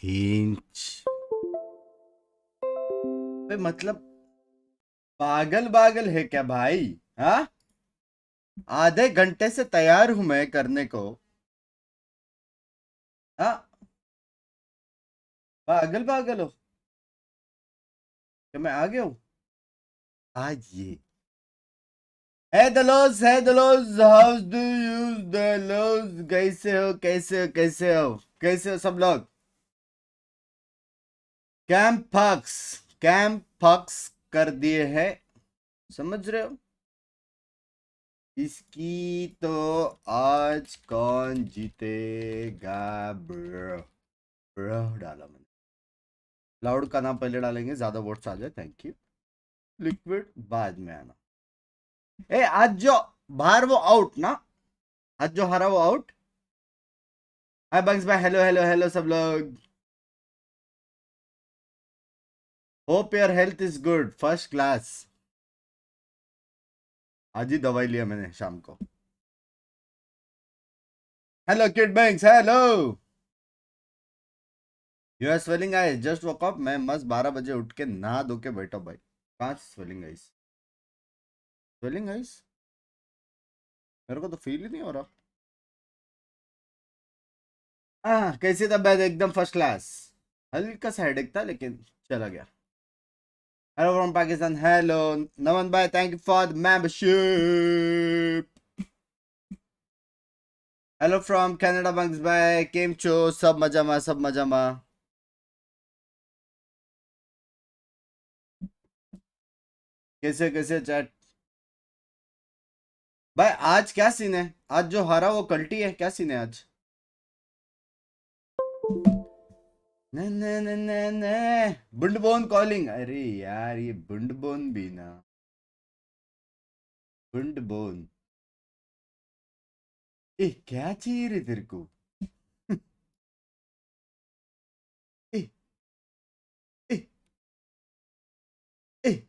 खींच। मतलब पागल है क्या भाई? हाँ, आधे घंटे से तैयार हूं मैं करने को। हाँ, पागल हो कि मैं आ गया हूं आज ये। है दलोज, हाउस डू यूज दलोज? कैसे हो सब लोग? कैंप फक्स कर दिए हैं, समझ रहे हो? इसकी तो आज कौन जीतेगा ब्रो? डाला मैंने। लाउड का नाम पहले डालेंगे, ज्यादा वोट्स आ जाए। Thank you. लिक्विड बाद में आना। आज जो बाहर वो आउट ना, आज जो हारा वो आउट। हाय बंक्स भाई, हेलो सब लोग। Hope your health is good, first class. आज ही दवाई लिया मैंने शाम को। Hello kid Binks, hello. You are swelling eyes, just walk up. मैं मस्त 12 बजे उठ के नहा धो के बैठा भाई। कहाँ स्वेलिंग आइज? स्वेलिंग आइज मेरे को तो फील ही नहीं हो रहा। कैसी तबीयत? एकदम फर्स्ट क्लास। हल्का सा हेडेक था लेकिन चला गया। हेलो फ्रॉम पाकिस्तान, हेलो नमन भाई, thank you for the membership. Hello from Canada bunks भाई, केम छो? सब मजामा। कैसे चैट भाई? आज क्या सीन है? आज जो हारा वो कल्टी है, क्या सीन है आज? न बुंडबोन कॉलिंग। अरे यार ये बुंडबोन भी ना, बुंडबोन। क्या चाहिए रे तेरे को? ए, ए, ए,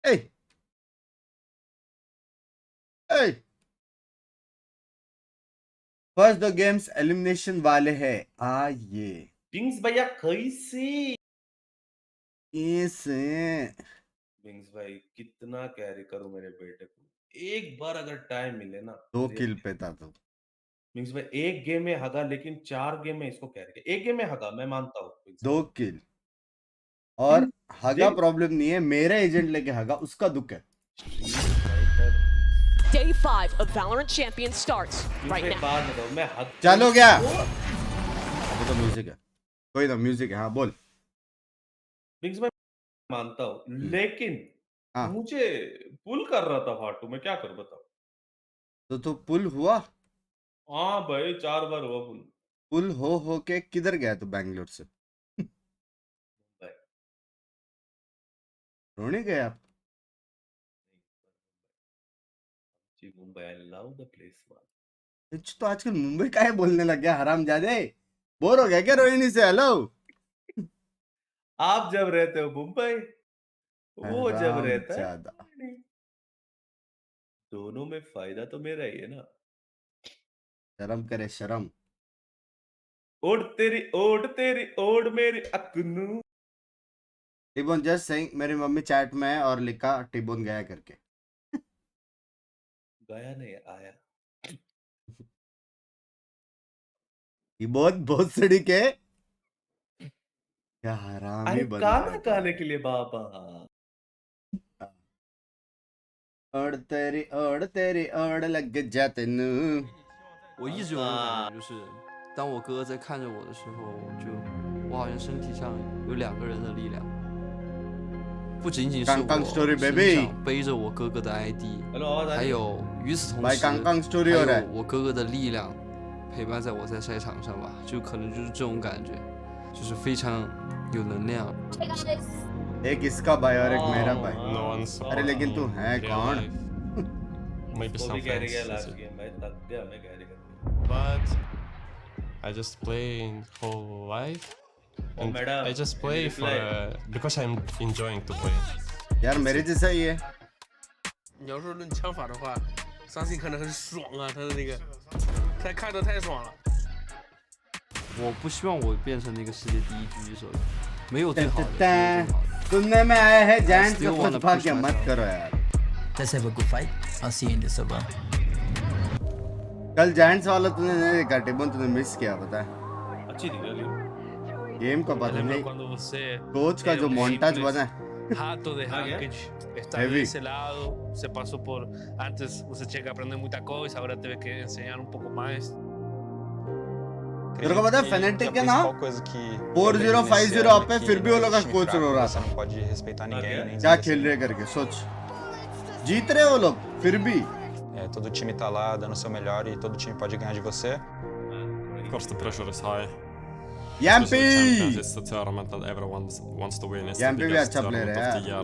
ए, ए। फर्स्ट दो गेम्स एलिमिनेशन वाले हैं। ये बिंग्स भैया कैसे? कैसे? बिंग्स भाई कितना कैरी करूं मेरे बेटे को? एक बार अगर टाइम मिले ना, 2 किल पे था तो। बिंग्स भाई एक गेम में हगा, लेकिन 4 गेम में इसको कैरी किया। एक गेम में हगा, मैं मानता हूं बिंग्स 2 भाई। किल और हगा देख प्रॉब्लम नहीं है, मेरा एजेंट लेके हगा, उसका दुख है। Day 5 of VALORANT Champions starts right now. बात बताओ, मैं हग चालू हो गया। अभी तो म्यूजिक है, कोई ना म्यूजिक है। हाँ बोल। बिंग्स भाई मानता हूं, लेकिन हाँ मुझे पुल कर रहा था फाटू, मैं क्या कर बताओ? तो पुल हुआ? हाँ भाई 4 बार हुआ पुल। पुल हो के किधर गया तू बैंगलोर से? रोने गए आप? Mumbai, I love the place one. कुछ तो आजकल मुंबई का है बोलने लग गया, हरामजादे। बोर हो गया क्या रोहिणी से? हेलो। आप जब रहते हो मुंबई, वो जब रहता है हरामजादा। नहीं। दोनों में फायदा तो मेरा ही है ना। शर्म करे शर्म। ओढ़ तेरी ओढ़ मेरी अकनू। टिबोन जस्ट सेइंग, मेरी मम्मी चैट में है और लिखा टिबोन गया करके। गया नहीं, आया। टिबोन बहुत सड़ी के क्या हरामी अरे बंदा है गाना तो। गाने के लिए बाबा। ओढ़ तेरी ओढ़ लग जा तेनू। 我一直有那种感觉，就是当我哥在看着我的时候，我好像身体上有2个人的力量，不仅仅是我身上背着我哥哥的 ID， 还有与此同时，还有我哥哥的力量陪伴在我在赛场上吧，就可能就是这种感觉，就是非常有能量。एक इसका भाई और एक मेरा भाई। अरे लेकिन तू है कौन? Maybe some friends. But I just play in whole life, and I just play because I'm enjoying to play. यार मेरे जैसा ही है।你要说论枪法的话，相信看着很爽啊，他的那个，他看着太爽了。我不希望我变成那个世界第一狙击手，没有最好的。 सुनने में आया है जायंट्स का कुछ भाग्य मत करो यार। Let's have a good fight. I'll see you in the server. कल जायंट्स वाला तूने नहीं देखा, टिबन तूने मिस किया पता है। अच्छी थी क्या गेम का पता नहीं, कोच का जो मोन्टाज बना है Jato de Hankage está Heavy. de ese lado, se pasó por antes você tinha que aprender muita coisa, ahora teve que enseñar un poco más. तेरे को पता है फेनेटिक है ना principal coisa que 4050 आप पे फिर भी वो लोग कोच रो रहा você था, não pode respeitar ninguém, nem क्या dizer खेल रहे करके सोच, जीत रहे वो लोग फिर भी। todo time tá lá dando o seu melhor e todo time pode ganhar de você. Of course, the pressure is high. यम्पी Champions, it's the tournament that everyone wants to win. It's the यम्पी भी biggest अच्छा player tournament है of the यार। year.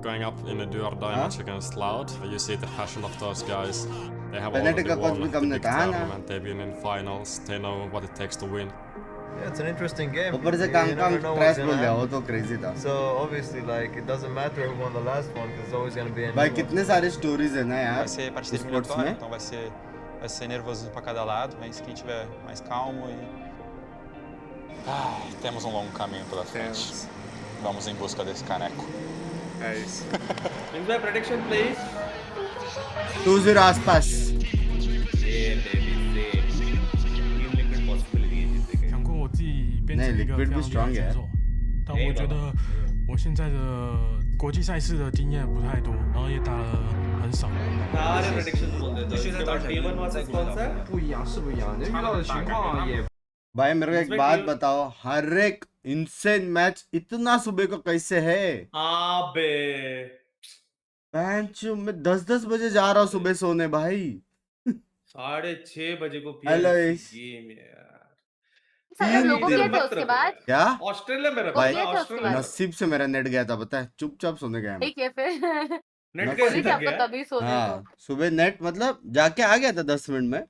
Going up in a do or die match against Loud, you see the passion of those guys. They have Fnatic already का coach won भी the कम नहीं big था ना, tournament. They've been in finals. They know what it takes to win. Yeah, it's an interesting game. ऊपर से You कांग never कांग know what's trash gonna बोल दिया, वो happen. तो क्रेजी था So obviously, like, it doesn't matter who won the last one because it's always gonna be a new भाई। one. कितने सारे स्टोरीज है ना यार Vai ser partida sports eliminatória, में। então vai ser nervoso pra cada lado, mas quem tiver mais calmo e temos um longo caminho pela frente. Vamos em busca desse caneco. É isso. Binks भाई prediction please. 2-0 आसपास।想过我自己变成一个非常厉害的选手，但我觉得我现在的国际赛事的经验不太多，然后也打了很少。 सारे predictions बोल देते हो। इसके बाद T1 versus कौन सा है? 不一样是不一样，人遇到的情况也 भाई मेरे को एक इसमें बात टीम- बताओ, हर एक इंसेन मैच इतना सुबह को कैसे है? अबे बेंच में 10-10 बजे जा रहा हूँ सुबह सोने भाई। 6:30 बजे को हेलो PRX गेम यार। सारे लोगों दिन के थे मत उसके रखो बाद यार। क्या ऑस्ट्रेलिया में रखो भाई, ना, वो किया था उसके ऑस्ट्रेलिया बाद। में। नसीब से मेरा नेट गया था पता है, चुपचाप सोने गया मैं। ठीक है फिर नेट नसीब कैसे बोली थी लग आपको गया? तभी सोने हाँ को। सुबह नेट मतलब जाके आ गया था 10 मिनट में,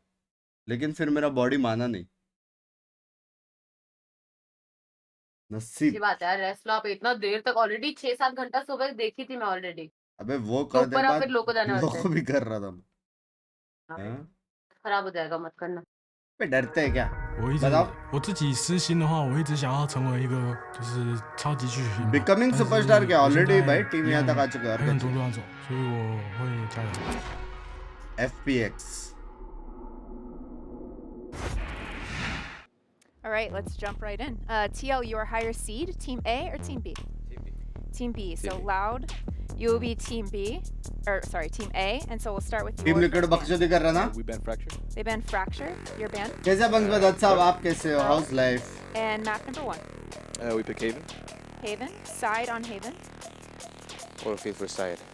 लेकिन फिर मेरा बॉडी माना नहीं। अच्छी नसीब। बात है यार, रेस्ट लो आप इतना देर तक, ऑलरेडी 6-7 घंटा सुबह देखी थी मैं ऑलरेडी। अबे वो तो कर दे ऊपर आप बात, फिर लोग को जाने वाले लोग को भी कर रहा था मैं। हाँ? खराब हो जाएगा, मत करना। बे डरते है क्या?我一直बताओ我自己私心的话，我一直想要成为一个就是超级巨星。 Becoming 但是 superstar क्या我现 already 在 भाई टीम यहाँ तक आ चुका है还很多और路要走，所以我会加油。 FPX। All right, let's jump right in. TL, you are higher seed, Team A or Team B? Team B. So Loud, you will be Team B, or sorry, Team A, and so we'll start with team your liquid first ban. बकचोदी कर रहा ना? We ban fracture. They ban Fracture, your ban, कैसे बंस बदत साहब, आप कैसे हो? House life? and map number 1. We pick Haven. Haven, side on Haven, Or feel for side.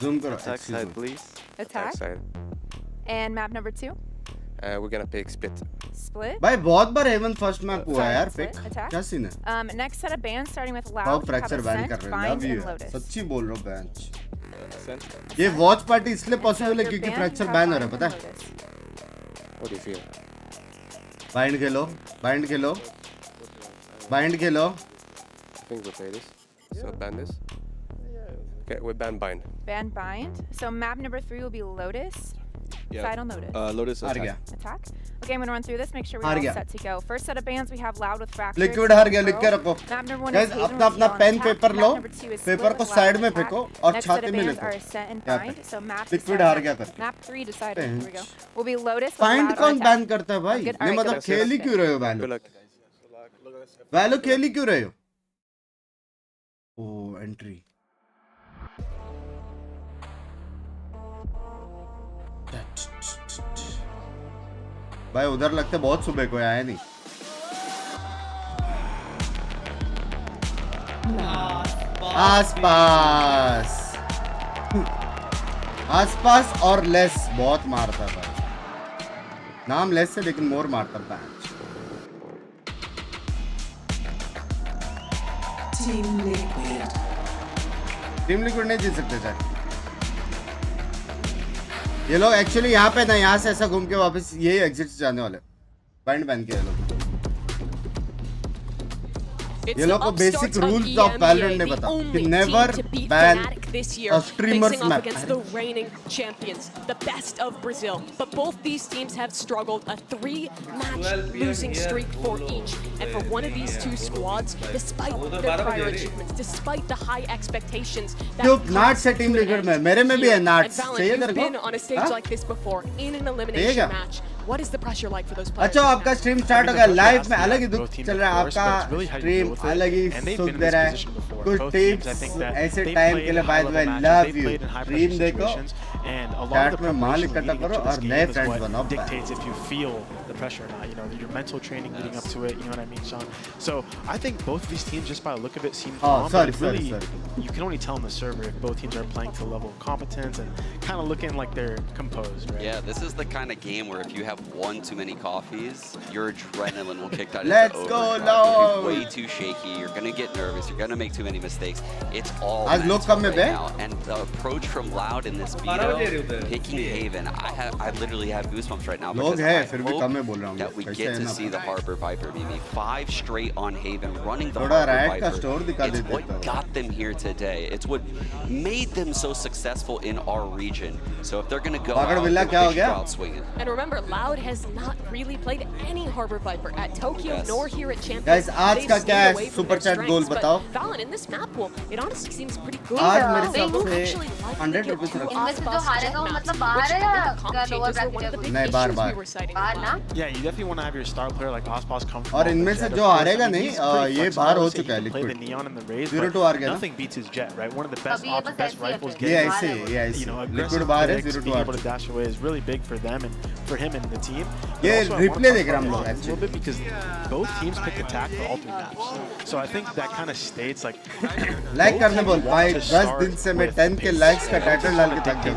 Zoom करो। Attack excuse side, me। please. attack, side. and map number 2, We're gonna pick split. split. भाई बहुत बार haven first map हुआ है यार Split, pick, attack. क्या scene है? Next set of bans starting with how Loud, you have fracture ban कर Ascent, रहे हैं, Bind, लव यू and यार, Lotus. सच्ची बोल रहा हूँ बेंच। Send. ये वॉच पार्टी इसलिए And so पॉसिबल है your क्योंकि ban, fracture you ban have हो रहा है Bind पता and है? Lotus. What do you feel? Bind Khelo, bind Khelo, bind Khelo. I think we'll play this. So ban this. Okay, we ban bind. Ban Bind. So map number 3 will be Lotus, side on Lotus. Lotus हार गया, Attack. Okay, I'm gonna run through this, make sure we're हार all गया। set to go. First set of bans, we have Loud with Fracture. Liquid हार गया, लिख के रखो। Map number 1 guys is Haven अपना with अपना Yell pen and paper Attack. लो, Map number 2 is paper Split को with साइड Loud में and फेंको Attack. और Next set छाती of में bans लिखो। are Set and यहाँ Bind. पे। So map लिक्विड decide हार on- गया करके। Map 3 decided. Here we go. Bench. Will be Lotus with find Loud कौन on बैन Attack. करता है भाई? Good. ये Alright, मतलब good. खेल ही क्यों रहे हो वैलो? Good luck. वैलो खेल ही क्यों रहे हो? ओ एंट्री। भाई उधर लगता है बहुत सुबह कोई आया नहीं। आसपास आसपास और लेस बहुत मारता था, नाम लेस है लेकिन मोर मारता था। टीम लिक्विड नहीं जीत सकते सर। ये लोग एक्चुअली यहाँ पे ना, यहाँ से ऐसा घूम के वापस यही एग्जिट से जाने वाले। पॉइंट बैन किया लोग। It's ये the लोग को basic upstarts of rules of Valorant नहीं EMEA, the पता कि only never team to beat ban Fnatic this year, a streamer's facing off map. against the reigning champions, the best of Brazil. But both these teams have struggled a 3-match losing streak for each. And for one of these two squads, despite their prior achievements, despite the high expectations that क्यों नाट से team लिखड़ में मेरे में भी है नाट Valorant, चाहिए you've तेरे been को on a stage like this before in an elimination match. What is the pressure like for those players? अच्छा आपका स्ट्रीम स्टार्ट हो गया लाइव में अलग ही दुख चल रहा है आपका स्ट्रीम अलग ही सुख दे रहा है कुछ टिप्स ऐसे टाइम के लिए by the way love you stream देखो चैट में माल इकट्ठा करो और नए फ्रेंड्स बनाओ dictates if you feel the pressure or not, you know, your mental training leading up to it, you know what I mean, Sean? So I think both of these teams, just by the look of it, seem calm, but really, you can only tell on the server if both teams are playing to a level of competence and kind of looking like they're composed, right? Yeah, this is the kind of game where if you have one too many coffees, your adrenaline will kick that Let's into go, overdrive. You're way too shaky, you're going to get nervous, you're going to make too many mistakes. It's all mental right now. And the approach from Loud in this video, picking Haven, I literally have goosebumps right now because I hope that we get to see the Harbor Viper, Mimi. 5 straight on Haven, running the Harbor Viper. It's what got them here today. It's what made them so successful in our region. So if they're going to go out, they should go out swinging. And remember, Loud has not really played any Harbor Viper at Tokyo nor here at Champions. Guys, आज का क्या है super chat गोल बताओ Valorant in this map pool, it honestly seems pretty good. आज मेरे हिसाब से 100 rupees इनमें से जो हारेगा वो मतलब बाहर है या लोअर ब्रैकेट नहीं बाहर ना Yeah, you definitely want to have your star player like Ospas come from. और इनमें से जो हारेगा नहीं ये बाहर हो चुका है लिक्विड 0-2 हार गया Nothing beats his jet, right? One of the best rifles. ये ऐसे you know, लिक्विड बाहर है 0-2 being able to dash away is really big for them and for him and the team. ये रिप्ले देख रहे हम लोग a little bit because both teams picked attack for all 3 maps. So I think that kind of states like like करने बोल भाई 10 दिन से मैं 10 के लाइक्स का टाइटल डाल के थक गया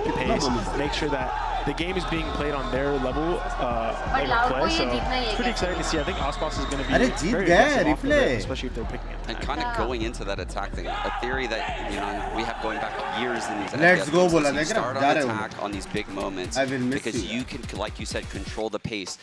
make sure that the game is being played on their level play. So it's pretty exciting to see. I think Ospas is going to be very aggressive off of it, especially if they're picking it. And kind of going into that attack thing, a theory that we have going back years in these Let's go, bola. you start on attack on these big moments because you can, like you said, control the pace.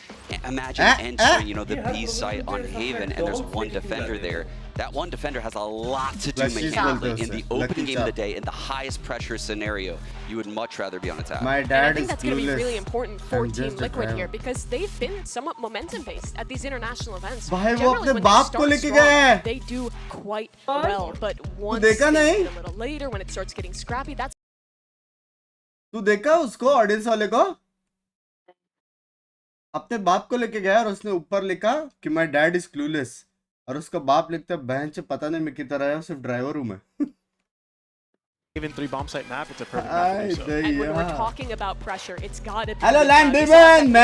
Imagine entering, the B site on Haven, and there's one defender there. That one defender has a lot to do mechanically in the opening game of the day in the highest pressure scenario. You would much rather be on attack. My dad and I think that's going to be really important for Team Liquid here because they've been somewhat momentum-based at these international events. Generally, when they start strong, they do quite well. But once they get a little later, when it starts getting scrappy, that's. तू देखा उसको audience वाले को अपने बाप को लेके गया और उसने ऊपर लिखा कि माय डैड इज क्लूलेस और उसका बाप लिखता है बहन से पता नहीं मैं किधर आया सिर्फ ड्राइवर हूं मैं Even 3 bomb site map, it's a perfect map for them. And when we're talking about pressure, it's got to be. Hello, Land Demon.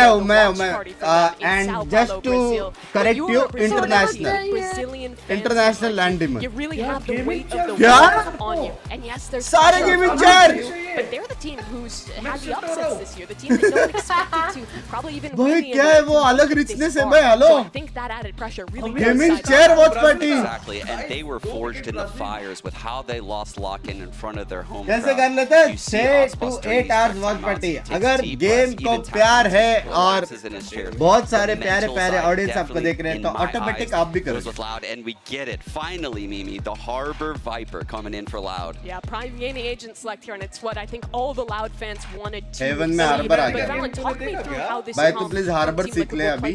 And just to correct you, international Land Demon. You really have the weight of the world on you. And yes, there's. Sare gaming chair. But they're the team who's had the upsets this year. The team that no one expected to probably even win the क्या है वो अलग richness है भाई hello. So I think that added pressure really. Gaming chair watch party. Exactly, and they were forged in the fires with how they lost lock-in in front of their home कैसे कर लेते हैं 6 to 8 hours watch party अगर game को प्यार है और बहुत सारे प्यारे प्यारे ऑडियंस आपको देख रहे हैं तो ऑटोमेटिक आप भी करो and we get it finally Mimi the Harbor Viper coming in for Loud. Yeah, prime gaming agent select here and it's what I think all the Loud fans wanted to Haven में Harbor आ गया भाई तू please harbour सीख ले अभी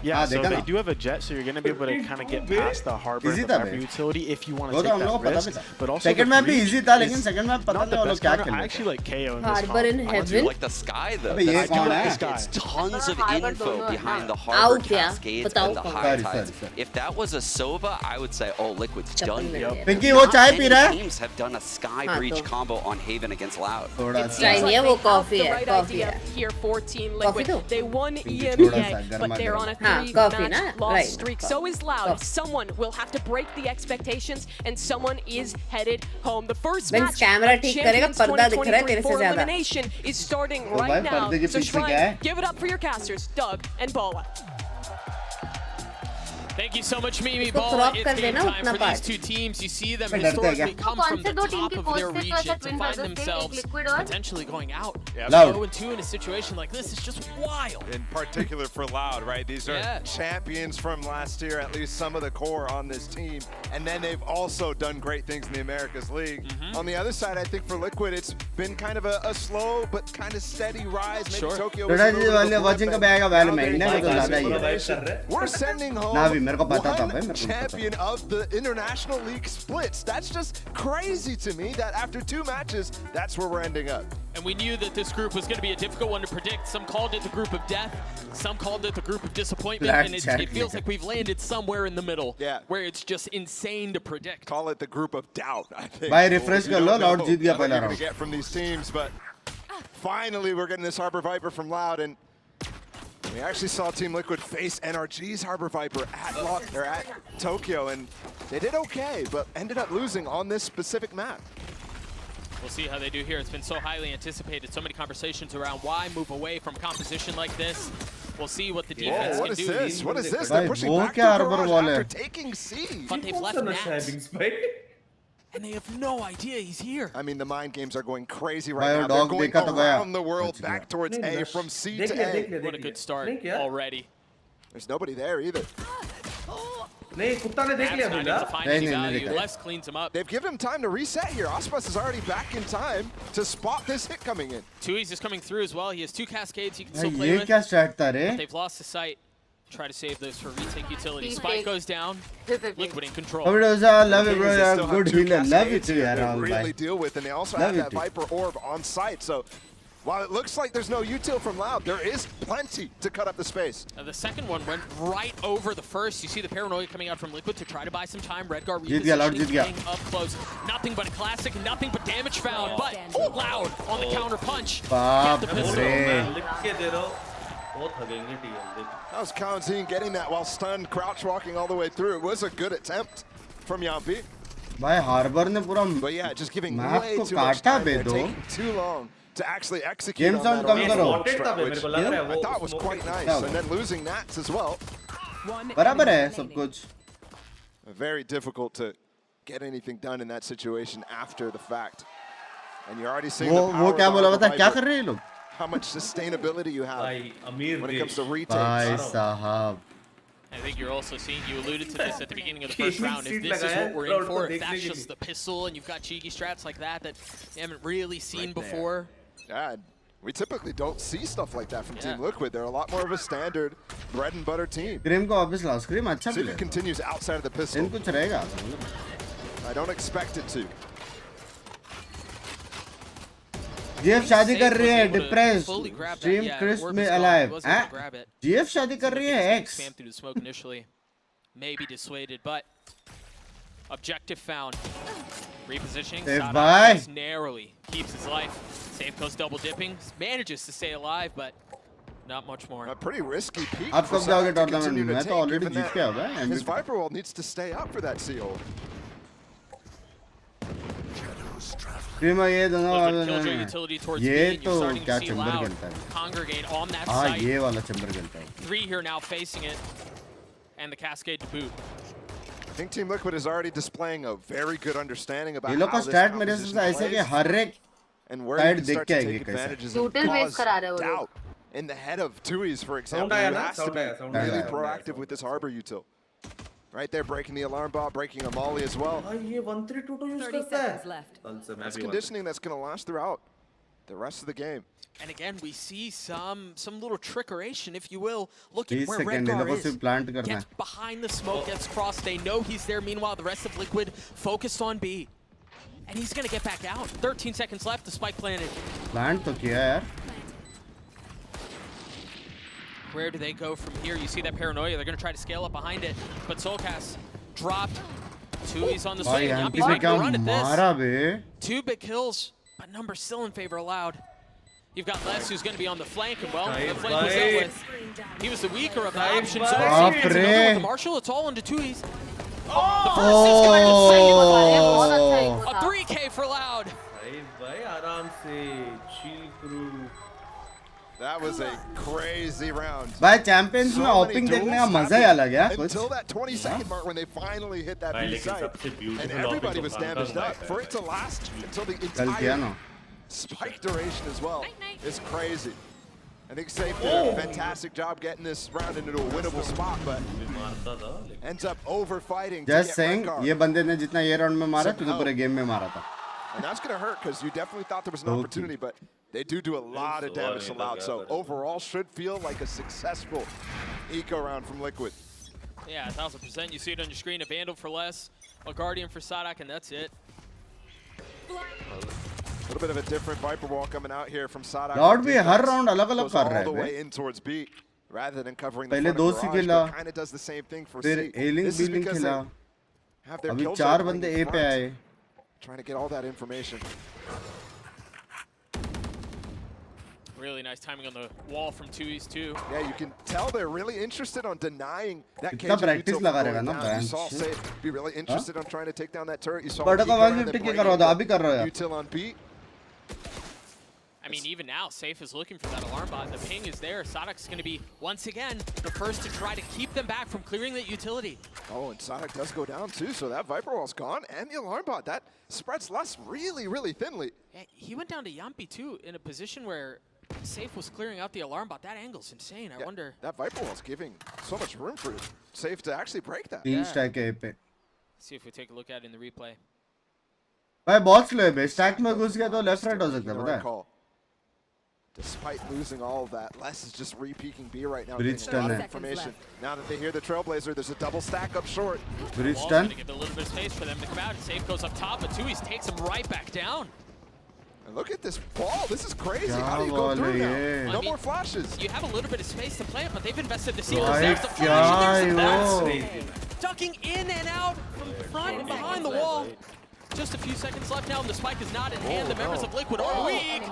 yeah so they do have a jet so you're going to be able to kind of get past the Harbor utility if you want to take that risk but also second map भी easy था लेकिन second में पता नहीं वो लोग क्या खेल रहे हैं. I actually like KO in this Harbor in Heaven. Like the sky though. ये कौन है? It's tons of info behind the Harbor cascades and the high tides. If that was a Sova, I would say, oh, Liquid's done here. Pinky वो चाय P रहा है? Teams have done a sky breach combo on Haven against Loud. चाय नहीं है वो coffee है coffee है. Here for Team Liquid. They won EMEA, but they're on a 3-match loss streak. So is Loud. Someone will have to break the expectations, and someone is headed home. The first match. Camera ठीक करेगा पर्दा दिख रहा है तेरे से ज्यादा. Elimination is starting right now. So try give it up for your casters, Doug and Bola. Thank you so much, Mimi Ball. It's game time for these two teams. You see them historically come from the top of their region to find themselves potentially going out. 0-2 in a situation like this is just wild. In particular for Loud, right? These are champions from last year, at least some of the core on this team. And then they've also done great things in the Americas League. On the other side, I think for Liquid, it's been kind of a slow but kind of steady rise. Maybe Tokyo was we're sending home one champion of the International League splits. That's just crazy to me that after 2 matches, that's where we're ending up. And we knew that this group was going to be a difficult one to predict. Some called it the group of death. Some called it the group of disappointment. And it feels like we've landed somewhere in the middle where it's just insane to predict. Call it the group of doubt, I think. By refresh कर लो, Loud जीत गया पहला round. Get from these teams, but finally we're getting this Harbor Viper from Loud, and we actually saw Team Liquid face NRG's Harbor Viper at Tokyo, and they did okay, but ended up losing on this specific map. We'll see how they do here. It's been so highly anticipated. So many conversations around why move away from composition like this. We'll see what the defense can do. What is this? What is this? They're pushing back to Garage after taking C. But they've left Nats. And they have no idea he's here. I mean, the mind games are going crazy right now. They're going around the world back towards A, from C to A. What a good start already. There's nobody there either. Les cleans him up. They've given him time to reset here. Ospas is already back in time to spot this hit coming in. Tui's is coming through as well. He has 2 cascades he can still play with. But they've lost the sight. Try to save those for retake utility. Spike goes down. Liquid in control. Love it, bro. Good healer. Love it too. Really deal with, and they also have that Viper Orb on site. So while it looks like there's no util from Loud, there is plenty to cut up the space. The second one went right over the first. You see the paranoia coming out from Liquid to try to buy some time. Redgar repositioning up close. Nothing but a classic, nothing but damage found. But Loud on the counter punch. Get the pistol. That was Kaunzine getting that while stunned, crouch walking all the way through. It was a good attempt from Yampi. But yeah, just giving way too much time there, taking too long to actually execute on that which I thought was quite nice. And then losing Nats as well. Very difficult to get anything done in that situation after the fact. And you're already seeing the power of the Viper. How much sustainability you have when it comes to retakes. I think you're also seeing, you alluded to this at the beginning of the first round, if this is what we're in for, if that's just the pistol and you've got cheeky strats like that that you haven't really seen before. Yeah, we typically don't see stuff like that from Team Liquid. They're a lot more of a standard bread and butter team. See if it continues outside of the pistol. I don't expect it to. GF शादी कर रही है depressed stream crisp में alive GF शादी कर रही है X spam through the smoke initially maybe dissuaded but objective found repositioning just narrowly keeps his life. Safe goes double dipping, manages to stay alive but not much more. A pretty risky peak अब for कब जाओगे Side to tournament continue में to तो take, already given जीत के होगा that his Viper World needs to stay up for that CO. Killjoy utility towards B, and you're starting to see Loud congregate on that site. ये वाला chamber खेलता है 3 here now facing it, and the cascade to boot. I think Team Liquid is already displaying a very good understanding about ये लोग का how this stat मेरे composition से ऐसे कि plays हर एक and where you can start to take advantages and cause doubt in the head of Tui's, for example. He has to be really proactive with this Harbor util. Right there, breaking the alarm bot, breaking a molly as well. 30 seconds left. That's conditioning that's going to last throughout the rest of the game. And again, we see some little trickeration, if you will. Look at where Redgar is. Gets behind the smoke, gets crossed. They know he's there. Meanwhile, the rest of Liquid focused on B. And he's going to get back out. 13 seconds left. The spike planted. Plant तो किया यार. Where do they go from here? You see that paranoia. They're going to try to scale up behind it. But Soulcast dropped. Tui's on the swing. Yampi's making a run at this. 2 big kills, but numbers still in favor of Loud. You've got Les, who's going to be on the flank, and well, the flank was dealt with. He was the weaker of the options. So let's see the Marshall. It's all into Tui's. The first is going to a 3K for Loud. That was a crazy round. भाई champions में whooping देखने का मजा ही अलग है कुछ. Until that 20-second mark when they finally hit that B site, and everybody was damaged up. For it to last until the entire spike duration as well is crazy. I think Safe did a fantastic job getting this round into a winnable spot, but ends up over fighting. Just saying, ये बंदे ने जितना ये round में मारा, तूने पूरे game में मारा था. And that's going to hurt because you definitely thought there was an opportunity, but they do a lot of damage to Loud. So overall, should feel like a successful eco round from Liquid. Yeah, 1000%. You see it on your screen. A Vandal for less, a Guardian for Sadak, and that's it. A little bit of a different Viper wall coming out here from Sadak. Loud भी हर round अलग-अलग कर रहा है. All the way in towards B, rather than covering the पहले front दो of C garage, खेला, but kind of does the same thing for फिर C. एलिंग This is Billing because खेला. they have their अभी kill 4 shot बंदे in A पे front, आए. trying to get all that information. Really nice timing on the wall from 2East too. Yeah, you can tell they're really interested on denying that इतना cage practice लगा रहेगा ना down. You saw branch. Safe be really interested on trying to take down that turret. You saw बड़ा का Eco around 150 the के brain, कर रहा था, अभी कर रहा है. util on B. I mean, even now, Safe is looking for that alarm bot. The ping is there. Sadak's going to be, once again, the first to try to keep them back from clearing that utility. Oh, and Sadak does go down too, so that Viper wall's gone, and the alarm bot, that spreads less really, really thinly. Yeah, he went down to Yampi too, in a position where Safe was clearing out the alarm bot. That angle's insane. I wonder. That Viper wall's giving so much room for Safe to actually break that. 3 stack है A पे. See if we take a look at it in the replay. भाई बहुत slow है बे. Stack में घुस गया तो left right हो सकता है पता है. Despite losing all of that, Les is just re-peeking B right now. Bridge Getting a lot of turn. information. Now that they hear the Trailblazer, there's a double stack up short. Bridge Wall's turn. gonna give a little bit of space for them to come out. And Safe goes up top, but Tui's takes him right back down. And look at this ball. This is crazy. क्या How do you go ball through है now? ये? No more flashes. You have a little bit of space to play it, but they've invested the seals. भाई There's the क्या flash, and है there's वो? the pass. Ducking in and out from front and behind the wall. Just a few seconds left now, and the spike is not in hand. The members of Liquid are weak.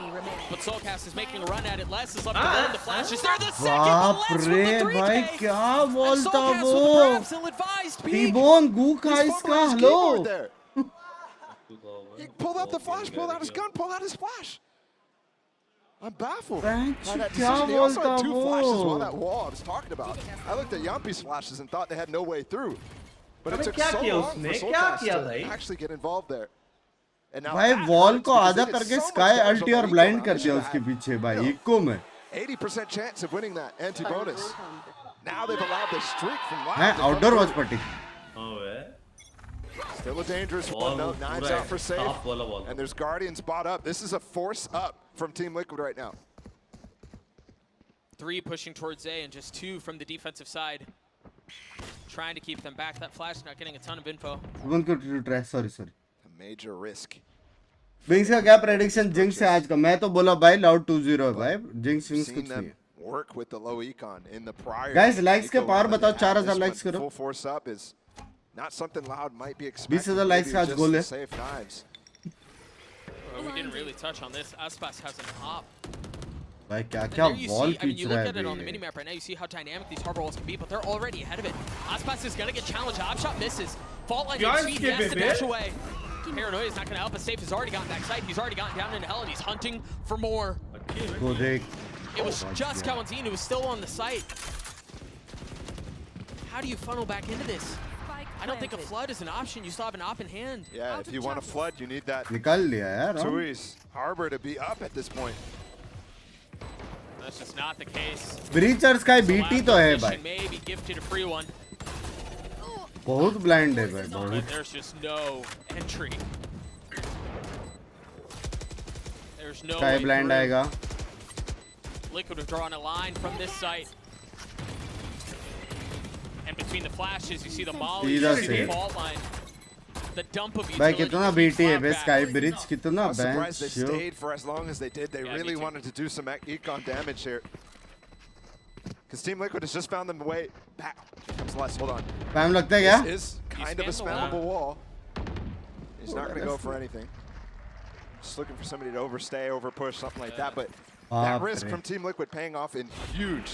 But Soulcast is making a run at it. Les is left alone. The flash is there. The second, बाप but Les रे with the 3K. भाई क्या ball था Soulcast वो. with the grabs, ill-advised peek. T-Bone गू खा He's इसका. fumbling his hello. keyboard there. He pulled out the flash, pulled out his gun, pulled out his flash. I'm baffled by that क्या decision. He also बोलता had 2 flashes वो? while that wall I was talking about. I looked at Yampi's flashes and thought they had no way through. But it अबे took क्या so किया long उसने? for क्या Soulcast किया to भाई? actually get involved there. And now भाई that wall hurts को because आधा they did करके so much sky damage अल्टी on और the ब्लाइंड eco कर round. दिया They उसके had, पीछे भाई. you know, इको में. 80% chance of winning that anti-bonus. Now they've allowed the streak from Loud हैं to come outdoor through. Watch पट्टी. Still a dangerous one, though. Nine's out for Safe. And there's Guardians bought up. This is a force up from Team Liquid right now. 3 pushing towards A and just 2 from the defensive side. Trying to keep them back. That flash not getting a ton of info. One को try sorry. A major risk. Binks का क्या prediction jinx से आज का. मैं तो बोला भाई लाउड 2-0 है भाई. जिंक्स विंग्स Seen कुछ नहीं them है. work with the low econ in the prior. Guys, likes के eco पावर round that बताओ. they had. 4000 This likes one, करो. Full force up is not something Loud might be expecting. 20,000 likes का आज Maybe गोल है. just Safe knives. We didn't really touch on this. Aspas has an op. भाई क्या And क्या there you wall see, I mean, खींच you रहा look है at it on the बे. minimap right now, you see how dynamic these harbor walls can be, but they're already ahead of it. Aspas is going to get challenged. Opshot misses. Fault line Guys, speed, he skip has it, to man. dash away. Paranoia is not going to help us. Safe has already gotten backside. He's already gotten down into hell, and he's hunting for more. को देख. It was just Kawanzine who was still on the site. How do you funnel back into this? I don't think a flood is an option. You still have an op in hand. Yeah, if you want to flood, you need that निकाल लिया यार. Tui's Harbor to be up at this point. That's just not the case. ब्रीचर्स का BT तो है भाई. May be gifted a free one. बहुत blind है भाई. But बहुत. there's just no entry. There's no sky way blind through. आएगा. Liquid have drawn a line from this site. And between the flashes, you see the molly, सीधा you see the से. fault line. The dump of भाई utility कितना keeps BT है Loud बे. back. Sky bridge कितना I'm surprised they bench. stayed for as long as they did. They Yeah, me really too. wanted to do some econ damage here. Because Team Liquid has just found them way back. Here comes Les, hold on. Time लगता है क्या? This is kind of a spammable wall. He's not going to go for anything. Just looking for somebody to overstay, overpush, something like that. But that risk from Team Liquid paying off in huge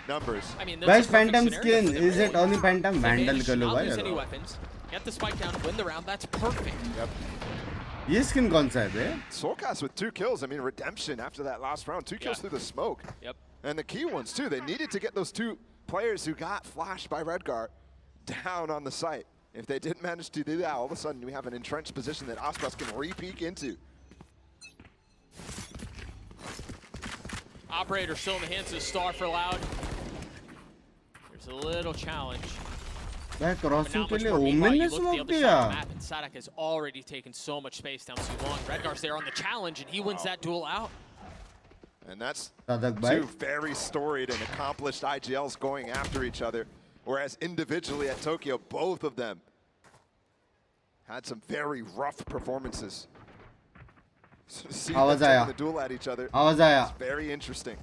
numbers. I mean, Guys, that's a perfect Phantom scenario skin. for them. Is it only Phantom? Vandal Advantage, कर लो not भाई. lose any weapons. Get the spike down, win the round. That's perfect. Yep. ये skin कौन सा है बे? Soulcast with 2 kills. I mean, redemption after that last round. 2 kills through the smoke. Yep. And the key ones too. They needed to get those 2 players who got flashed by Redguard down on the site. If they didn't manage to do that, all of a sudden we have an entrenched position that Aspas can re-peek into. Operator still in the hands of the Star for Loud. There's a little challenge. मैं But crossing not के much लिए more. Meanwhile, women you ने look at the smoke other side of the दिया. map, and Sadak has already taken so much space down C1. Redgar's there on the challenge, and he wins that duel out. And that's Sadak bhai. 2 very storied and accomplished IGLs going after each other. Whereas individually at Tokyo, both of them had some very rough performances. So to see them taking the duel at each other is very interesting.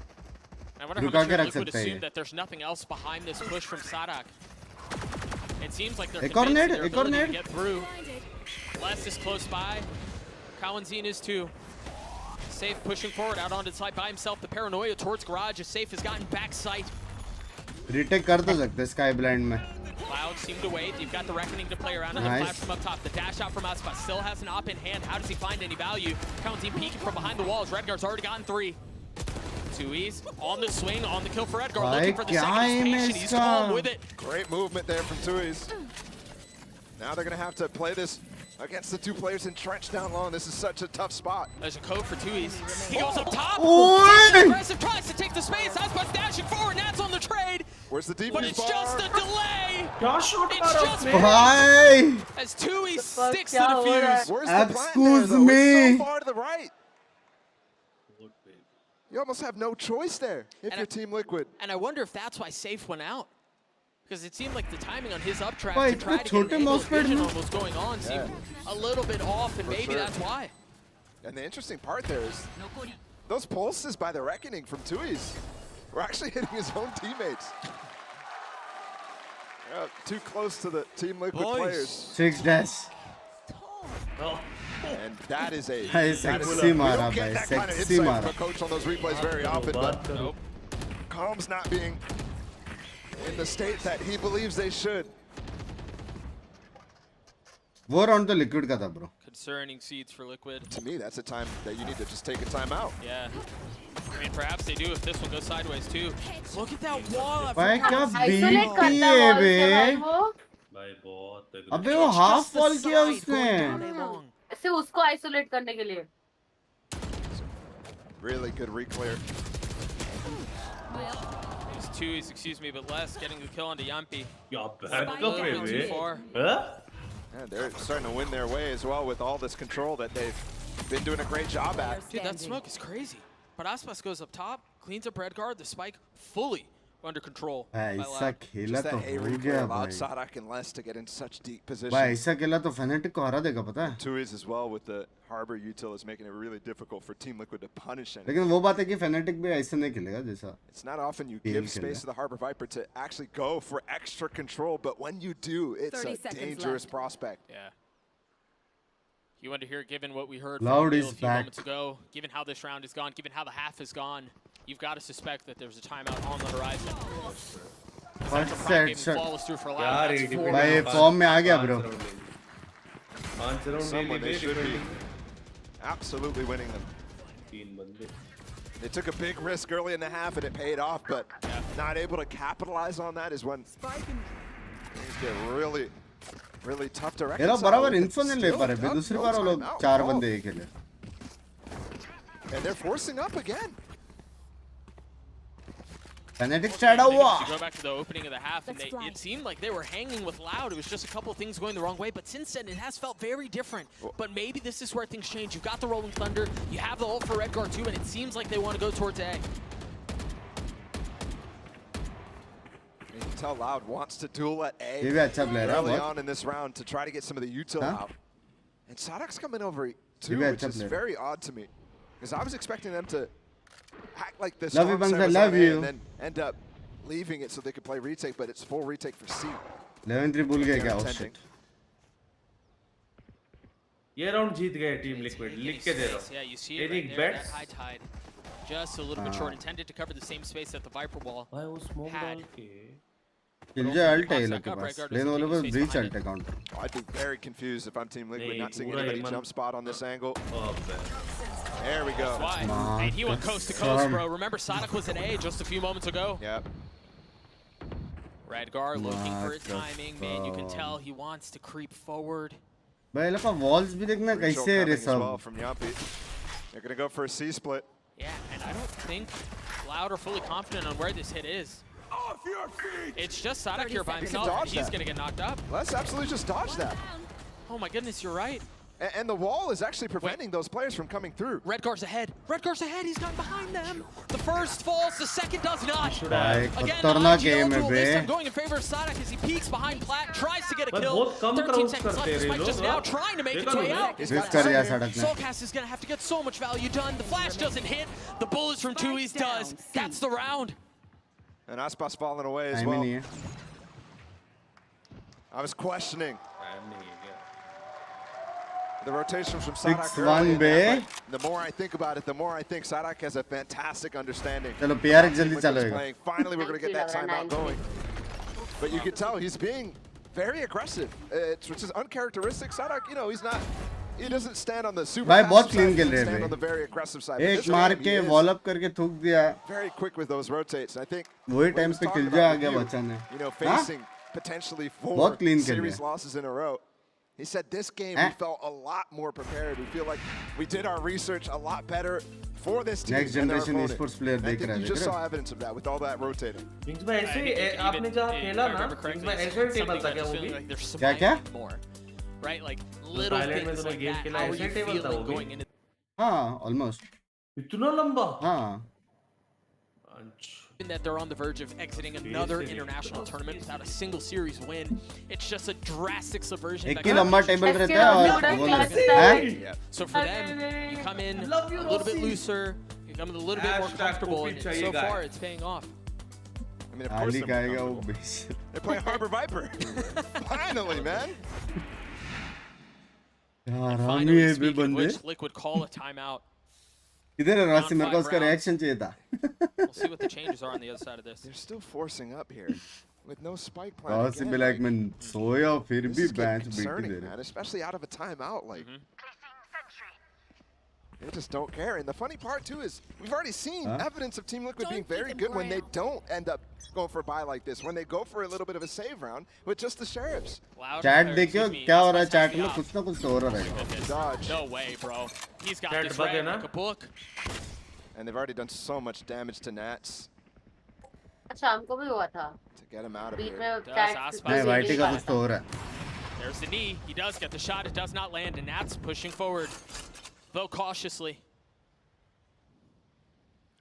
I wonder how much Liquid would assume that there's nothing else behind this push from Sadak. It seems like they're convinced of their ability to get through. Les is close by. Kawanzine is too. Safe pushing forward out onto the side by himself. The paranoia towards garage as Safe has gotten back sight. Retake कर तो सकते Sky Blind में. Cloud seemed to wait. You've got the Reckoning to play around, and the flash from up top. The dash out from Aspas still has an op in hand. How does he find any value? Kawanzine peeking from behind the walls. Redguard's already gotten 3. 2Es on the swing, on the kill for Redguard, looking for the second expansion. He's calm with it. Great movement there from 2Es. Now they're going to have to play this against the 2 players entrenched down low, and this is such a tough spot. There's a code for 2Es. He goes up top. Aggressive, tries to take the space. Aspas dashing forward. Nat's on the trade. Where's the defense? But it's just a delay. Josh, it's just Bye. as 2Es sticks to the fuse. Where's the Excuse plan there, me. It's so far to the right. You almost have no choice there if you're Team Liquid. And I wonder if that's why Safe went out. Because it seemed like the timing on his uptrap Why, to try to छोटे get an angle of mousepad vision में? on what's going on seemed a little bit off, and For maybe sure. that's why. And the interesting part there is those pulses by the Reckoning from 2Es were actually hitting his own teammates. Too close to the Team Liquid players. 6 dash. And that is a sexy we mara, don't get bhai, that kind of sexy insight mara. from a coach on those replays very often, but Calm's not being in the state that he believes they should. वो round तो Liquid का था bro. Concerning seeds for Liquid. To me, that's a time that you need to just take a timeout. Yeah. I mean, perhaps they do if this one goes sideways too. Look at that wall. भाई क्या BT है बे? अबे वो half wall किया उसने. ऐसे उसको isolate करने के लिए. Really good reclear. It's 2Es, excuse me, but Les getting the kill onto Yampi. baby. Yeah, they're starting to win their way as well with all this control that they've been doing a great job at. Dude, that smoke is crazy. But Aspas goes up top, cleans up Redguard, the spike fully under control. ऐसा खेला तो हो गया भाई. Sadak and Les to get in such deep position. भाई ऐसा खेला तो Fnatic को हरा देगा पता है. 2Es as well with the Harbor util is making it really difficult for Team Liquid to punish him. लेकिन वो बात है कि Fnatic भी ऐसे नहीं खेलेगा जैसा. It's not often you give space to the Harbor Viper to actually go for extra control, but when you do, it's a dangerous prospect. Yeah. You wonder here, given what we heard Loud from Neil is a few back. moments ago, given how this round is gone, given how the half is gone, you've got to suspect that there's a timeout on the horizon. First set shot. Follows through for Loud. That's 4 भाई rounds. Form में आ गया bro. Someone they should be absolutely winning them. They took a big risk early in the half and it paid off, but not able to capitalize on that is when things get really, really tough to ये लोग reconcile. बराबर info नहीं ले पा रहे बे. दूसरी बार वो लोग 4 बंदे ही खेले. And they're forcing up again. Fnatic start हुआ. To go back to the opening of the half, and it seemed like they were hanging with Loud. It was just a couple of things going the wrong way, but since then it has felt very different. But maybe this is where things change. You've got the Rolling Thunder, you have the ult for Redguard too, and it seems like they want to go towards A. You can tell Loud wants to duel at A ये भी अच्छा player है early बहुत. on in this round to try to get some of the util out. And Sadak's coming over too, भी which अच्छा is player. very odd to me. Because I was expecting them to act like this Love you, Binks, I love you. and then end up leaving it so they could play retake, but it's full retake for C. 11-3 भूल गए क्या? Oh Intending. shit. ये round जीत गए team liquid. लिख के दे रहा हूं. Yeah, you see it right there, that high tide. Just a little bit short, intended to cover the same space that the Viper wall भाई वो स्मोक had. डाल के Killjoy ult है ये लोग के पास. Lane वाले पर breach ult है counter. I'd be very confused if I'm Team Liquid not seeing anybody jump spot on this angle. There we go. And he went coast to coast, bro. Remember, Sonic was an A just a few moments ago. Yep. Redgar looking for his timing, man. You can tell he wants to creep forward. भाई ये लोग का walls भी देखना कैसे है रे सब. From Yampi. They're gonna go for a C split. Yeah, and I don't think Loud are fully confident on where this hit is. It's just Sadak here by himself. He's gonna get knocked up. Let's absolutely just dodge that. Oh my goodness, you're right. And the wall is actually preventing those players from coming through. Redgar's ahead. Redgar's ahead. He's not behind them. The first falls. The second does not. Again, game I'm going in favor of Sadak as he peeks behind Plat, tries to get a kill. 13 seconds left. Despite just now trying to make its way out. Soulcast is going to have to get so much value done. The flash doesn't hit. The bullets from Tui's does. That's the round. And Aspas falling away as well. I was questioning the rotation from Sadak. 6-1 bे. The more I think about it, the more I think Sadak has a fantastic understanding. चलो PRX जल्दी चलेगा. Finally, we're going to get that timeout going. But you can tell he's being very aggressive, which is uncharacteristic. Sadak, you know, he's not. He doesn't stand on the super. भाई बहुत clean खेल रहे stand on हैं. the very aggressive side. एक मार के wall up करके थूक दिया. Very quick with those rotates. I think. वही time पे Killjoy आ गया बचाने. You know, facing potentially 4 series losses in a row. He said this game we felt a lot more prepared. We feel like we did our research a lot better for this team. Next generation esports player देख रहे हैं. You just saw evidence of that with all that rotating. Binks भाई ऐसे आपने जहाँ खेला ना, Binks भाई ऐसे टेबल था क्या वो भी? क्या? Right, like little things like that. How are you feeling going into? हाँ, almost. इतना लंबा? हाँ. That they're on the verge of exiting another international tournament without a single series win. It's just a drastic subversion. एक ही लंबा table रहता है और so for them, you come in a little bit looser, you come in a little bit more comfortable, and so far it's paying off. I mean, of course they're playing Harbor Viper. Finally, man. Finally, speaking of which, Liquid call a timeout. इधर रास्ते मेरे को उसका reaction चाहिए था. We'll see what the changes are on the other side of this. They're still forcing up here with no spike plan. रास्ते में like मैं सोया फिर भी bench beat दे रहे. Especially out of a timeout, like they just don't care. And the funny part too is we've already seen evidence of Team Liquid being very good when they don't end up going for a buy like this. When they go for a little bit of a save round with just the sheriffs. Chat देखियो क्या हो रहा है chat में कुछ ना कुछ हो रहा है. Dodge. No way, bro. He's got this right like a book. And they've already done so much damage to Nats. अच्छा हमको भी हुआ था. To get him out of here. नहीं वाइटी का कुछ तो हो रहा है. There's the knee. He does get the shot. It does not land, and Nats pushing forward, though cautiously.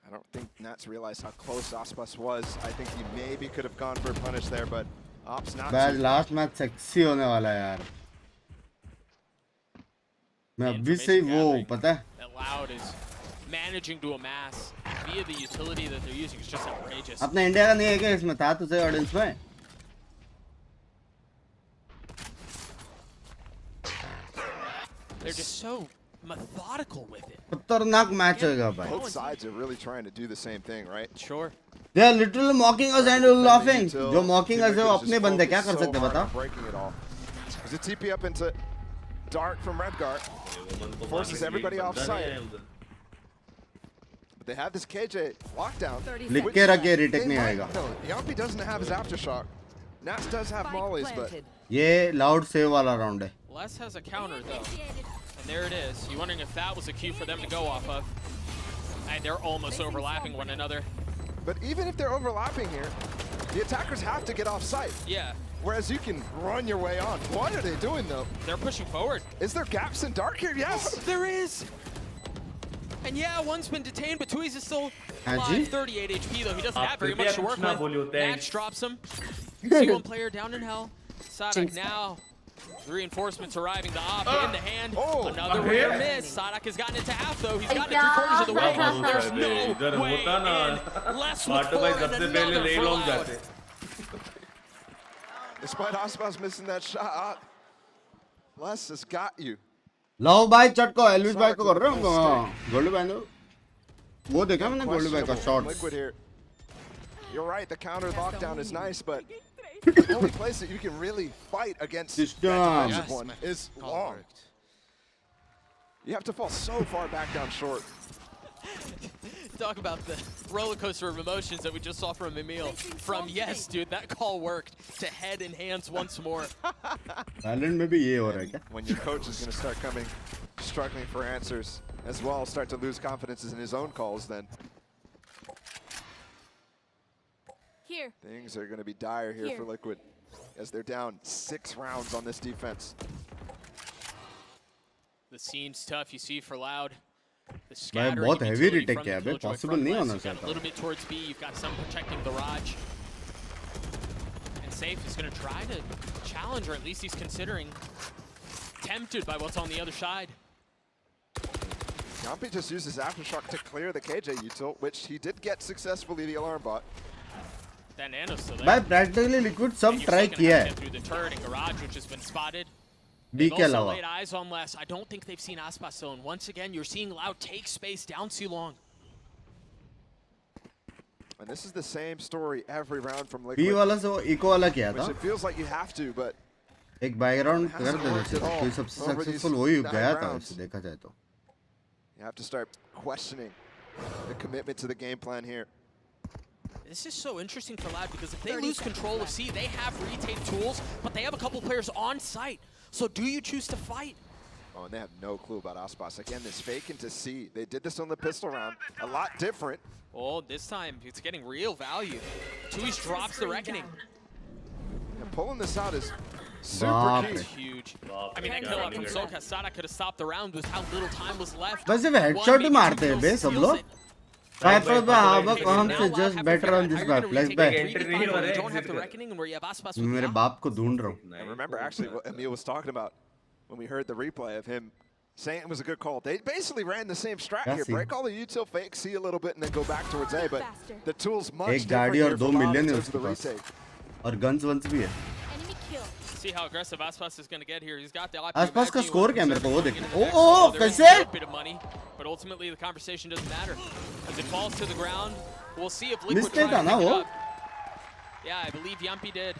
I don't think Nats realized how close Aspas was. I think he maybe could have gone for a punish there, but Ops not. Bad last match sexy होने वाला है यार. मैं अभी से ही वो पता है. That Loud is managing to amass via the utility that they're using is just outrageous. अपना इंडिया का नहीं है क्या इसमें था तुझे ऑडियंस में? They're just so methodical with it. खतरनाक मैच होगा भाई. Both sides are really trying to do the same thing, right? Sure. They are literally mocking us and laughing. जो mocking us है वो अपने बंदे क्या कर सकते हैं बताओ? Breaking it all. There's a TP up into Dark from Redgar. Forces everybody off site. But they have this KJ lockdown. लिख के रखे retake नहीं आएगा. Yampi doesn't have his aftershock. Nats does have mollies, but ये loud save वाला round है. Les has a counter though. And there it is. You're wondering if that was a cue for them to go off of. And they're almost overlapping one another. But even if they're overlapping here, the attackers have to get off site. Yeah. Whereas you can run your way on. What are they doing though? They're pushing forward. Is there gaps in Dark here? Yes. There is. And yeah, one's been detained, but Tui's is still alive. 38 HP though. He doesn't have very much to work with. Natch drops him. C1 player down in hell. Sadak now. Reinforcements arriving. The op in the hand. Another rare miss. Sadak has gotten into half though. He's gotten it 3/4 of the way. There's no way in. Less with 4 and another for Loud. Despite Aspas missing that shot, Les has got you. लाओ भाई चट को Elvis भाई को कर रहे हो gold भाई ने वो देखा मैंने गोल्ड भाई का shot. Liquid here. You're right, the counter lockdown is nice, but The only place that you can really fight against that defensive one is long. You have to fall so far back down short. Talk about the roller coaster of emotions that we just saw from Emil. From yes, dude, that call worked, to head and hands once more. VALORANT में भी ये हो रहा है क्या? When your coach is going to start coming, struggling for answers as well, start to lose confidence in his own calls, then Here. things are going to be dire here for Liquid as they're down 6 rounds on this defense. The scene's tough, you see, for Loud. The भाई scattering बहुत of heavy utility retake from किया the bay, Killjoy possible front नहीं left. होना You've got चाहिए a little bit towards B, you've got some protecting the Raj. And Safe is going to try to challenge, or at least he's considering. Tempted by what's on the other side. Yampi just uses Aftershock to clear the KJ util, which he did get successfully, the alarm bot. That Nano's still there. भाई practically Liquid सब And you're try still gonna किया have to है. get through the turret and garage, which has been spotted. B They've के also अलावा. laid eyes on less. I don't think they've seen Aspas zone. Once again, you're seeing Loud take space down too long. And this is the same story every round from Liquid. B वाला से वो eco वाला किया Which था. it feels like you have to, but एक background कर देना चाहिए. कोई सबसे successful वही गया था वैसे देखा जाए तो. you have to start questioning the commitment to the game plan here. This is so interesting for Loud because if they lose control of C, they have retake tools, but they have a couple players on site. So do you choose to fight? Oh, and they have no clue about Aspas. Again, this fake into C. They did this on the pistol round. A lot different. Oh, this time it's getting real value. Tui's drops the Reckoning. And pulling this out is super key. It's huge. I mean, that kill out from Soka Sada could have stopped the round with how little time was left. बस ये headshot ही मारते हैं बे सब लोग. Viper पे Havoc हमसे just better on this map. Let's back. मेरे बाप को ढूंढ रहा हूँ. And remember, actually, what Emil was talking about when we heard the replay of him saying it was a good call. They basically ran the same strat here. Break all the util, fake C a little bit, and then go back towards A. But the tool's much एक different गाड़ी और here 2 for million है Bob in terms उसके of the pass. retake. और guns once भी है. See how aggressive Aspas is going to get here. He's got the आसपास का स्कोर क्या मेरे को वो देखना. ओ कैसे? Bit of money, but ultimately the conversation doesn't matter as it falls to the ground. We'll see if Liquid Mistake try to था ना pick it वो? up. Yeah, I believe Yampi did.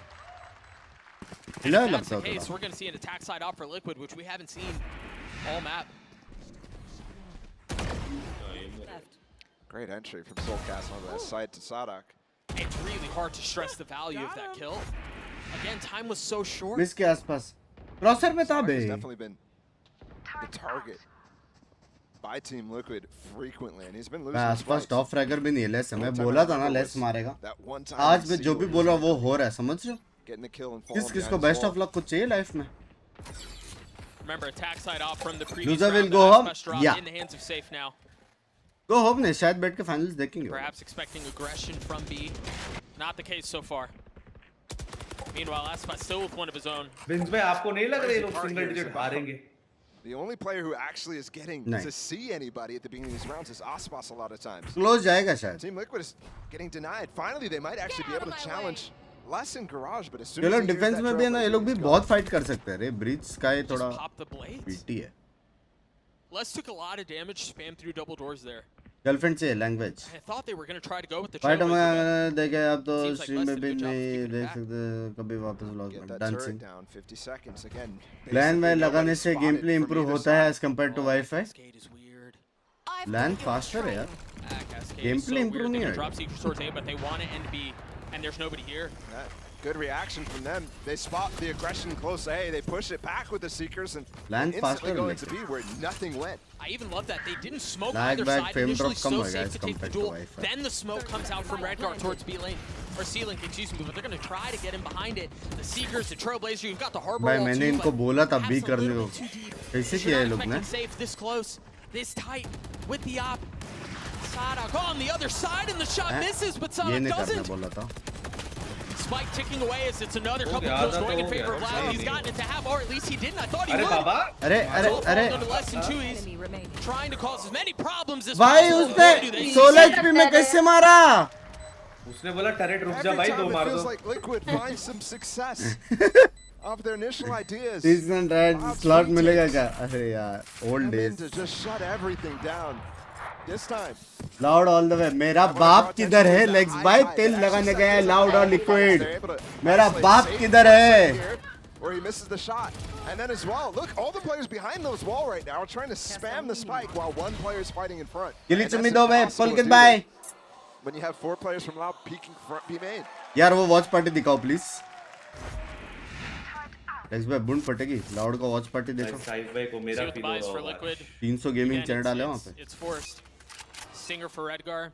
हिला If that's लगता the है case, थोड़ा. we're going to see an attack side op for Liquid, which we haven't seen all map. Great entry from Soulcast on that side to Sadak. It's really hard to stress the value of that kill. Again, time was so short. Miss के आसपास. Crosser में था He's बे. definitely been the target by Team Liquid frequently, and he's been losing his आसपास fights. Top fragger भी नहीं है less. मैं बोला था ना लेस मारेगा. आज मैं जो भी बोला वो हो रहा है समझ रहे हो? Getting the kill and किस किस को बेस्ट ऑफ लक कुछ चाहिए लाइफ में? Remember, attack side off from the previous Loser will round. go home. Aspas drop Yeah. in the hands of Safe now. Go home ने शायद बैठ के फाइनल्स देखेंगे. Perhaps expecting aggression from B. Not the case so far. Meanwhile, Aspas still with one of his own. Binks भाई आपको नहीं लग रहा ये लोग single digit हारेंगे? The only player who actually is getting Nice. to see anybody at the beginning of these rounds is Aspas a lot of times. Close जाएगा शायद. Team Liquid is getting denied. Finally, they might actually be able to challenge less in Garage, but as soon ये as लोग he hears defence that में भी है ना ये लोग भी trailblazer, बहुत फाइट कर सकते हैं रे. ब्रीच स्काई थोड़ा Pop the blades. पीटी है. Les took a lot of damage, spam through double doors there. Girlfriend से language. I thought they were going to try to go with the fight trailblazer, में देखे अब तो Seems like stream less में than भी good job नहीं keeping it देख back. सकते कभी वापस व्लॉग get में that dancing. turret down, 50 seconds again. Plan में Basically, लगाने nobody से game spotted play from improve either होता है side. As compare to wifi. Cascade is weird. Plan faster है यार. Cascade game is so play weird. Improve They नहीं can है. drop secrets towards A, but they want to end B, and there's nobody here. Good reaction from them. They spot the aggression close A. They push it back with the Seekers and Land instantly faster go like into B where nothing went. I even love that they didn't smoke Lag either back, side. frame Initially, drop come so होएगा safe as to take the compared to duel. Wi-Fi. Then the smoke comes out from Redguard towards B lane, or C lane, excuse me. But they're going to try to get him behind it. The Seekers, the Trailblazer, you've got the Harbor भाई Wall मैंने too, इनको but बोला था B that's a करने little को. bit too deep. कैसे Should किया not ये लोग ने? expecting safe this close, this tight, with the op. Sadak on the other side, and the shot misses, but ये Sadak नहीं करने doesn't. बोला था. Spike ticking away as it's another couple गया kills था, going in हो favor of गया, Loud. He's नहीं, gotten it to half, or at least he didn't. I thought he अरे would. बाबा अरे Less than two, he's trying to cause as many problems as भाई possible. उसने Boy, do they 16 HP में कैसे मारा? उसने बोला टरेट रुक जा Every भाई time दो it मार feels दो. like Liquid finds some success of their initial ideas. Season red slot मिलेगा क्या? अरे यार old Come in days. to just shut everything down. this time. Loud all the way. मेरा बाप किधर है? Legs by तेल लगाने गया है Loud और Liquid. मेरा बाप किधर है? Where he misses the shot. And then as well, look, all the players behind those wall right now are trying to spam the spike while one player is fighting in front. Glich me दो बे. Pulkit bye. When you have 4 players from Loud peeking front B main. यार वो watch party दिखाओ please. Legs by बुंड फटेगी. Loud का watch party देखो. 300 gaming channel डाले वहाँ पे. It's forced. Stinger for Redgar.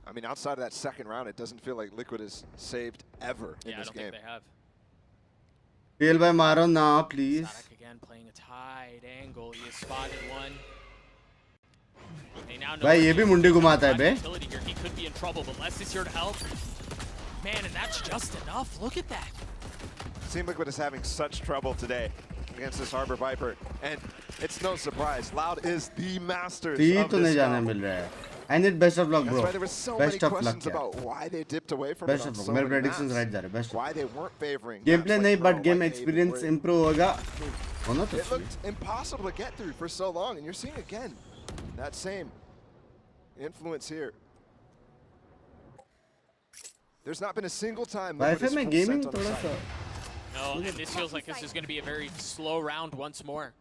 I mean, outside of that second round, it doesn't feel like Liquid is saved ever in this game. Think they have. Tail by मारो ना please. Sadak again playing a tight angle. He has spotted one. They now know भाई ये भी मुंडी घुमाता है बे. he could be in trouble, but Les is here to help. Man, and that's just enough. Look at that. Team Liquid is having such trouble today against this Harbor Viper, and it's no surprise. Loud is the masters of this comp. I need best of luck, bro. That's why there were so best many of questions luck, about why they dipped away from best it on of luck. so My many predictions maps. right there. Best. Why they weren't favoring Gameplay maps नहीं, like but Pro, game like experience Haven, improve होगा. होना तो it looked impossible to get through for so long, and you're seeing again that same influence here. There's not been a single time. Wi-Fi में gaming थोड़ा सा. No, and this feels like this is going to be a very slow round once more.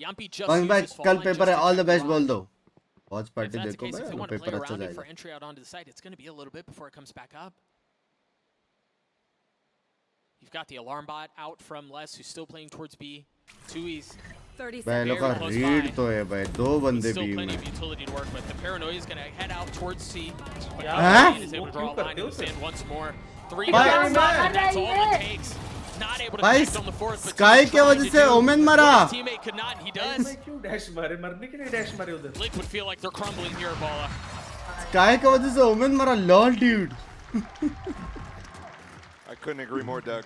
Yampi just Bang bang, uses कल Fallen paper है. just to All the keep best alive. बोल दो. Watch If party that's the देखो case, if they भाई. want to play paper अच्छा around it for जाएगा. entry out onto the site, it's going to be a little bit before it comes back up. You've got the alarm bot out from Les, who's still playing towards B. 2E's. भाई लोग का read तो है भाई. दो बंदे Still भी plenty में. of utility to work with. The Paranoia is going to head out towards C. But Huh? is able to draw a line in the sand once more. 3 Bye. guys, and that's all it takes. Not able to भाई connect on the fourth, but Sky Team's के trying वजह to से do women what मरा. his teammate could not, he does. क्यों dash मारे? मरने के लिए डैश मारे उधर. Blake would feel like they're crumbling here, Bala. Sky के वजह से ओमेन मरा. Lol dude. I couldn't agree more, Doug.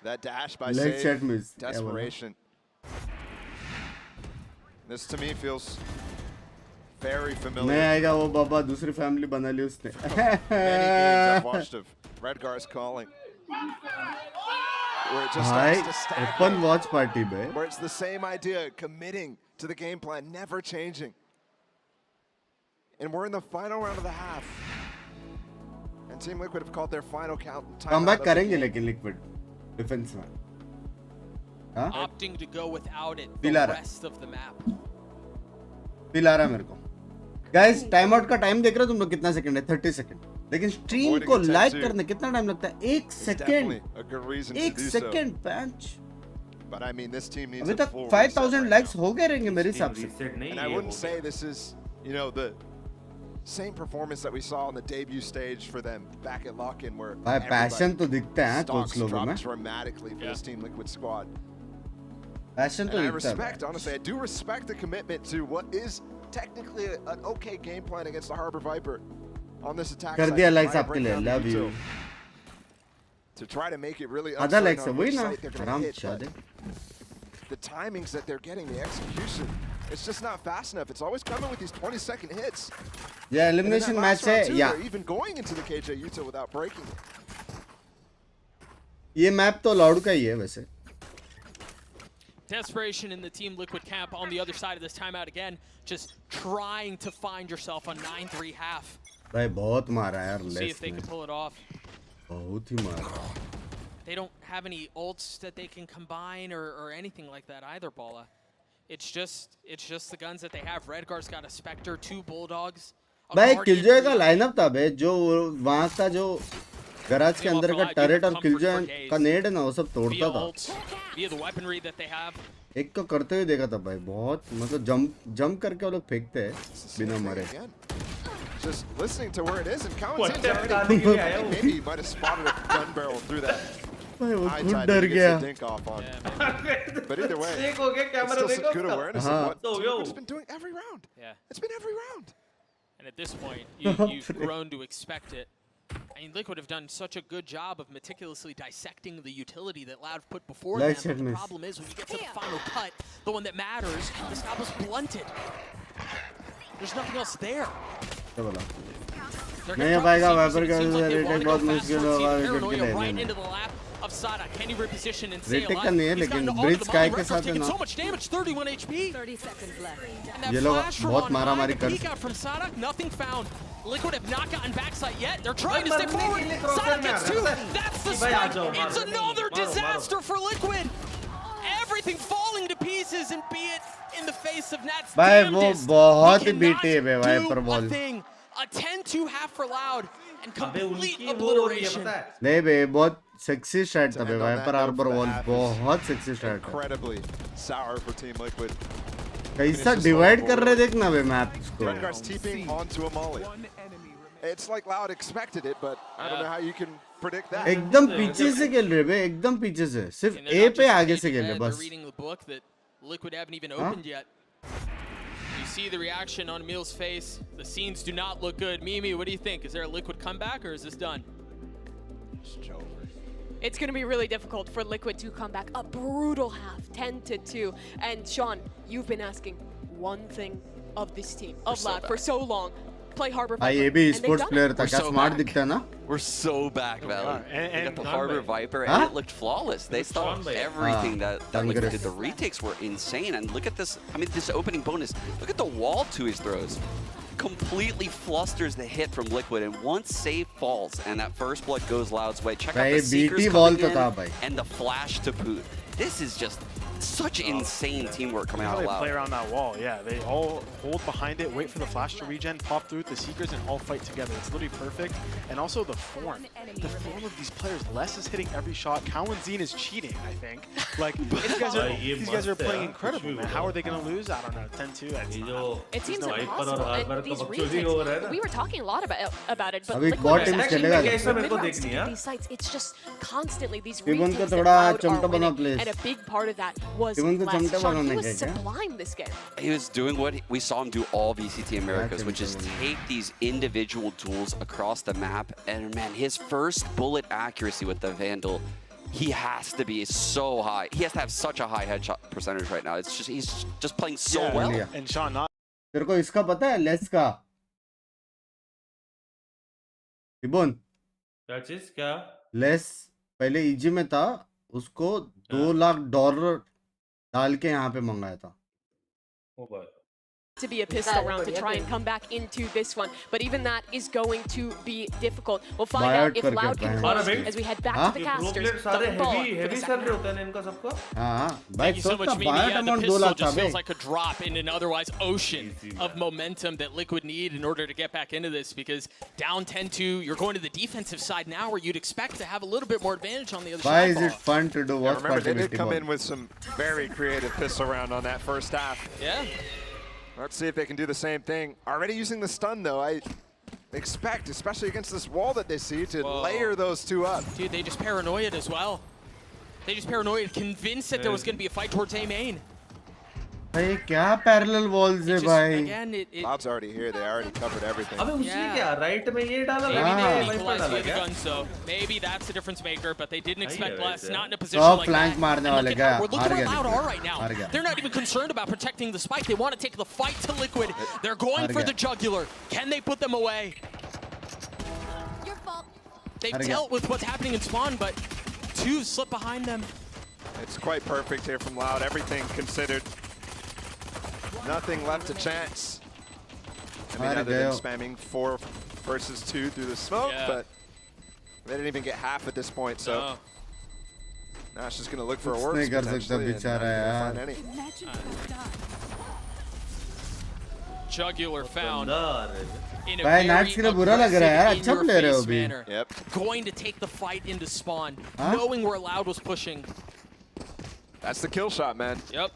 That dash by Leg Save, shot miss. desperation. This to me feels very familiar. नहीं आएगा वो बाबा. दूसरी family बना ली उसने. Many games I've watched of Redgar's calling. Where it just भाई has to stack open in. watch party bay. Where it's the same idea, committing to the game plan, never changing. And we're in the final round of the half. And Team Liquid have called their final count. Comeback करेंगे लेकिन Liquid defense में. हाँ? Opting to go without it the Feel आ रहा है. rest of the map. Feel आ रहा है मेरे को. Guys, टाइम आउट का टाइम देख रहे हो तुम लोग कितना सेकंड है? 30 सेकंड. लेकिन स्ट्रीम को लाइक करने कितना टाइम लगता है? 1 second. 1 second punch. But I mean, this team needs अभी a तक full 5000 reset लाइक्स हो गए रहेंगे मेरे हिसाब से. And I wouldn't say this is, you know, the same performance that we saw on the debut stage for them back at Lock-In, where भाई passion तो दिखता है कोच stocks लोगों में. dropped dramatically for this Team Liquid squad. Passion तो And I दिखता है. respect, honestly, I do respect the commitment to what is technically an okay game plan against the Harbor Viper on this attack कर site. दिया To likes try to आपके break लिए. down the love you. util. To try to make it really आधा uncertain likes है on वही which ना. site they're going आराम to hit. से आधे. But the timings that they're getting, the execution, it's just not fast enough. It's always coming with these 20-second hits. Yeah, elimination match है. Yeah. They're even going into the KJ util without breaking it. ये map तो loud का ही है वैसे. Desperation in the Team Liquid camp on the other side of this timeout again, just trying to find yourself on 9-3 half. भाई बहुत मारा यार See less if they ने. can pull it off. बहुत ही मारा. They don't have any ults that they can combine or anything like that either, Bala. It's just the guns that they have. Redgar's got a Spectre, 2 Bulldogs. a भाई Guardian killjoy का 3. Lineup था बे. जो वहां का जो garage के अंदर का टरेट और किलजॉय का नेड है ना वो सब तोड़ता Via था. ults, via the weaponry that they have. एक को करते हुए देखा था भाई. बहुत मतलब जंप करके वो लोग फेंकते हैं बिना मरे. Just listening to where it is and commentating already. Maybe he might have spotted a gun barrel through that. भाई वो High खुद tide डर that he गया. gets the dink off on. But either way, it's still some good awareness of what Team Liquid's been doing every round. Yeah. It's been every round. And at this point, you've grown to expect it. I mean, Liquid have done such a good job of meticulously dissecting the utility that Loud put before them. Let's But the miss. problem is when you get to the final cut, the one that matters, the scout was blunted. There's nothing else there. क्या बोला? They're नहीं gonna पाएगा drop the wiper CVs, का it seems like they retake wanna बहुत go fast मुश्किल towards होगा the wicket के Paranoia लेने right में. into the lap of off Sada. Can he reposition and stay Retake alive? करनी है He's gotten लेकिन all of bridge the sky Molly के Retro's साथ है taking ना so much damage, 31 HP. 30 seconds left. And that ये लोग flash from बहुत on मारा मारी high, कर the peek out from Sadak, nothing found. Liquid have not gotten backside yet. They're trying to stay forward. Sadak gets two. That's the spike. It's another disaster for Liquid. Everything falling to pieces, and be it in the face of Nat's भाई वो damnedest. बहुत ही He BT है cannot भाई do पर a ball thing. A 10-2 half for Loud and complete obliteration. नहीं बे बहुत sexy start था बे भाई पर हार्बर वॉल बहुत सेक्सी स्टार्ट है Incredibly sour for Team Liquid. कैसा डिवाइड कर रहे देखना बे मैप को Redguard's TPing onto a molly. It's like Loud expected it, but I don't know how you can predict that. एकदम पीछे से खेल रहे बे एकदम पीछे से सिर्फ ए पे आगे से खेल रहे They're बस reading the book that Liquid haven't even opened yet. You see the reaction on Emil's face. The scenes do not look good. Mimi, what do you think? Is there a Liquid comeback or is this done? It's going to be really difficult for Liquid to come back. A brutal half, 10-2. And Sean, you've been asking one thing of this team, of Loud, for so long. Play Harbor Viper. भाई ये भी and they've sports done player it. था क्या smart दिखता है ना We're so back, Valor. They got the Harbor Viper, Huh? and it looked flawless. They stopped everything that Liquid did. The retakes were insane, and look at this. I mean, this opening bonus. Look at the wall to his throws. Completely flusters the hit from Liquid, and once save falls, and that first blood goes Loud's way. Check out भाई the Seekers BT wall coming तो था in, भाई and the flash to boot. This is just such insane teamwork coming out How of they Loud. play around that wall, yeah. They all hold behind it, wait for the flash to regen, pop through with the Seekers, and all fight together. It's literally perfect. And also the form. The form of these players. Les is hitting every shot. Cowan Zine is cheating, I think. Like, these guys are playing incredible, man. How are they going to lose? I don't know. 10-2, that's not... It seems impossible. And these retakes, we were talking a lot about it, but अभी Liquid बहुत is teams actually खेलेगा mid-round sticking these sites. It's just constantly these even को retakes that थोड़ा Loud चमटा are बना winning. Please And a big part of that was even को Les. चमटा Sean, he बनाने was का क्या sublime this game. He was doing what we saw him do all VCT Americas, which is take these individual duels across the map. And man, his first bullet accuracy with the Vandal, he has to be so high. He has to have such a high headshot percentage right now. It's just he's just playing so well. And Sean, not... तेरे को इसका पता है less का इबन क्या चीज क्या less पहले ईजी में था उसको $2 लाख डाल के यहाँ पे मंगाया था To be a pistol round to try and come back into this one, but even that is going to be difficult. We'll find out if Loud can close as we head back to the casters. Double ball for the second round. हाँ Thank you so much, Mimi. Yeah, the amount 2 pistol lakh था just bay feels like a drop in an otherwise ocean of momentum that Liquid need in order to get back into this, because down 10-2, you're going to the defensive side now where you'd expect to have a little bit more advantage on the other Why side. is it fun to do watch Remember, they party did come in with some very creative pistol round on that first half. Yeah. Let's see if they can do the same thing. Already using the stun, though. I expect, especially against this wall that they see, to layer those two up. Dude, they just paranoid as well. They just paranoid, convinced that there was going to be a fight towards A main. भाई क्या parallel walls है भाई Again, Loud's already here. They already covered everything. अबे उसने क्या right में ये डाला Maybe लेफ्ट they में वाइपर equalized डाला via the क्या gun, so maybe that's the difference maker, but they didn't expect right less, there. not in a position सब like फ्लैंक that. मारने And वाले look at क्या how- look हार where गया Loud are right हार now. गया They're not even concerned about protecting the spike. They want to take the fight to Liquid. They're going हार for गया the jugular. Can they put them away? They've हार गया dealt with what's happening in spawn, but two slip behind them. It's quite perfect here from Loud. Everything considered. Nothing left to chance. I mean, other than spamming 4 versus 2 through the smoke, but they didn't even get half at this point, so now it's just going to look for a works potentially and not find any. Jugular found in a भाई very nights के लिए बुरा लग रहा है यार अच्छा aggressive, player है वो in-your-face भी manner. Yep. Going to take the fight into spawn, Huh? knowing where Loud was pushing. That's the kill shot, man. Yep.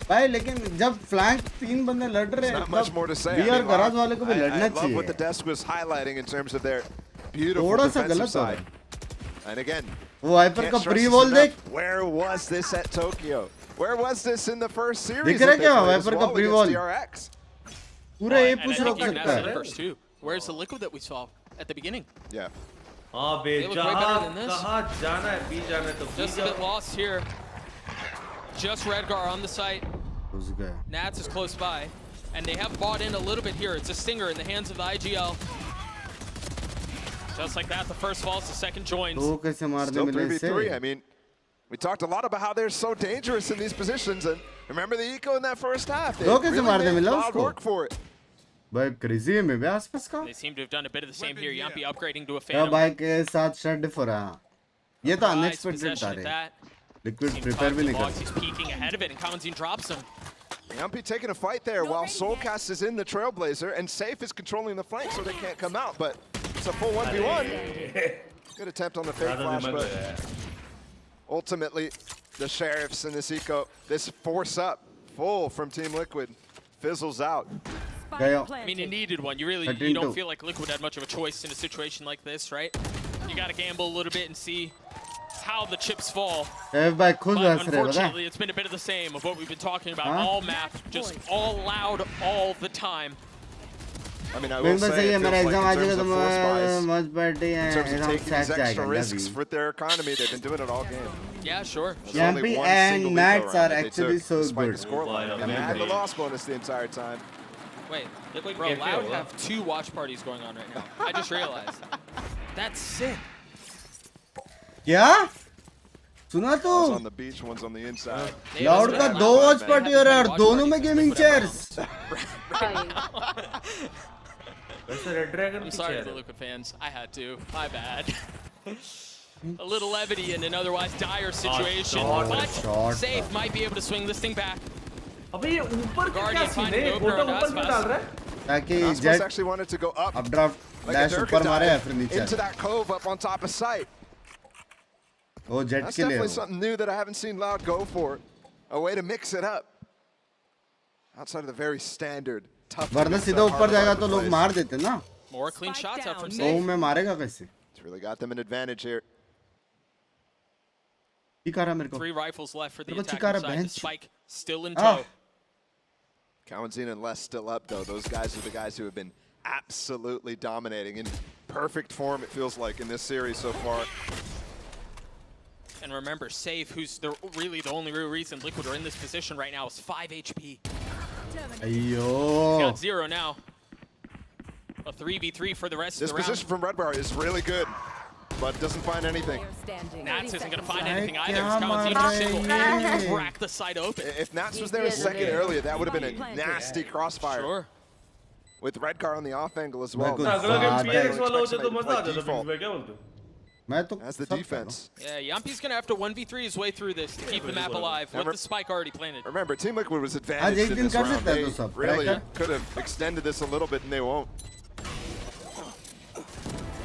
भाई लेकिन जब फ्लैंक 3 बंदे लड़ रहे Not much more to say. हैं और गराज वाले को भी लड़ना I love what the चाहिए desk was highlighting in terms of their beautiful थोड़ा सा defensive गलत हो रहा side. है And again, वो वाइपर can't का stress pre this wall enough. देख Where was this at Tokyo? Where was this in the first series? दिख रहा है that they क्या played as वाइपर का well pre against wall PRX? पूरा ए And I push think रोक even सकता after the है first two, where's the Liquid that we saw at the beginning? Yeah. हाँ बे They look way better than this. कहाँ जाना है B जाना है तो B Just a bit lost here. Just Redgar on the site. घुस गया Nats is close by, and they have bought in a little bit here. It's a stinger in the hands of the IGL. Just like that, the first falls, the second joins. तो कैसे मारने Still मिले इसे? 3v3. I mean, we talked a lot about how they're so dangerous in these positions, and remember the eco in that first half. They तो कैसे मारने really made मिला wild उसको? work for it. भाई crazy है मैं भी आसपास का? They seem to have done a bit of the same here. Yampi upgrading to a या Phantom. भाई के साथ shot diff हो रहा. ये तो Nice unexpected possession था at रे. that. Liquid Seems prepare भी confident नहीं कर Box, he's peeking ahead of it, and Kamanzine drops him. Yampi taking a fight there while Soulcast is in the Trailblazer, and Safe is controlling the flank so they can't come out, but it's a full 1v1. Good attempt on the fake flash, but ultimately, the Sheriffs in this eco, this force up full from Team Liquid, fizzles out. I mean, you needed one. You don't feel like Liquid had much of a choice in a situation like this, right? You got to gamble a little bit and see how the chips fall. भाई खुद But हंस रहे बता. unfortunately, it's been a bit of the same of what we've been talking about all map, just all loud all the time. I mean, I will say it feels like in terms of force buys, मौज party in terms of taking these extra risks है. for their economy, they've been doing it all game. Yeah, sure. There's only Yampi one and single Nats eco round are that they actually took, so despite good. the scoreline. And they had the loss bonus the entire time. Wait, bro, Loud have 2 watch parties going on right now. I just realized. That's sick. क्या? सुना One's तो? on the beach, one's on the inside. Loud का 2 watch party हो रहा है और दोनों में gaming chairs. I'm sorry, the Liquid fans. I had to. My bad. A little levity in an otherwise dire situation, but Safe might be able to swing this thing back. Guardian finding the opener on Aspas. ताकि Aspas jet actually wanted to go up updraft like a dash Durka ऊपर मारे dive फिर नीचे. into that cove up on top of site. वो jet That's के लिए. definitely something new that I haven't seen Loud go for. A way to mix it up. Outside of the very standard tough. वरना सीधा ऊपर जाएगा तो लोग मार देते ना. More clean shots out from वो Safe. में मारेगा कैसे? It's really got them an advantage here. ठीक आ रहा मेरे को. 3 rifles left for the मेरे को attack ठीक आ रहा side. The bench. spike still in Ah. tow. Kawanzina and Les still up though. Those guys are the guys who have been absolutely dominating in perfect form, it feels like, in this series so far. And remember, Safe, who's really the only real reason Liquid are in this position right now, is 5 HP. He's अयो. got 0 now. A 3v3 for the rest This of the round. position from Red Bar is really good, but doesn't find anything. Nats isn't going to find anything Ay, either. kya Kawanzine single mare. crack the side open. If Nats was there a second earlier, that would have been a nasty crossfire. Sure. With Redcar on the off angle as well. मैं कुछ बात PRX है. वाला हो जाए तो मजा आ जाता Binks भाई, क्या बोलते हो? मैं तो That's the सब defense. Yeah, Yampi's going to have to 1v3 his way through this to keep the map alive with the spike already planted. Remember, Team Liquid was आज advantaged एक in दिन this कर round. सकता है They तो सब. really Cracker. could have extended this a little bit, and they won't.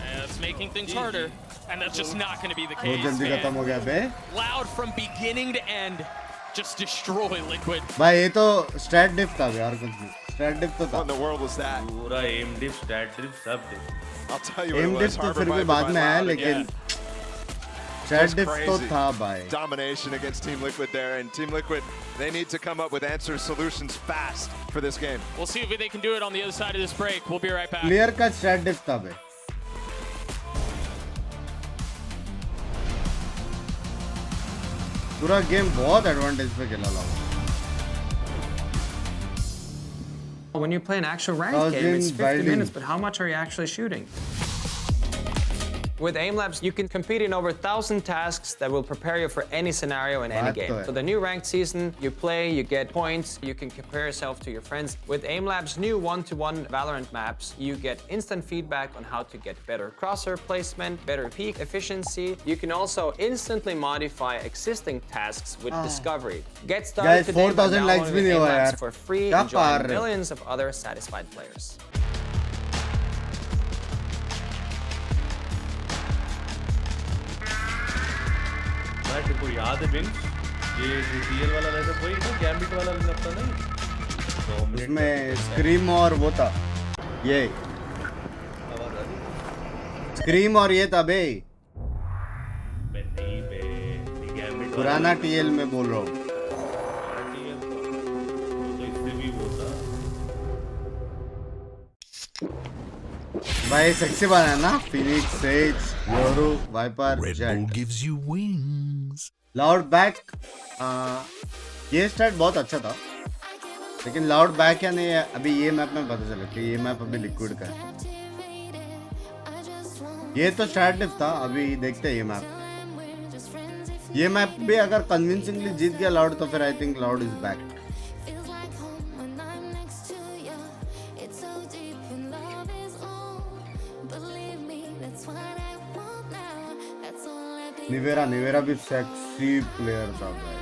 Yeah, it's making things harder, and that's just not going to be the बहुत case, जल्दी खत्म man. हो गया बे. Loud from beginning to end, just destroy Liquid. भाई ये तो stat डिफ था यार कुछ नहीं. स्टैट डिफ तो था. What in the world was that? पूरा aim diff, stat diff, सब diff. I'll tell you what aim it diff was. तो Harbor फिर भी Viper बाद by में आया Loud लेकिन again. स्टैट Just डिफ तो crazy. था भाई. Domination against Team Liquid there, and Team Liquid, they need to come up with answers, solutions fast for this game. We'll see if they can do it on the other side of this break. We'll be right back. Clear का stat डिफ था बे. पूरा game बहुत advantage पे खेला लाओ. When you play an actual ranked Thousand game, it's 50 Biden. minutes, but how much are you actually shooting? With Aim Labs, you can compete in over 1,000 tasks that will prepare you for any scenario in any बात तो game. है. So the new ranked season, you play, you get points, you can compare yourself to your friends. With Aim Labs' new one-to-one Valorant maps, you get instant feedback on how to get better crosshair placement, better peak efficiency. You can also instantly modify existing tasks with Discovery. Get started Guys, today by 4,000 likes downloading भी नहीं Aim हुआ Labs यार. for free क्या and join पार रहे हो? millions of other satisfied players. को याद है बिंक्स, ये DL वाला वैसे वही था, गैम्बिट वाला लगता नहीं? इसमें स्क्रीम और वो था. ये स्क्रीम और ये था बे. नहीं बे, गैम्बिट पुराना टीएल में बोल रहा हूँ. तो इससे भी वो था. भाई सेक्सी बना है ना. Phoenix, Sage, Yoru, Viper, Jett. gives you wings. Loud back. ये स्टार्ट बहुत अच्छा था, लेकिन लाउड बैक या नहीं है अभी ये मैप में पता चला कि ये मैप अभी लिक्विड का है. ये तो स्ट्रैटिव था, अभी देखते हैं ये मैप। ये मैप भी अगर कन्विंसिंगली जीत गया लाउड तो फिर I think Loud is back. Nivera भी सेक्सी प्लेयर था भाई,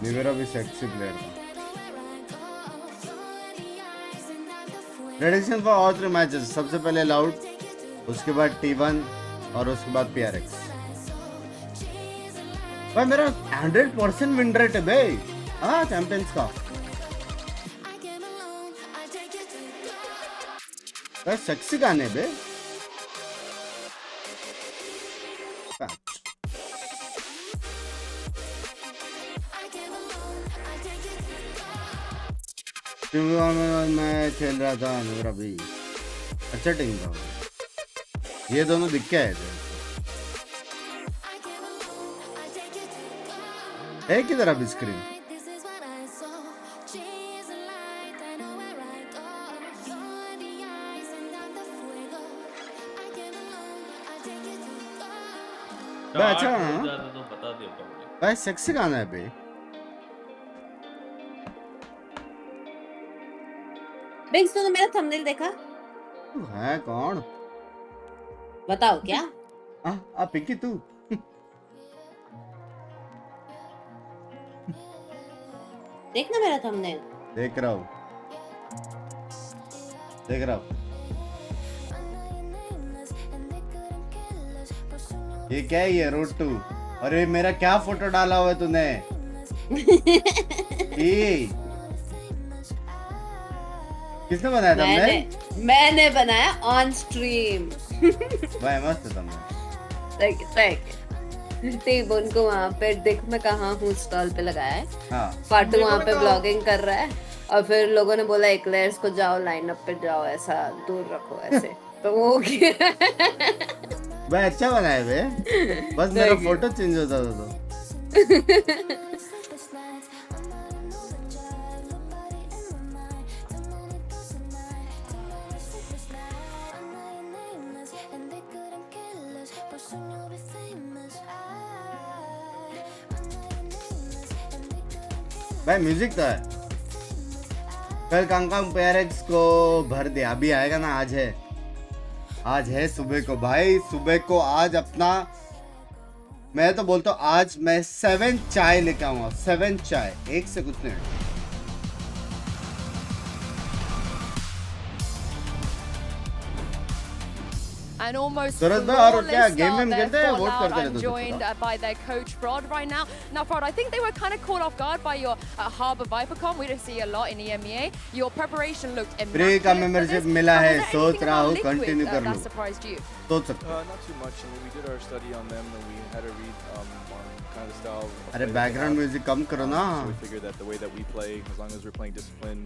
निवेरा भी सेक्सी प्लेयर था। प्रेडिक्शन फॉर ऑल 3 मैचेस, सबसे पहले लाउड, उसके बाद T1 और उसके बाद PRX। भाई मेरा 100% विन रेट है भाई, हाँ चैंपियंस का। भाई सेक्सी गाने बे। मैं खेल रहा था मेरा भी अच्छा टीम था, ये दोनों दिख के आए थे। है किधर अभी स्क्रीन? अच्छा भाई सेक्सी गाना है भाई। बिंक्स तूने मेरा थंबनेल देखा? है कौन? बताओ क्या? पिंकी तू? देखना मेरा थंबनेल। देख रहा हूँ। ये क्या है ये रोड टू? अरे मेरा क्या फोटो डाला हुआ है तूने? किसने बनाया था? मैंने बनाया ऑन स्ट्रीम। भाई मस्त था। देख उनको वहाँ पे देख, मैं कहाँ हूँ, स्टॉल पे लगाया है। फाटू वहाँ पे ब्लॉगिंग कर रहा है और फिर लोगों ने बोला एक्लेयर्स को जाओ लाइनअप पे जाओ, ऐसा दूर रखो ऐसे। तो वो भाई अच्छा बनाया बे, बस मेरा फोटो चेंज होता था तो। भाई म्यूजिक तो है। कल कांगकांग PRX को भर दिया, अभी आएगा ना, आज है सुबह को भाई, सुबह को आज अपना, मैं तो बोलता हूँ आज मैं 7 चाय लेके आऊंगा, 7 चाय, एक से कुछ नहीं। And almost Suraj bhai, और क्या गेम में खेलते हैं, वोट करते रहते हैं। Joined by their coach Frod right now. Now Frod, I think they were kind of caught off guard by your Harbour ViperCon. We didn't see a lot in EMEA. Your preparation looked immaculate. Free का membership मिला है, सोच रहा हूँ continue कर लूँ। That surprised you? सोच सकते। Not too much. I mean, we did our study on them and we had a read on kind of the style. अरे बैकग्राउंड म्यूजिक कम करो ना। So we figured that the way that we play, as long as we're playing discipline,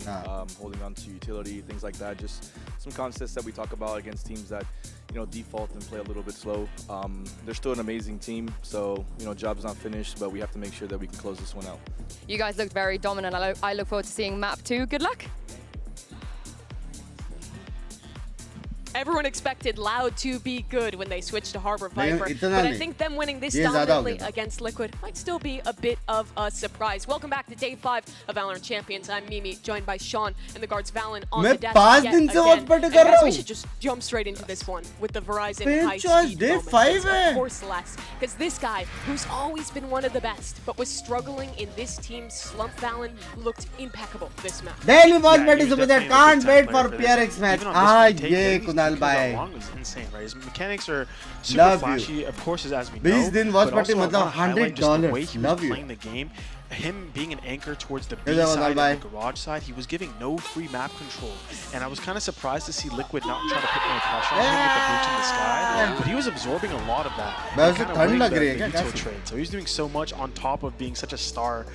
holding on to utility, things like that, just some concepts that we talk about against teams that, you know, default and play a little bit slow. They're still an amazing team, so, you know, job's not finished, but we have to make sure that we can close this one out. You guys looked very dominant. I look forward to seeing map 2. Good luck. Everyone expected Loud to be good when they switched to Harbour Viper, but I think them winning this dominantly against Liquid might still be a bit of a surprise. Welcome back to Day 5 of VALORANT Champions. I'm Mimi, joined by Sean and the guards Valen on the desk yet again. And guys, we should just jump straight into this one with the Verizon high-speed moment. Of course less, because this guy, who's always been one of the best, but was struggling in this team's slump, Valen looked impeccable this match. Daily watch parties over there. Can't wait for PRX match. Was insane, right? His mechanics are super flashy, of course, as we know. 20 दिन watch party मतलब $100. The way he was playing the game, him being an anchor towards the B side and the garage side, he was giving no free map control. And I was kind of surprised to see Liquid not try to put more pressure on him with the breach in the sky. But he was absorbing a lot of that. And kind of winning the util trade. So he's doing so much on top of being such a star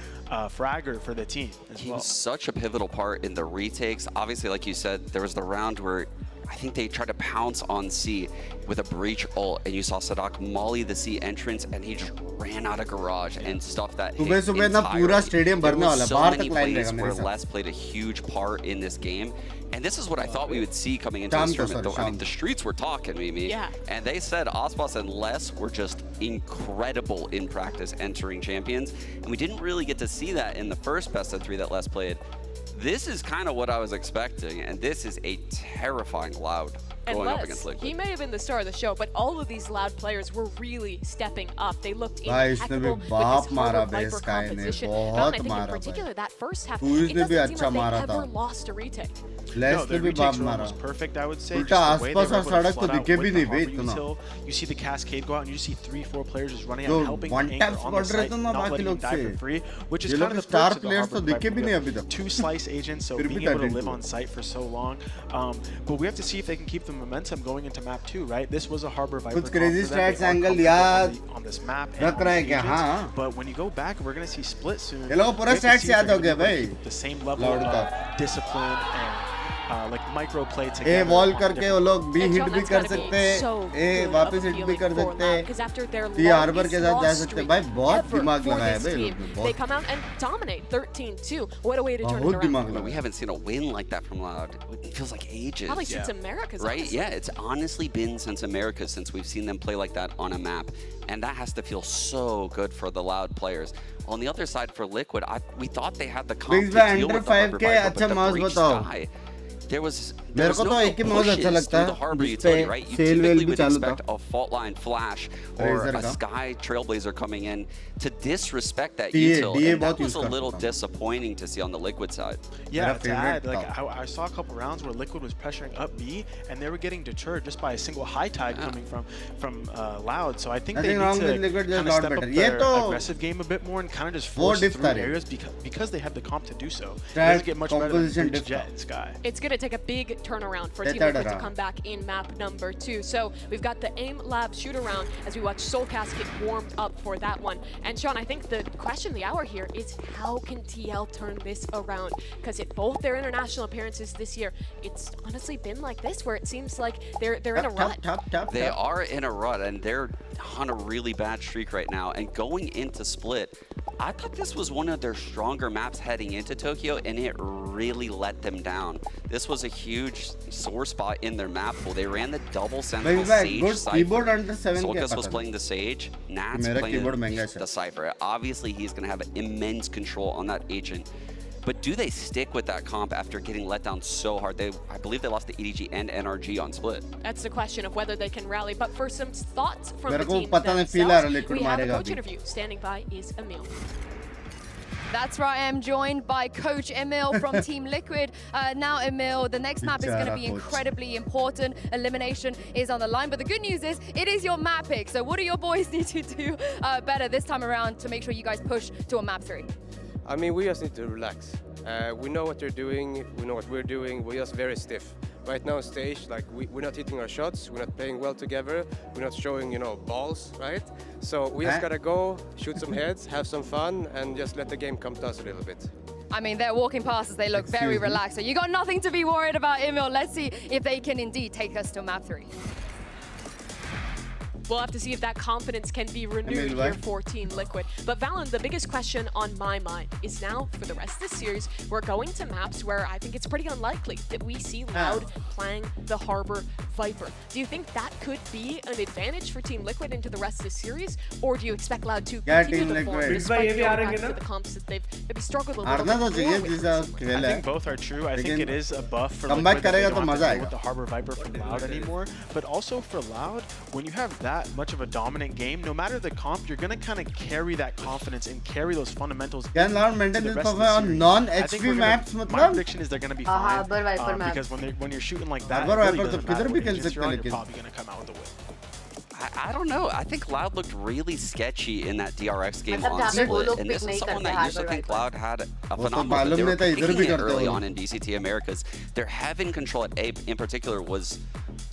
fragger for the team as well. He was such a pivotal part in the retakes. Obviously, like you said, there was the round where I think they tried to pounce on C with a breach ult, and you saw Sadak molly the C entrance, and he just ran out of garage and stuffed that hit entirely. There were so many plays where Les played a huge part in this game, and this is what I thought we would see coming into this tournament. I mean, the streets were talking, Mimi, and they said Ospas and Les were just incredible in practice entering Champions, and we didn't really get to see that in the first best of 3 that Les played. This is kind of what I was expecting, and this is a terrifying Loud going up against Liquid. He may have been the star of the show, but all of these Loud players were really stepping up. They looked impeccable with this Harbor Viper competition. But I think in particular, that first half, it doesn't seem like they ever lost a retake. No, the retake was perfect, I would say. Just the way they were able to flood out with the Harbor util. You see the cascade go out, and you see 3-4 players just running out and helping the anchor on the site, not letting him die for free, which is kind of the perks of the Harbor Viper. 2 slice agents, so being able to live on site for so long. But we have to see if they can keep the momentum going into map 2, right? This was a Harbor Viper crazy stats angle on this map. But when you go back, we're going to see split soon. The same level of discipline and like micro play together. A wall करके वो लोग B hit भी कर सकते हैं, A वापस hit भी कर सकते हैं, C Harbor के साथ जा सकते हैं. भाई बहुत दिमाग लगाया है भाई. They come out and dominate 13-2. What a way to turn it around. We haven't seen a win like that from Loud. It feels like ages. Probably since America's. Right? Honestly. Yeah, it's honestly been since America since we've seen them play like that on a map, and that has to feel so good for the Loud players. On the other side for Liquid, we thought they had the comp to deal with the Harbor Viper, but the breach die. There was no pushes through the Harbor utility, right? You typically would expect a fault line flash or a Sky Trailblazer coming in to disrespect that util, and that was a little disappointing to see on the Liquid side. Yeah, to add, like I saw a couple rounds where Liquid was pressuring up B, and they were getting deterred just by a single high tide coming from Loud. So I think they need to kind of step up their aggressive game a bit more and kind of just force through areas because they have the comp to do so. It doesn't get much better than Jet and Sky. It's going to take a big turnaround for Team Liquid to come back in map number 2. So we've got the AIM Lab shoot around as we watch Soulcast get warmed up for that one. And Sean, I think the question of the hour here is how can TL turn this around? Because at both their international appearances this year, it's honestly been like this, where it seems like they're in a rut. They are in a rut, and they're on a really bad streak right now. And going into Split, I thought this was one of their stronger maps heading into Tokyo, and it really let them down. This was a huge sore spot in their map pool. They ran the double central Sage Cypher. Solkas was playing the Sage, Nat's playing the Cypher. Obviously, he's going to have immense control on that agent. But do they stick with that comp after getting let down so hard? I believe they lost the EDG and NRG on Split. That's the question of whether they can rally. But for some thoughts from the team themselves, we have a coach interview. Standing by is Emil. That's right, I'm joined by Coach Emil from Team Liquid. Now, Emil, the next map is going to be incredibly important. Elimination is on the line, but the good news is it is your map pick. So what do your boys need to do better this time around to make sure you guys push to a map 3? I mean, we just need to relax. We know what they're doing, we know what we're doing, we're just very stiff. Right now on stage, like we're not hitting our shots, we're not playing well together, we're not showing, balls, right? So we just gotta go, shoot some heads, have some fun, and just let the game come to us a little bit. I mean, they're walking past us, they look very relaxed. So you got nothing to be worried about, Emil. Let's see if they can indeed take us to map 3. We'll have to see if that confidence can be renewed here for Team Liquid. But Valen, the biggest question on my mind is now, for the rest of this series, we're going to maps where I think it's pretty unlikely that we see Loud playing the Harbor Viper. Do you think that could be an advantage for Team Liquid into the rest of the series? Or do you expect Loud to continue to form despite the comps that they've maybe struggled a little bit more with? I think both are true. I think it is a buff for Liquid that they don't have to deal with the Harbor Viper from Loud anymore. But also for Loud, when you have that much of a dominant game, no matter the comp, you're going to kind of carry that confidence and carry those fundamentals. Can Loud maintain this on non-HP maps? My prediction is they're going to be fine because when you're shooting like that, it really doesn't matter what agents you're on, you're probably going to come out with a win. I don't know. I think Loud looked really sketchy in that DRX game on Split, and this is someone that used to think Loud had a phenomenal, but they were picking it early on in DCT Americas. Their heaven control at A in particular was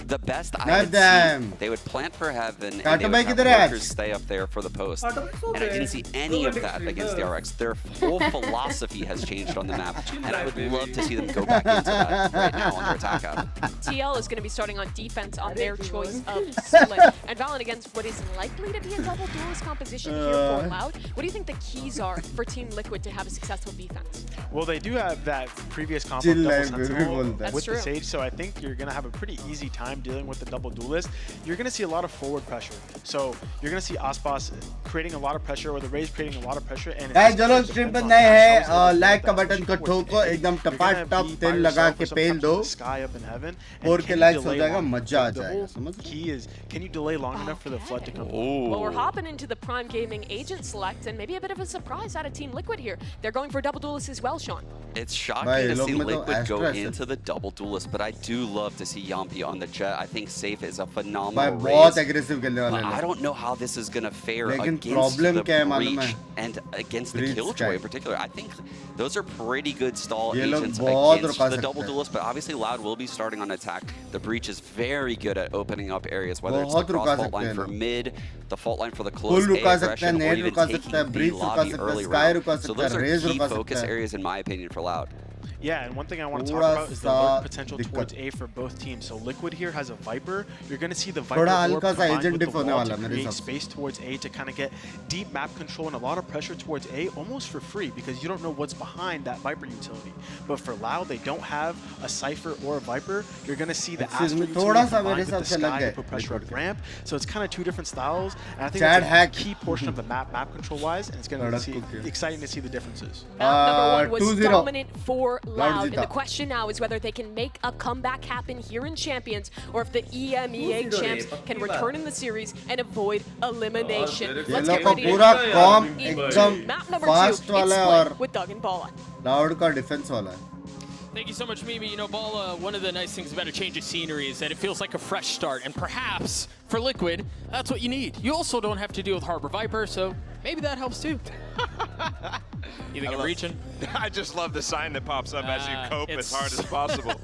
the best I would see, they would plant for heaven and they would have workers stay up there for the post. And I didn't see any of that against the RX. Their whole philosophy has changed on the map, and I would love to see them go back into that right now on their attack app. TL is going to be starting on defense on their choice of split. And VALORANT against what is likely to be a double duelist composition here for Loud. What do you think the keys are for Team Liquid to have a successful defense? Well, they do have that previous comp of double sentinel with the Sage, so I think you're going to have a pretty easy time dealing with the double duelist. You're going to see a lot of forward pressure. So you're going to see Aspas creating a lot of pressure, or the Raze creating a lot of pressure. And चलो stream पर नए हैं, like का button को ठोको, एकदम टपाट टप तेल लगा के पेल दो, 4K लाइक्स हो जाएगा, मजा आ जाएगा, समझ? Key is, can you delay long enough for the flood to come? Well, we're hopping into the Prime Gaming agent select, and maybe a bit of a surprise out of Team Liquid here. They're going for double duelist as well, Sean. It's shocking to see Liquid go into the double duelist, but I do love to see Yampi on the Jet. I think Safe is a phenomenal race. But I don't know how this is going to fare against the Breach and against the Killjoy in particular. I think those are pretty good stall agents against the double duelist, but obviously Loud will be starting on attack. The Breach is very good at opening up areas, whether it's the cross fault line for mid, the fault line for the close A aggression, or even taking the lobby early round. So those are key focus areas in my opinion for Loud. Yeah, and one thing I want to talk about is the lurk potential towards A for both teams. So Liquid here has a Viper. You're going to see the Viper orb combined with the wall to create space towards A to kind of get deep map control and a lot of pressure towards A almost for free, because you don't know what's behind that Viper utility. But for Loud, they don't have a Cypher or a Viper. You're going to see the Astra utility combined with the Sky to put pressure up ramp. So it's kind of two different styles. And I think that's a key portion of the map control-wise, and it's going to be exciting to see the differences. Map number 1 was dominant for Loud, and the question now is whether they can make a comeback happen here in Champions, or if the EMEA champs can return in the series and avoid elimination. Let's get ready to map number 2. It's split with Doug and Bala. Loud का defense वाला है. Thank you so much, Mimi. You know, Bala, one of the nice things about a change of scenery is that it feels like a fresh start, and perhaps for Liquid, that's what you need. You also don't have to deal with Harbor Viper, so maybe that helps too. You think I'm reaching? I just love the sign that pops up as you cope as hard as possible.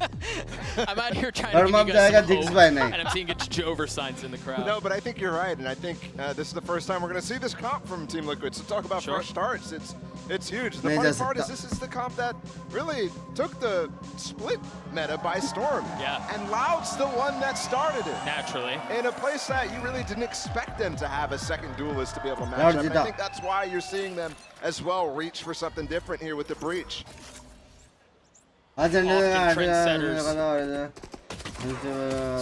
I'm out here trying to give you guys some hope, and I'm seeing it's Jover signs in the crowd. No, but I think you're right, and I think this is the first time we're going to see this comp from Team Liquid. So talk about fresh starts. It's huge. The funny part is this is the comp that really took the split meta by storm. Yeah. And Loud's the one that started it. Naturally. In a place that you really didn't expect them to have a second duelist to be able to match up. I think that's why you're seeing them as well reach for something different here with the Breach. Often trendsetters.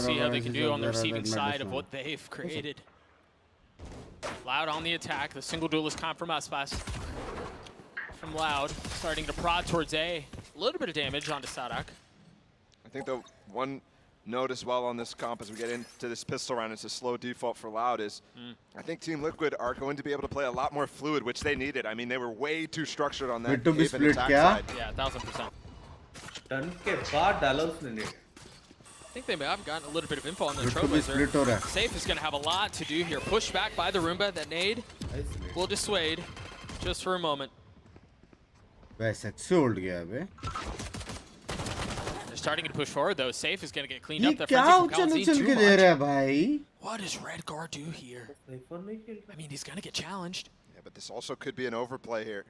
See how they can do on the receiving side of what they've created. Loud on the attack. The single duelist comp from Aspas. From Loud, starting to prod towards A. A little bit of damage onto Sadak. I think the one note as well on this comp as we get into this pistol round, it's a slow default for Loud, is I think Team Liquid are going to be able to play a lot more fluid, which they needed. I mean, they were way too structured on that Haven attack side. Yeah, 1000%. I think they may have gotten a little bit of info on the Trailblazer. Safe is going to have a lot to do here. Push back by the Roomba. That nade will dissuade just for a moment. They're starting to push forward though. Safe is going to get cleaned up. What does Redgar do here? I mean, he's going to get challenged. Yeah, but this also could be an overplay here.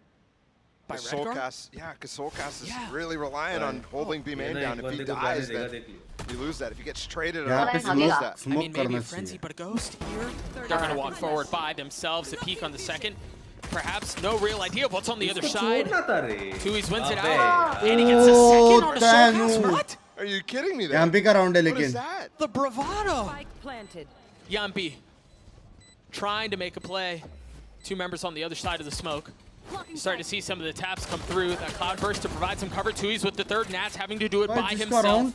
By Soulcast, yeah, because Soulcast is really relying on holding B main down. If he dies, then you lose that. If he gets traded, you lose that. I mean, maybe a frenzy, but a ghost here. They're going to walk forward by themselves. A peek on the second. Perhaps no real idea of what's on the other side. Tui's wins it out, and he gets a second on a Soulcast. What? Are you kidding me? What is that? The bravado. Yampi trying to make a play. Two members on the other side of the smoke. Starting to see some of the taps come through. That cloud burst to provide some cover. Tui's with the third. Nats having to do it by himself.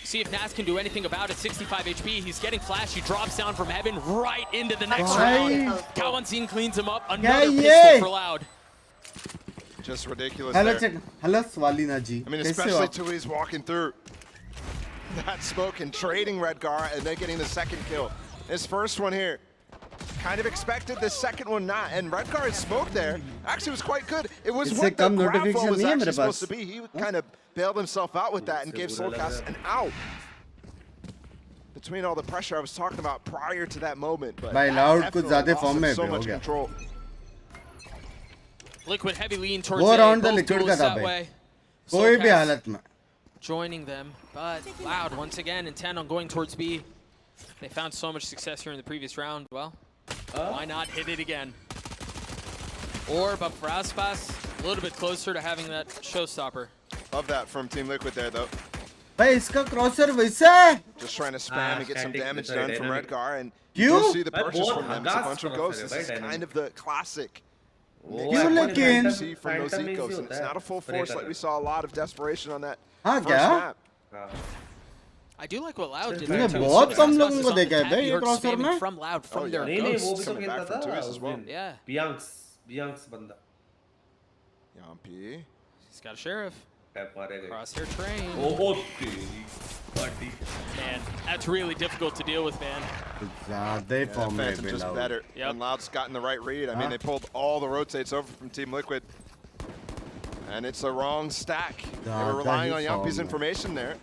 See if Nats can do anything about it. 65 HP. He's getting flash. He drops down from heaven right into the next round. Kawanzin cleans him up. Another pistol for Loud. Just ridiculous there. I mean, especially Tui's walking through that smoke and trading Redgar and then getting the second kill. His first one here. Kind of expected, the second one not, and Redgar's smoke there actually was quite good. It was what the grab flow was actually supposed to be. He kind of bailed himself out with that and gave Soulcast an out. between all the pressure I was talking about prior to that moment. But by Loud कुछ ज़्यादा form में so हो much गया. control. Liquid heavy lean towards वो A, round the both Liquid का duelists था that भाई. way. कोई भी Soulcast हालत में. joining them, but Loud once again intent on going towards B. They found so much success here in the previous round. Well, why not hit it again? Or, but for Aspas, a little bit closer to having that showstopper. Love that from Team Liquid there, though. भाई इसका crosser वैसा है. Just trying to spam and get some damage done from Redgar, and क्यों? you see the purchase from them. It's a bunch of ghosts. This is kind of the classic. क्यों लेकिन? See from those ecos, and it's not a full force like we saw a lot of desperation on that हाँ first क्या? map. I do like what Loud did. तूने बहुत कम लोगों को देखा है भाई ये crosser में. From Loud, from their नहीं नहीं वो ghosts. भी तो खेलता था as well. Yeah. Binks बंदा. Yampi. He's got a sheriff. Crosshair train. Oh, man, that's really difficult to deal with, man. ज़्यादा form में Phantom just better. And Loud's gotten the right read. I mean, they pulled all the rotates over from Team Liquid. And it's a wrong stack. They were relying on Yampi's information there.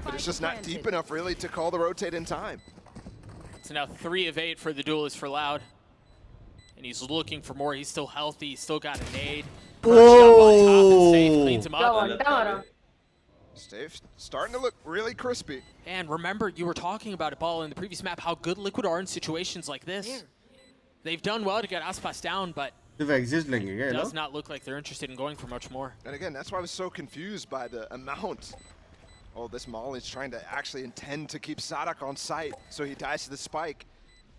But it's just not deep enough, really, to call the rotate in time. So now 3 of 8 for the duelist for Loud. And he's looking for more. He's still healthy. He's still got a nade. Cleans him up. Stave starting to look really crispy. And remember, you were talking about it, Ball, in the previous map, how good Liquid are in situations like this. They've done well to get Aspas down, but it does not look like they're interested in going for much more. And again, that's why I was so confused by the amount. Oh, this Molly's trying to actually intend to keep Sadak on site, so he dies to the spike.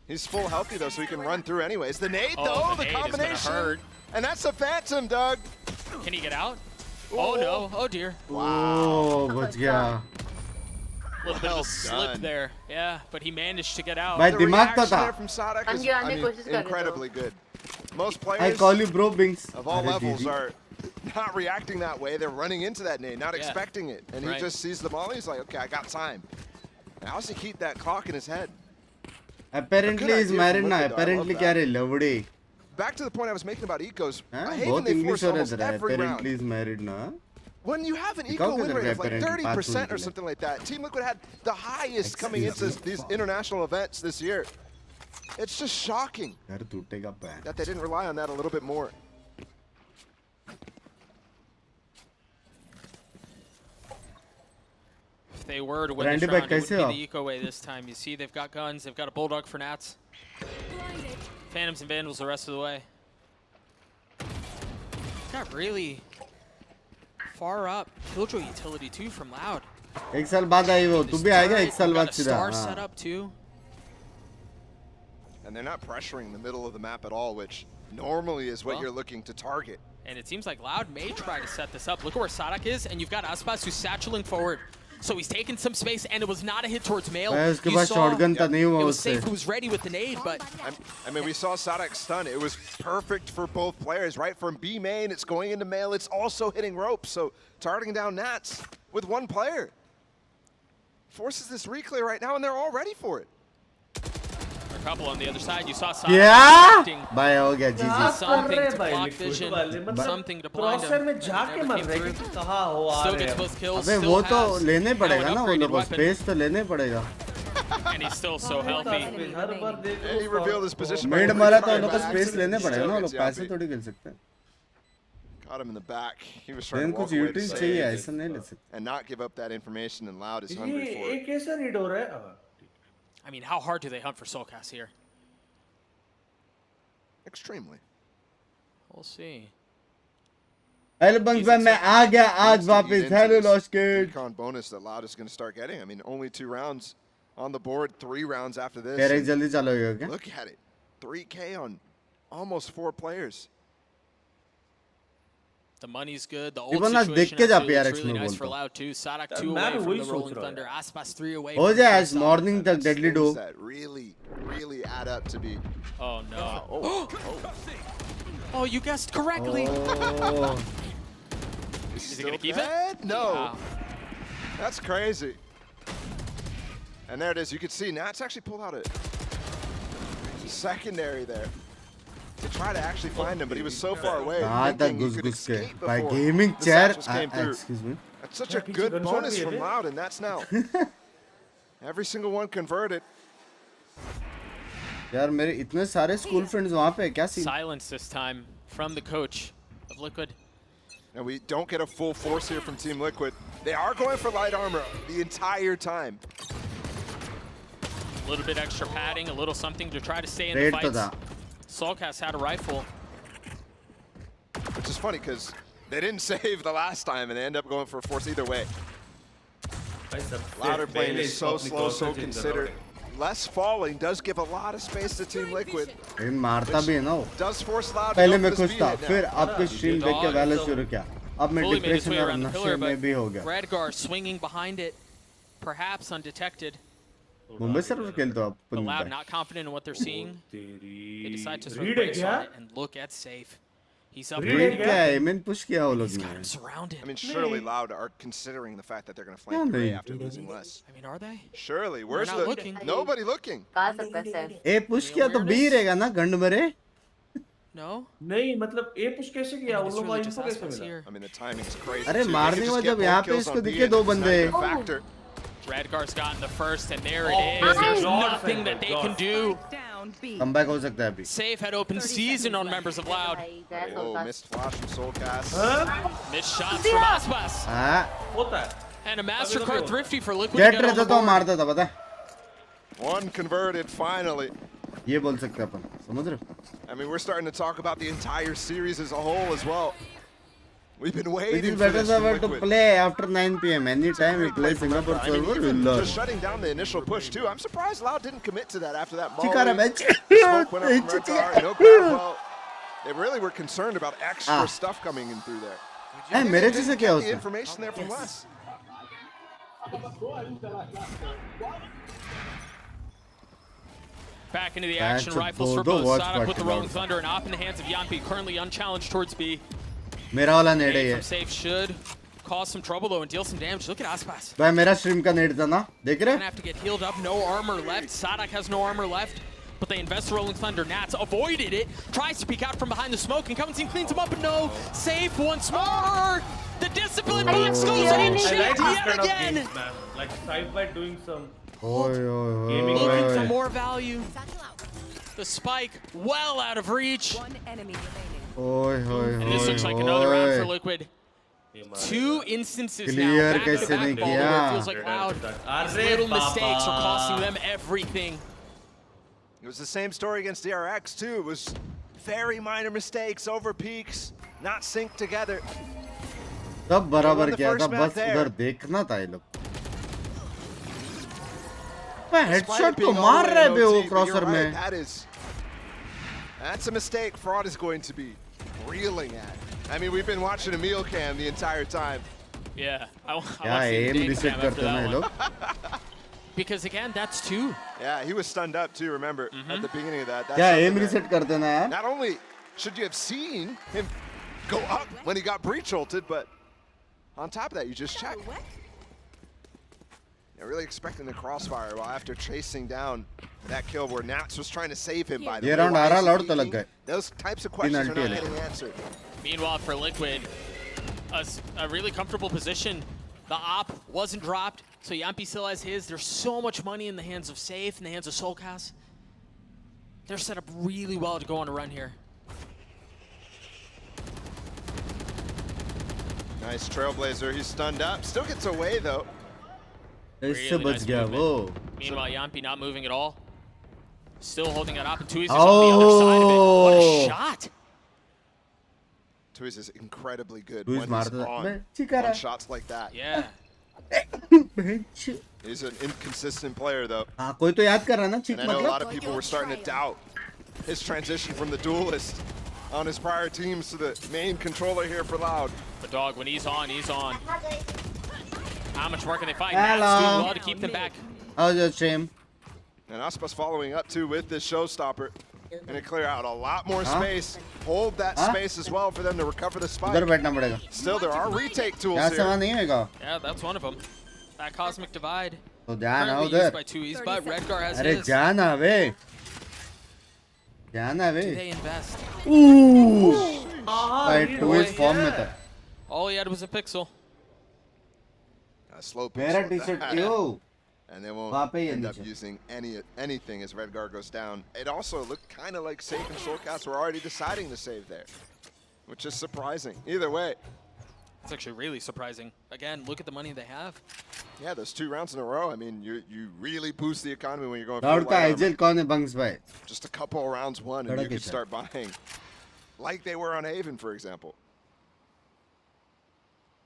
He's full healthy, though, so he can run through anyways. The nade, though, the combination. And that's a Phantom, Doug. Can he get out? Oh, no. Oh, dear. Wow. बच गया. A little bit of a slip there. Yeah, but he managed to get out. भाई The दिमाग का reaction था. there from Sadak is, I mean, incredibly good. Most players I call you bro Binks. of all levels are not reacting that way. They're running into that nade, not expecting it. And he just sees the molly. He's like, okay, I got time. And how does he keep that clock in his head? Apparently he's married now. Apparently क्या रे लवड़े. Back to the point I was making about ecos. I hate बहुत when they English force हो almost रहा है. every round. Apparently he's married now. When you have an eco win rate of like 30% or something like that, Team Liquid had the highest coming into these international events this year. It's just shocking that they didn't rely on that a little bit more. If they were to win this round, it would be the eco way this time. You see, they've got guns. They've got a Bulldog for Nats. Phantoms and Vandals the rest of the way. Got really far up. Killjoy utility too from Loud. एक साल बाद आई वो. तू भी आएगा एक साल बाद सीधा. Star set up too. And they're not pressuring the middle of the map at all, which normally is what you're looking to target. And it seems like Loud may try to set this up. Look at where Sadak is, and you've got Aspas who's satcheling forward. So he's taking some space, and it was not a hit towards Mail. You saw it was safe who was ready with the nade, but... I mean, we saw Sadak stun. It was perfect for both players, right? From B main, it's going into Mail. It's also hitting ropes, so targeting down Nats with one player. Forces this reclear right now, and they're all ready for it. A couple on the other side. You saw Sadak. Yeah! Bye, हो गया GG. Something to block vision, something to blind him. Still gets both kills. अबे वो तो लेने पड़ेगा ना वो लोग को space तो लेने पड़ेगा. And he's still so healthy. And he revealed his position. Mid मारा तो उन लोग को space लेने पड़ेगा ना वो लोग पैसे थोड़ी खेल सकते हैं. Got him in the back. He was trying to walk away to save and not give up that information, and Loud is hungry for it. I mean, how hard do they hunt for Soulcast here? Extremely. We'll see. Hello Binks भाई मैं आ गया आज वापस. Hello Lost Kid. Econ bonus that Loud is going to start getting. I mean, only 2 rounds on the board, 3 rounds after this. PRX जल्दी चालू होगा क्या? Look at it. 3K on almost 4 players. The money's good. The old situation is really nice for Loud too. Sadak 2 away from the Rolling Thunder. Aspas 3 away. हो जाए आज morning तक deadly do. That really add up to be. Oh no. Oh, you guessed correctly. Oh. Is he gonna keep it? No. Wow. That's crazy. And there it is. You can see Nats actually pulled out a secondary there to try to actually find him, but he was so far away. By gaming chair. Excuse me. That's such a good bonus from Loud, and that's now Every single one converted. यार मेरे इतने सारे school friends वहाँ पे क्या scene? Silence this time from the coach of Liquid. And we don't get a full force here from Team Liquid. They are going for light armor the entire time. A little bit extra padding, a little something to try to stay in the fights. Soulcast had a rifle. Which is funny because they didn't save the last time and they end up going for a force either way. Louder playing is so slow, so considered. Less falling does give a lot of space to Team Liquid. मारता भी है ना वो. Does force Loud. पहले मैं खुश था, फिर आपके स्ट्रीम देख के वैलो शुरू किया. अब मैं डिप्रेशन और नशे में भी हो गया. Redgar swinging behind it, perhaps undetected. Mumbai server खेलते हो आप. But Loud not confident in what they're seeing. They decide to throw the brakes on it and look at safe. He's up. Read क्या है? मैंने push किया वो लोग ने. Surrounded. I mean, surely Loud are considering the fact that they're going to flank Gray after losing less. I mean, are they? Surely. Where's the? Looking. Nobody looking. A push किया तो B रहेगा ना गंड मरे. No. नहीं मतलब ए push कैसे किया? उन लोगों को इनको कैसे मिला? I mean, the timing is crazy. अरे मारने के बाद जब यहाँ पे इसको दिखे दो बंदे. Redgar's gotten the first, and there it is. There's nothing that they can do. Comeback हो सकता है अभी. Safe had open season on members of Loud. Oh, missed flash from Soulcast. Missed shots from Aspas. होता है. And a MasterCard Thrifty for Liquid. Jet रहता तो मारता था पता. One converted finally. ये बोल सकते हैं अपन. समझ रहे हो? I mean, we're starting to talk about the entire series as a whole as well. We've been waiting It is for better this server from to play after 9 p.m. Anytime we play Singapore I mean, server, we'll even learn. just shutting down the initial push too. I'm surprised Loud didn't commit to that after that. Chikara bench. Smoke went up from Redgar, no grab well. They really were concerned about extra stuff coming in through there. Hey, मेरे जैसे क्या The information there from Wes. Back into the action, rifles for both. Sadak with the Rolling Thunder and op in the hands of Yampi, currently unchallenged towards B. मेरा वाला नेड है ये. Safe should cause some trouble though and deal some damage. Look at Aspas. भाई मेरा stream का नेड था ना, देख रहे? Gonna have to get healed up. No armor left. Sadak has no armor left. But they invest the Rolling Thunder. Nats avoided it. Tries to peek out from behind the smoke and comes and cleans him up. And no, safe once more. The discipline box goes unchecked yet again. Games, man. Like Sci-Fi doing some Gaming looking for more value. The spike well out of reach. Oi, and this looks like another round for Liquid. Two instances now, back to back ball, where it feels like Loud. These little mistakes are costing them everything. It was the same story against PRX too. It was very minor mistakes, over peaks, not synced together. सब बराबर किया था, बस उधर देखना था ये लोग. मैं हेडशॉट तो मार रहे बे वो क्रॉसर में. That's a mistake Fraud is going to be reeling at. I mean, we've been watching Emil cam the entire time. Yeah, I want Yeah, to see aim the reset cam करते after that हैं one. लोग. Because again, that's two. Yeah, he was stunned up too, remember, at the beginning of that. That's क्या something aim that- reset करते ना यार? Not only should you have seen him go up when he got breach ulted, but on top of that, you just check. You're really expecting the crossfire while after chasing down that kill where Nats was trying to save him by the ये way. round Why आ रहा is he लौट तो लग peeking? गए. Those types of questions are ulti not है. getting answered. Meanwhile, for Liquid, a really comfortable position. The op wasn't dropped, so Yampi still has his. There's so much money in the hands of Safe, in the hands of Soulcast. They're set up really well to go on a run here. Nice Trailblazer, he's stunned up. Still gets away though. इससे बच गया वो. Meanwhile, Yampi not moving at all. Still holding that op, and Tuiz is on the other side of it. What a shot! Tuiz is incredibly good Tuiz when मारता he's on shots like that. Yeah. He's an inconsistent player though. हाँ कोई तो याद कर रहा ना चिक And I know a lot मतलब. of people were starting to doubt his transition from the duelist on his prior teams to the main controller here for Loud. But dog, when he's on, he's on. How much more can they fight? Hello. Nats doing well to keep them back. How's your stream? And Aspas following up too with this showstopper. Gonna clear out a lot more space. Hold that space as well for them to recover the spike. उधर बैठना पड़ेगा. Still, there are retake tools यहाँ here. से वहाँ नहीं होगा. Yeah, that's one of them. That Cosmic Divide. तो ध्यान आओ Currently used उधर. by Tuiz, but Redgar has अरे his. जाना वे. जाना वे. Do they invest? Ooh. भाई Tuiz फॉर्म में था. All he had was a pixel. A slow मेरा pixel टी-शर्ट that. क्यों? and they won't end up using anything as Redgar goes down. It also looked kind of like Safe and Soulcast were already deciding to save there, which is surprising. Either way. It's actually really surprising. Again, look at the money they have. Yeah, those 2 rounds in a row. I mean, you really boost the economy when you're going Loud ka agent kaun hai Binks bhai? Just a couple of rounds won and you could start buying. Like they were on Haven, for example.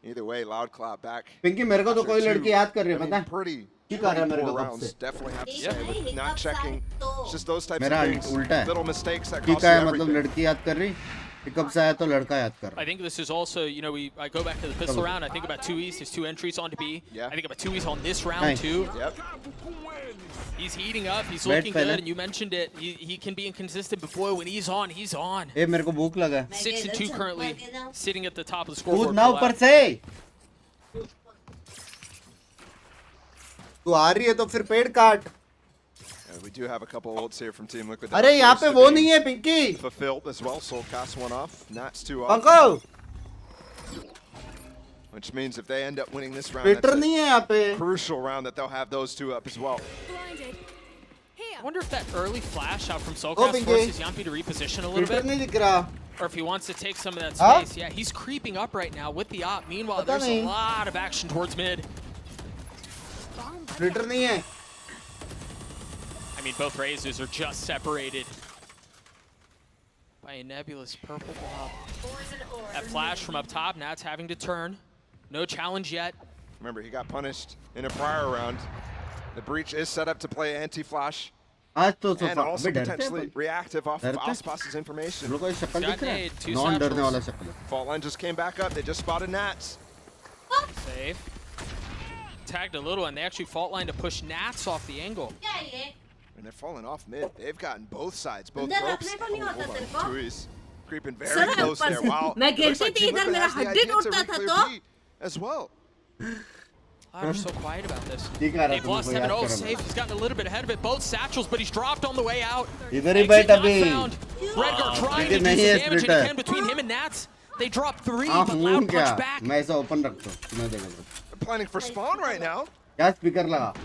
Either way, Loud clap back. Pinky, मेरे को तो कोई लड़की याद कर रही है पता है? Pretty poor rounds, definitely have to say, with not checking. It's just those types मेरा of things, उल्टा है. little mistakes that ठीक cost you है everything. मतलब लड़की याद कर रही. कब से आया तो लड़का याद कर रहा. I think this is also, you know, I go back to the pistol round. I think about 2Es. There's 2 entries onto B. Yeah. I think about 2Es on this round too. Yep. He's heating up. He's looking good, and you mentioned it. He can be inconsistent, but boy, when he's on, he's on. ए मेरे को भूख लगा. 6-2 currently, sitting at the top of the scoreboard. कूद ना ऊपर से. तू आ रही है तो फिर पेड़ काट. We do have a couple ults here from Team Liquid. अरे यहाँ पे वो नहीं है Pinky. Fulfilled as well. Soulcast one off. Nats 2 off. पंको. Which means if they end up winning this round, Peter नहीं है यहाँ पे. Crucial round that they'll have those 2 up as well. I wonder if that early flash out from Soulcast forces Yampi to reposition a little Peter bit. नहीं दिख रहा. Or if he wants to take some of that space. Yeah, he's creeping up right now with the op. Meanwhile, there's a lot of action towards mid. Peter नहीं है. I mean, both Razors are just separated by a nebulous purple blob. That flash from up top, Nats having to turn. No challenge yet. Remember, he got punished in a prior round. The breach is set up to play anti-flash. And also potentially reactive off of Auspas's information. Non-डरने वाला शक्ल. Fault line just came back up. They just spotted Nats. Save. Tagged a little, and they actually fault line to push Nats off the angle. And they're falling off mid. They've gotten both sides, both ropes. Tui's creeping very close there. Wow. As well. They're so quiet about this. They've lost 7-0. Safe. He's gotten a little bit ahead of it. Both satchels, but he's dropped on the way out. Redgar trying to do some damage, and he can between him and Nats. They dropped 3, but Loud punch back. मैं ऐसा open रखता हूँ. They're planning for spawn right now. क्या speaker लगा?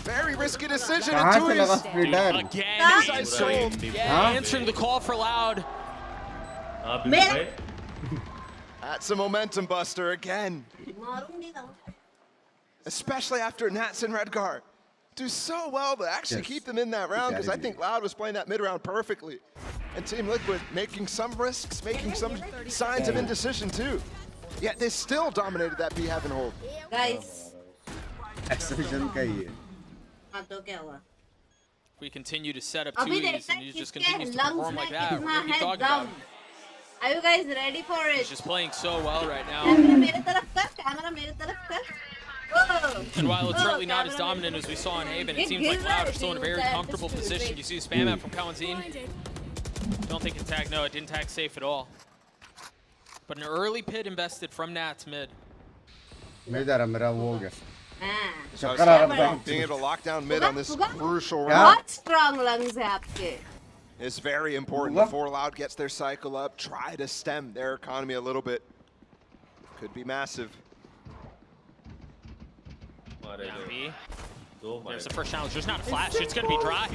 Very risky decision. कहाँ से लगा splitter? Again, answering the call for Loud. That's a momentum buster again. Especially after Nats and Redgar do so well to actually keep them in that round, because I think Loud was playing that mid round perfectly. And Team Liquid making some risks, making some signs of indecision too. Yet they still dominated that B heaven hold. Guys. Exception का ही है. We continue to set up 2Es, and he just continues to perform like that. What are you talking about? Are you guys ready for it? He's just playing so well right now. And while it's certainly not as dominant as we saw in Haven, it seems like Loud are still in a very comfortable position. You see spam out from Kawanzin. Don't think it tagged. No, it didn't tag safe at all. But an early pit invested from Nats mid. मेरा वो हो गया. Being able to lock down mid on this crucial round. What strong lungs है आपके? It's very important before Loud gets their cycle up. Try to stem their economy a little bit. Could be massive. There's the first challenge. There's not a flash. It's going to be dry.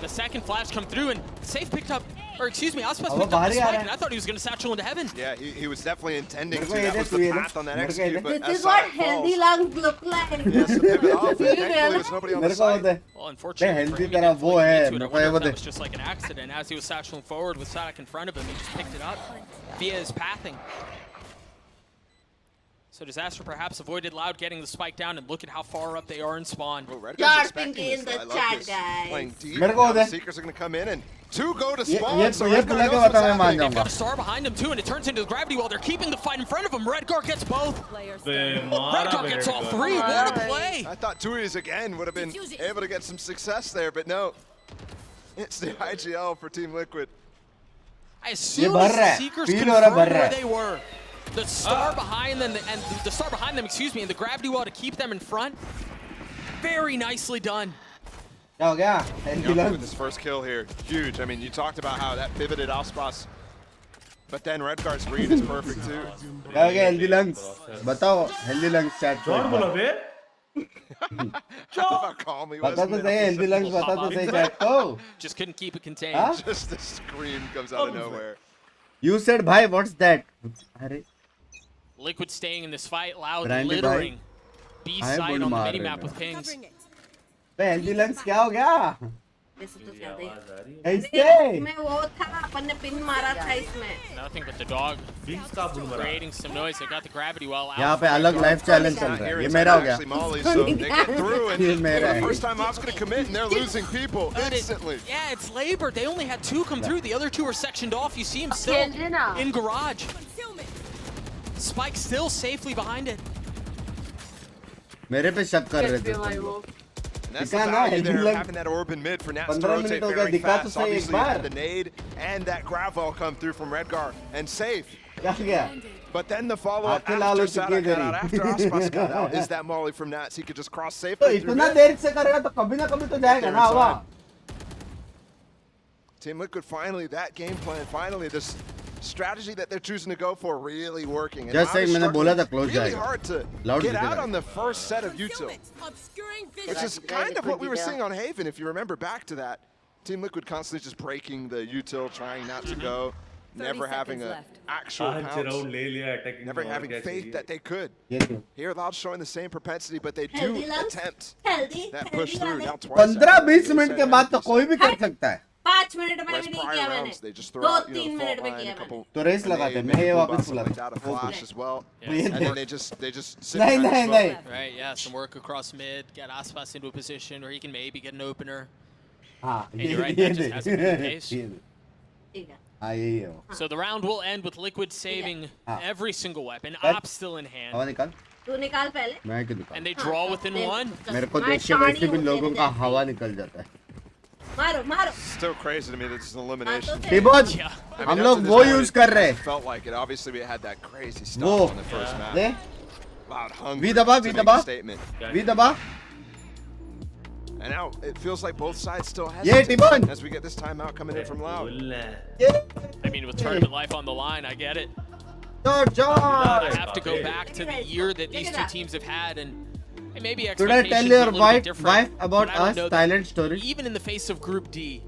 The second flash come through, and Safe picked up, or excuse me, Aspas picked up the spike, and I thought he was going to satchel into heaven. Yeah, he was definitely intending to. That was the path on that execute, but This is what healthy lungs look like. Well, unfortunately, that was just like an accident. As he was satcheling forward with Sadak in front of him, he just picked it up via his pathing. So Disaster perhaps avoided Loud getting the spike down, and look at how far up they are in spawn. Start Pinky in the chat, guys. Playing deep. The Seekers are going to come in, and 2 go to spawn. So They've got a star behind him too, and it turns into the gravity wall. They're keeping the fight in front of him. Redgar gets both. Redgar gets all 3. What a play! I thought Tui's again would have been able to get some success there, but no. It's the IGL for Team Liquid. As soon as the Seekers confirmed where they were, the star behind them, and the gravity wall to keep them in front. Very nicely done. With this first kill here, huge. I mean, you talked about how that pivoted Auspas, but then Redgar's read is perfect too. Healthy lungs. बताओ healthy lungs chat. How calm he was. पता तो सही healthy lungs पता तो सही chat को. Just couldn't keep it contained. Huh? Just the scream comes out of nowhere. You said bhai, what's that? अरे. Liquid staying in this fight, Loud Brandy littering B bhai, side on the मार mini रहे map हैं. with pings. Bay healthy lungs क्या हो गया? वैसे तो ज्यादा ही ऐसे. मैं वो था अपन ने पिन मारा था इसमें. Nothing but the dog creating some noise. They got the gravity well out. यहाँ पे अलग life challenge चल रहा है. ये मेरा हो गया. Molly, so they get through and ये मेरा the है. first time Op's gonna commit and they're losing people instantly. Yeah, it's labored. They only had 2 come through. The other 2 were sectioned off. You see him still in garage. Spike still safely behind it. मेरे पे शक कर रहे थे. And that's the value there, having that orb in mid for Nats to rotate very fast. Obviously, you had the nade and that gravel come through from Redgar and safe. But then the follow-up after Sada got out, after Aspas got out, is that Molly from Nats. He could just cross safely through इतना mid. देर से करेगा तो कभी ना कभी तो जाएगा ना हवा. Team Liquid finally, that game plan, finally this strategy that they're choosing to go for really working. And Just saying, मैंने बोला था close really जाएगा. hard to Loud get जीतेगा. out on the first set of util. Which is kind of what we were seeing on Haven, if you remember back to that. Team Liquid constantly just breaking the util, trying not to go, never having an actual pounce, never having faith that they could. Here, Loud showing the same propensity, but they do attempt that push through. Now twice. 15-20 minute के बाद तो कोई भी कर सकता है. 5 minute में भी नहीं किया मैंने. They just throw 2-3 मिनट में किया मैंने. तो रेस लगाते मैं ये वापस बुलाता. Flash as well. Yeah. And then they just sit नहीं back नहीं as नहीं. well. Right, yeah, some work across mid. Get Aspas into a position where he can maybe get an opener. हाँ. And you're right, that just hasn't been the case. ठीक है. हाँ यही है. So the round will end with Liquid saving every single weapon. Op still in hand. हवा निकाल. तू निकाल पहले. मैं क्यों निकाल? And they draw within one. मेरे को देख के वैसे भी लोगों का हवा निकल जाता है. मारो मारो. Still crazy to me that it's an elimination. T-Bot, हम लोग वो use कर रहे हैं. Felt like it. Obviously, we had that crazy वो. stuff on the first map. ले. Loud hungry V दबा, to V make दबा. a statement. V दबा. And now it feels like both sides still Yeah, hesitant T-Bot. as we get this timeout coming in from Loud. I mean, with tournament life on the line, I get it. George. I have to go back to the year that these 2 teams have had, and maybe Should I expectations tell are a your little bit different. wife about but I don't us know that Thailand story? Even in the face of Group D,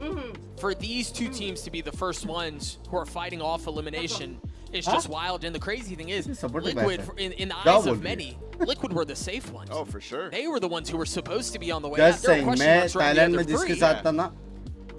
for these 2 teams to be the first ones who are fighting off elimination is just wild. And the crazy thing is, Liquid, in the eyes of many, Liquid were the safe ones. Oh, for sure. They were the ones who were supposed to be on the way Just out. There saying, were question मैं marks around the Thailand में other जिसके 3. साथ था ना,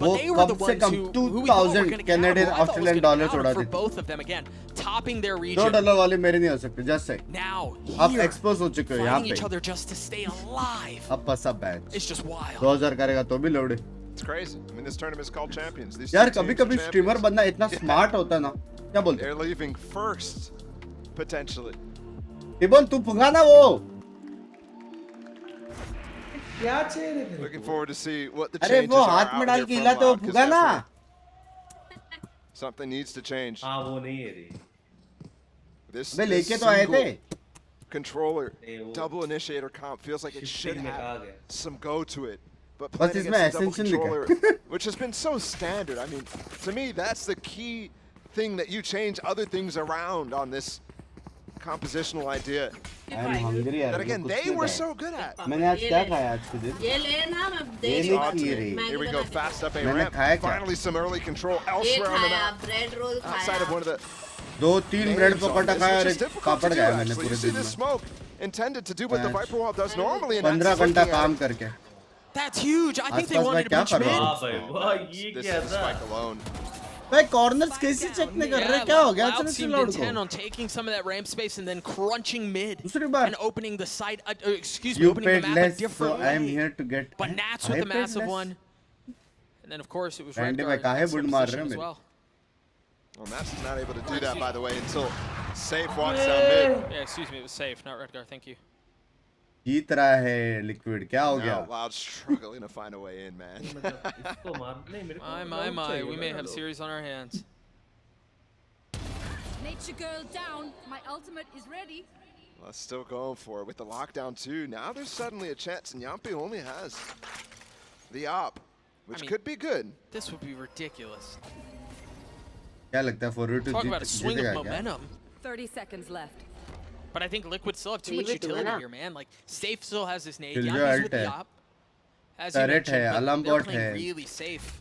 वो But they were the कम से ones come who we thought were 2000 going to get Canadian out. Australian dollars उड़ा for देते. both of them again, topping their region. $2 वाले मेरे नहीं हो सकते. Just saying. Now, आप here, expose हो चुके हो यहाँ fighting each पे. other just to stay alive. अब फंसा बैच. It's just wild. 2000 करेगा तो भी लोड़े. It's crazy. I mean, this tournament is called Champions. These यार two कभी teams are कभी स्ट्रीमर champions. बनना इतना स्मार्ट होता है ना. क्या बोलते? They're leaving first, potentially. टिबोन तू फुगा ना वो. Looking forward to see what the अरे changes वो are हाथ में out डाल here के from हिला तो Loud, 'cause फुगा ना. definitely something needs to change. This अबे लेके तो आए थे. controller double initiator comp feels like it should have some go to it. But बस playing इसमें against a double ascension लिखा है. controller, which has been so standard. I mean, to me, that's the key thing that you change other things around on this compositional idea. I'm hungry यार. That again, they were so good at. मैंने आज क्या खाया आज के दिन? ये लेना मैं ये देख नहीं खी रही. Here we go, fast up a मैंने ramp. खाया क्या? Finally, some early control ये elsewhere on the खाया map. Bread roll Outside of खाया. one of the 2-3 bread pakora खाया और एक पापड़ खाया मैंने You पूरे see दिन this में. smoke intended to do what the Viper Wall does normally, and 15 that's घंटा looking at काम it. करके. That's huge. I think they आसपास wanted मैं to क्या punch कर mid. रहा हूँ? This is the spike alone. भाई कॉर्नर्स कैसे चेक नहीं कर रहे? क्या हो गया? Loud चलो seemed लोड intent को. on taking some of that ramp space and then crunching mid दूसरी बार. and opening the site. Excuse me, You opening the paid map a less, so different I am way. here to get. But Nats with I the paid massive less. one. And then of course it was Randy Redguard भाई काहे in बुड़ some मार position रहे हो as मेरे? well. Well, Maps is not able to do that, by the way, until Safe walks down mid. Yeah, excuse me, it was safe, not Redguard. Thank you. जीत रहा है liquid. क्या हो गया? Now Loud struggling to find a way in, man. My, we may have series on our hands. Nature girl down. My ultimate is ready. Well, still going for it with the lockdown too. Now there's suddenly a chance, and Yampi only has the op, which could be good. This would be ridiculous. क्या लगता है for you to Talk about a swing of जीतेगा क्या? momentum. 30 seconds left. But I think Liquid still have too much Leave it to utility Anna. here, man. Like, Safe still has his nade. Killjoy Yami's ult with the hai. op. As you Turret mentioned, hai, but alarm they're bot playing hai. really safe.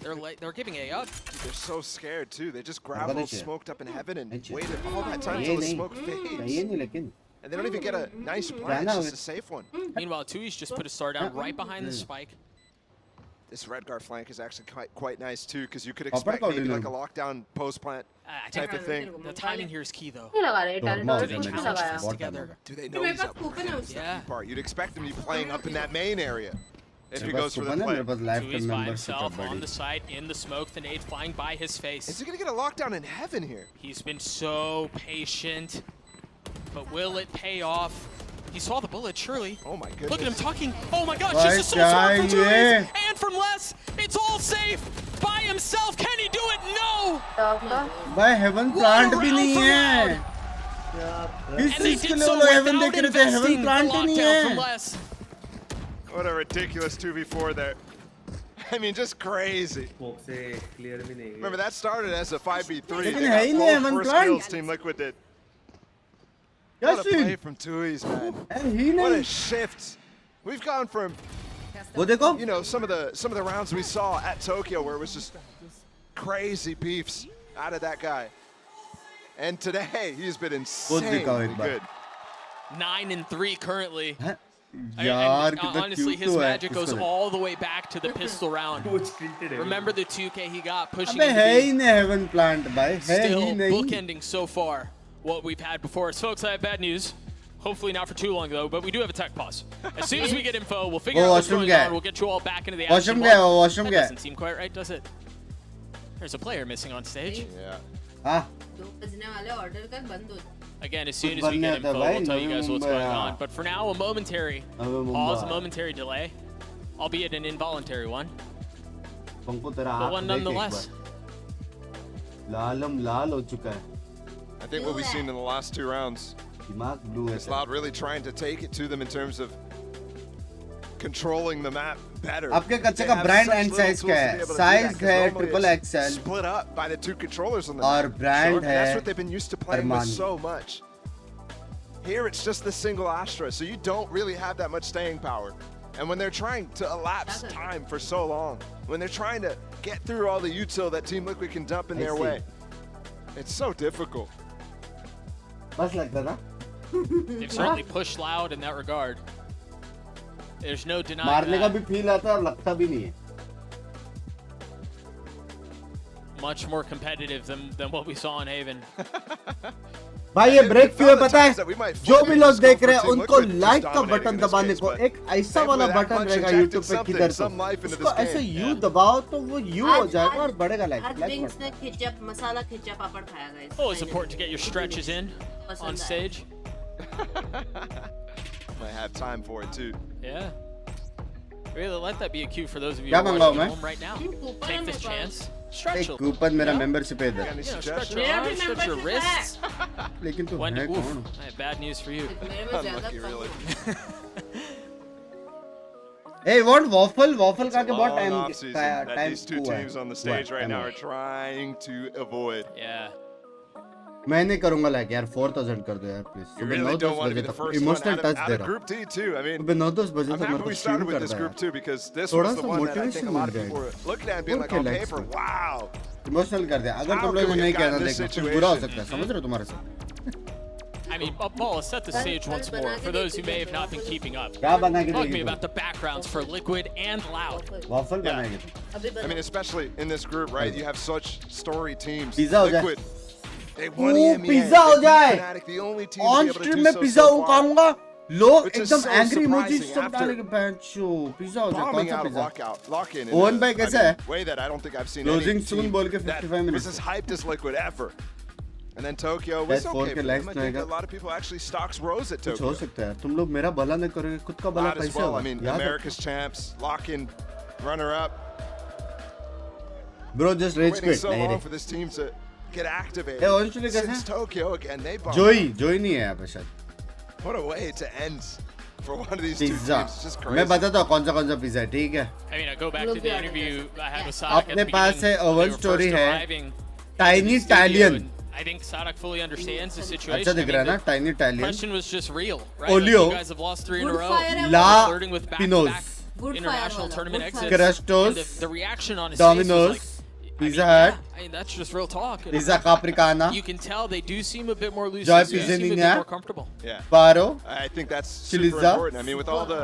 They're giving A up. They're so scared too. They just grab Pata all नहीं smoked up in heaven and नहीं waited all that time ये till the नहीं smoke fades. चाहिए नहीं लेकिन And they don't even get a nice plant, जाना it's just a safe one. Meanwhile, Tui's just put a star down right behind the spike. This red guard flank is actually quite nice too, because you could Upper expect maybe coordinate. like a lockdown post plant type of thing. The timing here is key, though. नहीं लगा रहे talent Normal और damage. कुछ नहीं लगाया This together. Do they know मेरे he's पास up? Coupon है उसका Yeah. Part. You'd expect him to be playing up in that main area if he मेरे पास goes for कूपन the है मेरे play. Pass life Tui's time by membership है himself on बड़ी the side in the smoke. The nade flying by his face. Is he gonna get a lockdown in heaven here? He's been so patient, but will it pay off? He saw the bullet, surely. Oh my goodness. Look at him talking. Oh my gosh, Why just a soul sword from चाहिए? Tui's and from Les. It's all safe by himself. Can he do it? No. भाई haven plant भी नहीं है इस And they चीज के did लिए so वो लोग हेवन without देख रहे थे हेवन investing the प्लांट ही नहीं lockdown from है Les. What a ridiculous 2v4 there. I mean, just crazy. Remember, that started as a 5v3. लेकिन They है got ही नहीं both Haven first plant kills Team Liquid did. What a play from Tui's, man. He What नहीं a shift. We've gone from, वो देखो you know, some of the rounds we saw at Tokyo where it was just crazy beefs out of that guy. And today, he's been insanely good. 9-3 currently. यार And, कितना honestly, cute his तो है magic goes all the way back to the pistol round. Remember the 2K he got pushing अबे है ही into नहीं haven plant भाई B? है ही Still नहीं bookending so far what we've had before. So folks, I have bad news. Hopefully not for too long though, but we do have a tech pause. As soon as we get info, we'll figure वो out what's washroom going गया on. We'll get you all back into the washroom action. गया वो That washroom गया doesn't seem quite right, does it? There's a player missing on stage. Yeah. हाँ 2 बजने वाले order कर बंद हो जाए Again, as soon as we बनने get आता info, भाई, we'll tell you guys what's Navi going Mumbai, on. But for now, a momentary Navi pause, a Mumbai. momentary delay, albeit an involuntary one. पंको तेरा But हाथ one देख एक nonetheless. बार लालम लाल हो चुका है I think what we've seen in the last 2 rounds दिमाग blue है is Loud really trying to take it to them in terms of controlling the map better. आपके कच्चे They का have brand such and little size tools क्या to है be able to do size that, 'cause है normally triple it's XL split up by the 2 controllers on the और map. Brand And that's है what they've been used to playing with Armani so much. Here it's just the single Astra, so you don't really have that much staying power. And when they're trying to elapse time for so long, when they're trying to get through all the util that Team Liquid can dump in their way, it's so difficult. बस लगता था They've certainly pushed Loud in that regard. There's no denying मारने का that. भी feel आता है और लगता भी नहीं है Much more competitive than what we saw in Haven. भाई ये ब्रेक क्यों है पता है That we might जो भी लोग देख रहे हैं Team उनको Liquid लाइक just का dominating बटन in this दबाने case, को but एक ऐसा they वाला put that बटन much रहेगा injected यूट्यूब पे something, किधर some life into उसको this ऐसे game. यू दबाओ तो वो यू हो जाएगा और बढ़ेगा लाइक आज बिंक्स ने खिचप मसाला खिचप पापड़ खाया guys Oh, it's important to get your stretches in on stage. Might have time for it too. Yeah. Really let that be a cue for those of you क्या who are मंगाऊं watching मैं? at home right now. Take this chance. Stretch एक a little. Coupon मेरा Yeah. Membership है इधर You know, stretch your मेरा भी arms, stretch your membership है। wrists. लेकिन तू When, है oof, कौन I have bad news for you. मेरे में ज्यादा Unlucky, really. Hey, what waffle का It's a के बहुत long time offseason that time these 2 teams on the stage right now are trying to avoid. Yeah. मैं नहीं करूंगा लाइक यार 4000 कर दो यार प्लीज You सुबह really 9-10 don't want to बजे be the तक first one emotional out touch of दे रहा Group D too. I mean, सुबह 9-10 बजे I'm तक मेरे happy को we शुरू started with this करता group है too because this थोड़ा was the सा one that I think motivation a lot of mill people जाएगा। were looking at and being और like on relax paper, करो। wow. इमोशनल कर दिया अगर How तुम लोगों could को we नहीं have कहना gotten this देखना कुछ बुरा हो situation? सकता है समझ रहे हो तुम्हारे साथ I mean, Paul, let's set the stage once more for those who may have not been keeping up. क्या बना के Talk to me देगी about the backgrounds for Liquid and Loud. waffle Yeah. बनाएंगे तुम अभी I mean, especially in this group, right? You have such story teams. Pizza हो जाए। Liquid, they won ओ EMEA. पिज्जा हो They beat जाए Fnatic, the only team to on be able to stream do में so pizza so far. उखाऊंगा लोग Which is एकदम so angry emoji surprising सब after डालेंगे बैंचो पिज्जा हो जाए कौन Bombing सा out of pizza lock-in in oven a, भाई I कैसा mean, है way that I don't think I've seen Closing any soon team बोल के that 55 minutes was as hyped as Liquid ever. And then Tokyo was Best okay four for के them. likes I तो think आएगा। a lot of people actually stocks rose at कुछ हो Tokyo. सकता है तुम लोग मेरा भला नहीं करोगे खुद का भला Lot as कैसे well. होगा I mean, याद America's champs, lock-in, runner-up. Bro just rage Waiting quit so नहीं long रे for this team to get activated. Hey, honestly, कैसे Since Tokyo again, they bombed. जोई नहीं है यहाँ पे शायद What a way to end for one of these two pizza teams. Just crazy. मैं बताता हूँ कौन सा पिज्जा है ठीक है I mean, I go back to the interview I had with Sadak at अपने the पास beginning. है when they oven were story first है arriving tiny to the studio, Italian and I think Sadak fully understands the अच्छा situation. दिख रहा है ना tiny The Italian question was just real, right? Olio. Like, you guys have lost 3 in a row. La Flirting with Pinos. back-to-back international tournament exits. Crastos. And the reaction on his Domino's. face was like, Pizza Hut. I mean, that's just real talk. Pizza Capricana. You can tell they do seem a bit more loose. Joy They do seem a bit Pizzeria. more comfortable. Yeah. Paro. I think that's super Chiliza. important. I mean, with all the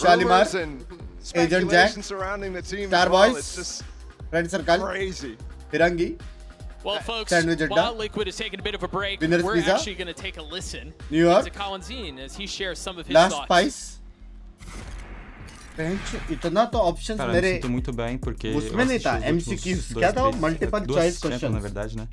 Shalimar. rumors and Agent Jack. speculation surrounding the team, Star as well, Boys. it's just Friend Circle. crazy. Firangi. Well, folks, Sandwich Adda. while Liquid is taking a bit of a break, Winner's we're Pizza. actually going to take a listen New York. to Colin Zine as he shares some of his Last thoughts. Spice. इतना तो options Cara, मेरे me sinto muito bem porque उसमें नहीं था MCQs क्या था multiple choice Champions, na questions verdade, né?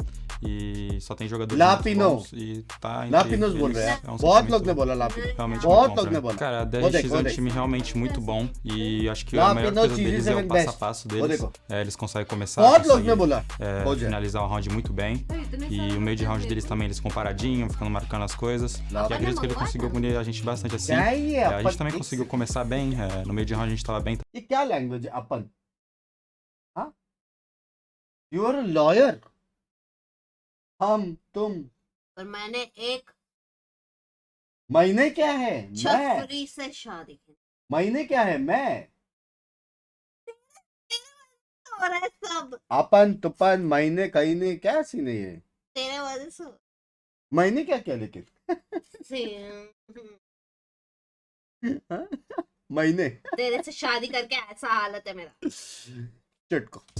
E só tem jogadores Lapino. muito bons e tá entre Lapinos बोल eles, रहे हैं é um बहुत sentimento लोग ने बोला Lapino realmente बहुत muito bom लोग pra ने mim. बोला Cara, a वो DRX देख é um time realmente muito bom e acho que a Lapino maior coisa cheese deles é o seven passo a best. passo वो deles. देखो Eles conseguem começar, बहुत लोग ने conseguem बोला हो जाए finalizar o round muito bem e o meio de round deles também eles comparadinho, ficando marcando as coisas. E acredito que ele conseguiu unir a gente bastante assim. A gente também conseguiu começar bem, no meio de round a gente tava bem. ये क्या language है अपन हाँ you are a lawyer हम तुम पर मैंने एक महीने क्या है मैं छपरी से शादी की महीने क्या है मैं और है सब अपन तुपन महीने कहीं ने क्या सीन है ये तेरे वजह से महीने क्या क्या लेकिन हाँ? महीने तेरे से शादी करके ऐसा हालत है मेरा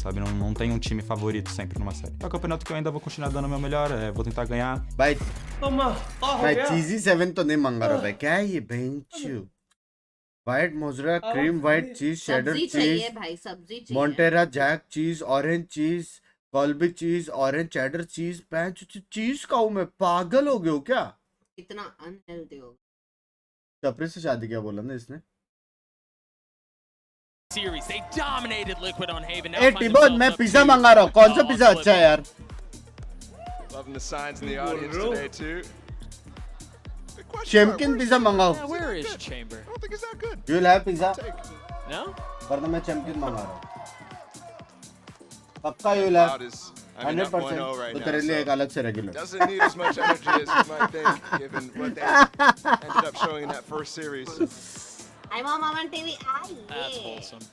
Sabe, não tem um time favorito sempre numa série. É um campeonato que eu ainda vou continuar dando o meu melhor, vou tentar ganhar. भाई मैं चीजी 7 तो नहीं मांगा रहा भाई क्या है ये बेंचू व्हाइट मोजरा क्रीम व्हाइट चीज शेडर सब्जी चाहिए चीज भाई सब्जी चाहिए मोंटेरा जैक चीज ऑरेंज चीज कॉल्बी चीज ऑरेंज चेडर चीज पैंच चीज खाऊं मैं पागल हो गया हूँ क्या इतना अनहेल्दी हो चपरे से शादी क्या बोला ना इसने Series. They dominated Liquid on Haven. ए टिबोन मैं पिज्जा मंगा रहा हूँ कौन सा पिज्जा अच्छा है यार Loving the signs in the audience today too. Champion pizza मंगाओ Where is Chamber? I don't think it's that good. You will have pizza No? वरना मैं चैंपियन मंगा रहा हूँ पक्का यू विल हैव 100% तो तेरे लिए एक अलग से regular Doesn't need as much energy as you might think, given what they ended up showing in that first series. I'm on Mama TV. That's wholesome.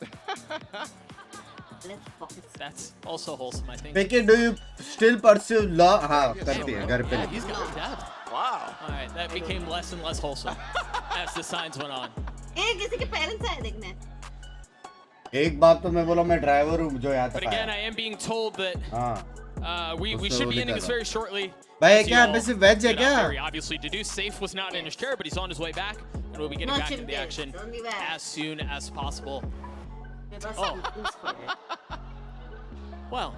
That's also wholesome, I think. Vicky, do you still pursue law? हाँ करती है घर पे Yeah, he's got depth. Wow. All right, that became less and less wholesome as the signs went on. किसी के parents आए देखने एक बात तो मैं बोला मैं ड्राइवर हूँ जो यहाँ But तक again, आया I am being told that we उसने should वो be ending निकाला। this very shortly. भाई As क्या you all वैसे वेज है get out क्या very obviously deduced. Safe was not in his chair, but he's on his way back, and we'll be getting No back into the chimp action days, only that. as soon as possible. मेरे पास Oh. Well,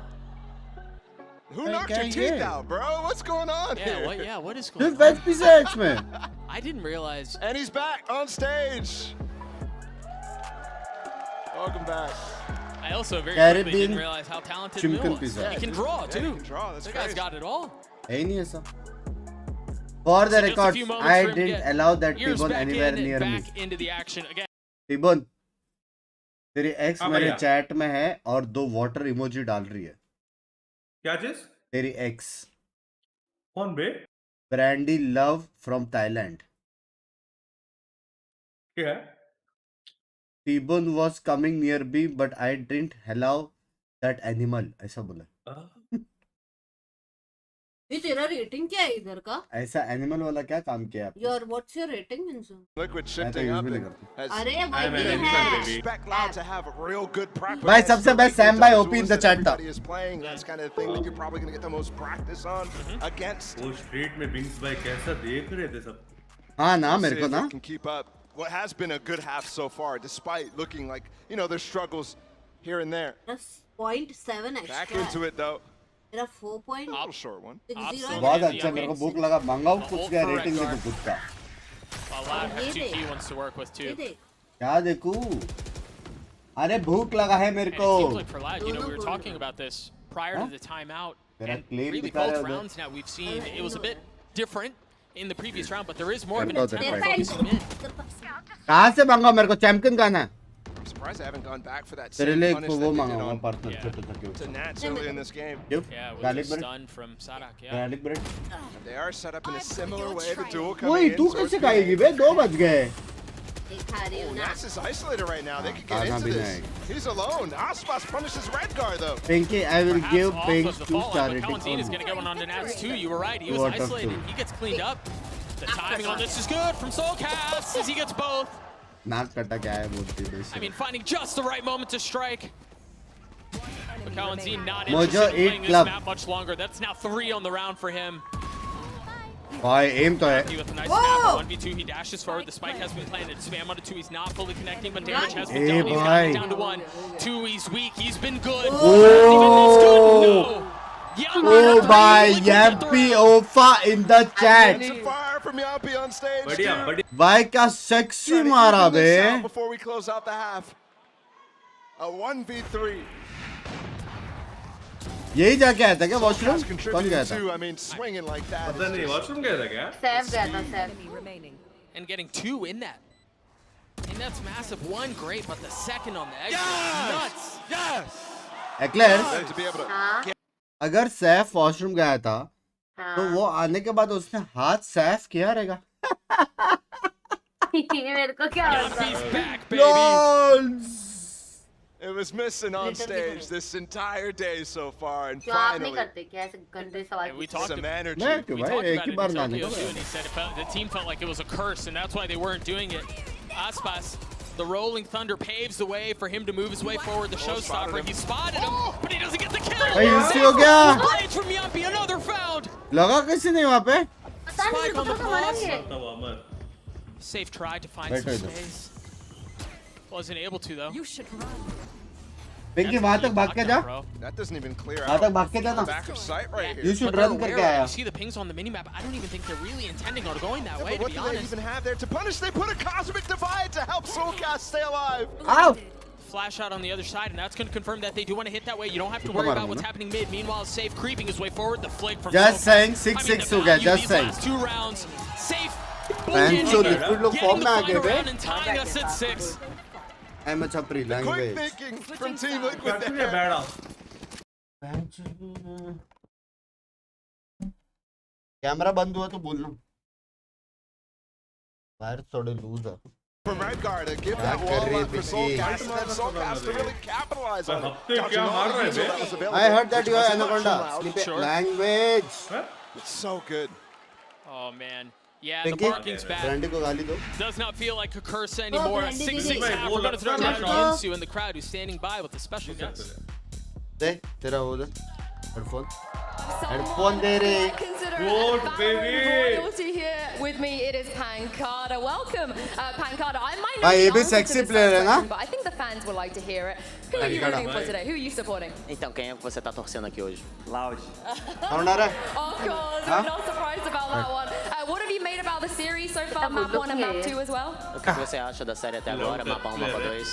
Who knocked your teeth out, bro? What's going on yeah, here? what is सिर्फ going on? Veg pizza है इसमें I didn't realize. And he's back on stage. Welcome back. I also very Caribbean quickly didn't realize how talented chimkin Mill was. pizza. He can draw Yeah, too. he can draw. That's The guy's crazy. got it all. है ही नहीं ऐसा For the So just a record, few moments I for him to didn't get allow that ears T-Bone back anywhere in and near me. back into the action again. T-Bone, तेरी x हाँ मेरे भैया। Chat में है और 2 water emoji डाल रही है क्या चीज तेरी एक्स कौन बे ब्रांडी लव फ्रॉम थाईलैंड क्या T-Bone was coming near me but I didn't allow that animal ऐसा बोला ये तेरा रेटिंग क्या है इधर का ऐसा एनिमल वाला क्या काम किया आपने your what's your rating Minsu Liquid मैं तो shifting यूज up भी नहीं and करता has अरे I'm भाई an ये editor, है baby. expect Loud to have real good practice. भाई against सबसे the best Liquid Sam भाई tools OP in the that chat था everybody is playing. That's kind of the thing that you're probably going to get the most practice on against. वो street में Binks भाई कैसा देख रहे थे सब हाँ ना Let's मेरे see को if ना they can keep up what has been a good half so far, despite looking like, you know, there's struggles here and there. 0.7 Back extra into it though. मेरा 4 A little short one. बहुत अच्छा मेरे को भूख लगा मंगाऊँ कुछ क्या rating देखो खुद का Well, Loud has two key ones to work with too. क्या देखूँ अरे भूख लगा है मेरे And को it seems like for Loud, you know, we were talking about this prior to the timeout. तेरा And claim really दिखा रहा both है उधर rounds now we've seen it was a bit different in the previous round, but there is more of an करता intent होता on है focusing mid. कहाँ से मंगाऊँ मेरे को चैंपियन का ना surprised they haven't gone back for that तेरे same लिए punish वो that they did मांगा on partner छोटे सा क्यों? to Nats early in this game. Yeah, with a stun from Sadak, yeah. Garlic bread. They are set up in a similar way. The duel वही coming in. तू कैसे खाएगी बे? 2 बज गए. Oh, Nats is isolated right now. They could get into this. He's alone. Aspas punishes Redgar though. Pinky, I will give Binks 2 star But rating. Kalanzine is going to get one on the Nats too. You were right. He was isolated. He gets cleaned up. The timing on this is good from Soulcast as he gets both. नाक कटा क्या है बोलती है. I mean, finding just the right moment to strike. But Kalanzine not Mojo interested in playing this club. map much longer. That's now 3 on the round for him. भाई aim तो है. With a nice snap, 1v2, he dashes forward. The spike has been planted. Spam onto 2, he's not fully connecting, but damage has been done. He's got it down to 1. 2, he's weak. He's been good. Oh, oh my Yappy Ofa in the chat. Fire from Yappy on stage. भाई क्या sexy मारा बे. Before we close out the half. A 1v3. यही जाके आया था क्या washroom? कौन गया था? I mean, swinging like that. पता नहीं वॉशरूम गया था क्या? Save गया था, save. And getting 2 in that. And that's massive. 1 great, but the second on the exit is nuts. Yes. Eclair, हाँ. अगर सैफ वॉशरूम गया था तो वो आने के बाद उसने हाथ सैफ किया रहेगा. मेरे को क्या LOL. It was missing on stage this entire day so far, and क्यों आप नहीं finally. करते क्या ऐसे गंदे सवाल We talked Some about energy. मैं क्यों We भाई talked एक about he it bar in नाने Tokyo को. too, and he said the team felt like it was a curse, and that's why they weren't doing it. Aspas, the Rolling Thunder paves the way for him to move his way forward. The showstopper, he spotted him, but he doesn't get the kill. भाई इसी हो गया. Blades from Yappy, another found. लगा किसी नहीं वहाँ पे? Spike on the cross. Safe try to find Wait, some wait. space. Wasn't able to though. You should run. Pinky वहाँ तक भाग के जा. That doesn't even clear वहाँ out. तक भाग के जा ना. Back of sight right here. You should run करके आया. You see the pings on the minimap. I don't even think they're really intending on going that way, But to what be do they honest. even have there to punish? They put a cosmic divide to help Soulcast stay alive. Ow. Flash out on the other side, and that's going to confirm that they do want to hit that way. You don't have to worry about what's happening mid. Meanwhile, Safe creeping his way forward. The flick from Just Soulcast. saying 6-6 हो गया. Just saying. Last 2 rounds. Safe. Pancho liquid लोग form में आ गए बे. And tying us at 6. I'm a chapri Quick language. thinking from Team Liquid क्या there. बैड़ा? Camera बंद हुआ तो बोलना. बाहर थोड़े लूज है. From Redgar to give that wall up for Soulcast, and then Soulcast to really capitalize on it. Dodging all the diesel that was available. I heard that you are So much Anaconda. allowed. Sure. Language. It's so good. Oh, man. Yeah, the Pinky, marking's bad. Brandy को गाली दो. Does not feel like a curse anymore. A 6-6 half. We're going to throw it back to Insu in the crowd who's standing by with the special guest. दे तेरा वो दे. Headphone. Headphone दे रे. Good baby. Royalty here with me. It is Pancada. Welcome, Pancada. I might not भाई ये भी be answer to sexy this player है ना? question, but I think the fans would like to hear it. Who are you rooting for today? Who are you supporting? Então, quem é que você tá torcendo aqui hoje? Loud. कौन आ रहा है? Of course, we're not surprised about that one. What have you made about the series so far, map 1 and map 2 as well? O que você acha da série até agora, mapa 1, mapa 2?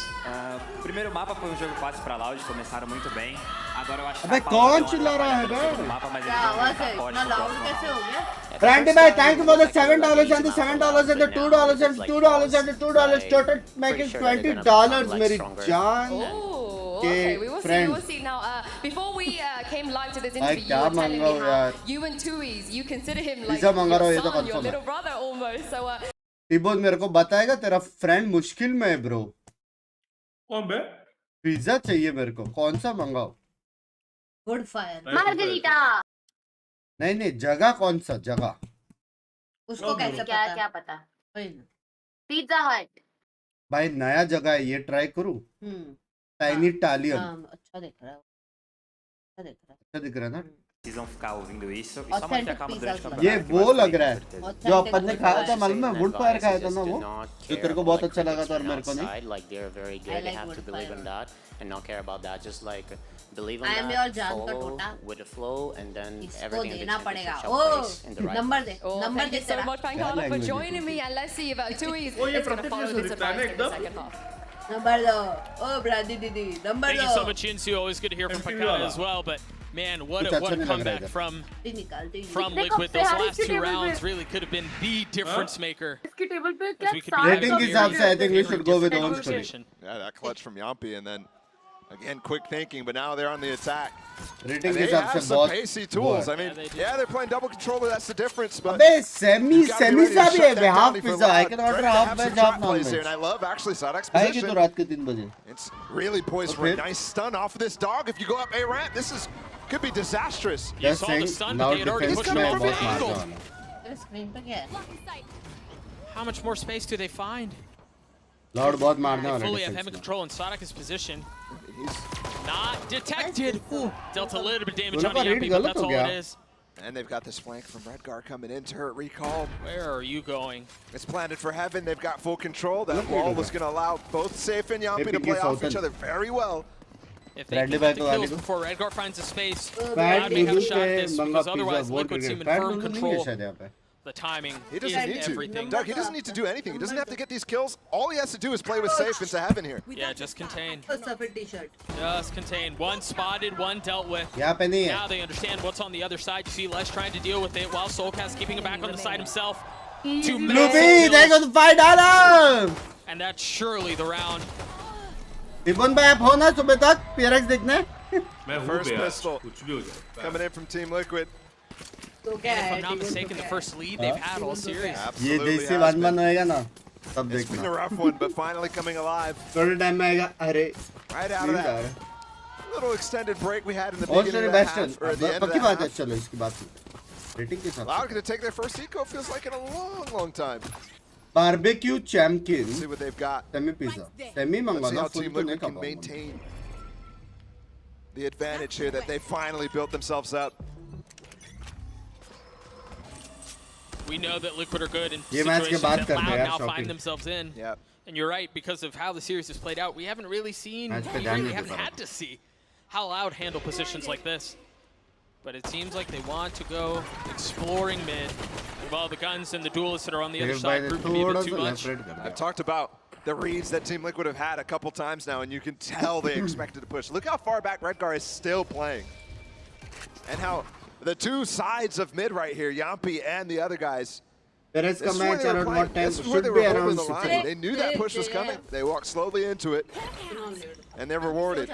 O primeiro mapa foi um jogo fácil para Loud, começaram muito bem. Agora eu acho que अबे कौन चिल्ला रहा है बे? mapa, mas क्या आवाज है इतना loud कैसे हो गया Brandy भाई, thank you for the $7 and the $7 and the $2 and the $2 and the $2. Total making $20, मेरी जान. Okay, we will see. We will see. Now, before we came live to this interview, you were telling me how you and Tui's, you consider him like your son, your little brother almost. So, टीबोल मेरे को बताएगा तेरा friend मुश्किल में है bro. कौन बे? Pizza चाहिए मेरे को. कौन सा मंगाओ? गुड फायर मार्गरीटा नहीं नहीं जगह कौन सा जगह? उसको कैसे क्या पता? क्या पता? पिज्जा हट. भाई नया जगह है ये ट्राई करूं. Tiny Italian. अच्छा दिख रहा है. अच्छा दिख रहा है ना? Vocês vão ficar ouvindo isso e só manter a calma durante o campeonato. ये वो लग रहा है जो अपन ने खाया था मालूम है वुड फायर खाया था ना वो जो तेरे को बहुत अच्छा लगा था और मेरे को नहीं. Like they're very good. They have to believe in that and not care about that. Just like believe in I am that. your जान का Follow टोटा. with the flow and then इसको everything in the देना championship पड़ेगा. shall place in the right number they. oh, number thank they you so much, Pancada, for joining me. And let's see if Tui's is going to follow this advice in the second half. Number दो. ओ brandy दीदी number दो. Thank you so much, Insu. Always good to hear from Pancada as well. But Man, what a comeback from Liquid. Those last 2 rounds really could have been the difference maker. Rating के हिसाब से I think we should go with own position. Yeah, that clutch from Yampi, and then again quick thinking, but now they're on the attack. Rating And के they हिसाब have से some बहुत pacey tools. I mean, yeah, they're playing double controller. That's the difference. But अबे semi you gotta be ready to सा भी shut है that bay down half if pizza. you're I allowed. can order Ready to half have veg some half trap non plays here, veg. and I love actually Sadak's आएगी position. तो रात के 3 बजे. It's really poised for a nice stun off of this dog. If you go up A ramp, this is could be disastrous. You saw the stun, but they had already pushed him off the angle. How much more space do they find? Lord बहुत मारने वाला They है fully have defense heavy में. control in Sadak's position. Not detected. Dealt a little bit of damage दोनों on का read Yampi, but गलत that's हो all गया. it is. And they've got this flank from Redgar coming in. Turret recall. Where are you going? It's planted for heaven. They've got full control. That wall was going to allow both Safe and Yampi to play off each other very well. If they can get the kills before Redgar finds a space, Fat Loud may have a Lulu shot at पे this, मंगा because pizza otherwise बहुत Liquid seem in Fat firm Lulu नहीं है control. शायद यहाँ पे. The timing He doesn't need everything. to. Doug, he doesn't need to do anything. He doesn't have to get these kills. All he has to do is play with Safe into heaven here. Yeah, just contain. T-shirt. Just contain. One spotted, one dealt with. यहाँ पे नहीं है. Now they understand what's on the other side. You see Les trying to deal with it while Soulcast keeping him back on the side himself. Two Luffy, there goes the $5. And that's surely the round. Ribbon भाई आप हो ना सुबह तक PRX देखने? First pistol coming in from Team Liquid. And if I'm not mistaken, the first lead they've had all series. ये देसी 1-1 होएगा ना? तब It's been a देखना. rough one, but finally coming alive. थोड़े टाइम में आएगा. अरे. Right out of that little extended break we had in the और beginning से of the best half, or at the end of पक्की the बात है. half. चलो इसकी बात. रेटिंग के साथ. Loud going to take their first eco. Feels like in a long time. Barbecue champion. See what they've got. Semi pizza. Semi Let's see मंगाना how full Team तो नहीं Liquid can खाऊंगा. maintain the advantage here that they finally built themselves up. We know that Liquid are good in ये match के situations बाद that करते हैं Loud यार, now shocking. find themselves in. Yep. And you're right, because of how the series has played out, we haven't really seen, match पे we ध्यान really नहीं haven't देता had to see how Loud handle positions like this. But it seems like they want to go exploring mid. While the guns and the duelists that are on the other side prove to be a bit too much. I've talked about the reads that Team Liquid have had a couple times now, and you can tell they expected to push. Look how far back Redgar is still playing. And how the two sides of mid right here, Yampi and the other guys, PRX का match around what time this is where should they be were holding around the 6 line. They knew that push was coming. They walked slowly into it, and they're rewarded.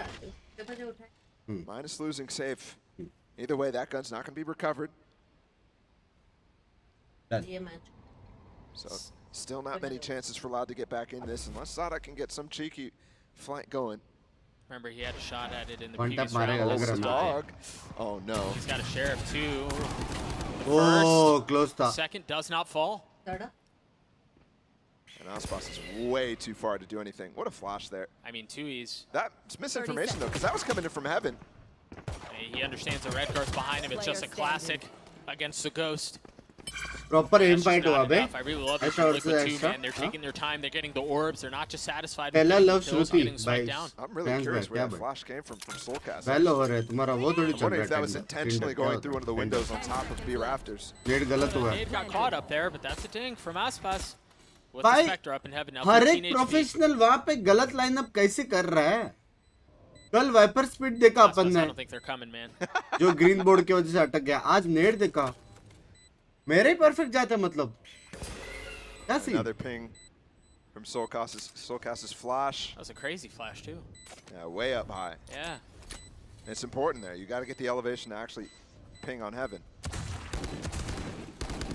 Minus losing Safe. Either way, that gun's not going to be recovered. So still not many chances for Loud to get back in this unless Sada can get some cheeky flank going. Remember, he had a shot at it in the One previous tap मारेगा round. लग रहा है. Dog. Oh no. He's got a sheriff too. Oh, close था. Second does not fall. And Aspas is way too far to do anything. What a flash there. I mean, 2Es. That's misinformation though, because that was coming in from heaven. He understands that Redgar's behind him. It's just a classic against the Ghost. Proper aim That's fight just हुआ not bay. enough. I really love this ऐसा from और Liquid से too, extra. man. They're taking their time. They're getting the orbs. They're not just satisfied पहला with love getting kills, Shruti getting sniped down. I'm really curious where that flash came from Soulcast. पहला हो रहा है तुम्हारा वो थोड़ी I'm चल wondering रहा if that was है. intentionally going through one of the windows on top of B rafters. Nade गलत हुआ है. Nade got caught up there, but that's a ding from Aspas. With भाई the Spectre up in heaven now. हर 13 एक HP. Professional वहाँ पे गलत lineup कैसे कर रहा है? कल वाइपर स्पीड देखा अपन Aspas, ने I don't think they're coming, man. जो ग्रीन बोर्ड की वजह से अटक गया. आज नेड देखा. मेरे ही परफेक्ट जाता मतलब. क्या scene? Another ping from Soulcast's flash. That was a crazy flash too. Yeah, way up high. Yeah. It's important there. You got to get the elevation to actually ping on heaven.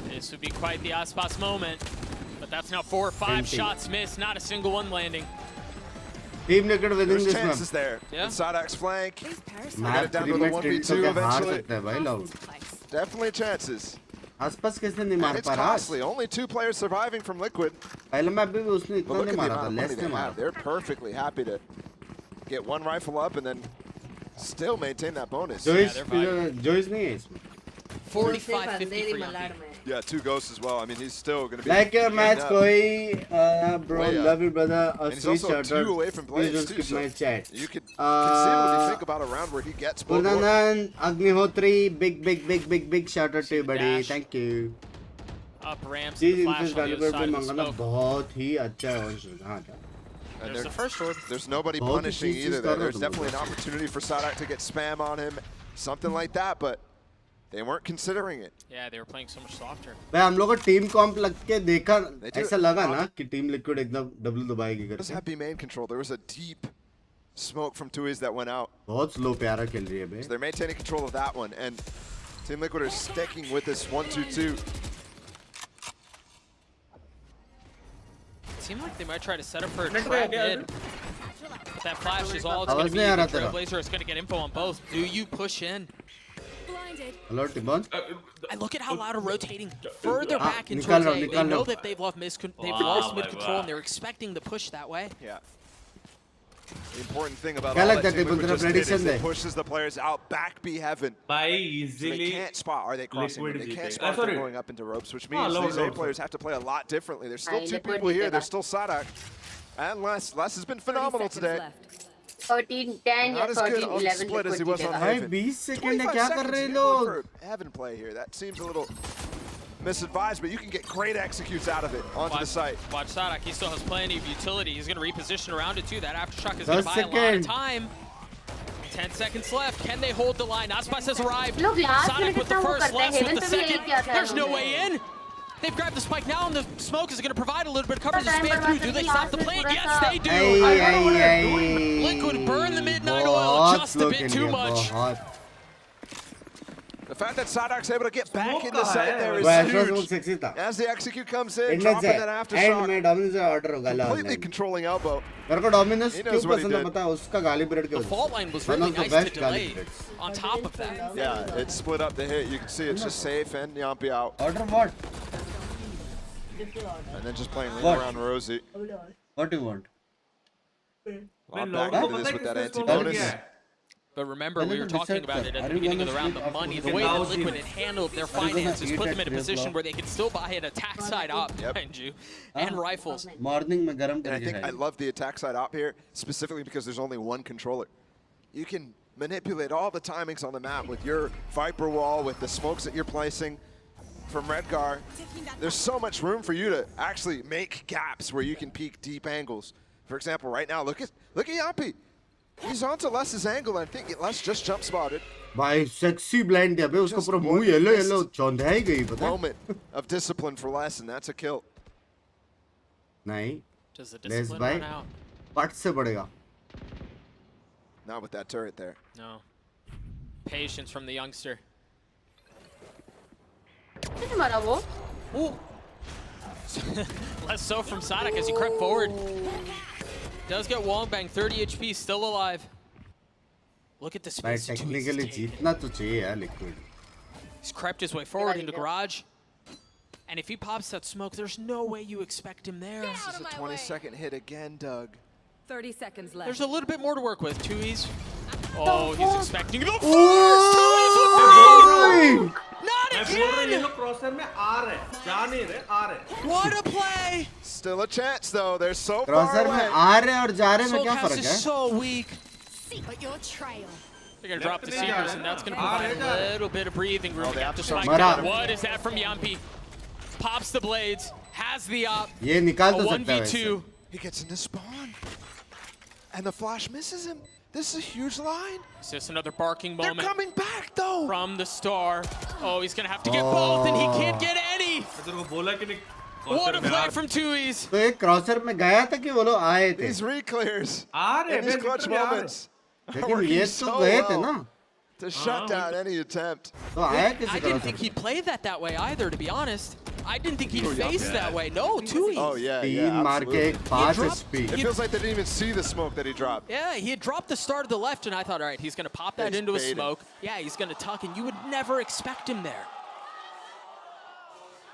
This would be quite the Aspas moment. But that's now 4 or 5 shots missed. Not a single one landing. Team Liquid winning There's this chances map. there. Yeah. Sadak's flank. Match Get it down to pretty the much 1v2 हार eventually. सकता है भाई लोग. Definitely chances. आसपास किसने नहीं And मार it's पा रहा. costly. Only 2 players surviving from Liquid. पहले मैच भी उसने But इतना look नहीं at the मारा था. amount of money less they ने मारा. have. They're perfectly happy to get one rifle up and then still maintain that bonus. Joy's नहीं है इसमें. 45-50 for Yampi. Yeah, 2 ghosts as well. I mean, he's still going to be. Like your match getting up. koi bro Way up. love you brother a And he's sweet also shout 2 away from please plays don't too. skip my So chat you could conceivably think about a round where he gets both. Purnanand Agnihotri big shout out to you buddy dash. thank you Up ramps. चीज The flash इनफेस on the other developer पे side of the मंगाना smoke. बहुत ही अच्छा है और हाँ क्या And There's the first orb. There's nobody बहुत ही punishing चीज either कर there. रहा There's तुम definitely लोग. an opportunity for Sadak to get spam on him. something like that, but they weren't considering it. Yeah, they were playing so much softer. भाई हम लोग को टीम कॉम्प लग के देखा ऐसा लगा ना कि टीम लिक्विड एकदम डब्ल्यू दबाएगी करके. Does have B main control? There was a deep smoke from Tui's that went out. बहुत स्लो प्यारा खेल रही है बे. So they're maintaining control of that one, and Team Liquid are sticking with this 1-2-2. It seemed like they might try to set up for a trap mid. But that flash is all it's going to be. Trailblazer is going to get info on both. Do you push in? Hello, Tibon. I look at how Loud are rotating further back into A. They know that they've lost mid control and they're expecting the push that way. Yeah. The important thing about all that Team Liquid just did is it pushes the players out back B heaven. So they can't spot. Are they crossing? They can't spot them going up into ropes, which means these A players have to play a lot differently. There's still two people here. There's still Sadak and Les. Les has been phenomenal today. 13, 10 Not या as good 13, on 11 split as he was on भाई Heaven. 20 second है 25 क्या कर रहे seconds लोग? for Heaven play here. That seems a little misadvised, but you can get great executes out of it onto the site. Watch Sadak, he still has plenty of utility. He's going to reposition around it too. That aftershock is going to buy a lot of time. 10 seconds left. Can they hold the line? Aspas has arrived. Sadak with the first, Les with the second. There's no way in. They've grabbed the spike now, and the smoke is going to provide a little bit of cover to span through. Do they stop the plate? Yes, they do. Liquid burn the midnight oil just a bit too much. The fact that Sadak's able to get back in the site there is huge. As the execute comes in, dropping that aftershock. Completely controlling elbow. मेरे को Dominus क्यों पसंद है पता है उसका गाली period के The fault line was really nice to delay on top of that. Yeah, it split up the hit. You can see it's just safe and Yampi out. Order what? And then just playing ring around Rosie. What do you want? Lob back into this with that anti-bonus. But remember, we were talking about it at the beginning of the round, the money, the way that Liquid had handled their finances, put them in a position where they could still buy an attack side op behind you, and rifles. And I think I love the attack side op here, specifically because there's only one controller. You can manipulate all the timings on the map with your Viper wall, with the smokes that you're placing from Redgar. There's so much room for you to actually make gaps where you can peek deep angles. For example, right now, look at Yampi. He's onto Les's angle, and I think Les just jump spotted. भाई sexy blind दिया बे उसका पूरा मुंह yellow चौंधा ही गई पता है? Moment of discipline for Les, and that's a kill. नहीं. Does the discipline run out? पट से पड़ेगा. Not with that turret there. No. Patience from the youngster. किसने मारा वो? Less so from Sadak as he crept forward. Does get Wongbang, 30 HP, still alive. Look at the space. Technically जीतना तो चाहिए यार Liquid. He's crept his way forward into garage. And if he pops that smoke, there's no way you expect him there. This is a 20-second hit again, Doug. 30 seconds left. There's a little bit more to work with. Tui's. Oh, he's expecting the first! Tui's with the Not again! What a play! Still a chance though. They're so far away. में आ रहे और जा रहे में क्या फर्क है? is so weak. But your trail. They're gonna drop the Seekers, and that's gonna provide a little bit of breathing room. What is that from Yampi? Pops the blades, has the op. ये निकाल तो सकता है 1v2. He gets into spawn, and the flash misses him. This is a huge line. It's just another barking moment. They're coming back though. From the star. Oh, he's gonna have to get both, and he can't get any. What a play from Tui's. तो एक क्रॉसर में गया था कि वो लोग आए थे. These reclears in these clutch moments. लेकिन ये तो गए थे ना. To shut down any attempt. तो आया किसी I didn't think he played that way either, to be honest. I didn't think he'd face that way. No, Tui. Oh yeah, absolutely. It feels like they didn't even see the smoke that he dropped. Yeah, he had dropped the star to the left, and I thought, all right, he's gonna pop that into a smoke. Yeah, he's gonna tuck, and you would never expect him there.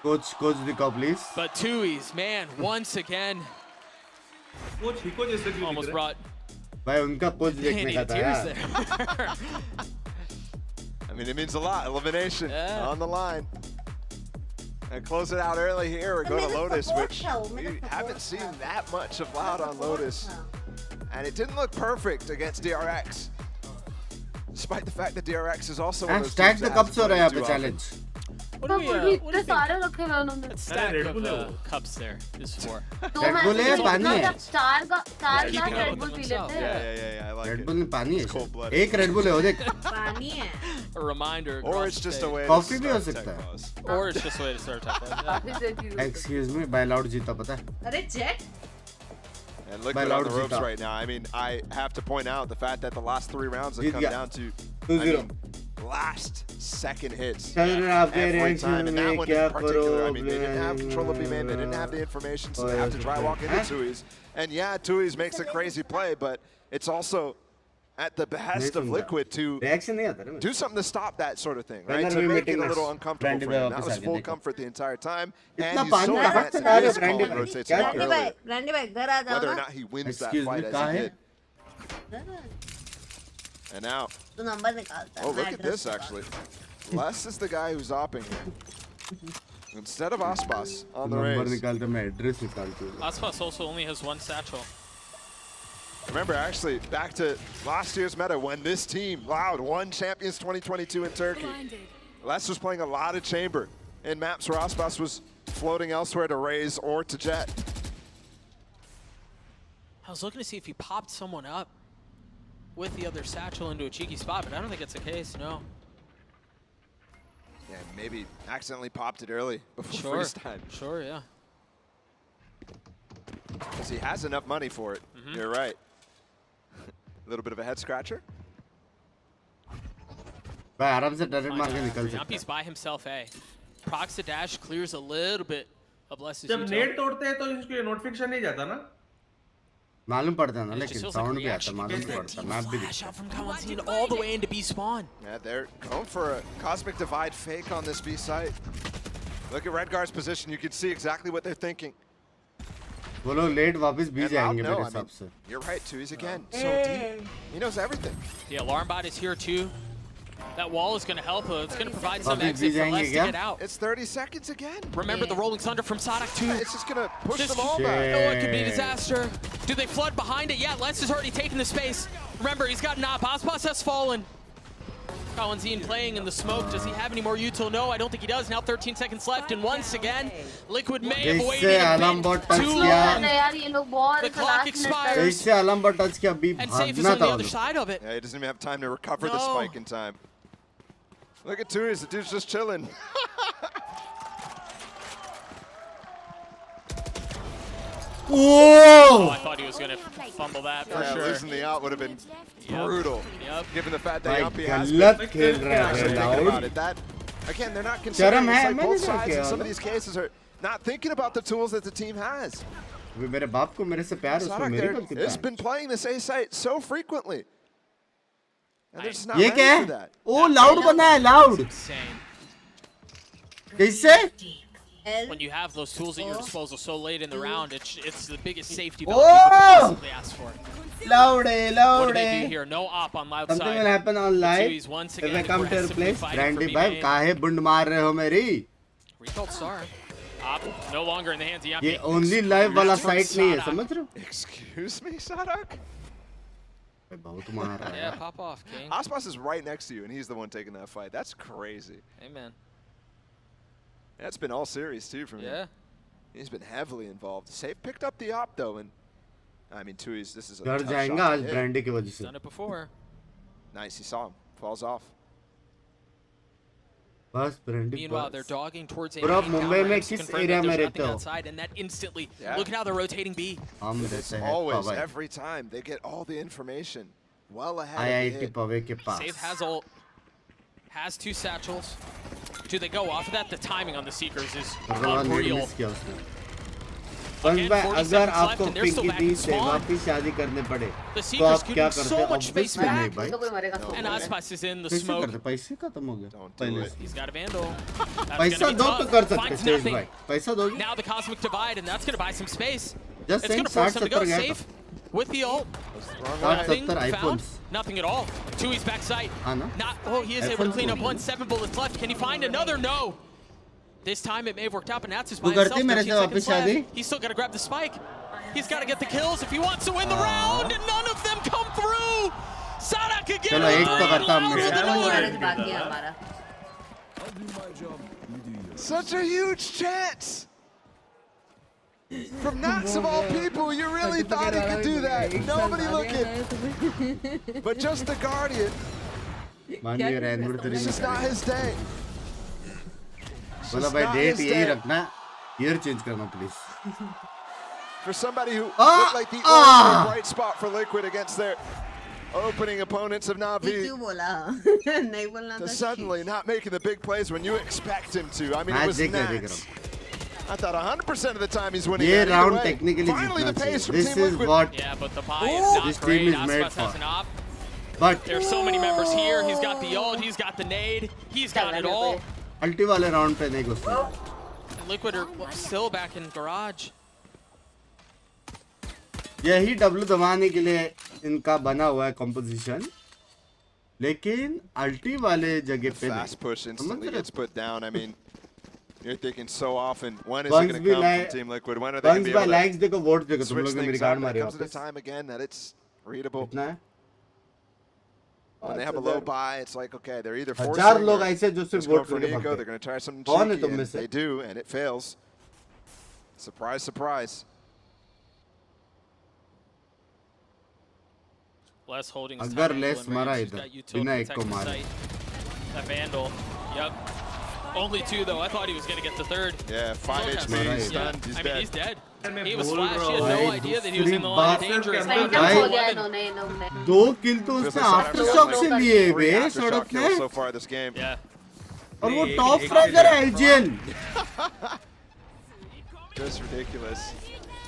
Coach the call, please. But Tui's, man, once again. Almost brought. भाई उनका pose देखने का था यार. I mean, it means a lot. Elimination on the line. And close it out early here. We're going to Lotus, which we haven't seen that much of Loud on Lotus. And it didn't look perfect against DRX. Despite the fact that DRX is also one of those stack teams the cups हो रहा है यहाँ पे challenge. do we इतने सारे रखे हुए उन्होंने that stack of cups there is for? दो Red Bull है, पानी है। चार का Keeping up Red with Bull them P themselves. लेते हैं Yeah, I like Red it. Bull में पानी है Cold blooded. एक Red Bull है वो देख पानी है A reminder. Or across it's the just a stage. way Coffee to भी हो start सकता tech है। pause. Or it's just a way to start top lane. Excuse me, by loud जीता पता है अरे jet And Liquid on loud the ropes Zita. right now. I mean, I have to point out the fact that the last 3 rounds have Jeet come gaya. down to 2-0. last second hits चल रहा आपके every reaction time. And that में one क्या in particular, I mean, they didn't have problem control of B-main, they didn't have the information, so they have to dry walk into Tui's. And yeah, Tui's makes a crazy play, but it's also at the behest of Liquid to reaction नहीं आता ना do something to stop that sort of thing, right? When To are we make it meeting a little next? uncomfortable for Brandy him. bhai That वापस was आ गए, full देखो। comfort the entire time. इतना And he's पानी so कहाँ advanced से in ला रहे his हो, call Brandy and bhai? rotates क्या a lot किया? earlier. ब्रांडी भाई घर आ जाओ Whether or ना not he wins that Excuse me, fight as कहाँ he है? did. And now, तो नंबर निकालता है oh, look at this actually. Les is the guy who's opping here. Instead of Aspas on the number race. निकालते मैं address निकालती हूँ Aspas also only has one satchel. Remember, actually, back to last year's meta when this team, Loud, won Champions 2022 in Turkey. Les was playing a lot of Chamber in maps where Aspas was floating elsewhere to Raze or to Jet. I was looking to see if he popped someone up with the other satchel into a cheeky spot, but I don't think it's the case, no. Yeah, maybe accidentally popped it early before Sure, freeze time. sure, yeah. Because he has enough money for it. You're right. A little bit of a head scratcher. भाई आराम से turret मार के निकल सकता Yampi's by himself, A. Procs to dash clears a little bit of Les's जब util. Net तोड़ते हैं तो इसको नोटिफिकेशन नहीं जाता ना मालूम पड़ता है ना It लेकिन just feels like साउंड भी आता reaction मालूम against पड़ता that मैप भी flash दिखता out from Kawanzin all the way into B spawn. Yeah, they're going for a Cosmic Divide fake on this B site. Look at Redguard's position. You can see exactly what they're thinking. वो लोग late वापस भी And जाएंगे Loud, मेरे no, I हिसाब mean, से you're right, too. He's again so deep. He knows everything. The alarm bot is here too. That wall is going to help. It's going to provide some वापस भी exit for जाएंगे Les to क्या get out. It's 30 seconds again. Remember the rolling thunder from Sadak too. It's just going to push This- them all back. Oh, it could be a disaster. Do they flood behind it? Yeah, Les has already taken the space. Remember, he's got Nop. Aspas has fallen. Kawanzin playing in the smoke. Does he have any more util? No, I don't think he does. Now 13 seconds left, and once again, Liquid may have इससे waited a alarm bit bot touch too किया long. यार ये लोग बहुत The clock expires. तो इससे alarm पर touch किया अभी And Safe is भागना on the था other उधर side of it. Yeah, he doesn't even have time to recover the No. spike in time. Look at Turi's. The dude's just chilling. Oh, I thought he was going to fumble that for Yeah, sure. losing the out would have been Yep. brutal. Yep. Given the fact that भाई Yampi has गलत been खेल रहा है actually thinking Loud about it. That, again, they're not considering है, it's like मैंने both क्या sides in किया some of ना? these cases are not thinking about the tools that the team has. अभी मेरे बाप को मेरे से प्यार उसको Sadak मेरी there गलती has पे been playing this A site so frequently. And they're just not ये ready क्या for है that. ओ लाउड बना है लाउड Insane. कैसे When you have those tools at your disposal so late in the round, it's the biggest safety Oh! valve you could possibly ask for. Loud है What loud do they do है here? No op on loud something side. will happen on The live Tui's once if again I come to your aggressively place fighting brandy for भाई B-main. काहे बुंड मार रहे हो मेरी Recalled star. Op no longer in the hands of Yampi. ये only live वाला From site नहीं है Sadak. समझ रहे हो Excuse me, Sadak? बहुत मार रहा Yeah, है pop off, King. Aspas is right next to you, and he's the one taking that fight. That's crazy. Amen. That's been all series, too, from him. Yeah. He's been heavily involved. Safe picked up the op, though, and I mean, Tui's, this is a डर tough जाएगा shot आज to hit. Brandy की वजह से Done it before. Nice, he saw him. Falls off. बस brandy Meanwhile, they're dogging towards A. Bro, main. Mumbai Down में ramps to किस confirm area that में there's रहते nothing हो? outside, and that instantly, Yeah. look at how they're rotating B. हम It's देते हैं always, पवे every time, they get all the information well ahead of IIT the hit. पवे के पास Save has ult. Has two satchels. Do they go off of that? The timing on the Seekers is Ron ने unreal. Miss किया उसने बस भाई 40 अगर seconds left आपको and they're still Pinky back in दी से spawn. वापस शादी करने पड़े The तो Seekers आप क्या getting करते so much space Obviously नहीं back. भाई तो कोई मरेगा And Aspas is in the कैसे smoke. करते पैसे खत्म हो गया Don't do पहले it. से He's got a Vandal. That's पैसा gonna be दो tough. तो कर सकते Finds स्टेज nothing. भाई पैसा दोगे Now the Cosmic Divide, and that's going to buy some space. Just It's saying, going to force 60, him to go 70 गया safe with the ult. 60 Nothing found. iPhones Nothing at all. Tui's backside. हाँ ना Not. Oh, he is able to iPhone clean up phone. one. 7 bullets left. Can he find another? No. This time it may have worked out, but Nats is तू by करती himself. मेरे 13 से वापस seconds शादी left. He's still got to grab the spike. He's got to get the kills if he wants to win the round, and none of them come through. Sadak again. चलो एक तो करता हूँ Loud मैं with another. Marriage बाकी है हमारा Such a huge chance! From Nats of all people, you really thought he could do that. Nobody looking. But just the Guardian. It's just not his day. बोला भाई date यही रखना, year change करना please. For somebody who looked like the only bright spot for Liquid against their opening opponents of Na'Vi, to suddenly not making the big plays when you expect him to. I mean, it was Nats. I thought 100% of the time he's winning. This round technically finally the pace from this Team is Liquid. what Yeah, but the buy is not this great. team is made Aspas has an for. op. But There's so many members here. He's got the ult, he's got the nade, he's got it all. अल्टी वाले round पे नहीं घुसना. And Liquid are still back in garage. यही W दबाने के लिए इनका बना हुआ है composition. लेकिन अल्टी वाले जगह पे fast push instantly gets put down. I mean, you're thinking so often, when is it going to come from Team Liquid? When are they going to be able to likes देखो vote देखो तुम switch लोग ने मेरी things guard up? मारी It comes at a वापस. time again that it's readable. कितना है? When they have a low buy, it's like, okay, they're either forcing हजार लोग or ऐसे जो सिर्फ just go vote for करके Nico. भागते. They're going to try something कौन है cheeky, तुम में and से? they do, and it fails. Surprise, surprise. Les holding his अगर time लेस angle in मारा range. He's इधर got utility बिना एक को protecting मारे. sight. That Vandal. Yep. Only two though. I thought he was going to get the third. Yeah, 5 Zorka. HP, Yeah. stunned, he's I mean, dead. he's dead. He was flash. He had no idea that he was in the line of danger. His भाई, background was 11. दो किल तो उसने after shock से लिए बे सड़क kills में. so far this game. Yeah. और वो टॉप फ्रैगर है एजेन. Just ridiculous.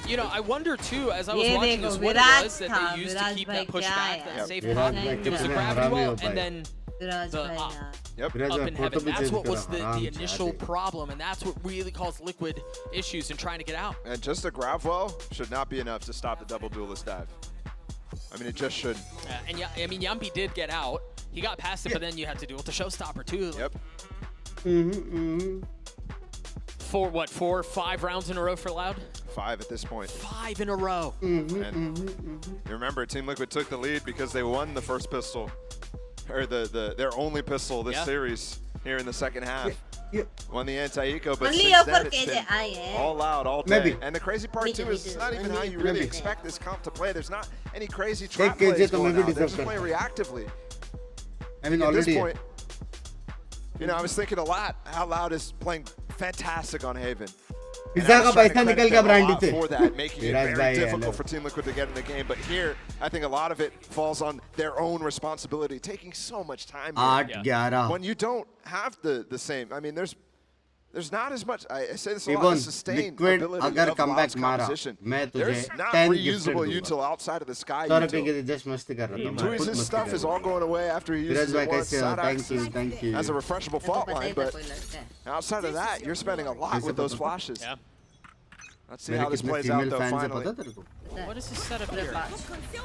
You know, I wonder too, as I was ये watching देखो, this, what it Viraj was that था, they used to Viraj keep भाई that push क्या back, है? that safe Viraj push. भाई It was the कितने gravity हरामी wall, होता है. and then विराज the भाई op. यार. Yep. विराज Up भाई in फोटो heaven. भी That's चेंज what was करा. the आराम से initial आते. problem, and that's what really caused Liquid issues in trying to get out. And just a grab well should not be enough to stop the double duelist dive. I mean, it just shouldn't. And yeah, I mean, Yampi did get out. He got past it, but then you had to deal with the showstopper too. Yep. For what, 4 or 5 rounds in a row for Loud? 5 at this point. 5 in a row. And you remember, Team Liquid took the lead because they won the first pistol, or their only pistol this series here in the second half. Won the anti-eco, but Only since then offer it's के been आए हैं. all Loud all day. Maybe. And the crazy part too is it's not even how you really expect this comp to play. There's not any crazy trap KJ plays तो going मैं भी on. They're deserve just करता playing हूँ. reactively. I mean At this already. point, you know, I was thinking a lot how Loud is playing fantastic on Haven. Pizza का पैसा निकल गया brandy से. For that, making it Viraj very भाई difficult है. for Team Liquid to get in the game. But here, I think a lot of it falls on their own responsibility, taking so much time. 8-11. When you don't have the same, I mean, there's not as much. I say this a lot. Even The sustained Liquid ability अगर of comeback Loud's मारा, composition. मैं तुझे There's not 10 reusable gifted util outside of the sky. 100 रुपए util. की just मस्ती कर रहा था. Tui's stuff is all going away after he uses Viraj it भाई once. कैसे हो? Sadax Thank you. has a refreshable fault line, but outside of that, you're spending a lot with those flashes. Yeah. Let's see how this plays out, though, finally. What is this setup here?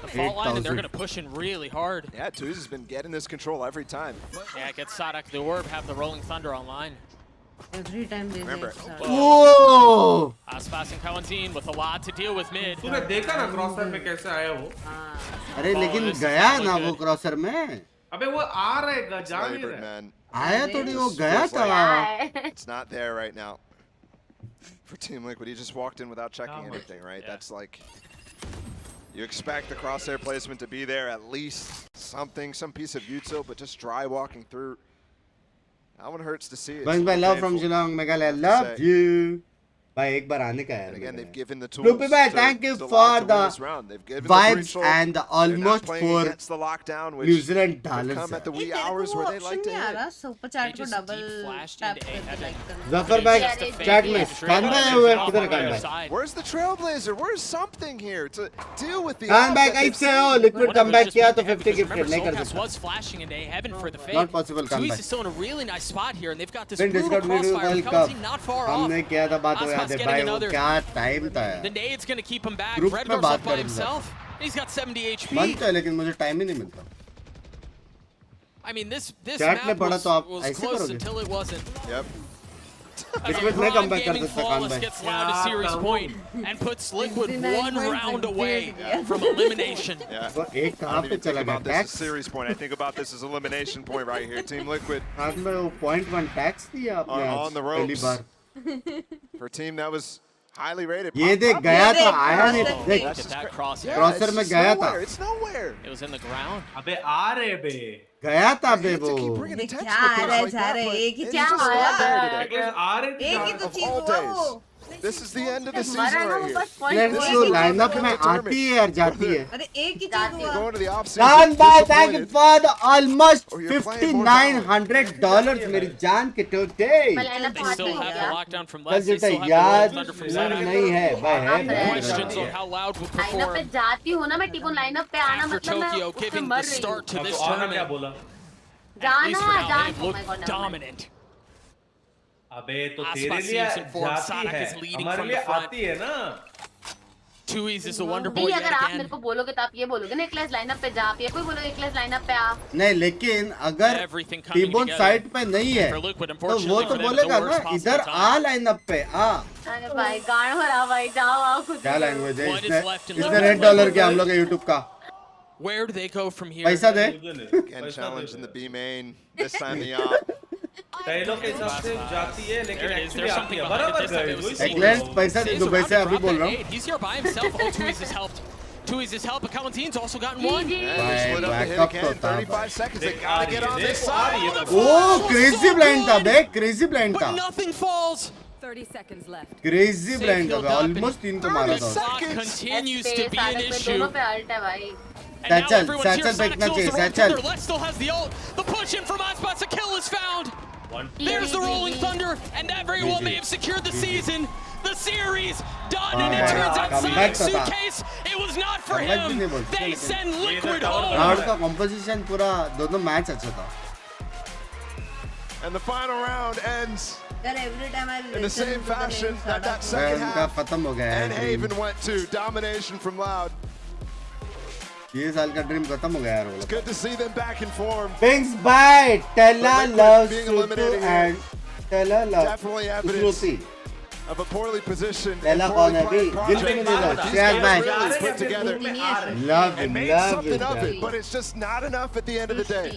The fault line, and they're going to push in really hard. Yeah, Tui's has been getting this control every time. Yeah, get Sadak the Orb, have the Rolling Thunder online. Every time they Remember. Whoa! Aspas and Kawanzine with a lot to deal with mid. तूने देखा ना क्रॉसर में कैसे आया वो? अरे लेकिन गया ना वो क्रॉसर में. अबे वो आ रहेगा जा नहीं Flavoured, रहा. man. आया थोड़ी वो गया Feels था. like it's not there right now. For Team Liquid, he just walked in without checking anything, right? That's like, you expect the crosshair placement to be there, at least something, some piece of util, but just dry walking through. That one hurts to see. Binks by love from Geelong, Meghalaya. Love you. भाई एक बार आने का है. And again, they've given the tools. Rupi bhai, thank you for the vibes and the almost for New Zealand dollars. Come at the wee hours where they like to hit. Super chat को double tap करके like करना. Zafar bhai, chat में कान भाई आए हुए हैं. किधर है कान भाई? Where's the Trailblazer? Where's something here to deal with the? कान भाई कैसे हो? Liquid comeback किया तो 50 gifted नहीं कर Solcast सकता. was flashing into heaven for the fake. Not possible, Kaan Tui's bhai. is still in a really nice spot here, and they've got this Then brutal Discord video crossfire. World Kawanzine Cup. not far off. हमने किया था बात वो याद है भाई वो क्या टाइम था यार. The nade's going to keep him back. Group Red में Dwarf's बात up by करूंगा. himself. He's got 70 HP. बनता है लेकिन मुझे टाइम ही नहीं मिलता. I mean, this Chat में map पढ़ा was, तो आप was ऐसे close करोगे? until it wasn't. Yep. Liquid नहीं comeback कर सकता कान भाई. Gets Loud a series point and puts Liquid one round away from elimination. वो एक कहाँ पे चला गया? Tax series point. I think about this as elimination point right here. Team Liquid. आज में वो 0.1 tax दिया आपने on the ropes. For a team that was highly rated. ये देख गया था आया नहीं देख. Crosser में गया था. It's nowhere. It was in the ground. अबे आ रहे बे. गया था बे वो. क्या आ रहा है जा रहे एक ही चीज हुआ. एक ही तो चीज हुआ वो. This is the end of the season right here. Let's go lineup में आती है और जाती है. अरे एक ही चीज हुआ. Going to the off Done by thank you for the almost $5,900 मेरी जान के टोटे. They still have the lockdown from last. They कल still have यार the thunder from Saturday. नहीं है भाई है. Questions on how Loud would lineup पे perform जाती हूँ ना मैं टीम लाइनअप पे आना after मतलब मैं Tokyo उससे giving मर the रही start to हूँ. this क्या tournament. बोला? At least for now, जाना they've looked dominant. अबे तो Aspas तेरे लिए seems informed. जाती Sonic है. is leading हमारे from लिए the front. आती है ना. Tuiz is the wonder boy नहीं yet अगर आप again. मेरे को बोलोगे तो आप ये बोलोगे ना एक्लेस लाइनअप पे जा. आप ये कोई बोलोगे एक्लेस लाइनअप पे आ. नहीं लेकिन अगर Everything coming T-bone together side पे नहीं है for Liquid, तो unfortunately वो for तो them, बोलेगा the ना worst possible इधर time. आ लाइनअप पे आ. अरे भाई गाड़ हो रहा भाई जाओ आओ खुद. क्या लैंग्वेज है What is इसने left in इसने Liquid? $100 किया हम लोग YouTube का. Where do they go from here? पैसा दे. Again, challenge in the B main. This time the op. पहलों के हिसाब से जाती है लेकिन There is. एक्चुअली There's आती something है. behind it. बराबर This time it was गए. Zeke. Egglands पैसा दे Stays दुबई around से to अभी drop बोल that रहा हूँ. nade. He's here by himself. Oh, Tuiz has helped. Tuiz has helped, but Calentine's also gotten one. Split up the hit again. 35 seconds. They gotta get on this side. Oh crazy blind था बे. Crazy blind था. But nothing falls. 30 seconds left. Crazy blind था. Almost 3 को मारा था. Clock continues to be an issue. दोनों पे alt है भाई. And now Satchel, everyone's here. Satchel Sonic फेंकना kills the चाहिए, road Satchel. thunder. Les still has the ult. The push in from Aspas. A kill is found. There's the Rolling Thunder, and everyone may have secured the season, the series, done, and it turns out Sonic's suitcase, it was not for him. They send Liquid home. Round का composition पूरा दोनों match अच्छा था. And the final round ends यार every time I in the same fashion that second उनका half. खत्म हो गया And है. Haven went to domination from Loud. ये साल का ड्रीम खत्म हो गया यार. It's good to see them back in form. Binks by Tella Liquid loves being Sutu eliminated here. and Tella loves Definitely evidence Sutu. of a poorly positioned Tella and कौन है poorly अभी? planned Gill पे project. नहीं These share guys bye. really put together Love and him, made love something him. of it, but it's just not enough at the end of the day.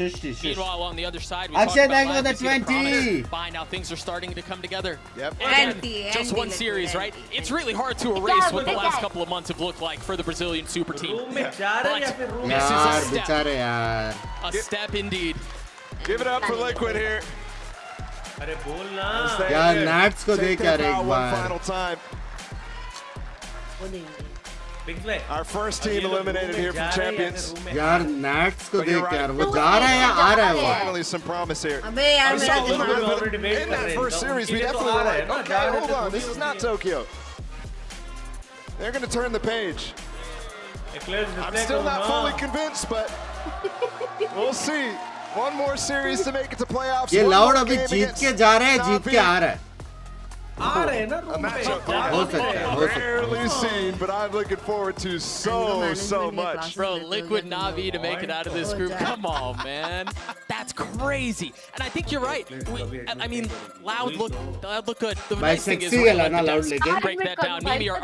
Meanwhile, on the other side, we Akshay, talked about thank you last, for the we see 20. promise. By now, things are starting to come together. Yep. Again, just one series, right? It's really hard to erase what the last couple of months have looked like for the Brazilian super team. But this is यार a step. बेचारे यार. A step indeed. Give it up for Liquid here. अरे बोल ना. यार Nats को देख यार एक One bar. final time. Our first team eliminated here from Champions. यार Nats को देख यार वो जा रहा है या आ रहा है वो. Finally some promise here. अबे यार We मेरा saw a little bit of दिमाग. it in that first series. We definitely were like, okay, hold on, this is not Tokyo. They're going to turn the page. I'm still not fully convinced, but we'll see. One more series to make it to playoffs. ये One Loud more अभी game जीत against के जा रहा है, जीत के आ रहा है. आ रहे हैं ना a matchup हो सकता है, हो सकता है. rarely seen, but I'm looking forward to so much. Bro, Liquid Navi to make it out of this group. Come on, man. That's crazy. And I think you're right. I mean, Loud look good. The भाई nice thing is sexy we're है gonna ना let the Loud devs लेकिन. break that down. Mimi, are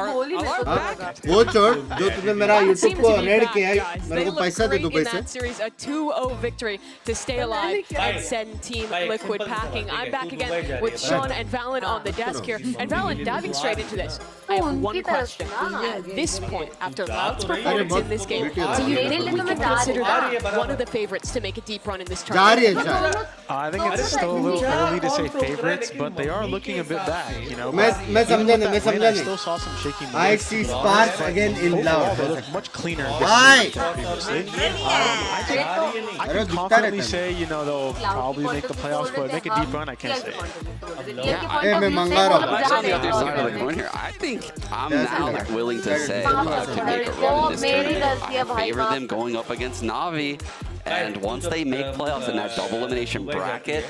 back? वो छोड़ जो तुमने मेरा YouTube Seem को to be रेड back, किया है guys. मेरे They को look पैसा दे great दुबई in से. that series, a 2-0 victory to stay alive and send Team Liquid packing. I'm back again with Sean and Valorant on the desk here. And Valorant, diving straight into this. I have one question. At this point, after Loud's performance in this game, do you think we can consider that one of the favorites to make a deep run in this tournament? I think it's still a little early to say favorites, but they are looking a bit back, you know. मैं समझा नहीं. I still saw some shaky moves. I see sparks again in Loud. They look much cleaner Why? previously. I can confidently say, you know, they'll probably make the playoffs, but make a deep run, I can't say. मैं मंगा रहा हूँ. On the other side of the coin here, I think I'm now willing to say to make a run in this tournament. I favor them going up against Navi, and once they make playoffs in that double elimination bracket,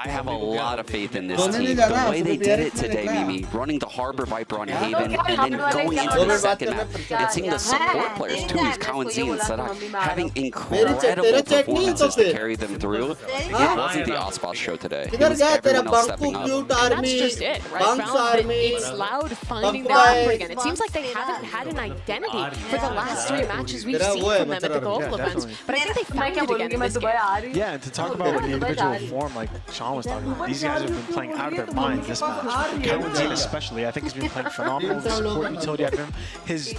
I have a lot of faith in this team. The way they did it today, Mimi, running the Harbor Viper on Haven, and then going into the second half, and seeing the support players too, Kawanzi and Sadak, having incredible performances to carry them through. It wasn't the Ospas show today. It was everyone else stepping up. That's just it, right? Valorant, it's Loud finding their effort again. It seems like they haven't had an identity for the last 3 matches we've seen from them at the global events. But I think they found it again in this game. Yeah, and to talk about like, the individual form, like Sean was talking about, these guys have been playing out of their minds this match. Kawanzi especially, I think he's been playing phenomenal. The support utility out of him. His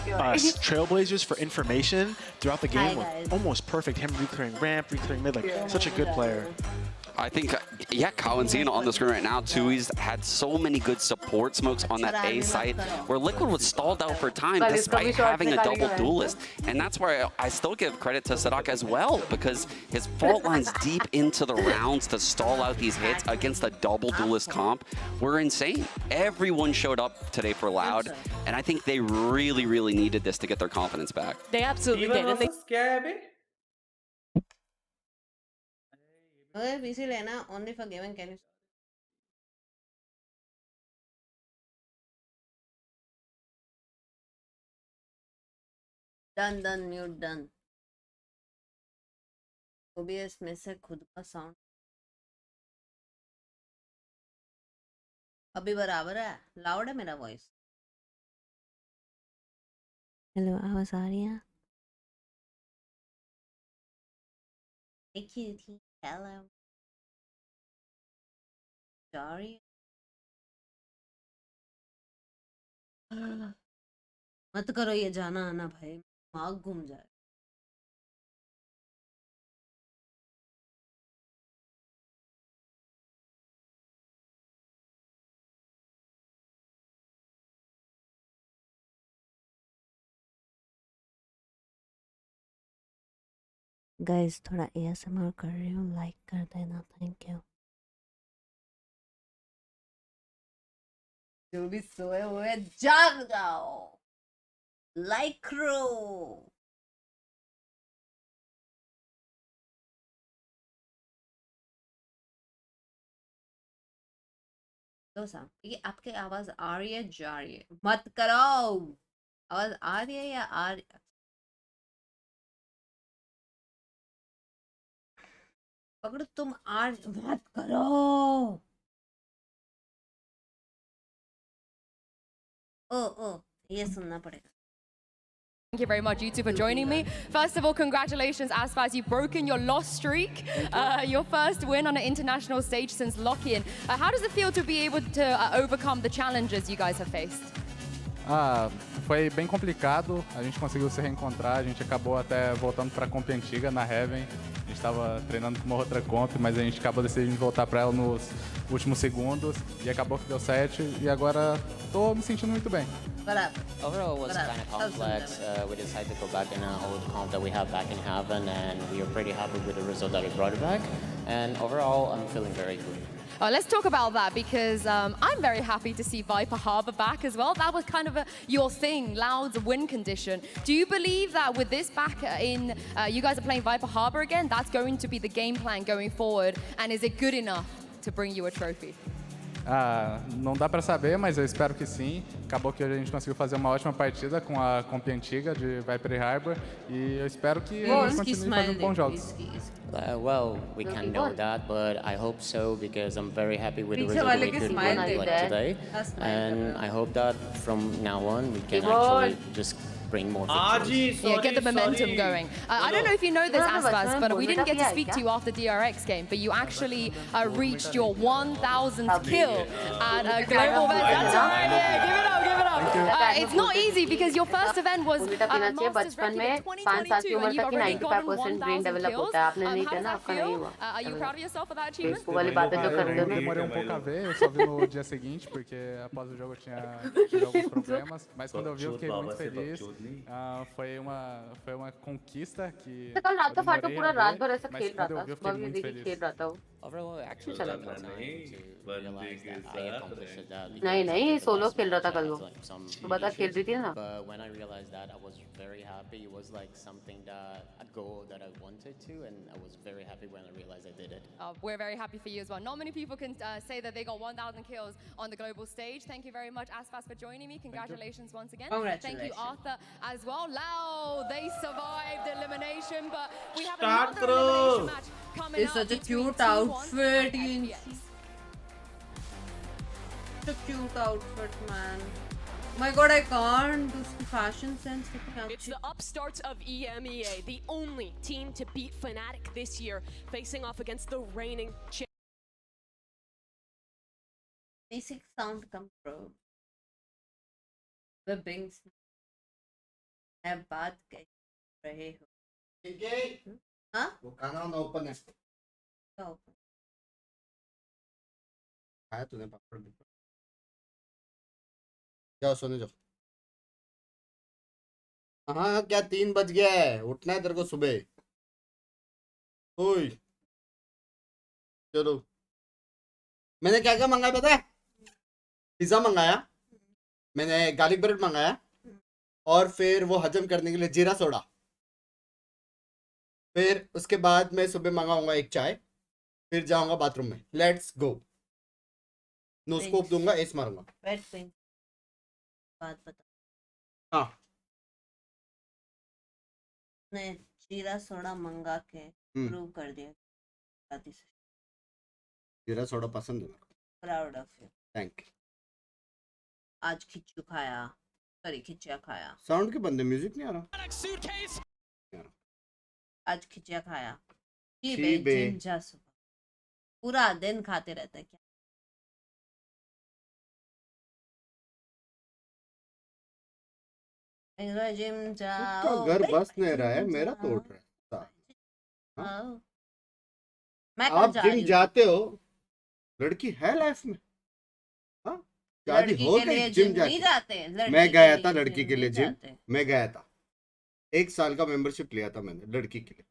trailblazers for information throughout the game were almost perfect. Him reclearing ramp, reclearing mid, like such a good player. I think, yeah, Kawanzi on the screen right now too. He's had so many good support smokes on that A site where Liquid was stalled out for time despite having a double duelist. And that's where I still give credit to Sadak as well, because his fault lines deep into the rounds to stall out these hits against a double duelist comp were insane. Everyone showed up today for Loud, and I think they really, really needed this to get their confidence back. They absolutely did. And Okay, PC Lena, only for gaming, can you? Done, mute, done. OBS में से खुद का sound अभी बराबर है, loud है मेरा voice. Hello, आवाज आ रही है? एक ही थी। Hello. Sorry. मत करो ये जाना आना भाई, दिमाग घूम जाए। गाइस थोड़ा ASMR कर रही हूँ, लाइक कर देना, थैंक यू। जो भी सोए हुए जाग जाओ, लाइक करो। ये आपके आवाज आ रही है, जा रही है? मत करो, आवाज आ रही है या आ रही है? अगर तुम आज मत करो। ओ ये सुनना पड़ेगा। Thank you very much, you two, for joining me. First of all, congratulations, Aspas. You've broken your loss streak. Your first win on an international stage since lock-in. How does it feel to be able to overcome the challenges you guys have faced? Foi bem complicado. A gente conseguiu se reencontrar. A gente acabou até voltando para a comp antiga na Heaven. A gente estava treinando com uma outra comp, mas a gente acabou decidindo voltar para ela nos últimos segundos e acabou que deu certo. E agora tô me sentindo muito bem. Overall, it was kind of complex. We decided to go back in an old comp that we have back in Heaven, and we are pretty happy with the result that we brought it back. And overall, I'm feeling very good. Let's talk about that, because I'm very happy to see Viper Harbor back as well. That was kind of your thing, Loud's win condition. Do you believe that with this back in, you guys are playing Viper Harbor again, that's going to be the game plan going forward? And is it good enough to bring you a trophy? Não dá pra saber, mas eu espero que sim. Acabou que a gente conseguiu fazer uma ótima partida com a comp antiga de Viper e Harbor e eu espero que eles continuem fazendo bons jogos. Well, we can't know that, but I hope so, because I'm very happy with the result we could win like today. And I hope that from now on we can actually just bring more victories. Yeah, get the momentum going. I don't know if you know this, Aspas, but we didn't get to speak to you after DRX game, but you actually reached your 1,000th kill at a global event. That's right, yeah, give it up, give it up. It's not easy, because your first event was Masters Record 2022, and you've already gotten 1,000 kills. How does that feel? Are you proud of yourself for that achievement? Eu demorei um pouco a ver, eu só vi no dia seguinte, porque após o jogo eu tive alguns problemas, mas quando eu vi eu fiquei muito feliz. foi uma conquista que eu demorei a ver, mas quando eu vi eu fiquei muito feliz. Overall, actually, time to realize that I accomplished that. नहीं solo खेल रहा था कल वो। Some बता खेल रही थी ना. But when I realized that, I was very happy. It was like something that a goal that I wanted to, and I was very happy when I realized I did it. We're very happy for you as well. Not many people can say that they got 1,000 kills on the global stage. Thank you very much, Asfas, for joining me. Congratulations once again. Congratulations. Thank you, Arthur, as well. Lau, they survived elimination, but we have Start another elimination match coming It's up such a between cute T1 outfit. and FPS. Such a cute outfit, man. My god, I can't. Uski fashion sense. It's the upstarts of EMEA, the only team to beat Fnatic this year, facing off against the reigning champions. Basic sound control. The Binks. मैं बात कर रहे हो. हाँ? वो खाना open है. क्या open? खाया तूने पापड़ भी? जाओ सोने जाओ. हाँ क्या 3 बज गया है, उठना है तेरे को सुबह. ओए चलो. मैंने क्या क्या मंगाया पता है? पिज्जा मंगाया, मैंने गार्लिक ब्रेड मंगाया, और फिर वो हजम करने के लिए जीरा सोडा. फिर उसके बाद मैं सुबह मंगाऊंगा एक चाय, फिर जाऊंगा बाथरूम में. Let's go. नो स्कोप दूंगा, एस मारूंगा. बात बता. हाँ. ने जीरा सोडा मंगा के प्रूव कर दिया. जीरा सोडा पसंद है. Proud of you. Thank you. आज खिचू खाया, सॉरी खिचिया खाया. साउंड के बंदे, म्यूजिक नहीं आ रहा. आज खिचिया खाया. जिम जा सुबह. पूरा दिन खाते रहता है क्या? जिम जाओ. घर बस नहीं रहा है, मेरा तो उठ रहा है. मैं आप जिम जाते हो, लड़की है लाइफ में. हाँ, शादी हो गई, जिम जाते. मैं गया था लड़की के लिए जिम. मैं गया था, 1 साल का मेंबरशिप लिया था मैंने लड़की के लिए.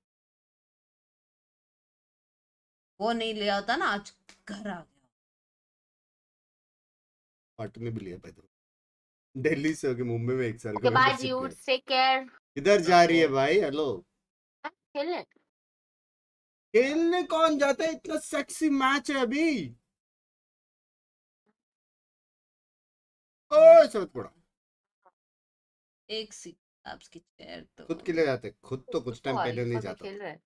वो नहीं लिया होता ना, आज घर आ गया. पार्टनर भी लिया पैदा. दिल्ली से होके मुंबई में 1 साल Okay, का bye membership dude. लिया. Take care. किधर जा रही है भाई? हेलो. खेलने. खेलने कौन जाता है? इतना सेक्सी मैच है अभी. ओए सब थोड़ा. एक सीट आपकी चेयर तो खुद के लिए जाते. खुद तो कुछ टाइम पहले नहीं जाता. खेल रहा है.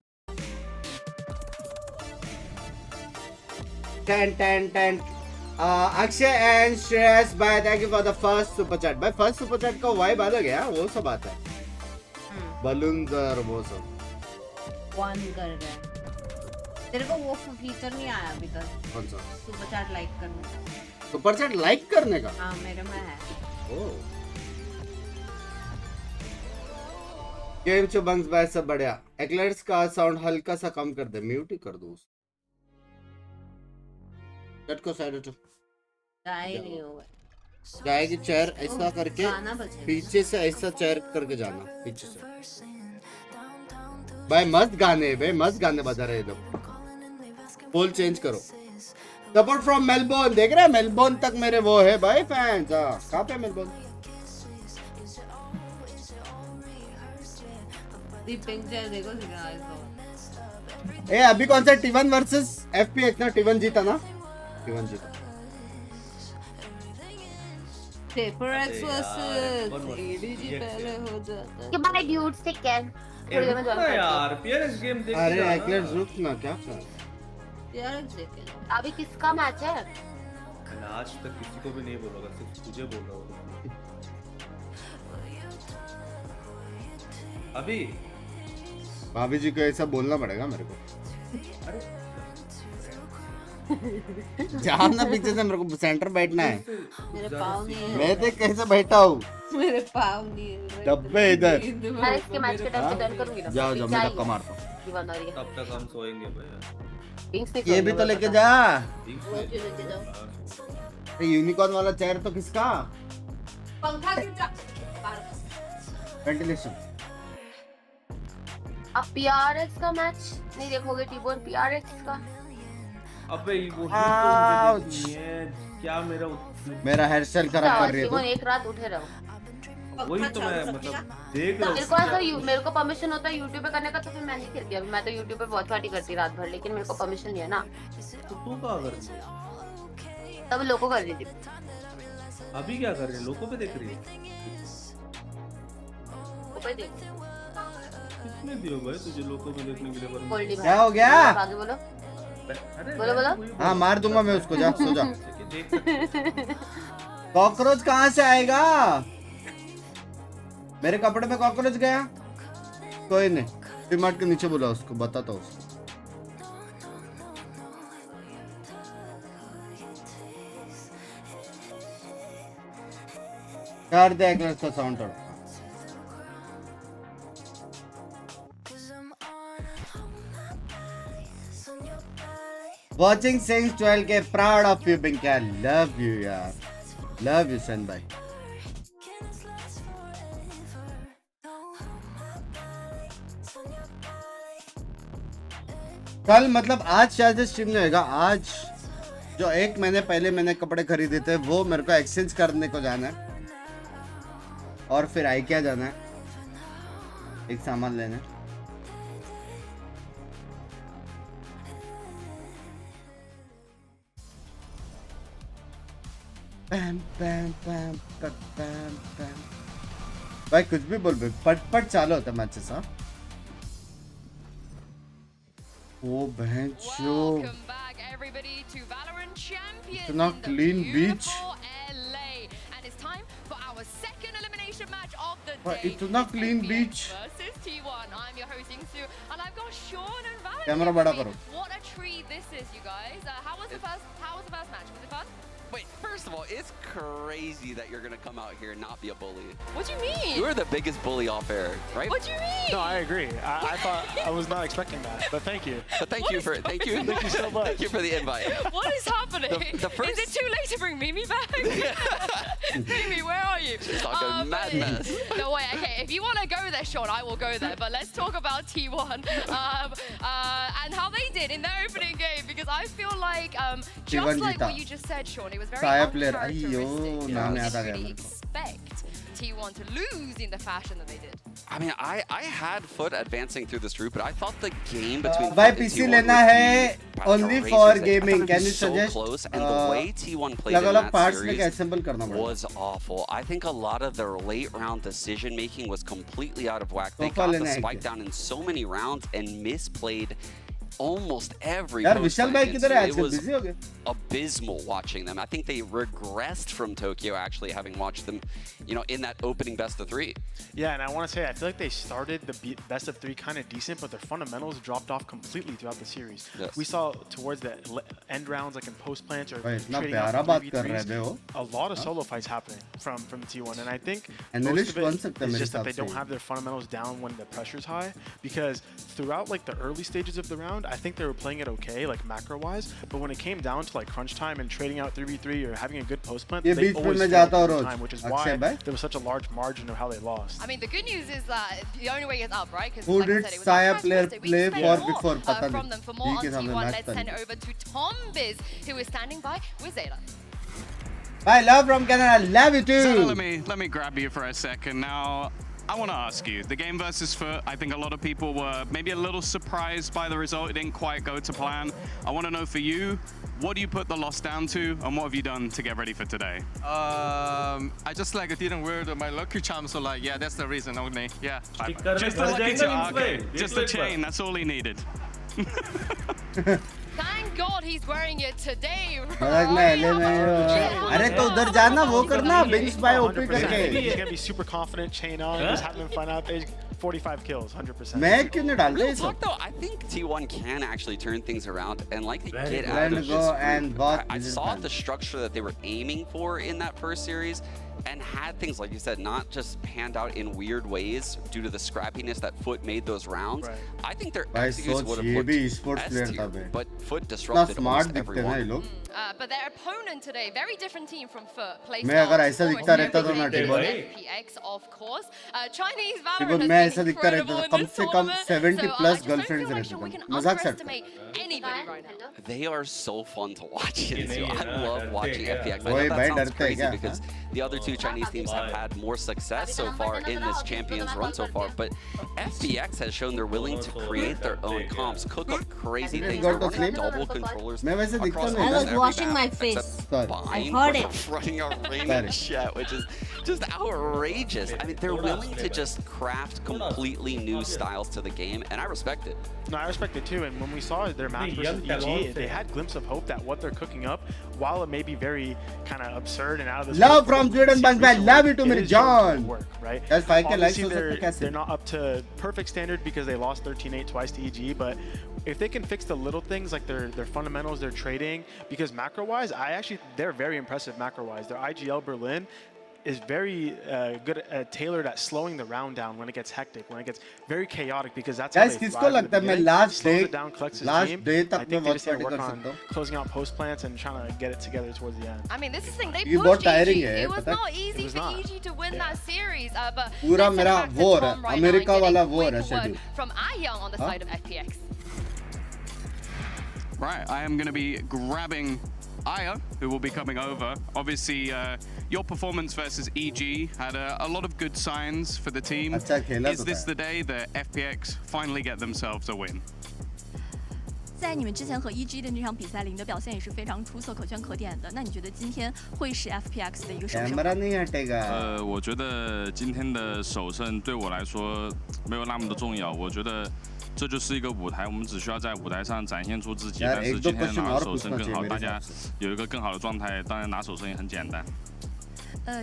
10 अक्षय एंड श्रेयस भाई, thank you for the first super chat. भाई फर्स्ट सुपर चैट का वाइब अलग है, वो सब आता है. बलून्स और वो सब वन कर रहा है. तेरे को वो फीचर नहीं आया अभी तक? कौन सा? सुपर चैट लाइक करने का. सुपर चैट लाइक करने का? हाँ मेरे में है. ओह. गेम चो बंक्स भाई सब बढ़िया. एक्लेयर्स का साउंड हल्का सा कम कर दे, म्यूट ही कर दो. चैट को साइड हटो. नहीं हुआ. गाय की चेयर ऐसा करके पीछे से ऐसा चेयर करके जाना, पीछे से. भाई मस्त गाने, भाई मस्त गाने बजा रहे लोग. पोल चेंज करो. Support from Melbourne. देख रहे हैं मेलबोर्न तक मेरे वो है भाई फैंस. कहाँ पे मेलबोर्न? देखो. ए अभी कौन सा T1 वर्सेस FPX ना? T1 जीता ना? T1 जीता. PRX वर्सेस EDG पहले हो जाता. Okay, bye dude. Take care. यार PRX गेम देख. अरे एक्लेयर्स रुक ना, क्या कर. PRX देखे. अभी किसका मैच है? मैंने आज तक किसी को भी नहीं बोला होगा, सिर्फ तुझे बोला होगा. अभी भाभी जी को ऐसा बोलना पड़ेगा मेरे को. जाओ ना पीछे से, मेरे को सेंटर बैठना है. मेरे पाँव नहीं है. मैं देख कैसे बैठा हूँ. मेरे पाँव नहीं है. डब्बे इधर. मैं इसके मैच के टाइम पे डन करूंगी ना. जाओ जाओ, मैं धक्का मारता हूँ. तब तक हम सोएंगे भैया. ये भी तो लेके जा. लेके जाओ. यूनिकॉर्न वाला चेयर तो किसका? पंखा खींचा. वेंटिलेशन. अब PRX का मैच नहीं देखोगे? T1 PRX का अबे वो ही तो मुझे देखनी है क्या मेरा हेयर स्टाइल खराब कर रही है तो एक रात उठे रहो वही तो मैं मतलब देख रहा हूँ मेरे को परमिशन होता है यूट्यूब पे करने का तो फिर मैं नहीं करती अभी मैं तो यूट्यूब पे बहुत पार्टी करती रात भर लेकिन मेरे को परमिशन नहीं है ना तो तू क्या कर रही है तब लोगों कर रही थी अभी क्या कर रही है लोगों पे देख रही है कितने दियो भाई तुझे लोगों को देखने के लिए परमिशन क्या हो गया आगे बोलो बोलो हाँ मार दूंगा मैं उसको जा सो जा कॉकरोच कहाँ से आएगा मेरे कपड़े में कॉकरोच गया कोई नहीं रिमोट के नीचे बोला उसको बताता हूँ उसको कर दे एक मिनट का साउंड और Watching since 12K, proud of you, Binks. I love you, yaar. Love you, son, bhai. कल मतलब आज शायद स्ट्रीम नहीं होगा आज जो एक महीने पहले मैंने कपड़े खरीदे थे वो मेरे को एक्सचेंज करने को जाना है और फिर IKEA जाना है एक सामान लेने पैम पैम पैम पैम पैम भाई कुछ भी बोल बे पट चालू होता मैच से सा ओ बहन चो everybody to VALORANT Champions इतना clean beach LA and it's time for our second elimination match of the day. इतना clean beach versus T1. I'm your host Ingsu and I've got Sean and Valentine. Camera बड़ा करो What a treat this is, you guys. How was the first match? Was it fun? Wait, first of all, it's crazy that you're going to come out here and not be a bully. What do you mean? You are the biggest bully off air, right? What do you mean? No, I agree. I thought I was not expecting that, but thank you. But thank you Thank you so much. Thank you for the invite. What is happening? Is it too late to bring Mimi back? Mimi, where are you? She's talking madness. No way. Okay, if you want to go there, Sean, I will go there. But let's talk about T1 and how they did in their opening game because I feel like just like what you just said, Sean, it was very uncharacteristic. Really expect T1 to lose in the fashion that they did. I mean, I had Foot advancing through this route, but I thought the game between भाई Foot and PC T1 लेना है only for gaming. Can you so suggest? Close, and the way T1 played in अलग-अलग that parts में series assemble करना पड़ेगा. was awful. I think a lot of their late round decision making was completely out of whack. They got the spike down in so many rounds and misplayed almost every post play. It was abysmal watching them. I think they regressed from Tokyo actually having watched them, you know, in that opening best of 3. Yeah, and I want to say I feel like they started the best of 3 kind of decent, but their fundamentals dropped off completely throughout the series. Yes. We saw towards the end rounds, like in post plants or trading out 3v3s, a lot of solo fights happening from T1, and I think most of it is just that they don't have their fundamentals down when the pressure's high, because throughout like the early stages of the round, I think they were playing it okay, like macro-wise, but when it came down to like crunch time and trading out 3v3 or having a good post plant, they always failed all the time, which is why there was such a large margin of how they lost. I mean, the good news is that the only way is up, right? Because Who like did I said, it was Saya unprecedented. play We for expect before? more from them. For more on T1, let's send it over to Tom Biz, who is standing by with Zayla. I love from Canada. Love you too. So let me grab you for a second now. I want to ask you, the game versus Foot, I think a lot of people were maybe a little surprised by the result. It didn't quite go to plan. I want to know for you, what do you put the loss down to, and what have you done to get ready for today? I just like didn't wear my lucky charm, so like yeah, that's the reason only. Yeah. Just the lucky charm. Okay. Just the chain. That's all he needed. Thank God he's wearing it today, अरे तो उधर जाना वो करना Binks by OP करके. He's gonna be super confident, chain on, just having fun out there. 45 kills, 100%. मैं क्यों नहीं डाल रहा ये Look though, I think T1 can actually turn things around and likely get out of this. I saw the structure that they were aiming for in that first series, and had things, like you said, not just panned out in weird ways due to the scrappiness that Foot made those rounds. Right. I think their execution would have looked S tier, but Foot disrupted almost everyone. But their opponent today, very different team from Foot. मैं अगर ऐसा दिखता रहता तो ना PRX, of course. Chinese VALORANT मैं ऐसा दिखता रहता तो कम से कम 70 plus girlfriends रहते थे. मजाक set. anybody right now. They are so fun to watch into. I love watching FPX. I know that sounds crazy because the other two Chinese teams have had more success so far in this Champions run so far, but FPX has shown they're willing to create their own comps, cook up crazy things. They're running double controllers across I was washing my face. I heard it. Running a rain chat, which is just outrageous. I mean, they're willing to just craft completely new styles to the game, and I respect it. No, I respect it too. And when we saw their match versus EG, they had glimpse of hope that what they're cooking up, while it may be very kind of absurd and out of this love from Sweden, Bank. Love you to me, John. Work, right? That's 5K likes. Obviously, they're not up to perfect standard because they lost 13-8 twice to EG, but if they can fix the little things like their fundamentals, their trading, because macro-wise, they're very impressive macro-wise. Their IGL Berlin is very good tailored at slowing the round down when it gets hectic, when it gets very chaotic, because that's how they thrive in the beginning. Slows it down, collects his team. I think they just need to work on closing out post plants and trying to get it together towards the end. I mean, this is the thing, they pushed EG. It was not easy for EG to win that series, but पूरा मेरा war है, America वाला war है schedule. From Ahyang on the side of FPX. Right, I am going to be grabbing Aya, who will be coming over. Obviously, your performance versus EG had a lot of good signs for the team. Is this the day that FPX finally get themselves a win? 在你们之前和 EG 的那场比赛里，你的表现也是非常出色、可圈可点的。那你觉得今天会是 FPX 的一个首胜？我觉得今天的首胜对我来说没有那么的重要。我觉得这就是一个舞台，我们只需要在舞台上展现出自己。但是今天拿首胜更好，大家有一个更好的状态，当然拿首胜也很简单。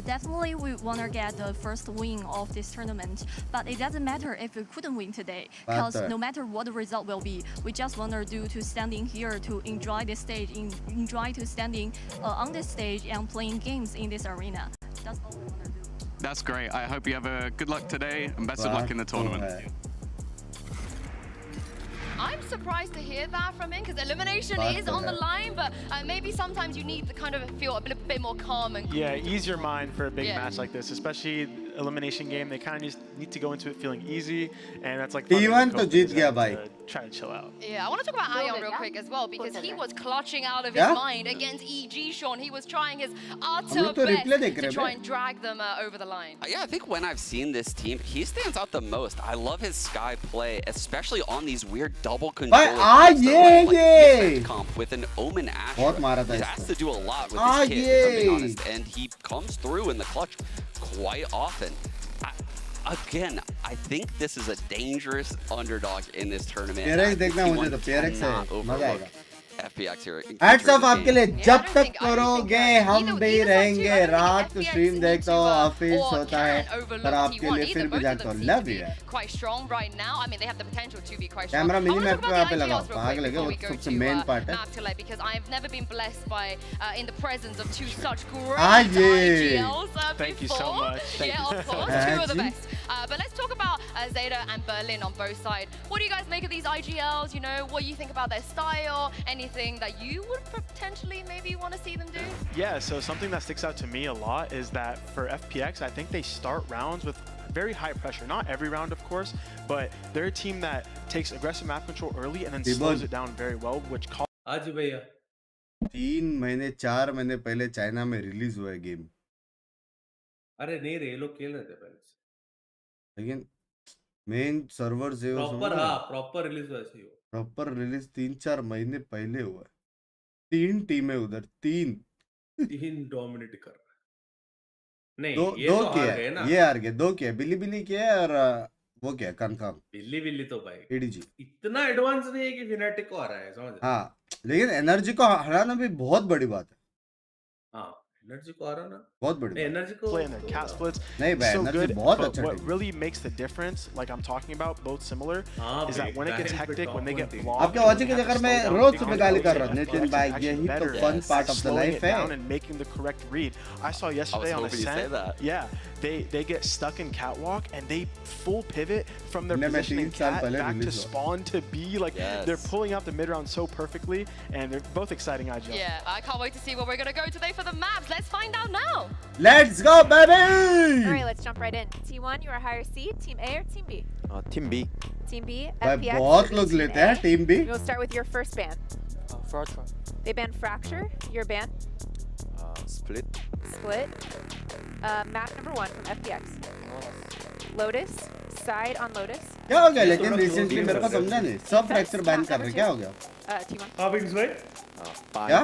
Definitely, we want to get the first win of this tournament, but it doesn't matter if we couldn't win today, because no matter what the result will be, we just want to do to standing here to enjoy this stage, enjoy to standing on this stage and playing games in this arena. That's all we want to do. That's great. I hope you have a good luck today and best of luck in the tournament. I'm surprised to hear that from him because elimination is on the line, but maybe sometimes you need to kind of feel a bit more calm and cool. Yeah, ease your mind for a big match like this, especially elimination game. They kind of just need to go into it feeling easy, and that's like T1 to jeet gaya bhai. Try to chill out. Yeah, I want to talk about Ayon real quick as well because he was clutching out of his mind against EG, Sean. He was trying his utter best to try and drag them over the line. Yeah, I think when I've seen this team, he stands out the most. I love his Sky play, especially on these weird double control comp with an Omen Asher. He has to do a lot with his kit, if I'm being honest, and he comes through in the clutch quite often. Again, I think this is a dangerous underdog in this tournament. PRX cannot overlook FPX here. Hats off आपके लिए जब तक करोगे हम भी रहेंगे रात को स्ट्रीम देखता हूँ ऑफिस होता है पर आपके लिए फिर भी जाता हूँ love you quite strong right now. I mean, they have the potential to be quite strong. Camera mini map पे आप लगाओ भाग लगे वो सबसे मेन पार्ट है because I've never been blessed by in the presence of two such great IGLs Thank you so much. Yeah, of course, two of the best. But let's talk about Zeta and Berlin on both sides. What do you guys make of these IGLs? You know, what do you think about their style? Anything that you would potentially maybe want to see them do? Yeah, so something that sticks out to me a lot is that for FPX, I think they start rounds with very high pressure. Not every round, of course, but they're a team that takes aggressive map control early and then slows it down very well, which calls. 3 महीने 4 महीने पहले China में release हुआ है game. अरे नहीं रे, ये लोग खेल रहे थे पहले से. लेकिन मेन सर्वर से प्रॉपर रिलीज हुआ है. प्रॉपर रिलीज 3-4 महीने पहले हुआ है. 3 टीमें उधर 3 डोमिनेट कर रहा है. नहीं ये तो हार गए ना. ये हार गए. 2 किया बिली किया और वो क्या कंफर्म बिल्ली तो भाई एडीजी इतना एडवांस नहीं है कि फिनेटिक को हरा है समझ. हाँ लेकिन एनर्जी को हराना भी बहुत बड़ी बात है. हाँ एनर्जी को हरा ना बहुत बड़ी एनर्जी को play in their cat splits नहीं भाई एनर्जी बहुत अच्छा है. What really makes the difference, like I'm talking about, both similar, is that when it gets hectic, when they get blocked, आपके वाचिंग के चक्कर में रोज सुबह गाली कर रहा हूँ नितिन भाई. यही तो fun part of the life है. And making the correct read. I saw yesterday on Ascent. Yeah, they get stuck in catwalk and they full pivot from their position in cat back to spawn to B. Like they're pulling out the mid round so perfectly, and they're both exciting IGL. Yeah, I can't wait to see where we're gonna go today for the maps. Let's find out now. Let's go, baby. All right, let's jump right in. T1, you are higher seed, Team A or Team B? Team B. Team B, भाई FPX. बहुत लोग लेते हैं Team B. We'll start with your first ban. Fracture. They banned Fracture. Your ban? Split. Split. Map number 1 from FPX. Lotus. Side on Lotus. क्या हो गया लेकिन recently मेरे को समझा नहीं सब fracture ban कर रहे क्या हो गया T1. हाँ Binks भाई क्या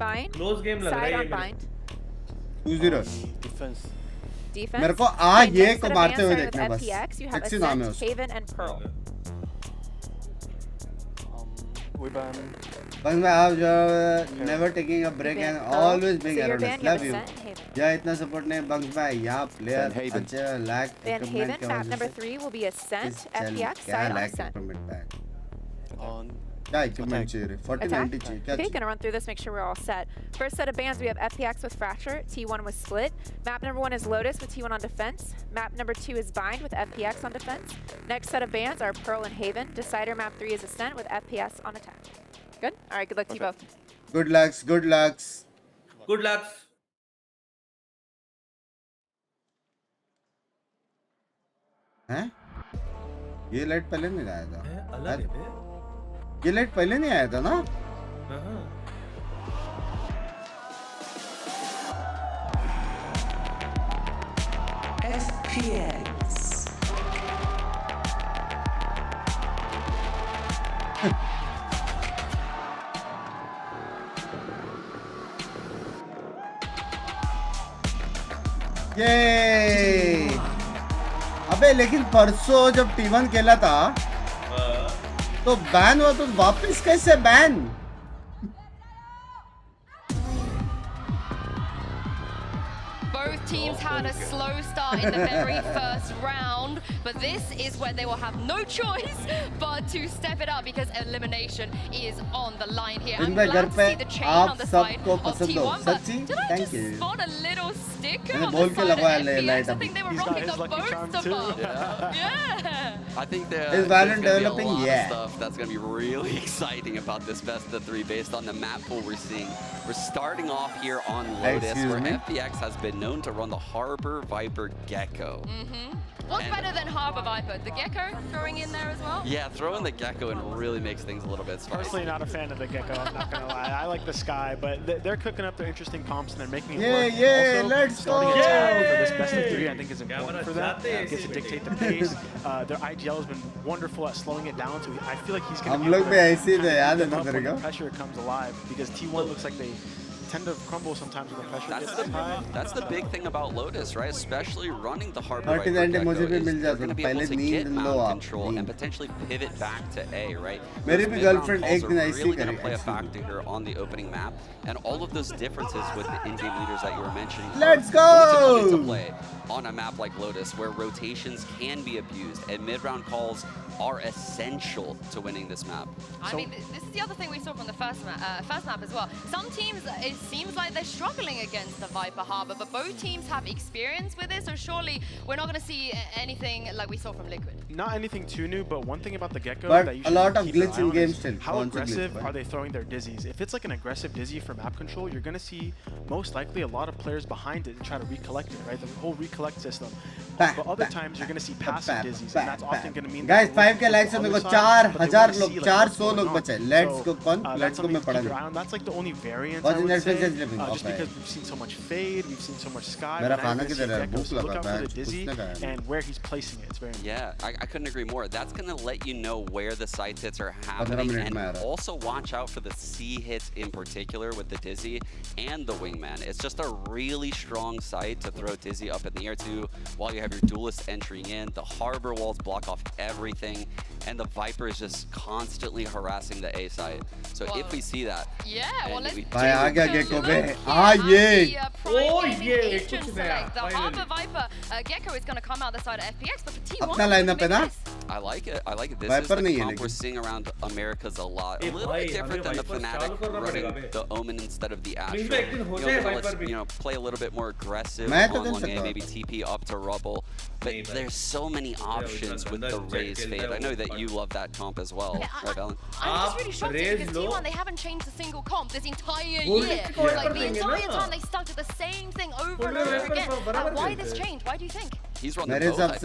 Bind. Close game लग रहा है Side ये on Bind. 2-0 Defense. Defense. मेरे को And ये next को set of मारते हुए bans देखना started बस with FPX. You have sexy नाम है Ascent, उसका Haven, and Pearl. We ban. बस मैं आप जो never taking a break and always being So you're around banned, us love you you have Ascent, Haven. या इतना support नहीं बंक्स भाई यहाँ player अच्छे lag Then equipment Haven, के map वजह number से 3 will be Ascent, चल FPX, क्या side on lag Ascent. equipment back On. क्या equipment चाहिए रे 40-90 Attack. चाहिए क्या Okay, चाहिए gonna run through this, make sure we're all set. First set of bans, we have FPX with Fracture, T1 with Split. Map number 1 is Lotus with T1 on defense. Map number 2 is Bind with FPX on defense. Next set of bans are Pearl and Haven. Decider map 3 is Ascent with FPS on attack. Good? Alright, good luck to you both. good lucks Good luck. हैं ये light पहले नहीं आया था अलग है ये light पहले नहीं आया था ना SPX. ये अबे लेकिन परसों जब T1 खेला था तो बैन हुआ तो वापस कैसे ban Both teams had a slow start in the very first round, but this is where they will have no choice but to step it up because elimination is on the line here. I'm glad to see the change on the side of T1, but did I just spot a little sticker on the side of FPX? I think they were rocking the boast above. Yeah. I think Is Valorant developing? A lot Yeah. of stuff that's going to be really exciting about this best of 3 based on the map pool we're seeing. We're starting off here on Lotus, Excuse where me? FPX has been known to run the Harbor Viper Gecko. What's better than Harbor Viper? The Gecko throwing in there as well? Yeah, throwing the Gecko in really makes things a little bit spicy. Personally, not a fan of the Gecko, I'm not gonna lie. I like the Sky, but they're cooking up their interesting comps and they're making it work. Yeah, Also, let's starting go! a tag for this best of 3, I think is important for them. Gets to dictate the pace. Their IGL has been wonderful at slowing it down, so I feel like he's going to हम लोग भी ऐसे ही थे याद है ना तेरे को pressure comes alive because T1 looks like they tend to crumble sometimes when the pressure gets high. That's the big thing about Lotus, right? Especially running the Harbor Viper 30 Gecko मुझे भी is मिल they're जाता going to be पहले able to नींद get लो map आप control and potentially pivot back to A, right? मेरी Those भी mid-round girlfriend calls एक दिन are ऐसी really going करी to play a factor here on the opening map, and all of those differences with the in-game leaders that you were mentioning Let's are going to come go! into play on a map like Lotus, where rotations can be abused and mid-round calls are essential to winning this map. I mean, this is the other thing we saw from the first map as well. Some teams, it seems like they're struggling against the Viper Harbor, but both teams have experience with it, so surely we're not going to see anything like we saw from Liquid. Not anything too new, but one thing about the Gecko But that you a should lot of keep your glitch eye in on game is still. how Once a glitch, aggressive right? are they throwing their dizzies? If it's like an aggressive dizzy for map control, you're going to see most likely a lot of players behind it and try to recollect it, right? The whole recollect system. But other times you're going to see passive dizzies, and that's often going to mean guys 5 के likes से मेरे को 4,000 लोग look 400 लोग बचे let's go कौन let's go में पढ़ा नहीं that's like the only variance What's I in would say, Netflix is living? just Okay. because we've seen so much fade, we've seen so much sky. मेरा but now खाना you're किधर है gonna see भूख Gecko, so look लगा out for है the dizzy पूछने का है and where he's placing it. It's very important. Yeah, I couldn't agree more. That's going to let you know where the side hits are 15 happening, minute and में आ रहा है also watch out for the C hits in particular with the Dizzy and the Wingman. It's just a really strong site to throw Dizzy up in the air to while you have your duelist entering in. The Harbor walls block off everything, and the Viper is just constantly harassing the A side. So if we see that, yeah, well, let's भाई आ गया Gecko पे हाँ ये Oh yeah, The Harbor Viper Gecko is going to come out the side of FPX, but for T1, अपना lineup है ना I like it. I like it. This is the comp we're seeing around Americas a lot. A little bit different than the Fnatic running the Omen instead of the Astra. You know, play a little bit more aggressive on long A, maybe TP up to Rubble. But there's so many options with the Raze Fade. I know that you love that comp as well, right, Valen? I'm just really shocked because T1, they haven't changed a single comp this entire year. Like the entire time they stuck to the same thing over and over again. Why this change? Why do you think? He's running both. Both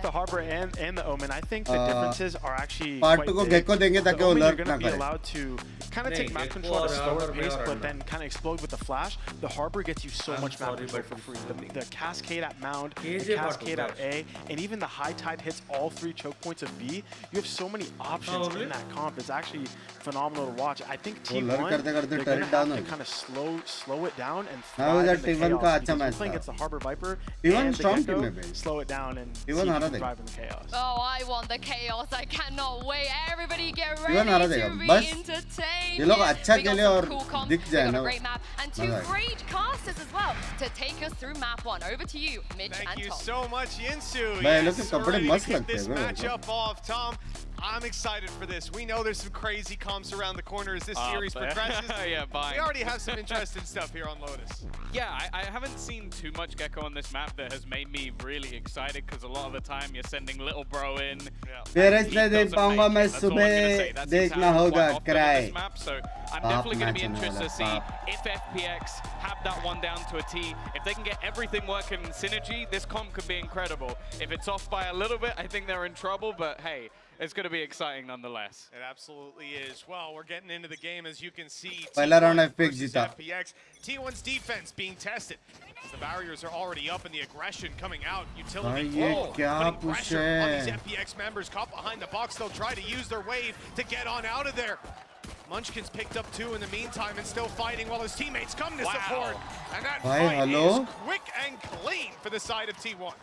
the Harbor and the Omen. I think the differences are actually quite big. The Omen, you're going to be allowed to kind of take map control at a slower pace, but then kind of explode with the flash. The Harbor gets you so much map control for free. The Cascade at Mound, the Cascade at A, and even the High Tide hits all 3 choke points of B. You have so many options in that comp. It's actually phenomenal to watch. I think T1, they're going to have to kind of slow it down and thrive in the chaos. Because you're playing against the Harbor Viper and the Gecko, slow it down and see if you can thrive in the chaos. Oh, I want the chaos. I cannot wait. Everybody get ready to be entertained. ये लोग अच्छा खेले और दिख जाए ना. Great map and 2 great casters as well to take us through map 1. Over to you, Mitch and Tom. Thank you so much, Yinsu. भाई लोग के कपड़े मस्त Get लगते this हैं. matchup off, Tom. I'm excited for this. We know there's some crazy comps around the corner as this series progresses. Yeah, we already have some interesting stuff here on Lotus. Yeah, I haven't seen too much Gecko on this map that has made me really excited because a lot of the time you're sending little bro in. PRX नहीं देख पाऊंगा मैं सुबह देखना होगा cry. So I'm definitely going to be interested to see if FPX have that one down to a T. If they can get everything working in synergy, this comp could be incredible. If it's off by a little bit, I think they're in trouble, but hey, it's going to be exciting nonetheless. It absolutely is. Well, we're getting into the game as you can see. पहला round FPX जीता. FPX. T1's defense being tested. The barriers are already up and the aggression coming out. Utility putting pressure on these FPX members caught behind the box. They'll try to use their wave to get on out of there. Munchkin's picked up 2 in the meantime and still fighting while his teammates come to support. And that fight is quick and clean for the side of T1.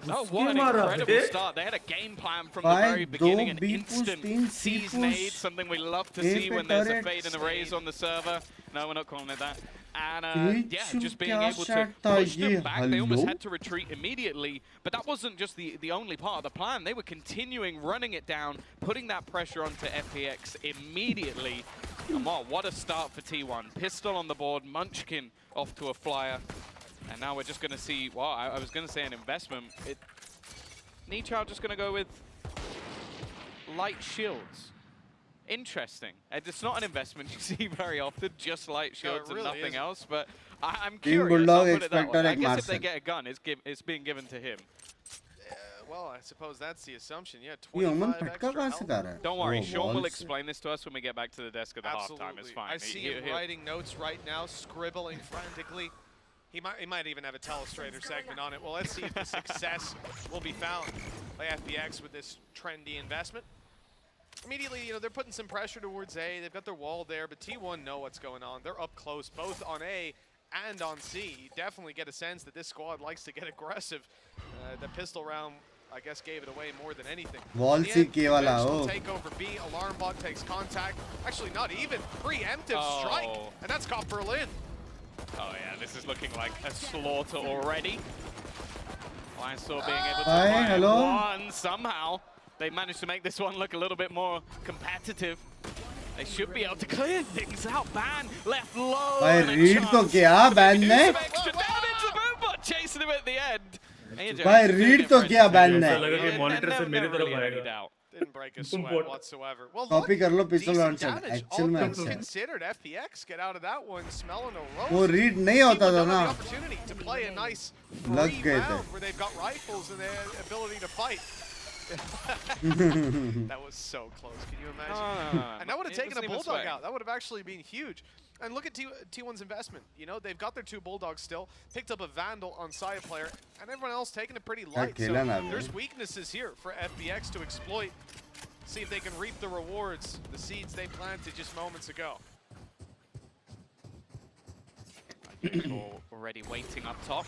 Oh, what an incredible start. They had a game plan from the very beginning, an instant seize nade, something we love to see when there's a fade and a raise on the server. No, we're not calling it that. And yeah, just being able to push them back. They almost had to retreat immediately, but that wasn't just the only part of the plan. They were continuing, running it down, putting that pressure onto FPX immediately. And wow, what a start for T1. Pistol on the board, Munchkin off to a flyer. And now we're just going to see, well, I was going to say an investment. Nichao just going to go with light shields. Interesting. It's not an investment you see very often, just light shields and nothing else. But I'm curious. I'll put it that way. I guess if they get a gun, it's being given to him. Well, I suppose that's the assumption. Yeah, 25 extra. Don't worry, Sean will explain this to us when we get back to the desk at the halftime. It's fine. I see him writing notes right now, scribbling frantically. He might even have a Telestrator segment on it. Well, let's see if the success will be found by FPX with this trendy investment. Immediately, you know, they're putting some pressure towards A. They've got their wall there, but T1 know what's going on. They're up close, both on A and on C. You definitely get a sense that this squad likes to get aggressive. The pistol round, I guess, gave it away more than anything. Wall C K wala oh. Take over B. Alarm bot takes contact. Actually, not even preemptive strike, and that's got Berlin. Oh yeah, this is looking like a slaughter already. Lionsor being able to find one somehow. They managed to make this one look a little bit more competitive. They should be able to clear things out. Ban left low. Read to kya ban ne? Extra damage, the Boombot chasing him at the end. Bhai read to kya ban ne? Didn't break a sweat whatsoever. Well, copy kar lo pistol launch actual mein considered FPX get out of that one smelling a roast. वो read नहीं होता था ना. Opportunity to play a nice free round where they've got rifles and their ability to fight. That was so close. Can you imagine? And that would have taken a Bulldog out. That would have actually been huge. And look at T1's investment. You know, they've got their 2 Bulldogs still, picked up a Vandal on side player, and everyone else taking it pretty light. So there's weaknesses here for FPX to exploit. See if they can reap the rewards, the seeds they planted just moments ago. Already waiting up top.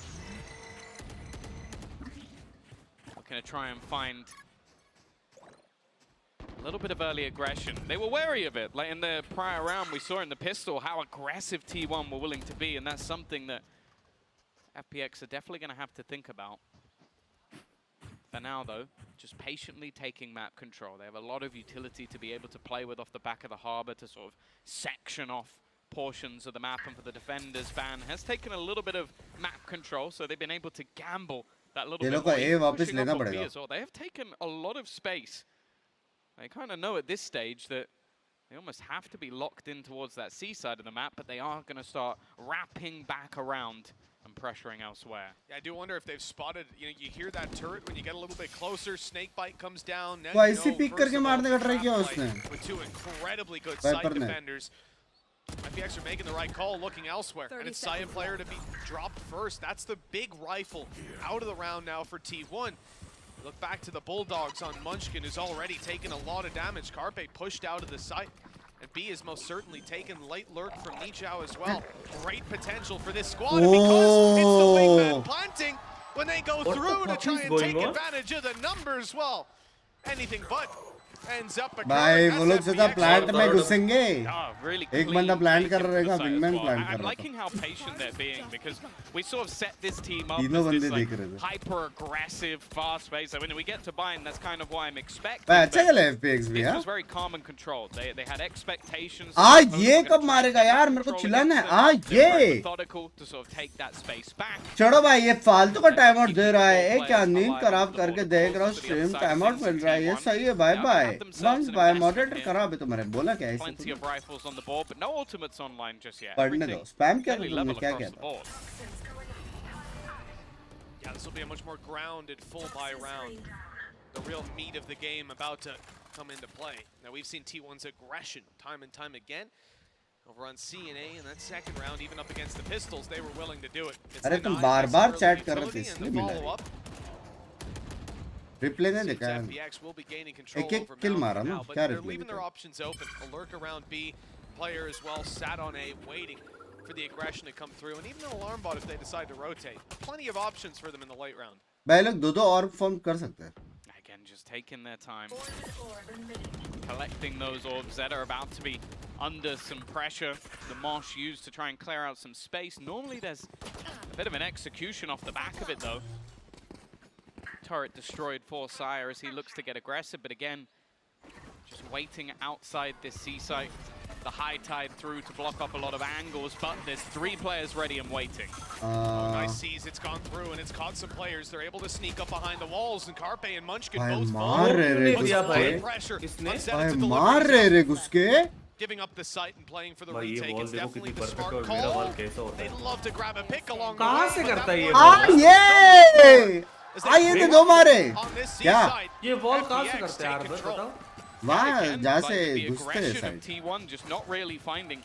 Looking to try and find a little bit of early aggression. They were wary of it. Like in the prior round, we saw in the pistol how aggressive T1 were willing to be, and that's something that FPX are definitely going to have to think about. For now, though, just patiently taking map control. They have a lot of utility to be able to play with off the back of the harbor to sort of section off portions of the map, and for the defenders, Van has taken a little bit of map control, so they've been able to gamble that little bit more. Pushing up on B as well. They have taken a lot of space. They kind of know at this stage that they almost have to be locked in towards that C side of the map, but they are going to start wrapping back around and pressuring elsewhere. Yeah, I do wonder if they've spotted, you know, you hear that turret when you get a little bit closer, Snakebite comes down. वो ऐसे pick करके मारने का try किया उसने. With two incredibly good site defenders. FPX are making the right call, looking elsewhere. And it's Saiyan player to be dropped first. That's the big rifle out of the round now for T1. Look back to the Bulldogs on Munchkin, who's already taken a lot of damage. Carpe pushed out of the site. And B is most certainly taken late lurk from Nichao as well. Great potential for this squad. And because it's the wingman planting, when they go through to try and take advantage of the numbers, well, anything but. Ends up भाई वो लोग सीधा plant में घुसेंगे. एक बंदा plant कर रहेगा, wingman plant कर रहा है. I'm liking how patient they're being because we sort of set this team up तीनों as this बंदे like देख रहे थे. hyper aggressive, fast pace. So when we get to Bind, that's kind of why I'm expecting. भाई अच्छा खेला FPX भी This यार. was very calm and controlled. They had expectations. ये कब मारेगा यार, मेरे को चिल्लाना है. ये methodical to sort of take that space back. चलो भाई ये फालतू का टाइम आउट दे रहा है. क्या नींद खराब करके देख रहा हूँ स्ट्रीम टाइम आउट मिल रहा है. ये सही है. Bye bye. Binks bye moderator खराब है तुम्हारे. बोला क्या है Plenty of rifles on the board, but no ultimates online just yet. पढ़ने दो. स्पैम क्या तुमने क्या किया था? Yeah, this will be a much more grounded full buy round. The real meat of the game about to come into play. Now we've seen T1's aggression time and time again. Over on C and A in that second round, even up against the Pistols, they were willing to do it. अरे तुम बार-बार chat कर रहे थे इसलिए मिला. Replay ने देखा है. एक किल मारा ना. क्या replay? Leaving their options open. A lurk around B. Player as well sat on A, waiting for the aggression to come through, and even an alarm bot if they decide to rotate. Plenty of options for them in the late round. भाई लोग दो और form कर सकते हैं. Again, just taking their time, collecting those orbs that are about to be under some pressure. The Mosh used to try and clear out some space. Normally there's a bit of an execution off the back of it though. Turret destroyed for Sire as he looks to get aggressive, but again, just waiting outside this C site. The high tide through to block up a lot of angles, but there's 3 players ready and waiting. Nice sees, it's gone through and it's caught some players. They're able to sneak up behind the walls, and Carpe and Munchkin both मार रहे puts a lot of pressure on Zeta to मार deliver. रहे घुसके. Giving up the site and playing for the retake. It's definitely the smart call. They'd love to grab a pick along the way. कहाँ से करता है ये? ये तो दो मारे. क्या? ये बॉल कहाँ से करते हैं यार बताओ? वाह जहाँ से घुसते हैं side. T1 just not really finding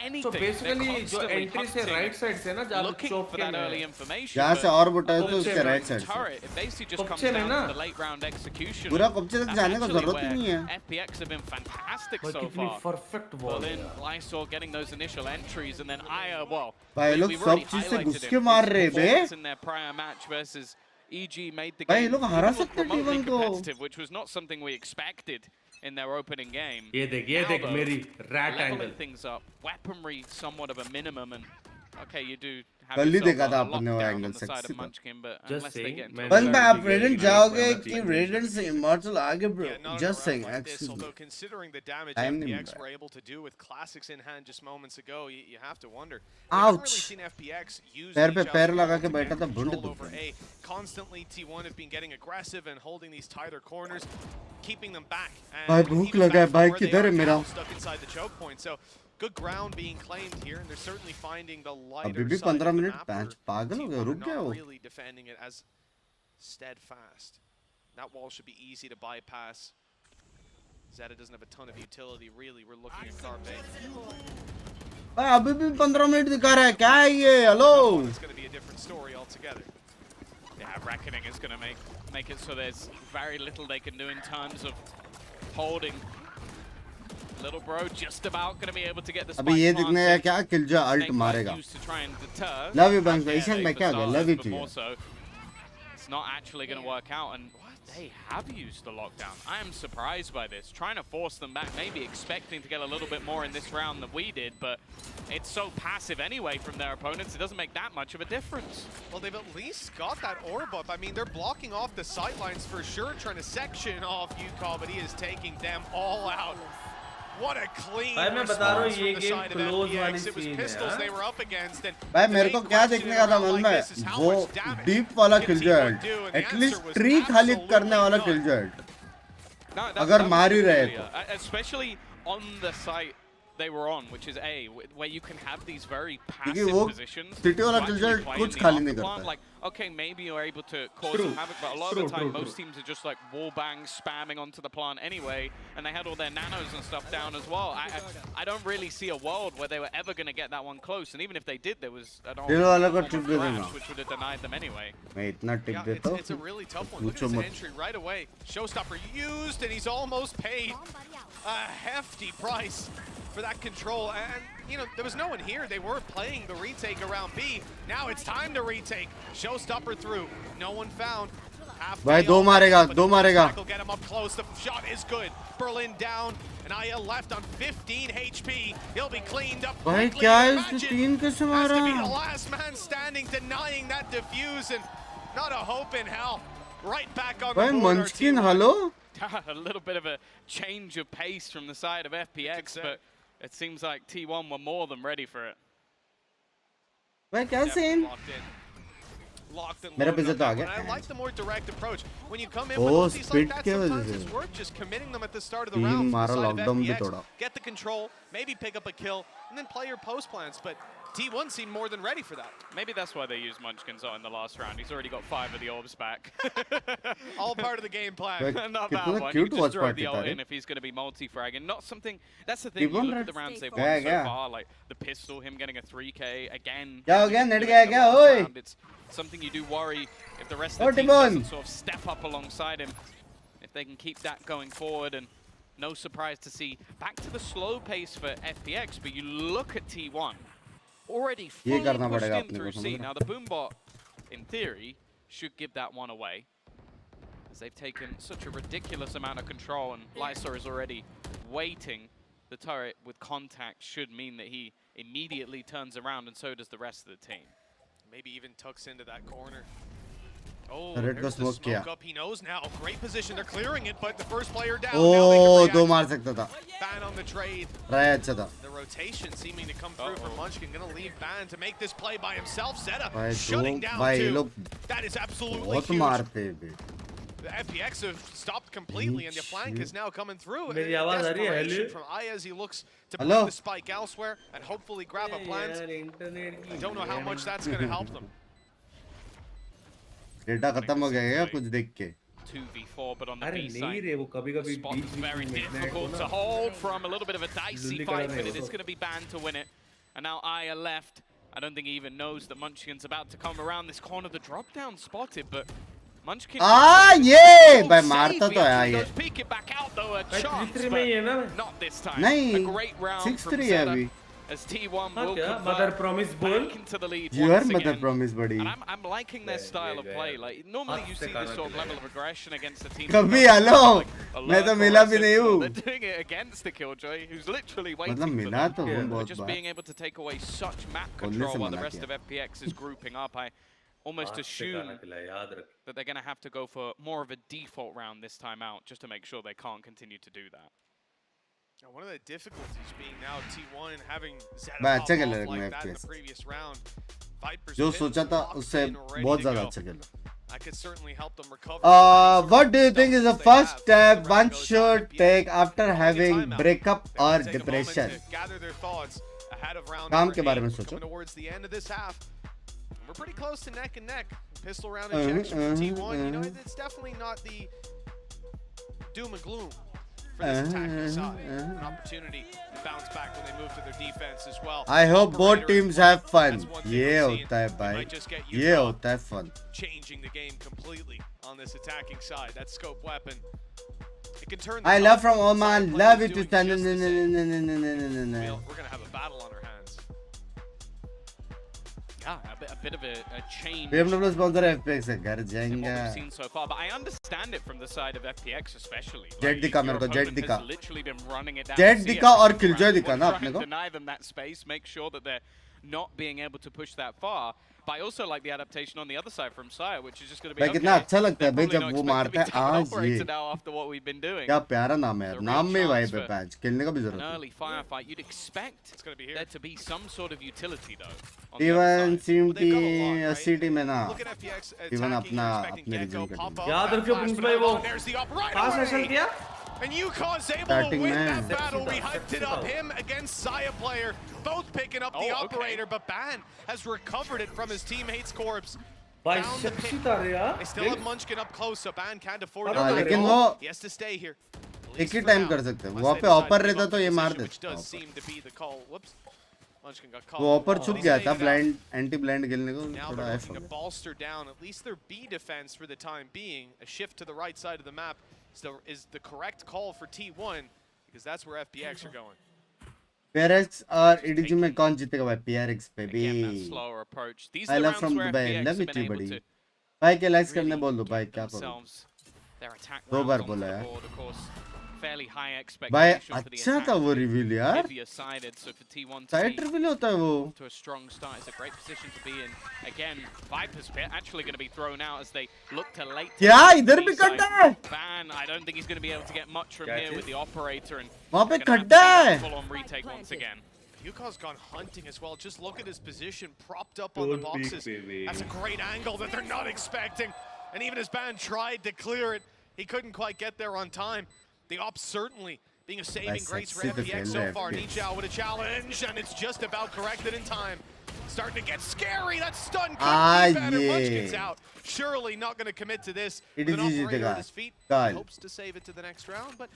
anything. So basically जो entry से right side से ना जहाँ looking for that early information. जहाँ से और बुटा है तो उसके right side से. It basically just comes down to the late round execution. पूरा कब्जे तक जाने का जरूरत ही नहीं है. FPX have been fantastic so far. Perfect ball. Berlin, Lysor getting those initial entries, and then Aya, well, भाई लोग सब चीज से घुस के मार रहे बे. In their prior match versus EG made the भाई game लोग हरा सकते हैं remotely T1 को. competitive, which was not something we expected in their opening game. ये देख मेरी rat leveling angle. things up, weaponry somewhat of a minimum, and okay, you do have कल ही yourself देखा था a आपने वो lockdown angle on the side sexy of था. Munchkin, but Just unless they saying, get into man. बस the भाई आप game, radiant जाओगे कि रेडेंट से इमॉर्टल आगे bro. Yeah, not Just saying. like this, Excuse me. although considering the damage I am FPX in- were able to do with classics in hand just moments ago, you have to wonder. Ouch. We haven't really seen FPX use पैर पे Nichao's पैर लगा skill के to बैठा get था भुंड control दुख over A. Constantly T1 have been getting aggressive and holding these tighter corners, keeping them back. भाई And भूख even लगा है back भाई from where they किधर है are मेरा. now, stuck inside the choke point. So good ground being claimed here, and they're certainly finding the lighter अभी भी side of 15 the minute map पैंच where पागल हो T1 गया. are रुक गया not वो. really defending it as steadfast. That wall should be easy to bypass. Zeta doesn't have a ton of utility, really. We're looking at Carpe. भाई अभी भी 15 मिनट दिखा रहा है. क्या है ये? Hello. It's going to be a different story altogether. yeah, Reckoning is going to make it so there's very little they can do in terms of holding. Little bro just about going to be able to get the spike अभी ये planted. दिखने का क्या किलजा alt Snake मारेगा. used to try and deter. Love you Binks. Yeah, Ishan they मैं क्या for गया? starters, Love you but to you. more so, it's not actually going to work out. And they have used the lockdown. I am surprised by this. Trying to force them back, maybe expecting to get a little bit more in this round than we did, but it's so passive anyway from their opponents, it doesn't make that much of a difference. Well, they've at least got that orb up. I mean, they're blocking off the sidelines for sure, trying to section off UCall, but he is taking them all out. What a clean response from the side of FPX. It was pistols they were up against. And भाई मेरे को क्या देखने का था मन में वो डीप वाला किलजॉय एटलीस्ट ट्री खाली करने वाला किलजॉय अगर मार ही रहे तो especially on the site they were on, which is A, where you can have these very passive positions. City वाला किलजॉय कुछ खाली नहीं करता like, okay, maybe you're able to cause some havoc, but a lot of the time most teams are just like wall bang spamming onto the plant anyway, and they had all their nanos and stuff down as well. I don't really see a world where they were ever going to get that one close, and even if they did, there was an crash which would have denied them anyway. It's a really tough one. Look at this entry right away. Showstopper used, and he's almost paid a hefty price for that control. And you know, there was no one here. They were playing the retake around B. Now it's time to retake. Showstopper through. No one found. भाई दो मारेगा Get him up close. The shot is good. Berlin down. And Aya left on 15 HP. He'll be cleaned up. भाई क्या है इसने तीन कैसे मारा? Has to be the last man standing, denying that defuse, and not a hope in hell. Right back on the भाई board. मंचकिन hello? A little bit of a change of pace from the side of FPX, but it seems like T1 were more than ready for it. भाई क्या scene? Locked and मेरा loaded पीछे तो आ on that गया. one. I like the more direct approach. When you come in with ultis like that, sometimes it's worth just committing them at the start of the round. मारा Side of lockdown भी FPX, तोड़ा. get the control, maybe pick up a kill, and then play your post plans. But T1 seemed more than ready for that. Maybe that's why they used Munchkins in the last round. He's already got 5 of the orbs back. All part of the game plan. Not that one. You can just throw the ult in if he's going to be multi-fragging. Not something. That's the thing. You look at the rounds they've won so far, like the pistol, him getting a 3K again. It's something you do worry if the rest of the team doesn't sort of step up alongside him. If they can keep that going forward, and no surprise to see back to the slow pace for FPX. But you look at T1. Already fully pushed in through C. Now the Boombot, in theory, should give that one away, as they've taken such a ridiculous amount of control, and Lysor is already waiting. The turret with contact should mean that he immediately turns around, and so does the rest of the team. Maybe even tucks into that corner. Oh, Red there's the smoke up. He knows now. Great position. They're clearing it, but the first player down. Oh, दो मार सकता था. Ban on the trade. Try अच्छा था. The rotation seeming to come through from Munchkin. Gonna leave Ban to make this play by himself. Setup shutting down two. That is absolutely huge. The FPX have stopped completely, and the flank is now coming through. Desperation from Aya as he looks to put the spike elsewhere and hopefully grab a plant. I don't know how much that's going to help them. Data खत्म हो गया कुछ देख के 2v4, but on the B side, spot is very difficult to hold from. A little bit of a dicey fight, but it is going to be banned to win it. And now Aya left. I don't think he even knows that Munchkin's about to come around this corner. The drop down spotted, but Munchkin. ये भाई मारता तो है ये. Peek it back out though, a chance, but not this time. नहीं. A great round from 6-3 है अभी. As T1 will Mother promise ball into the lead your once mother again. promise buddy. And I'm liking their style of play. Like normally you see this sort of level of aggression against a team. कभी hello मैं तो मिला भी नहीं हूँ. They're doing it against the Killjoy, who's literally waiting मतलब for मिला तो them. हूँ बहुत Just bar. being able to take away such map control while the rest of FPX is grouping up, I almost assume that they're going to have to go for more of a default round this time out, just to make sure they can't continue to do that. One of the difficulties being now T1 and having Zeta मैं pop अच्छा off खेल रहा like हूँ that in FPS. the previous round. Viper's जो pit सोचा था locked उससे in, ready बहुत to ज़्यादा go. अच्छा खेला. I could certainly help them recover. What do you think is the first step one should take after having breakup or depression? Gather their thoughts ahead of round काम के number बारे में 8. सोचो. Coming towards the end of this half. We're pretty close to neck and neck. Pistol round ejection from T1. You know, it's definitely not the doom and gloom for this attacking side. An opportunity to bounce back when they move to their defense as well. I hope both teams have fun. ये होता है भाई. ये होता है fun. Changing the game completely on this attacking side. That scope weapon. It can turn. I love from Oman. Love it to stand. We're gonna have a battle on our hands. yeah, a bit of a change. BMW sponsor FPX है घर What जाएंगे. we've seen so far, but I understand it from the side of FPX especially. Jet दिखा मेरे को, jet Has दिखा. literally been running it down. Jet See दिखा और every Killjoy round. दिखा ना Wanna try अपने and को. Deny them that space, make sure that they're not being able to push that far. But I also like the adaptation on the other side from Sire, which is just going to be भाई कितना अच्छा लगता है भाई जब वो मारता है आज ये. now after what we've been doing. क्या प्यारा नाम है यार. नाम में वाइब है पैच. खेलने का भी जरूरत An है. early firefight, you'd expect there to be some sort of utility though. Even team की SC team है ना. Even अपना अपने रीजन का team. याद रखियो बिंक्स भाई वो कहाँ सेशन किया? And UConn's able to win that battle. We hyped it up. Him against Saya player, both picking up the operator, but Ban has recovered it from his teammate's corpse. Down the pit. They still have Munchkin up close, so Ban can't afford it. लेकिन वो He has to stay here. एक ही time कर सकते हैं. वहाँ पे ऑपर रहता तो ये मार Which देता. does seem to be the call. Whoops. Munchkin got वो caught. ऑपर छुप गया था ब्लाइंड एंटी ब्लाइंड खेलने को Now थोड़ा they're ऐसा. looking to bolster down at least their B defense for the time being. A shift to the right side of the map still is the correct call for T1 because that's where FPX are going. PRX और EDG में कौन जीतेगा भाई? PRX पे भी. Slower approach. These I are the love rounds from where Dubai. FPX Love have it been buddy. able to भाई के likes करने बोल दो भाई क्या करो. themselves their attack दो बार rounds बोला on the यार. board, of course. Fairly high भाई expectation for the अच्छा attack. था वो रिवील यार. Heavier sided, so for T1 to side be reveal होता है वो. to a strong start is a great position to be in. Again, Viper's Pit actually going to be thrown out as they look to late. क्या इधर भी खड्डा है? Ban, I don't think he's going to be able to get much from here with the operator and वहाँ पे gonna have to खड्डा take है. a full-on retake once again. Yuka's gone hunting as well. Just look at his position propped up on the boxes. That's a great angle that they're not expecting. And even as Ban tried to clear it, he couldn't quite get there on time. The op certainly being a saving grace for FPX so far. Nichao with a challenge, and it's just about corrected in time. Starting to get scary. That stun could be better. Munchkin's out. Surely not going to commit to this. With an operator at his feet, he hopes to save it to the next round, but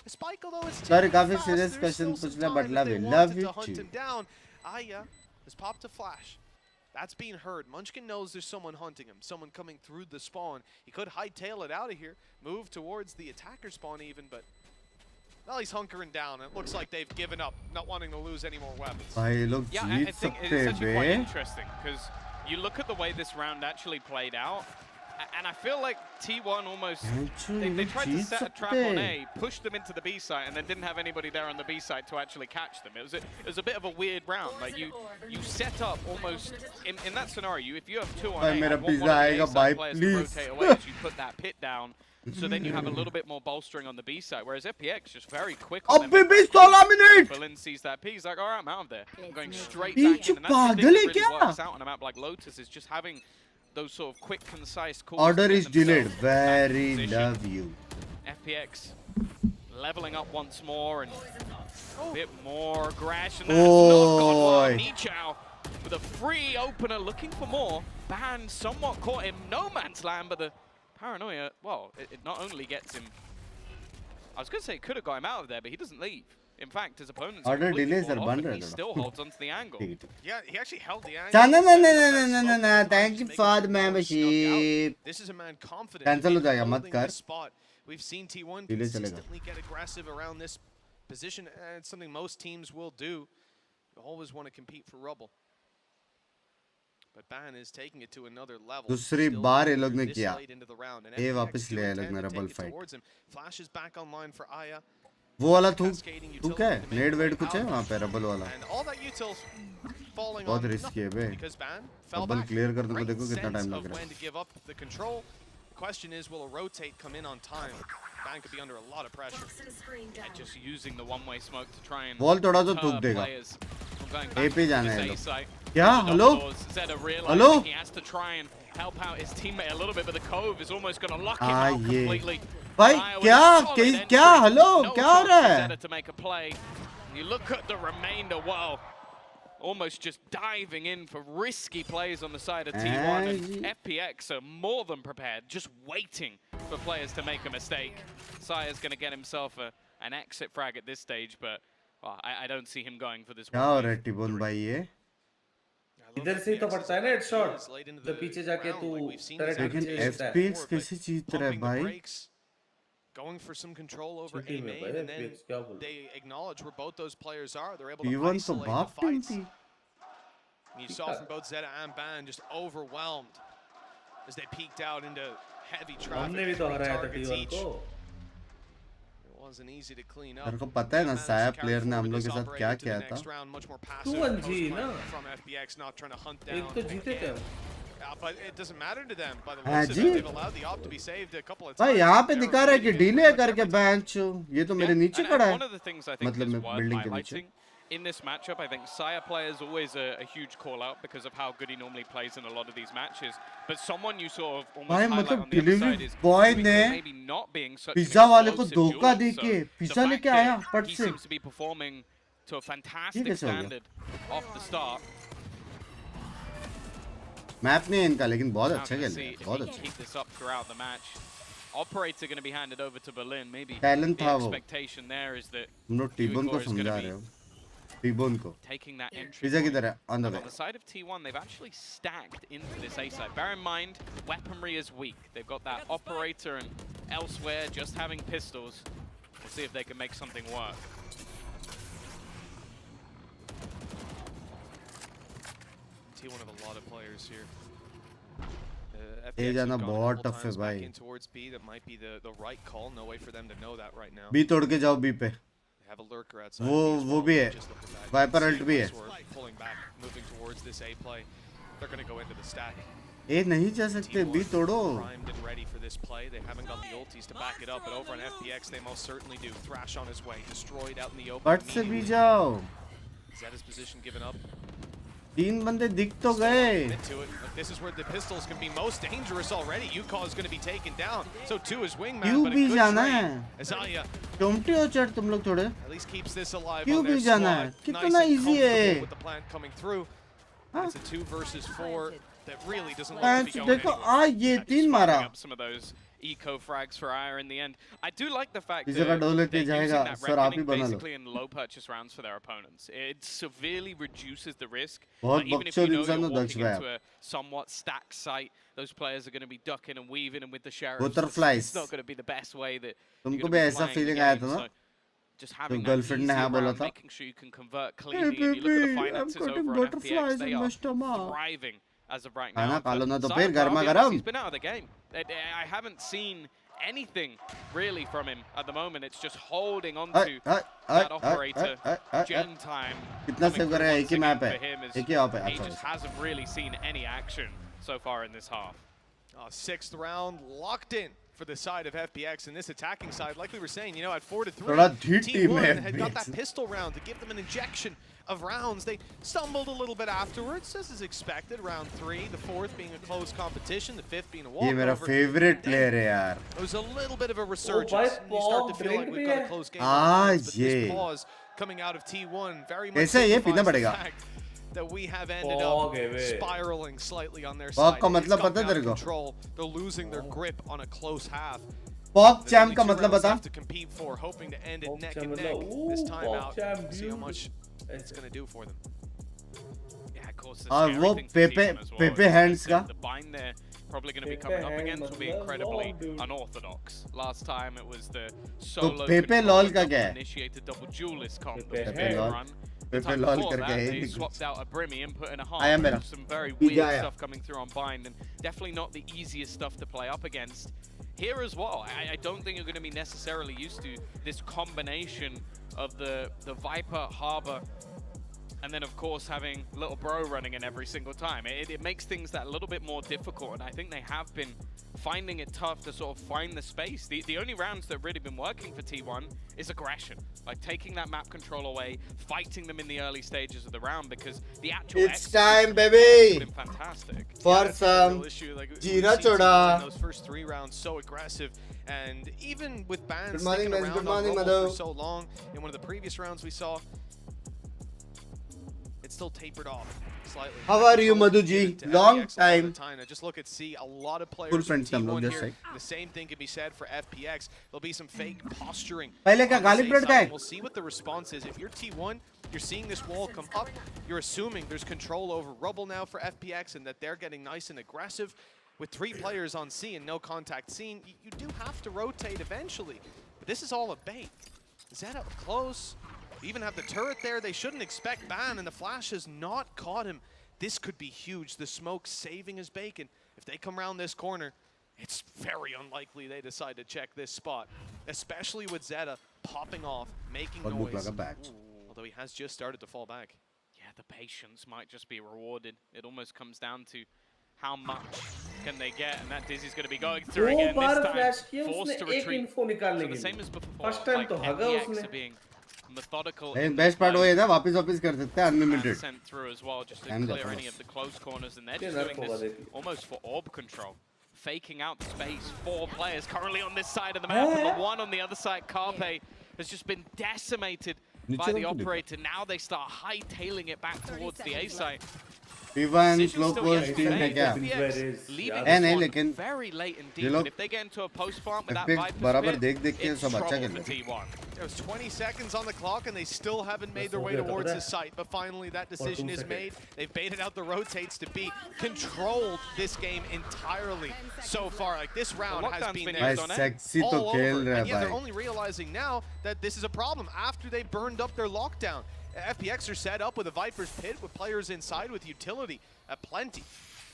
Spike, although it's Sorry, काफी fast, serious there's question still some पूछना time but if love they it. wanted Love to you hunt too. him down. Aya has popped a flash. That's being heard. Munchkin knows there's someone hunting him, someone coming through the spawn. He could hightail it out of here, move towards the attacker spawn even, but well, he's hunkering down. It looks like they've given up, not wanting to lose any more weapons. भाई लोग Yeah, Jeet I think सकते it's हैं actually quite bay. interesting because you look at the way this round actually played out, and I feel like T1 almost they tried to set a trap on A, pushed them into the B site, and then didn't have anybody there on the B site to actually catch them. It was a bit of a weird round. Like you set up almost in that scenario. If you have two on A, भाई मेरा and one pizza of the आएगा A भाई side players to please. rotate away as you put that pit down. So then you have a little bit more bolstering on the B side, whereas FPX just very quick on अभी भी 16 minute. Berlin sees that P, he's like, all right, I'm out of there. I'm going straight beach back in. And that's the पागल thing है that really क्या? works out on a map like Lotus is just having those sort of quick, concise calls. Order to is get delayed. themselves back in Very position. love you. FPX leveling up once more and a bit more aggression. Oi. Not gone well. Nichao with a free opener looking for more. Ban somewhat caught in no man's land, but the paranoia, well, it not only gets him, I was going to say it could have got him out of there, but he doesn't leave. In fact, his opponent's Order completely delays fall are off, banned and he right now. still holds onto the angle. Yeah, he actually held the angle. No, no, no, no, no, no, no. Thank you for the membership. This is a man confident Cancel हो in जाएगा, मत holding कर. this spot. We've seen T1 Delay चलेगा. consistently get aggressive around this position, and it's something most teams will do. You always want to compete for rubble. But Ban is taking it to another level. दूसरी Still बार ये लोग ने this किया. late into the round, and ये FPX वापस do ले आए intend लोग to मेरा take बल it fight. towards him. Flash is back online for Aya. वो वाला थूक है. नेड वेड कुछ है वहाँ पे रबल वाला. And all that util falling बहुत on रिस्की है बे. because Ban fell रबल back. क्लियर करने को Great देखो कितना sense टाइम of लग रहा when है. to give up the control. The question is, will a rotate come in on time? Ban could be under a lot of pressure. And just using the one-way smoke to try and Wall थोड़ा तो deter थूक देगा. players from going A back पे to जाना this है A लोग. site. क्या? Hello? Zeta realizing hello? he has to try and help out his teammate a little bit, but the Cove is almost going to lock him Ah, out yeah. completely. भाई Raya with a क्या solid क्या entry. क्या hello No क्या हो chance रहा for है? Zeta to make a play. You look at the remainder, well, almost just diving in for risky plays on the side of T1, and FPX are more than prepared, just waiting for players to make a mistake. Sire's going to get himself an exit frag at this stage, but well, I don't see him going for this क्या हो रहा है टिबोन भाई ये? इधर से ही तो पड़ता है ना हेडशॉट तो पीछे जाके तू लेकिन FPX कैसे जीत रहा है भाई? Going for some control over A main, and then they acknowledge where both those players are. They're able to T1 तो isolate the बाप टीम fights. थी. You saw from both Zeta and Ban just overwhelmed as they peeked out into heavy traffic. 3 targets each. It wasn't easy to clean up. तेरे को पता है ना साया player ने हम लोग के साथ क्या किया था? 2-1 ना? From FPX not trying to hunt down. एक तो जीते थे. But it doesn't matter to them. By the हाँ way, ji. they've allowed the op to be saved a couple of भाई times. यहाँ पे दिखा रहा है कि डिले करके बेंच ये तो मेरे नीचे खड़ा है. One of the things I think मतलब is मैं worth बिल्डिंग के नीचे. highlighting in this matchup, I think Saya player is always a huge call out because of how good he normally plays in a lot of these matches. But someone you sort of almost भाई highlight मतलब on the other side delivery is boy ने maybe not being such an pizza वाले को explosive धोखा duelist. दे So के the pizza fact लेके that आया पट he से. seems to be performing to a fantastic कैसे हो गया? standard off the start. Map नहीं है इनका लेकिन बहुत Now अच्छा gonna खेल see रहे हैं if बहुत he can अच्छा. keep this up throughout the match. Operator going to be handed over to Berlin. Maybe Talent the था वो. expectation there is that हम लोग टीबोन को Uighur is gonna समझा be रहे हो. टीबोन को. taking that entry pizza point. किधर है? On the And way. on the side of T1, they've actually stacked into this A side. Bear in mind, weaponry is weak. They've got that operator and elsewhere just having pistols. We'll see if they can make something work. T1 have a lot of players here. ए जाना बहुत tough है भाई. In towards B, that might be the right call. No way for them to know that right now. B तोड़ के जाओ B पे. They have a lurker outside. वो भी है. वाइपर अल्ट भी है. Pulling back, moving towards this A play. They're going to go into the stack. ए नहीं जा सकते बी तोड़ो. Primed and ready for this play. They haven't got the ultis to back it up, but over on FPX they most certainly do. Thrash on his way, destroyed out in the open. पट से भी जाओ. Zeta's position given up. 3 बंदे दिख तो गए. Into it. Like, this is where the pistols can be most dangerous already. Yuka is going to be taken down. So too is Wingman, क्यों but a भी good जाना trade. है? Azalea टोमटी हो चढ़ तुम लोग थोड़े. at least keeps this alive क्यों on their भी जाना है? squad. कितना Nice and easy है. comfortable with the plant coming through. It's a 2 versus 4 that really doesn't look to be going देखो anywhere. आ ये 3 मारा. Up some of those eco frags for Aya in the end. I do like the fact इस that जगह डोल लेके they're using जाएगा. that sir आप ही reckoning बना लो. basically in low purchase rounds for their opponents. It severely reduces the risk. बहुत Even if you बकचोद know इंसान you're तो दक्ष walking भाई into a somewhat stacked site, those players are going to be ducking and weaving, and with the sheriff, Butterflies. it's not going to be the best way that तुमको you're भी going to be ऐसा playing feeling the आया game. था ना? So just having तो that girlfriend ने easy हाँ बोला round, था. making sure you can convert cleanly. And you look at the I'm finances getting over on butterflies FPX, they in my are stomach. thriving as of right खाना now. खा लो ना तो But फिर Simon गर्मा Barbian, गरम. he's been out of the game. I haven't seen anything really from him at the moment. It's just holding on to that operator. Gen time. कितना save कर रहा है? एक ही मैप है. For him is एक ही op है. he अच्छा. just hasn't really seen any action so far in this half. 6th round locked in for the side of FPX, and this attacking side, like we were saying, you know, at 4-3, थोड़ा धीट team T1 है had got that FPX. pistol round to give them an injection of rounds. They stumbled a little bit afterwards, as is expected. Round 3, the 4th being a close competition, the 5th being a ये मेरा walkover. Favourite player है यार. It was a little bit of a resurgence. And you start to feel like we've got a close game. on our आज hands, but this ये. pause coming out of T1 very much ऐसे ये पीना signifies the पड़ेगा. fact that we have ended Fog up है वे. spiraling slightly on their Fog side. का It's मतलब gotten पता है out of तेरे को? control. They're losing their grip on a close half. Pock There's charm only का 2 मतलब rounds बता. left to compete for, hoping to end it neck and neck. This time out, see how much it's going to do for them. Yeah, of course. और वो पेपे पेपे hands का. The bind there probably going to be coming up against will be incredibly unorthodox. Last time it was the solo पेपे lol का क्या है? initiated double duelist comp पेपे lol. run. पेपे lol करके है. They swapped out a Brimmy input and a half. आया मेरा. Some very पीछे weird आया. stuff coming through on bind, and definitely not the easiest stuff to play up against. Here as well, I don't think you're going to be necessarily used to this combination of the Viper, Harbor, and then of course having little bro running in every single time. It makes things that a little bit more difficult, and I think they have been finding it tough to sort of find the space. The only rounds that have really been working for T1 is aggression, like taking that map control away, fighting them in the early stages of the round, because the actual It's time, baby. been fantastic. For some Jira choda. Those first 3 rounds so aggressive, and even with bans Good morning, sticking man. around Good morning, on Rumble Madhu. for so long, in one of the previous rounds we saw, it still tapered off slightly. How are you, Madhu ji? Long time. Now just look at C, a lot of players Full from friends हम लोग T1 just here. like. The same thing can be said for FPX. There'll be some fake posturing. पहले क्या on the गाली C पलट side, का है? and We'll see what the response is. If you're T1, you're seeing this wall come up. You're assuming there's control over Rubble now for FPX and that they're getting nice and aggressive. With 3 players on C and no contact scene, you do have to rotate eventually. But this is all a bait. Zeta up close. You even have the turret there. They shouldn't expect ban, and the flash has not caught him. this could be huge. The smoke saving his bacon. If they come around this corner, it's very unlikely they decide to check this spot, especially with Zeta popping off, making noise. Although he has just started to fall back. Yeah, the patience might just be rewarded. It almost comes down to how much can they get, and that Dizzy's going to be going through again this time, forced to retreat. So the same as before, like FPX are being methodical. And best part वो ये था वापस कर सकते हैं unlimited. Sent through as well, just to clear any of the close corners, and they're just doing this almost for orb control. Faking out the space. 4 players currently on this side of the map, and the one on the other side, Carpe, has just been decimated by the operator. Now they start hightailing it back towards the A site. P1 slow push team है क्या? नहीं लेकिन very late indeed. But if they get into a post plant with that Viper's बराबर pit, देख के सब अच्छा it's trouble for T1. There's 20 seconds on the clock and they still haven't made their way towards the site, but finally that decision is made. They've baited out the rotates to be controlled this game entirely so far. Like this round has been there all over, and yet they're only realizing now that this is a problem after they burned up their lockdown. FPX are set up with a Viper's Pit with players inside with utility at plenty.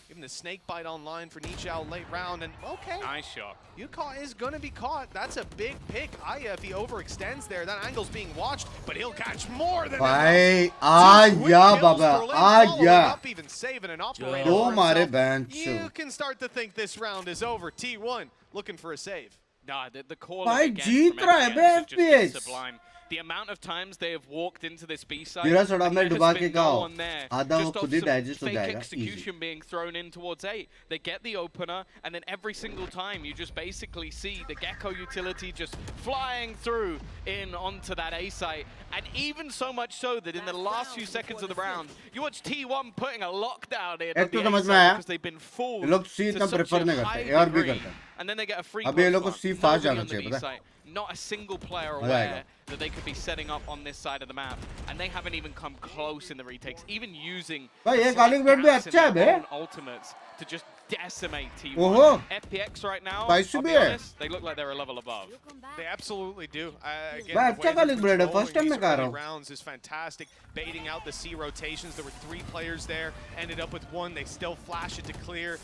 Even the snake bite online for Nichao late round, and okay. Nice shot. Yuka is going to be caught. That's a big pick. Aya, if he overextends there, that angle's being watched, but he'll catch more than enough. Up, even saving an operator. You can start to think this round is over. T1 looking for a save. Nah, the call again from FPX is just sublime. The amount of times they have walked into this B side, there's been no one there. Just off some fake execution being thrown in towards A. They get the opener, and then every single time you just basically see the Gecko utility just flying through in onto that A site. And even so much so that in the last few seconds of the round, you watch T1 putting a lockdown in on the A site because they've been fooled to such a high degree. And then they get a free site. Not a single player aware that they could be setting up on this side of the map, and they haven't even come close in the retakes, even using ultimates to just decimate T1. FPX right now, I'll be honest, they look like they're a level above. They absolutely do. Again, the rounds is fantastic. Baiting out the C rotations. There were 3 players there. Ended up with 1. They still flash it to clear.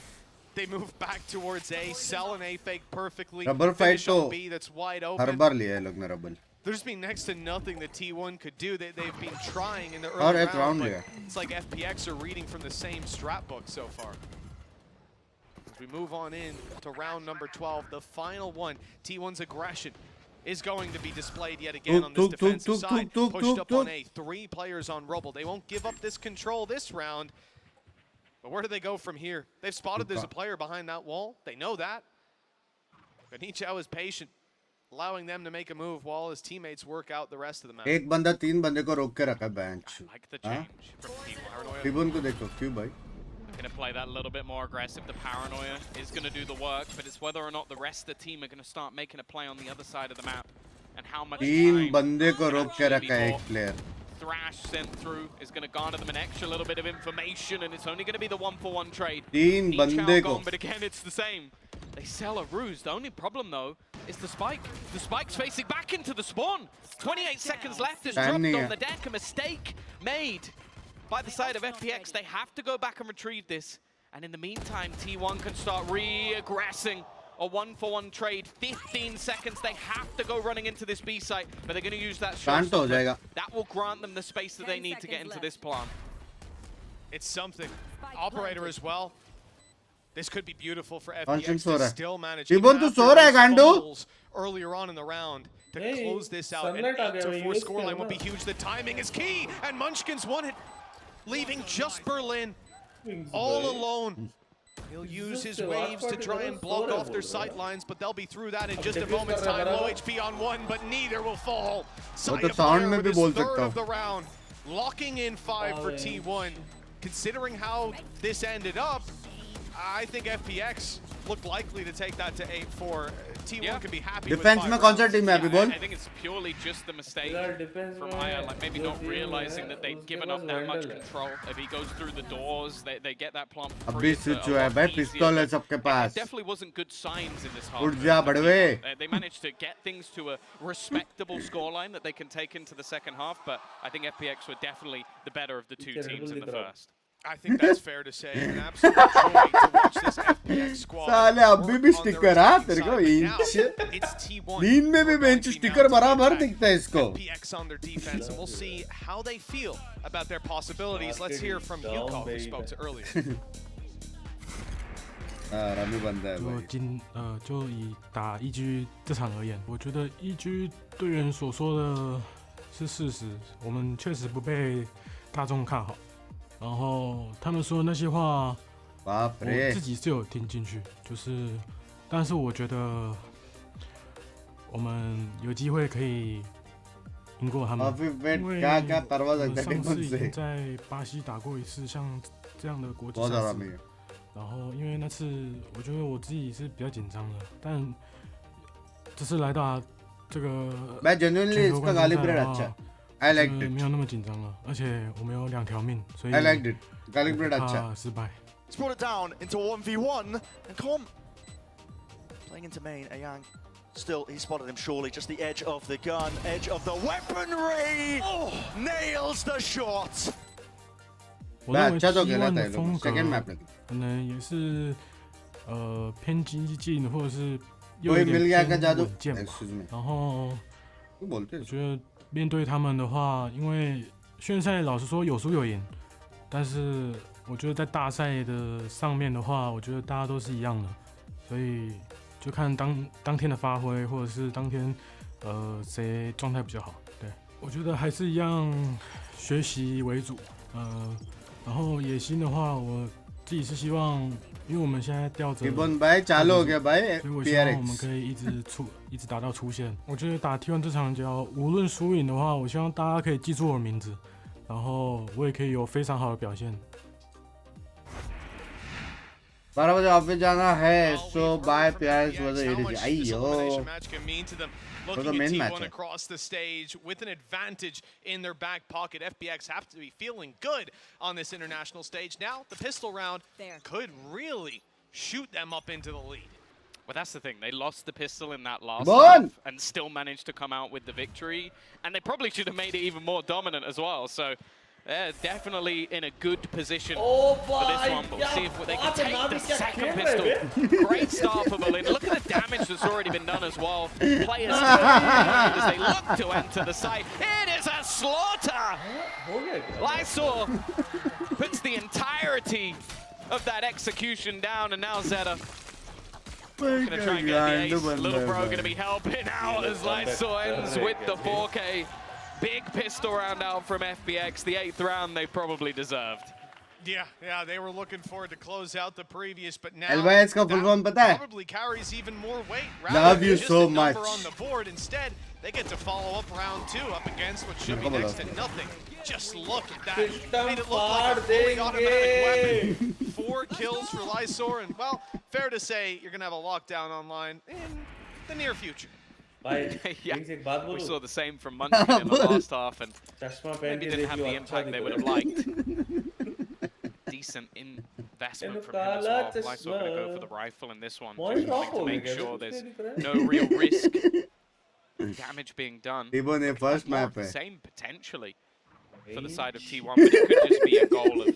They move back towards A, sell an A fake perfectly. Finish on B that's wide open. There's been next to nothing that T1 could do. They've been trying in the early round, but it's like FPX are reading from the same strat book so far. As we move on in to round number 12, the final one, T1's aggression is going to be displayed yet again on this defensive side. Pushed up on A, 3 players on Rubble. They won't give up this control this round. But where do they go from here? They've spotted there's a player behind that wall. They know that. But Nichao is patient, allowing them to make a move while his teammates work out the rest of the map. एक बंदा 3 बंदे को रोक के रखा है bench. Like the change from Paranoia. T1 को देखो क्यों भाई? Going to play that a little bit more aggressive. The Paranoia is going to do the work, but it's whether or not the rest of the team are going to start making a play on the other side of the map, and how much 3 बंदे को रोक के रखा है एक player. Thrash sent through is going to garner them an extra little bit of information, and it's only going to be the 1-for-1 trade. 3 बंदे को. But again, it's the same. They sell a ruse. The only problem, though, is the spike. The spike's facing back into the spawn. 28 seconds left is dropped on the deck. A mistake made by the side of FPX. They have to go back and retrieve this. And in the meantime, T1 can start re-aggressing. A 1-for-1 trade, 15 seconds. They have to go running into this B site, but they're going to use that shot. That will grant them the space that they need to get into this plant. It's something. Operator as well. This could be beautiful for FPX to still manage earlier on in the round to close this out. An 8-4 scoreline would be huge. The timing is key, and Munchkin's won it, leaving just Berlin all alone. He'll use his waves to try and block off their sight lines, but they'll be through that in just a moment's time. Low HP on 1, but neither will fall. Side of fire with his 3rd of the round. Locking in 5 for T1. Considering how this ended up, I think FPX look likely to take that to 8-4. T1 can be happy Defense with 5 में कौन सा team है अभी बोल? I think it's purely just the mistake from Aya, like maybe not realizing that they'd given up that much control. If he goes through the doors, they get that plant free. अभी switch हुआ है भाई, पिस्तौल है सबके पास. It definitely wasn't good signs in this half. उठ जा बड़वे. They managed to get things to a respectable scoreline that they can take into the second half, but I think FPX were definitely the better of the 2 teams in the first. I think that's fair to say. An absolute joy to watch this FPX squad. साले अभी भी sticker है तेरे को inch नींद में भी bench sticker बराबर दिखता है इसको. FPX on their defense, and we'll see how they feel about their possibilities. Let's hear from Yuko, who spoke to earlier. 让你问的。就以打EG这场而言，我觉得EG队员所说的是事实，我们确实不被大众看好。然后他们说的那些话，我自己是有听进去，就是，但是我觉得我们有机会可以赢过他们，因为我们上次已经在巴西打过一次像这样的国际赛事。然后，因为那次我觉得我自己是比较紧张的，但这次来到这个全球冠军赛的话，没有那么紧张了，而且我们有2条命，所以怕失败。He's brought it down into a 1v1, and Com playing into main. Ayang still, he spotted him surely, just the edge of the gun, edge of the weaponry. Oh, nails the shot. 我认为T1的风格可能也是偏激进，或者是有一点偏稳健吧。然后我觉得面对他们的话，因为训练赛老实说有输有赢，但是我觉得在大赛的上面的话，我觉得大家都是一样的，所以就看当天的发挥，或者是当天谁状态比较好。对，我觉得还是一样学习为主，然后野心的话，我自己是希望，因为我们现在吊着，所以我希望我们可以一直打到出线。我觉得打 T1 这场就无论输赢的话，我希望大家可以记住我的名字，然后我也可以有非常好的表现。12 बजे office जाना है, so bye PRX was a EDG. अयो. Looking at T1 across the stage with an advantage in their back pocket. FPX have to be feeling good on this international stage. Now, the pistol round could really shoot them up into the lead. Well, that's the thing. They lost the pistol in that last half and still managed to come out with the victory. And they probably should have made it even more dominant as well. So they're definitely in a good position for this one. But we'll see if they can take the second pistol. Great start for Berlin. Look at the damage that's already been done as well. Players as they look to enter the site. It is a slaughter! Lysor puts the entirety of that execution down, and now Zeta going to try and get the ace. Little Bro going to be helping out as Lysor ends with the 4K. Big pistol round out from FPX, the 8th round they probably deserved. Yeah, they were looking forward to close out the previous, but now that probably carries even more weight. Love you so much. On the board. Instead, they get to follow up round 2 up against what should be next to nothing. Just look at that. Made it look like a fully automatic weapon. 4 kills for Lysor, and well, fair to say you're going to have a lockdown online in the near future. Yeah, we saw the same from Munchkin in the last half, and maybe didn't have the impact they would have liked. Decent investment from him as well. Lysor going to go for the rifle in this one, just wanting to make sure there's no real risk. Damage being done. First map. Same potentially for the side of T1, but it could just be a goal of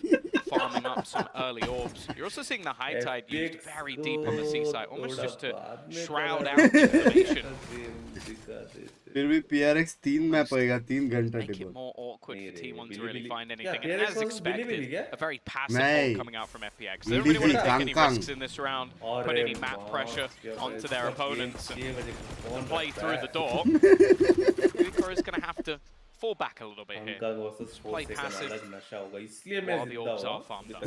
farming up some early orbs. You're also seeing the high tide used very deep on the seaside, almost just to shroud out information. फिर भी PRX 3 map होएगा 3 घंटा Make it more awkward for T1 to really find anything. And as expected, a very passive hold coming out from FPX. They don't really want to take any risks in this round, put any map pressure onto their opponents and play through the door. Uko is going to have to fall back a little bit here. Play passive while the orbs are farmed up.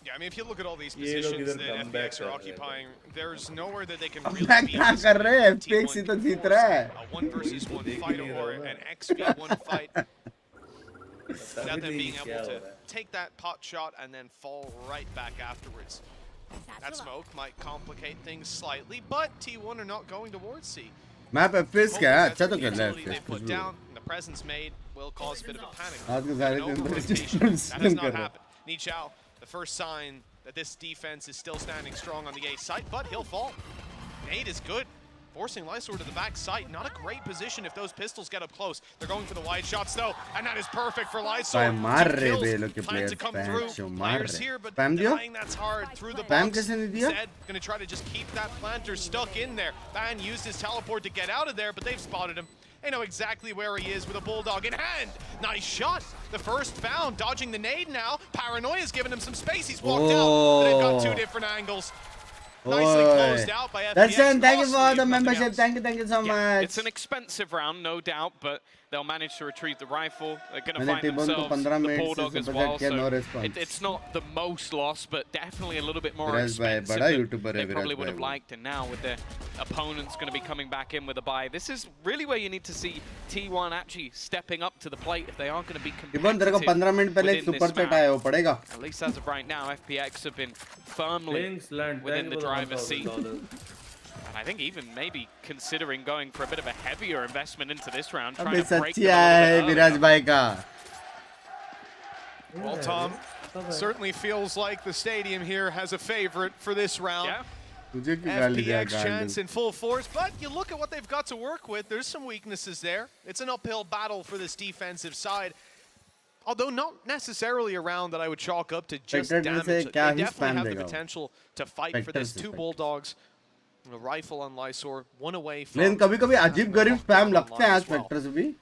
Yeah, I mean, if you look at all these positions that FPX are occupying, there's nowhere that they can really be a 1 versus 1 fight or an XV1 fight without them being able to take that pot shot and then fall right back afterwards. That smoke might complicate things slightly, but T1 are not going towards C. Map FPS क्या है? अच्छा तो कर रहा है they put down, the presence made will cause a bit of a panic. आज के सारे दिन That has not happened. Nichao, the first sign that this defense is still standing strong on the A site, but he'll fall. Nade is good. forcing Lysor to the back side. Not a great position if those pistols get up close. They're going for the wide shots though, and that is perfect for Lysor. Plan to come through. Players here, but denying that's hard through the box. Zed gonna try to just keep that planter stuck in there. Ban used his teleport to get out of there, but they've spotted him. They know exactly where he is with a bulldog in hand. Nice shot. The first found, dodging the nade now. Paranoia's given him some space. He's walked out, but they've got two different angles. Nicely closed out by FPX. Darshan, thank you for the membership. Thank you so much. It's an expensive round, no doubt, but they'll manage to retrieve the rifle. They're going to find themselves the bulldog as well. So it's not the most loss, but definitely a little bit more expensive than they probably would have liked. And now with their opponents going to be coming back in with a buy, this is really where you need to see T1 actually stepping up to the plate if they are going to be competitive within this map. At least as of right now, FPX have been firmly within the driver's seat. And I think even maybe considering going for a bit of a heavier investment into this round, trying to break them. Well, Tom, certainly feels like the stadium here has a favorite for this round. Yeah. FPX chance in full force, but you look at what they've got to work with. There's some weaknesses there. It's an uphill battle for this defensive side. Although not necessarily a round that I would chalk up to just damage. They definitely have the potential to fight for this. Two bulldogs, a rifle on Lysor, one away from. लेकिन कभी-कभी अजीब गरीब spam लगते हैं आज Spectre से भी.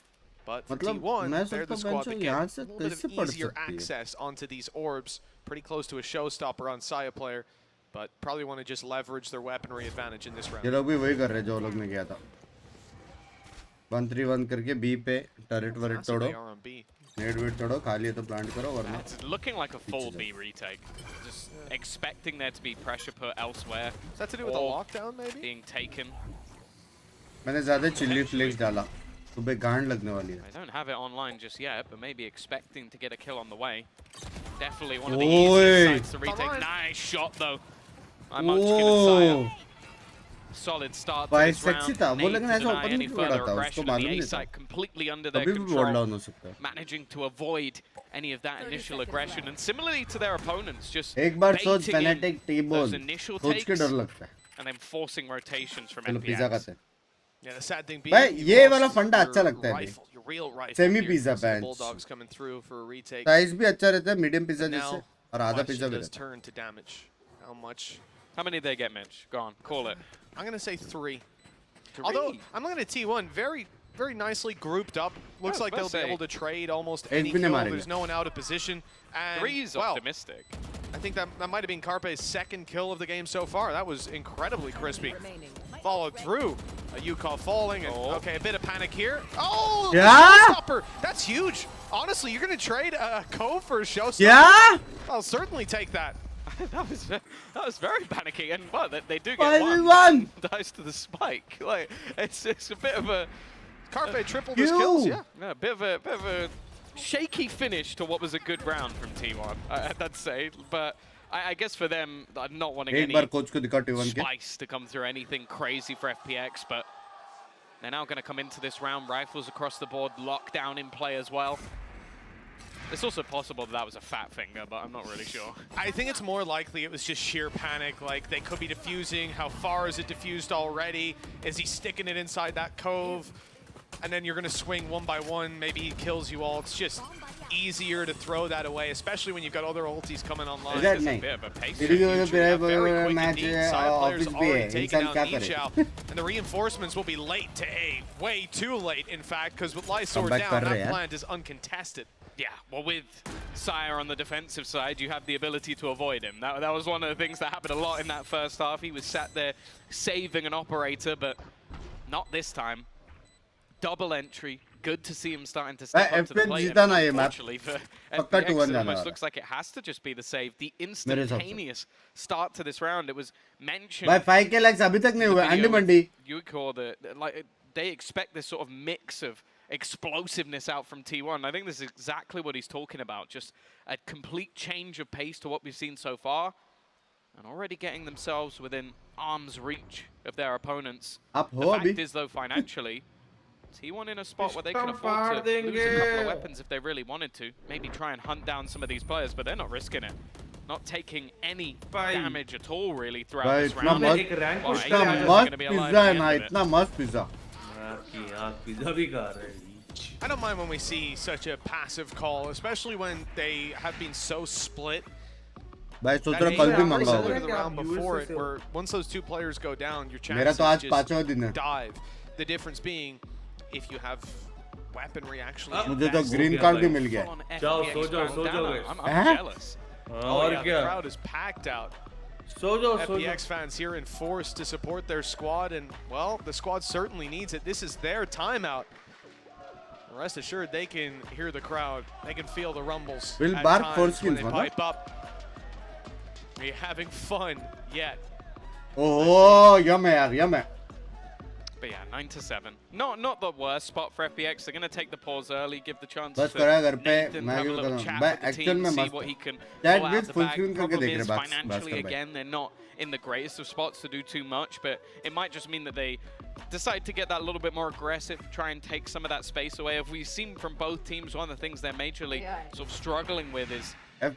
But T1, they're the squad that get a little bit of easier access onto these orbs. Pretty close to a showstopper on Saya player, but probably want to just leverage their weaponry advantage in this round. ये लोग भी वही कर रहे हैं जो लोग ने किया था. 1-3-1 करके B पे turret वरेट तोड़ो. Nade वेट तोड़ो, खाली है तो plant करो वरना. It's looking like a full B retake. Just expecting there to be pressure put elsewhere. Is that to do with the lockdown maybe? Being taken. मैंने ज़्यादा chilli flakes डाला. सुबह गांड लगने वाली है. I don't have it online just yet, but maybe expecting to get a kill on the way. Definitely one of the easiest sites to retake. Nice shot though. I'm much given Saya. Solid start to this round. Need to deny any further aggression. And the A site completely under their control. Managing to avoid any of that initial aggression. And similarly to their opponents, just baiting in those initial takes and then forcing rotations from FPX. Yeah, the sad thing being ये वाला फंडा अच्छा लगता है. Your real rifle. Semi pizza bench. Bulldogs coming through for a retake. Size भी अच्छा रहता है, medium pizza जैसे और आधा pizza भी रहता है. Turn to damage. How much? How many did they get, Mitch? Go on, call it. I'm going to say 3. Although, I'm looking at T1 very nicely grouped up. Looks like they'll be able to trade almost any kill. There's no one out of position. And, 3 is optimistic. I think that might have been Carpe's second kill of the game so far. That was incredibly crispy. Followed through. A Yukon falling. And, okay, a bit of panic here. Oh! Yeah? Stopper. That's huge. Honestly, you're going to trade a Cove for a showstopper? Yeah? I'll certainly take that. that was very panicky, and well, they do get one. Dies to the spike. Like it's a bit of a Carpe tripled his kills. Yeah, a bit of a shaky finish to what was a good round from T1. I'd say, but I guess for them, I'm not wanting any spice to come through, anything crazy for FPX, but they're now going to come into this round. Rifles across the board, lockdown in play as well. It's also possible that was a fat finger, but I'm not really sure. I think it's more likely it was just sheer panic. Like, they could be defusing. How far is it diffused already? Is he sticking it inside that cove? And then you're going to swing one by one. Maybe he kills you all. It's just easier to throw that away, especially when you've got other ultis coming online. There's a bit of a pace shift. Very quick indeed. Side players already taking out Nichao. And the reinforcements will be late to A. Way too late, in fact, because with Lysor down, that plant is uncontested. Yeah, well, with Sire on the defensive side, you have the ability to avoid him. That was one of the things that happened a lot in that first half. He was sat there saving an operator, but not this time. Double entry. Good to see him starting to step up to the plate. Unfortunately for FPX, it almost looks like it has to just be the save. The instantaneous start to this round. It was mentioned. By 5K likes abhi tak nahi hua. Andi mandi. You call the like they expect this sort of mix of explosiveness out from T1. I think this is exactly what he's talking about. Just a complete change of pace to what we've seen so far. And already getting themselves within arm's reach of their opponents. The fact is, though, financially, T1 in a spot where they can afford to lose a couple of weapons if they really wanted to. Maybe try and hunt down some of these players, but they're not risking it. not taking any damage at all really throughout this इतना round. मस्त pizza है ना, इतना मस्त pizza. I don't mind when we see such a passive call, especially when they have been so split. भाई सोच रहा कल भी मंगा होगा. The round before it, where once those two players go down, your chances just dive. The difference being, if you have weaponry actually. मुझे तो green card भी मिल गया. I'm jealous. Oh yeah, the crowd is packed out. FPX fans here in force to support their squad, and well, the squad certainly needs it. This is their timeout. Rest assured, they can hear the crowd. They can feel the rumbles at times when they pipe up. Are you having fun yet? Oh, yum yaar, yum. But yeah, 9-7. Not the worst spot for FPX. They're going to take the pause early, give the chance बस for करा घर पे Nathan to मैं have a क्यों little करूँ chat मैं with the actual team, में see मस्त what he can chat pull out with the full bag. Screen करके Problem देख रहे is, बात financially, कर भाई again, they're not in the greatest of spots to do too much, but it might just mean that they decide to get that little bit more aggressive, try and take some of that space away. If we've seen from both teams, one of the things they're majorly sort of struggling with is that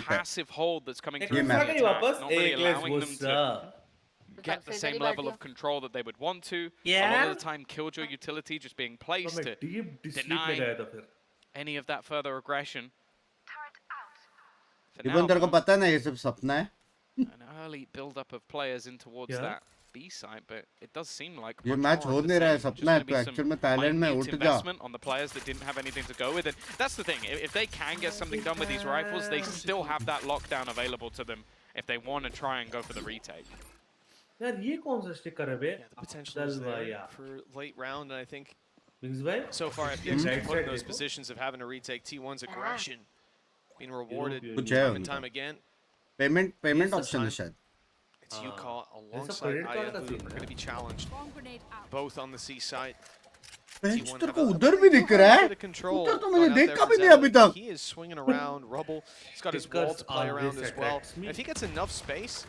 passive hold that's coming through from the attack, not really allowing them to get the same level of control that they would want to. A lot of the time, Killjoy utility just being placed to deny any of that further aggression. Even तेरे को पता ना ये सब सपना है. An early build-up of players in towards that B side, but it does seem like ये match हो नहीं रहा है सपना है तो एक्चुअल में थाईलैंड में उठ जा. investment on the players that didn't have anything to go with it. That's the thing. If they can get something done with these rifles, they still have that lockdown available to them if they want to try and go for the retake. यार ये कौन सा sticker है बे? The potential is there for late round, and I think so far FPX have put in those positions of having to retake. T1's aggression being rewarded time and time again. Payment option है शायद. It's UCall alongside Aya who are going to be challenged, both on the C side. Bench तेरे को उधर भी दिख रहा है. उधर तो मैंने देखा भी नहीं अभी तक. He is swinging around rubble. He's got his wall to play around as well. If he gets enough space,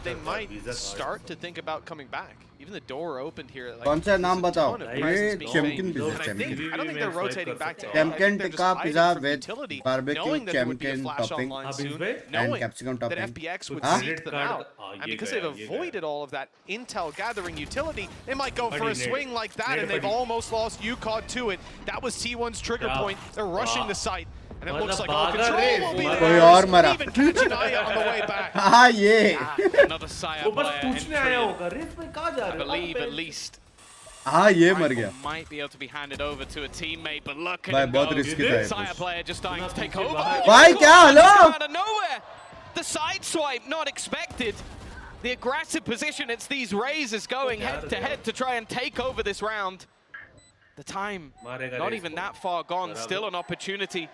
they might start to think about coming back. Even the door opened here. कौन सा नाम बताओ? ये champion pizza champion. I don't think they're rotating back to champion tikka pizza with barbecue champion topping and capsicum topping. That FPX would seek them out. And because they've avoided all of that intel gathering utility, they might go for a swing like that, and they've almost lost UCOD to it. That was T1's trigger point. They're rushing the site. And it looks like all control will be there. Even catching Aya on the way back. हाँ ये. Another Saya player. I believe at least. हाँ ये मर गया. Might be able to be handed over to a teammate, but look भाई at बहुत him risky go. था. Saya player just starting to take over. भाई क्या hello? Out of nowhere. The side swipe not expected. The aggressive position. It's these Razors going head to head to try and take over this round. The time not even that far gone. Still an opportunity.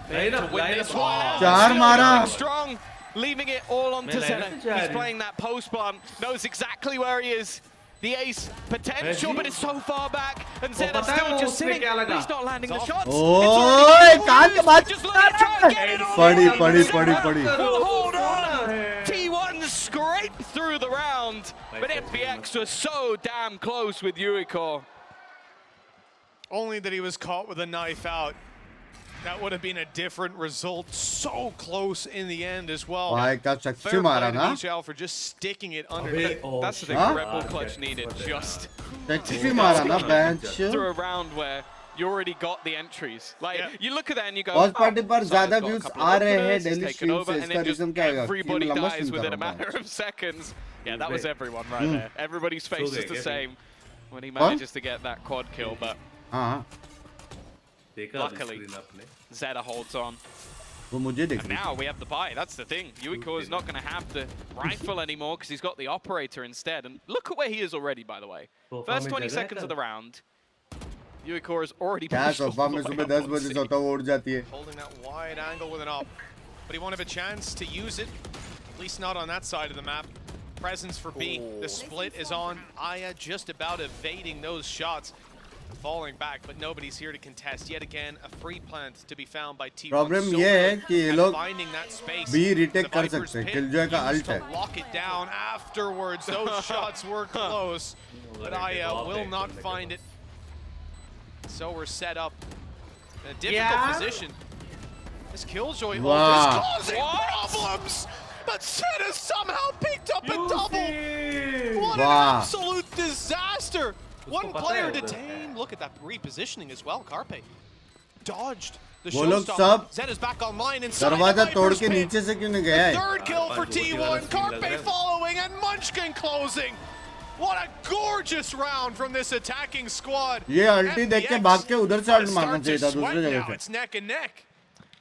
To win this one. चार मारा. Strong, leaving it all on to Zeta. He's playing that post plant, knows exactly where he is. The ace potential, but it's so far back, and Zeta's still just sitting. He's not landing the shots. ओए कान के बाद. पड़ी. Hold on. T1 scraped through the round, but FPX was so damn close with Yuiko. Only that he was caught with a knife out. That would have been a different result. So close in the end as well. भाई क्या शक्ति Fair play मारा to ना. Michelle for just sticking it underneath. That's the thing Red Bull Clutch needed. Just शक्ति मारा ना bench. through a round where you already got the entries. Like you look at that and you go, Watch party पर ज़्यादा views आ रहे हैं he's Delhi taken stream over, से. and इसका then just reason क्या है? everybody dies within a matter of seconds. Yeah, that was everyone right there. Everybody's face is the same when he manages to get that quad kill, but luckily Zeta holds on. And now we have the buy. That's the thing. Yuiko is not going to have the rifle anymore because he's got the operator instead. And look at where he is already, by the way. First 20 seconds of the round, Yuiko is already pushed all the way up. Holding that wide angle with an op. But he won't have a chance to use it. At least not on that side of the map. Presence for B. The split is on. Aya just about evading those shots. Falling back, but nobody's here to contest. Yet again, a free plant to be found by T1. Problem ये है कि ये लोग finding that space. B retake कर सकते हैं. Killjoy का ult है. Lock it down afterwards. Those shots were close, but Aya will not find it. So we're set up in a difficult position. This Killjoy Wow. is causing problems, but Zeta somehow picked up a double. What an absolute disaster. One player detained. Look at that repositioning as well. Carpe dodged the showstopper. Zeta's back online inside the Viper's pit. The third kill for T1. Carpe following and Munchkin closing. What a gorgeous round from this attacking squad. ये अल्टी देख के भाग के उधर से alt मारना चाहिए था दूसरी जगह से. It's neck and neck.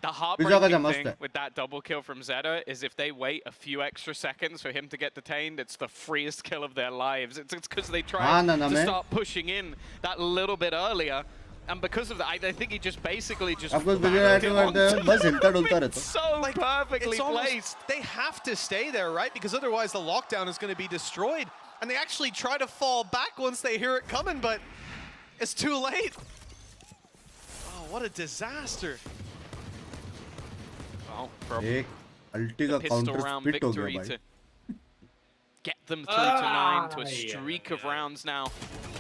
The heartbreaking thing with that double kill from Zeta is if they wait a few extra seconds for him to get detained, it's the freest kill of their lives. It's because they tried to start pushing in that little bit earlier. And because of that, I think he just basically just it's so perfectly placed. They have to stay there, right? Because otherwise the lockdown is going to be destroyed. And they actually try to fall back once they hear it coming, but it's too late. Oh, what a disaster. Well, from the pistol round victory to get them through to 9 to a streak of rounds now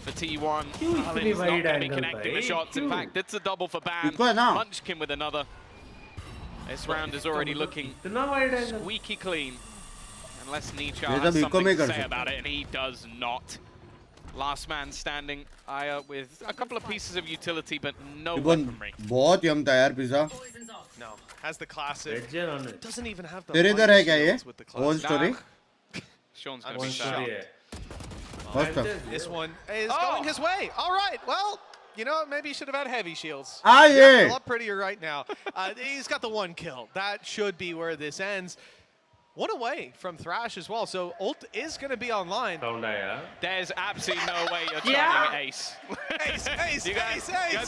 for T1. Alin's not going to be connecting the shots. In fact, it's a double for Ban. Munchkin with another. This round is already looking squeaky clean. Unless Nietzsche has something to say about it, and he does not. Last man standing, Aya with a couple of pieces of utility, but no weaponry. बहुत यम था यार pizza. No, has the classic. Doesn't even have the. तेरे इधर है क्या ये? Whole story. Sean's gonna be sad. This one is going his way. All right, well, you know, maybe he should have had heavy shields. Ah, yeah. A lot prettier right now. He's got the one kill. That should be where this ends. One away from Thrash as well, so ult is going to be online. There's absolutely no way you're trying ace. Ace.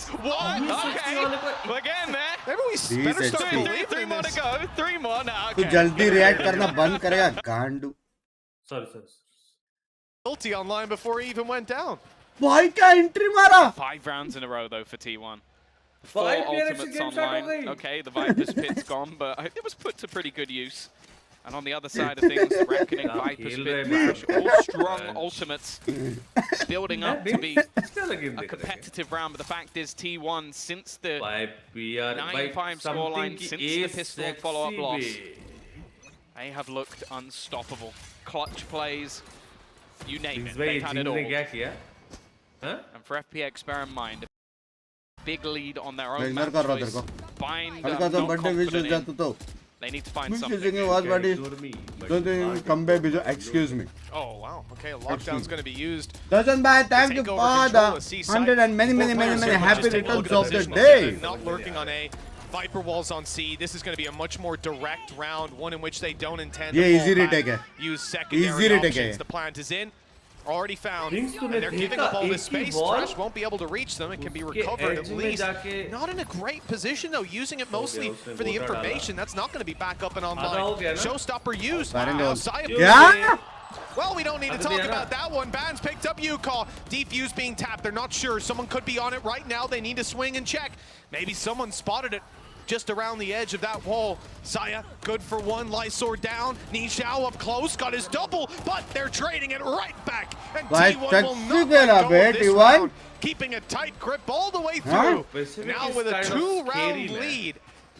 What? Okay, we're getting there. Maybe we better start believing three more to go. 3 more now. तू जल्दी react करना बंद करेगा गांडू. Sorry. Ulti online before he even went down. भाई क्या entry मारा? 5 rounds in a row though for T1. 4 ultimates online. Okay, the Viper's pit's gone, but it was put to pretty good use. And on the other side of things, the Reckoning, Viper's Pit, all strong ultimates building up to be a competitive round. But the fact is, T1, since the 9-5 scoreline, since the pistol follow-up loss, they have looked unstoppable. Clutch plays, you name it, they've had it all. And for FPX, bear in mind, a big lead on their own map choice. Bind, not confident in. They need to find something. Excuse me. Oh wow. Okay, a lockdown's going to be used. Doesn't buy. Thank you for the 100 and many happy returns of the day. Not lurking on A. Viper walls on C. This is going to be a much more direct round, one in which they don't intend to use secondary options. The plant is in. Already found, and they're giving up all this space. Thrash won't be able to reach them. It can be recovered at least. Not in a great position though, using it mostly for the information. That's not going to be back up and online. Showstopper used. Yeah. Well, we don't need to talk about that one. Ban's picked up U-Call. Defuse being tapped. They're not sure. Someone could be on it right now. They need to swing and check. Maybe someone spotted it just around the edge of that wall. Saya, good for one. Lysor down. Nishao up close, got his double, but they're trading it right back. And T1 will not let go of this round, keeping a tight grip all the way through. Now with a 2-round lead,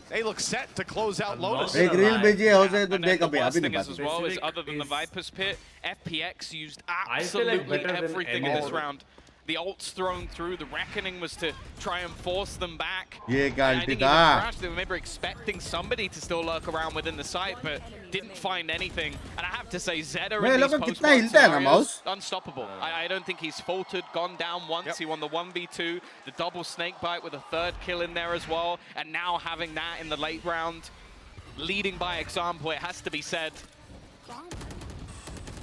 they look set to close out Lotus. And the worst thing is as well is, other than the Viper's Pit, FPX used absolutely everything in this round. The ults thrown through, the Reckoning was to try and force them back. I think even Thrash, they were maybe expecting somebody to still lurk around within the site, but didn't find anything. And I have to say, Zeta in these post-round scenarios, unstoppable. I don't think he's faltered, gone down once. He won the 1v2, the double snake bite with a 3rd kill in there as well. And now having that in the late round, leading by example, it has to be said. I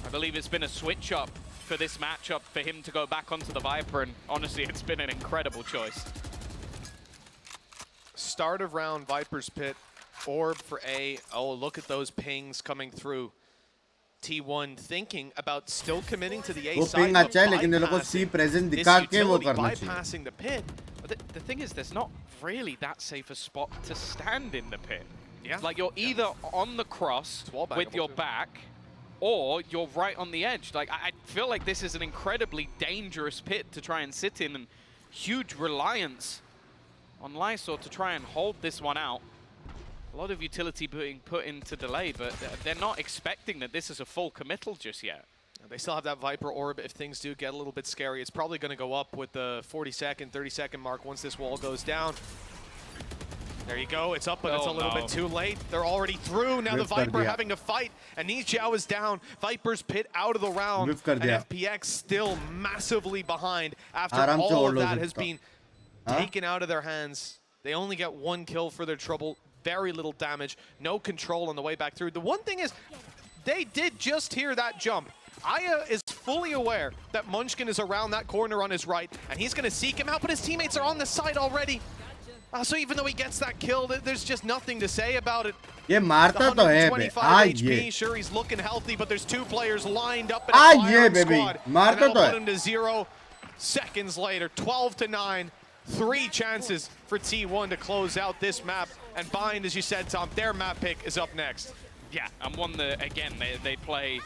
believe it's been a switch up for this matchup for him to go back onto the Viper, and honestly, it's been an incredible choice. Start of round, Viper's Pit, orb for A. Oh, look at those pings coming through. T1 thinking about still committing to the A side, but bypassing the pit. But the thing is, there's not really that safe a spot to stand in the pit. Yeah. Like, you're either on the cross with your back, or you're right on the edge. Like, I feel like this is an incredibly dangerous pit to try and sit in, and huge reliance on Lysor to try and hold this one out. A lot of utility being put into delay, but they're not expecting that this is a full committal just yet. They still have that Viper orb. If things do get a little bit scary, it's probably going to go up with the 40-second, 30-second mark once this wall goes down. There you go. It's up, but it's a little bit too late. They're already through. Now the Viper having to fight, and Nijiao is down. Viper's pit out of the round, and FPX still massively behind after all of that has been taken out of their hands. They only get 1 kill for their trouble. Very little damage. No control on the way back through. The one thing is, they did just hear that jump. Aya is fully aware that Munchkin is around that corner on his right, and he's going to seek him out, but his teammates are on the side already. So even though he gets that kill, there's just nothing to say about it. ये मारता तो है बे HP, sure he's looking healthy, but there's 2 players lined up in a firing squad. मारता तो put him to 0 seconds later, 12-9. 3 chances for T1 to close out this map. And Bind, as you said, Tom, their map pick is up next. Yeah, and one that, again, they play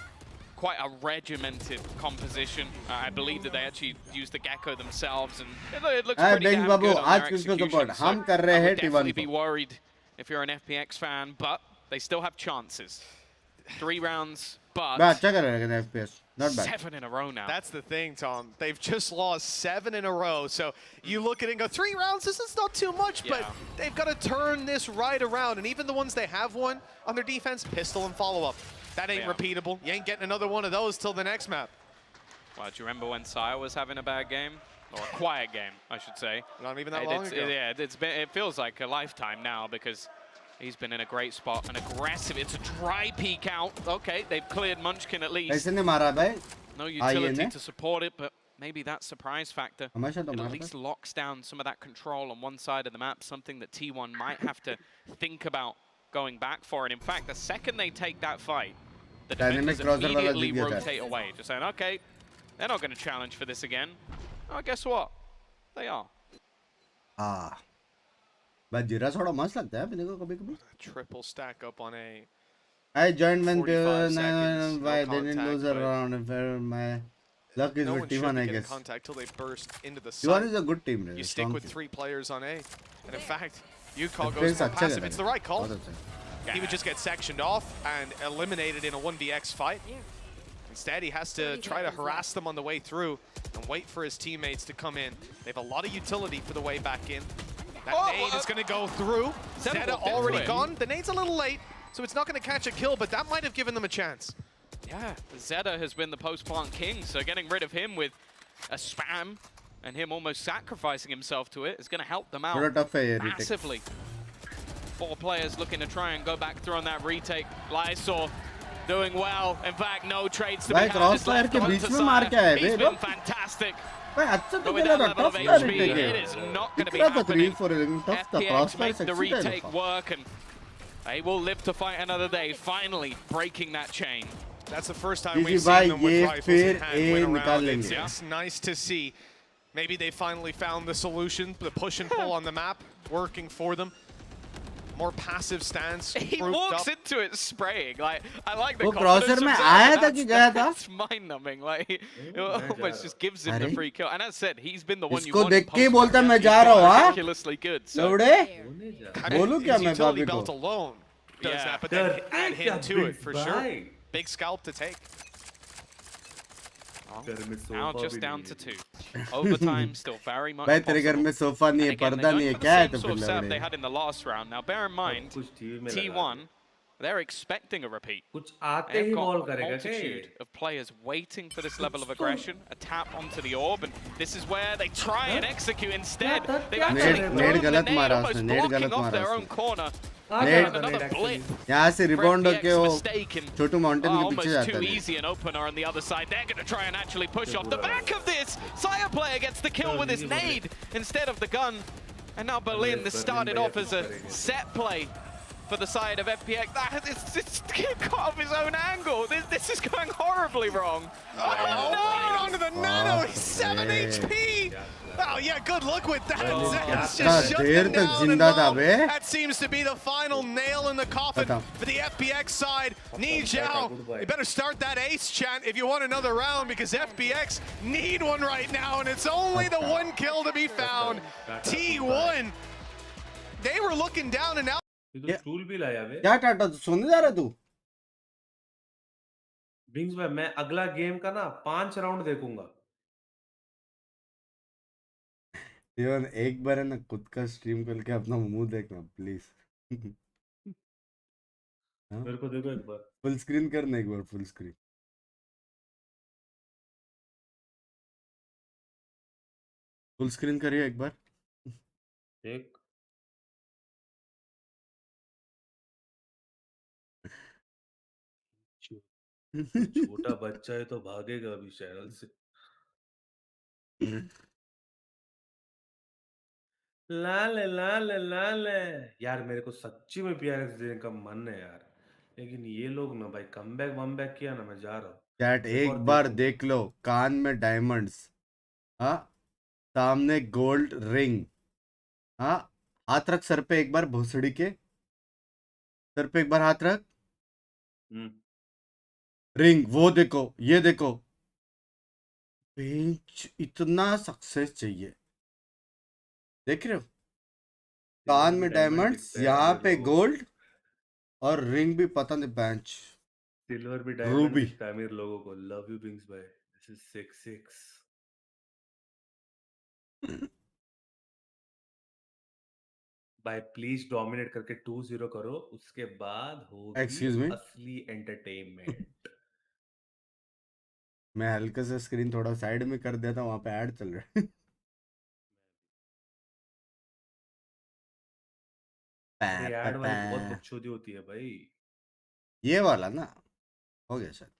quite a regimented composition. I believe that they actually use the Gecko themselves, and it looks pretty damn good on their execution. So I would definitely be worried if you're an FPX fan, but they still have chances. 3 rounds, but not bad. 7 in a row now. That's the thing, Tom. They've just lost 7 in a row. So you look at it and go, 3 rounds, this is not too much, but they've got to turn this right around. And even the ones they have won on their defense, pistol and follow-up. That ain't repeatable. You ain't getting another one of those till the next map. Well, do you remember when Sire was having a bad game? Or a quiet game, I should say. Not even that long ago. Yeah, it feels like a lifetime now because he's been in a great spot and aggressive. It's a dry peek out. Okay, they've cleared Munchkin at least. No utility to support it, but maybe that surprise factor it at least locks down some of that control on one side of the map, something that T1 might have to think about going back for. And in fact, the second they take that fight, the defenders immediately rotate away, just saying, okay, they're not going to challenge for this again. Oh, guess what? They are. But Jira थोड़ा मस्त लगता है अपने को कभी-कभी. Triple stack up on A. I joined when why they didn't lose a round. If my luck is with T1, I guess. Contact till they burst into the site. T1 is a good team. You stick with 3 players on A, and in fact, Yukal goes more passive. It's the right call. He would just get sectioned off and eliminated in a 1vx fight. Instead, he has to try to harass them on the way through and wait for his teammates to come in. They have a lot of utility for the way back in. That nade is going to go through. Zeta already gone. The nade's a little late, so it's not going to catch a kill, but that might have given them a chance. Yeah, Zeta has been the post-plant king, so getting rid of him with a spam and him almost sacrificing himself to it is going to help them out massively. 4 players looking to try and go back through on that retake. Lysor doing well. In fact, no trades to be had. Just left to Sire. He's been fantastic. But with that level of HP, it is not going to be happening. FPX make the retake work, and they will live to fight another day, finally breaking that chain. That's the first time we've seen them with rifles in hand win around. It's nice to see. Maybe they finally found the solution, the push and pull on the map, working for them. More passive stance. He walks into it spraying. Like, I like the confidence. That's mind-numbing. Like, it almost just gives him the free kill. And as I said, he's been the one you want. Ridiculously good. So, his utility belt alone does that, but then add him to it for sure. Big scalp to take. Now just down to 2. Overtime still very much possible. And again, they don't have the same sort of setup they had in the last round. Now bear in mind, T1, they're expecting a repeat. They've got a multitude of players waiting for this level of aggression, a tap onto the orb, and this is where they try and execute instead. They've actually thrown the nade almost blocking off their own corner. Another blip. यहाँ से rebound होके वो छोटू mountain के पीछे जाता है. Almost too easy an opener on the other side. They're going to try and actually push off the back of this. Sire player gets the kill with his nade instead of the gun. And now Berlin, this started off as a set play for the side of FPX. It's cut off his own angle. This is going horribly wrong. Oh, right onto the nano. He's 7 HP. Oh, yeah, good luck with that. That's just shut them down. That seems to be the final nail in the coffin for the FPX side. Nijiao, you better start that ace chant if you want another round, because FPX need one right now, and it's only the 1 kill to be found. T1, they were looking down and out. तो stool भी लाया बे। क्या टाटा, तू सोने जा रहा तू? बिंग्स भाई मैं अगला गेम का ना 5 राउंड देखूंगा। इवन एक बार है ना खुद का स्ट्रीम करके अपना मुंह देखना प्लीज। मेरे को देखो एक बार। फुल स्क्रीन करना एक बार, फुल स्क्रीन। फुल स्क्रीन करिए एक बार। एक छोटा बच्चा है तो भागेगा अभी चैनल से। लाले लाले लाले यार मेरे को सच्ची में PRX देने का मन है यार, लेकिन ये लोग ना भाई कमबैक वमबैक किया ना, मैं जा रहा हूँ। चैट एक और एक बार देखूंगा। देख लो, कान में डायमंड्स, हाँ, सामने गोल्ड रिंग, हाँ, हाथ रख सर पे एक बार, भोसड़ी के सर पे एक बार हाथ रख, रिंग वो देखो, ये देखो, बेंच इतना सक्सेस चाहिए, देख रहे हो? कान में डायमंड डायमंड्स, दिखता है यार यहाँ मेरे पे लोगों को। गोल्ड, और रिंग भी पता नहीं, बेंच सिल्वर भी डायमंड रूबी। दिखता है मेरे लोगों को। लव यू बिंग्स भाई, दिस इज 6-6। भाई प्लीज डोमिनेट करके 2-0 करो, उसके बाद होगी एक्सक्यूज मी, असली एंटरटेनमेंट। मैं हल्के से स्क्रीन थोड़ा साइड में कर दिया था, वहां पे ऐड चल रहा है। अरे ऐड वाली बहुत बकचोदी होती है भाई। ये वाला ना हो गया शायद।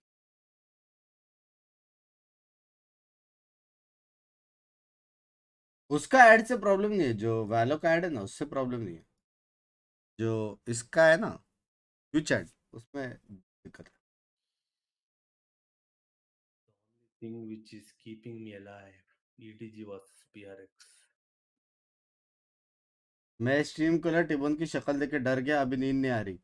उसका ऐड से प्रॉब्लम नहीं है, जो वैलो का ऐड है ना उससे प्रॉब्लम नहीं है, जो इसका है ना ट्विच ऐड, उसमें दिक्कत है। Thing which is keeping me alive, EDG versus PRX। मैं स्ट्रीम को टिबन की शक्ल देख के डर गया, अभी नींद नहीं आ रही।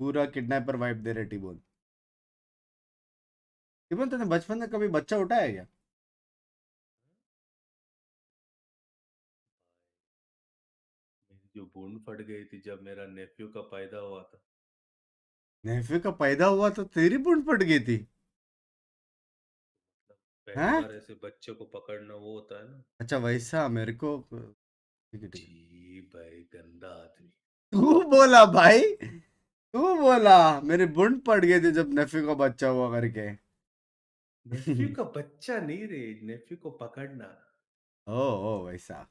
पूरा किडनैपर वाइब दे रहे टिबन। टिबन तूने बचपन में कभी बच्चा उठाया क्या? मेरी जो बूंद फट गई थी जब मेरा नेफ्यू का पैदा हुआ था। नेफे का पैदा हुआ तो तेरी बूंद फट गई थी? पहली हैं? बार ऐसे बच्चे को पकड़ना वो होता है ना। अच्छा वैसा, मेरे को ठीक है ठीक है। जी भाई गंदा आदमी। तू बोला भाई, तू बोला मेरी बूंद पड़ गई थी जब नेफे का बच्चा हुआ करके। नेफ्यू का बच्चा नहीं रे, नेफ्यू को पकड़ना। ओ वैसा।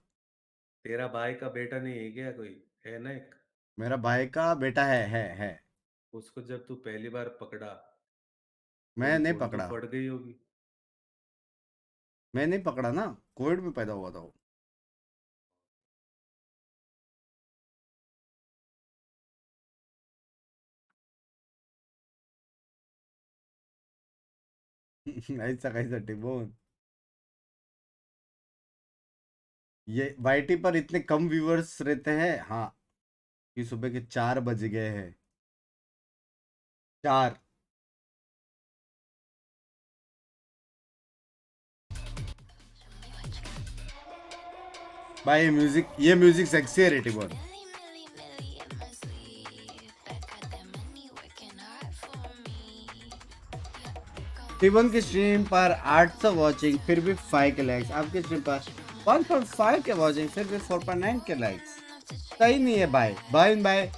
तेरा भाई का बेटा नहीं है क्या कोई, है ना एक? मेरा भाई का बेटा है। उसको जब तू पहली बार पकड़ा मैं तेरी नहीं बूंद तो पकड़ा, फट गई होगी। मैं नहीं पकड़ा ना, कोविड में पैदा हुआ था वो। ऐसा कैसा टिबोन? ये वाईटी पर इतने कम व्यूअर्स रहते हैं, हाँ, कि सुबह के 4 बज गए हैं। 4। भाई ये म्यूजिक सेक्सी है रेटी बहुत। टिबन की स्ट्रीम पर 800 वॉचिंग फिर भी 5 के लाइक्स, आपकी स्ट्रीम पर 1.5 के वॉचिंग फिर भी 4.9 के लाइक्स। सही नहीं है भाई। भाई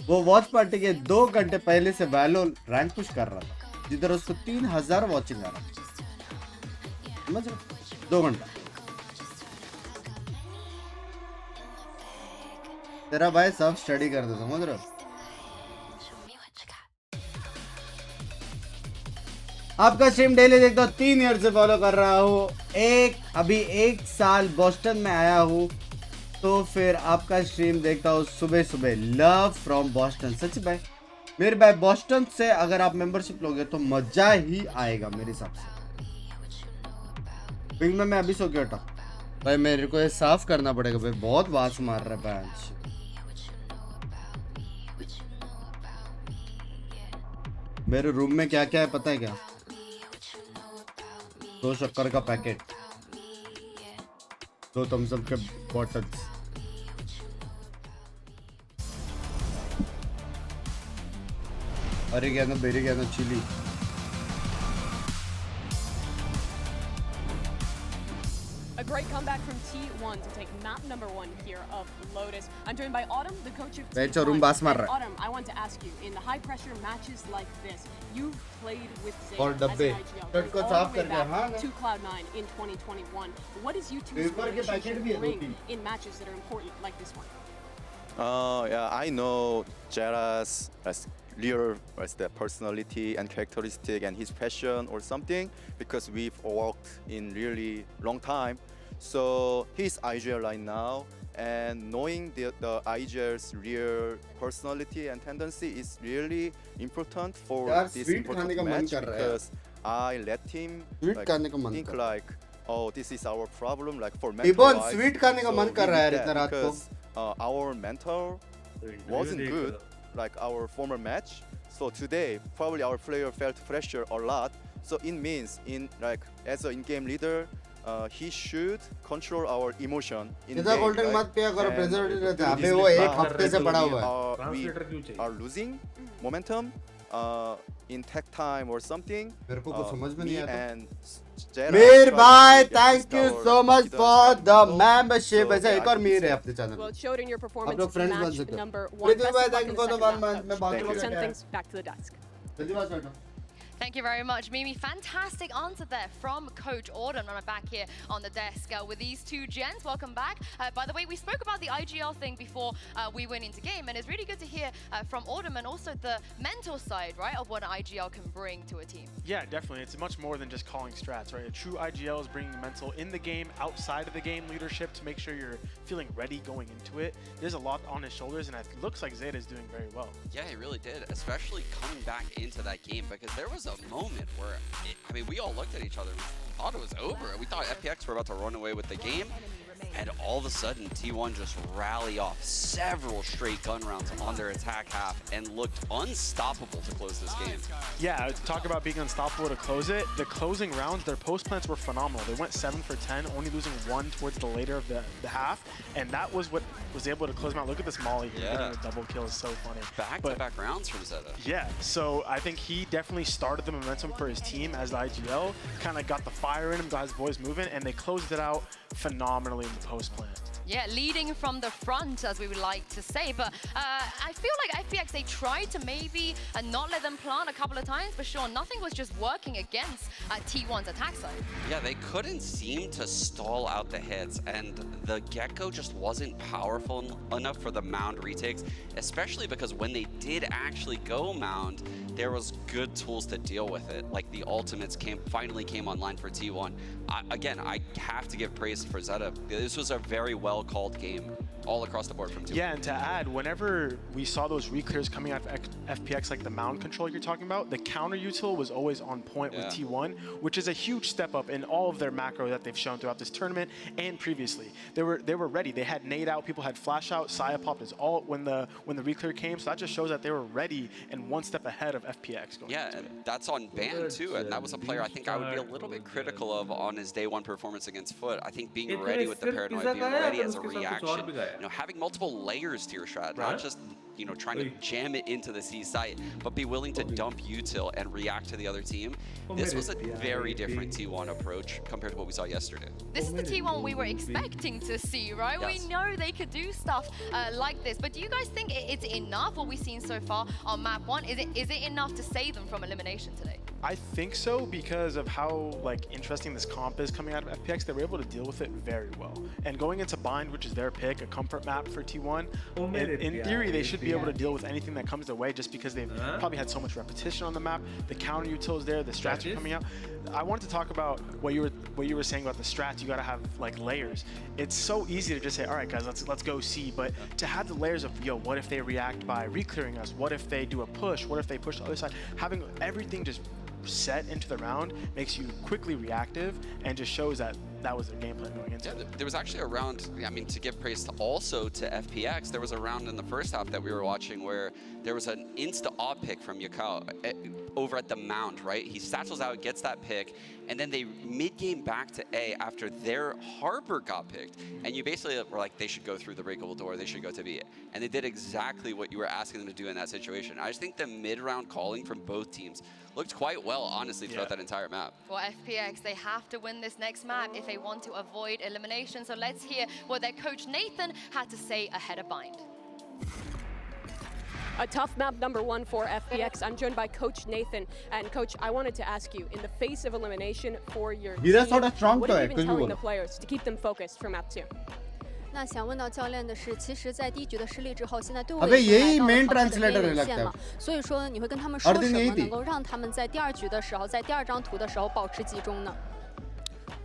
वो वॉच पार्टी के 2 घंटे पहले से वैलो रैंक पुश कर रहा था, जिधर उसको 3000 वॉचिंग आ रहा था, समझ रहे? 2 घंटा। तेरा भाई सब स्टडी करता, समझ रहे हो? आपका स्ट्रीम डेली देखता हूँ, 3 ईयर से फॉलो कर रहा हूँ, अभी 1 साल बोस्टन में आया हूँ, तो फिर आपका स्ट्रीम देखता हूँ सुबह सुबह। Love from Boston. सच भाई, मेरे भाई बोस्टन से अगर आप मेंबरशिप लोगे तो मजा ही आएगा मेरे हिसाब से। बिंग में मैं अभी सो के उठा भाई, मेरे को ये साफ करना पड़ेगा भाई, बहुत वास मार रहा है बेंच। मेरे रूम में क्या क्या है पता है क्या? 2 शक्कर का पैकेट, 2 थम्स अप के bottles, Oregano, oregano, chili. A great comeback from T1 to take map number 1 here of Lotus. I'm joined by Autumn, the coach of T1. And Autumn, I want to ask you, in the high-pressure matches like this, you've played with Zeta as an IGL, going all the way back to Cloud9 in 2021. What does U2's relationship bring in matches that are important like this one? Yeah, I know Jera's real personality and characteristic and his passion or something because we've worked in really long time. So he's IGL right now, and knowing the IGL's real personality and tendency is really important for this important match because I let him think like, oh, this is our problem, like for mental wise. Because our mental wasn't good like our former match. So today probably our player felt pressure a lot. So it means as an in-game leader, he should control our emotion in game, right? We are losing momentum in tech time or something. Me and Mir bhai, thank you so much for the membership. वैसे एक और मीर है अपने channel. Well, it showed in your performance आप लोग friends बन match सकते हो. number 1. Thank you for the 1 month. मैं बात We'll send things back to the desk. Thank you very much, Mimi. Fantastic answer there from Coach Autumn. I'm back here on the desk with these two gents. Welcome back. By the way, we spoke about the IGL thing before we went into game, and it's really good to hear from Autumn and also the mental side, right, of what an IGL can bring to a team. Yeah, definitely. It's much more than just calling strats, right? A true IGL is bringing mental in the game, outside of the game leadership to make sure you're feeling ready going into it. There's a lot on his shoulders, and it looks like Zeta is doing very well. Yeah, he really did, especially coming back into that game because there was a moment where, we all looked at each other and thought it was over. We thought FPX were about to run away with the game, and all of a sudden T1 just rally off several straight gun rounds on their attack half and looked unstoppable to close this game. Yeah, talk about being unstoppable to close it. The closing rounds, their post plants were phenomenal. They went 7 for 10, only losing 1 towards the later of the half, and that was what was able to close them out. Look at this Molly here, getting a double kill is so funny. Back-to-back rounds from Zeta. Yeah, so I think he definitely started the momentum for his team as the IGL, kind of got the fire in him, got his boys moving, and they closed it out phenomenally in the post plant. Yeah, leading from the front, as we would like to say. But I feel like FPX, they tried to maybe not let them plant a couple of times, but sure, nothing was just working against T1's attack side. Yeah, they couldn't seem to stall out the hits, and the Gecko just wasn't powerful enough for the mound retakes, especially because when they did actually go mound, there was good tools to deal with it. Like the ultimates finally came online for T1. Again, I have to give praise for Zeta. This was a very well called game all across the board from T1. Yeah, and to add, whenever we saw those reclears coming out of FPX, like the mound control you're talking about, the counter util was always on point with T1, which is a huge step up in all of their macro that they've shown throughout this tournament and previously. They were ready. They had nade out, people had flash out, Saya popped is all when the reclear came, so that just shows that they were ready and one step ahead of FPX. And that's on Ban too, and that was a player I think I would be a little bit critical of on his day 1 performance against Foot. I think being ready with the paranoid, being ready as a reaction, having multiple layers to your strat, not just trying to jam it into the C site, but be willing to dump util and react to the other team. This was a very different T1 approach compared to what we saw yesterday. This is the T1 we were expecting to see, right? Yes. We know they could do stuff like this, but do you guys think it's enough what we've seen so far on map 1? Is it enough to save them from elimination today? I think so, because of how interesting this comp is coming out of FPX. They were able to deal with it very well. And going into Bind, which is their pick, a comfort map for T1, in theory they should be able to deal with anything that comes their way just because they've probably had so much repetition on the map. The counter util is there, the strats are coming out. I wanted to talk about what you were saying about the strats. You gotta have layers. It's so easy to just say, all right guys, let's go C, but to have the layers of, yo, what if they react by reclearing us? What if they do a push? What if they push the other side? Having everything just set into the round makes you quickly reactive and just shows that was their game plan going into it. There was actually a round, to give praise to FPX, there was a round in the first half that we were watching where there was an insta-op pick from Yakao. over at the mound, right? He satchels out, gets that pick, and then they mid-game back to A after their Harbor got picked. And you basically were like, they should go through the breakable door, they should go to B. And they did exactly what you were asking them to do in that situation. I just think the mid-round calling from both teams looked quite well, honestly, throughout that entire map. For FPX, they have to win this next map if they want to avoid elimination. So let's hear what their coach Nathan had to say ahead of Bind. A tough map number 1 for FPX. I'm joined by Coach Nathan. And Coach, I wanted to ask you, in the face of elimination for your team, what have you been telling the players to keep them focused for map 2? 那想问到教练的是，其实，在第一局的失利之后，现在队伍也来到了他们的边缘线嘛，所以说你会跟他们说什么，能够让他们在第二局的时候，在第二张图的时候保持集中呢？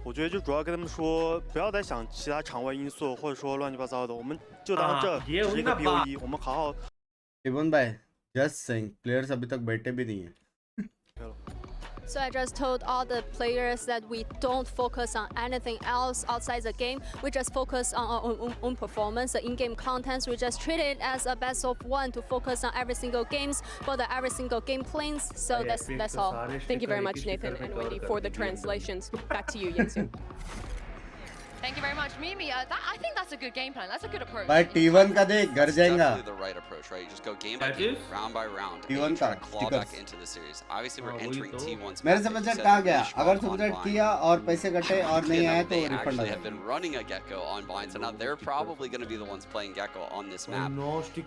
我觉得就主要跟他们说，不要再想其他场外因素，或者说乱七八糟的，我们就当这是一个 BOE，我们好好。इवन भाई, just saying, players अभी तक बैठे भी नहीं हैं. So I just told all the players that we don't focus on anything else outside the game. We just focus on our own performance, the in-game contents. We just treat it as a best of one to focus on every single games for the every single game plans. So that's all. Thank you very much, Nathan and Wendy, for the translations. Back to you, Yensu. Thank you very much, Mimi. I think that's a good game plan. That's a good approach. भाई T1 का देख घर जाएगा. That's definitely the right approach, right? You just go game by game, round by round, and you try to claw back into the series. Obviously, we're entering T1's मेरे से budget कहाँ गया? अगर सुबजेट किया और पैसे कटे और नहीं आए तो they refund actually have been running a Gecko on Bind, so now they're probably going to be the ones playing Gecko on this map.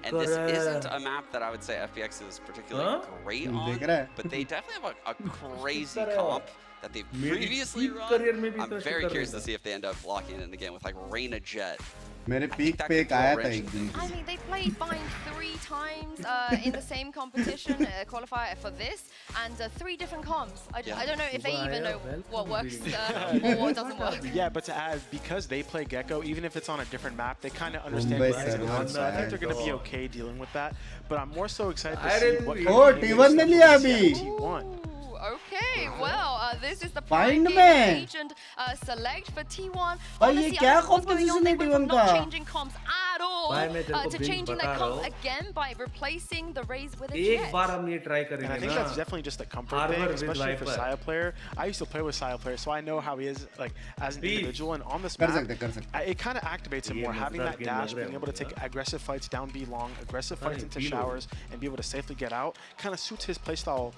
And this isn't a map that I would say FPX is particularly great on, but they definitely have a crazy comp that they've previously run. I'm very curious to see if they end up locking in again with like Reyna Jet. मेरे peak पे एक आया था एक दिन. I mean, they played Bind 3 times in the same competition, qualifier for this, and 3 different comps. I don't know if they even know what works or what doesn't work. Yeah, but to add, because they play Gecko, even if it's on a different map, they kind of understand what's going on. So I think they're going to be okay dealing with that. But I'm more so excited to see what T1 ने लिया अभी. T1. Okay, well, this is the Bind game में. agent select for T1. भाई ये क्या composition है T1 का? Changing comps at all to changing that comp again by replacing the Raze with a एक Jet. बार हम ये try करेंगे And I think that's definitely just a comfort thing, especially for Saya player. I used to play with Saya player, so I know how he is like as an individual. And on this map, it kind of activates him more, having that dash, being able to take aggressive fights down B long, aggressive fights into showers, and be able to safely get out, kind of suits his playstyle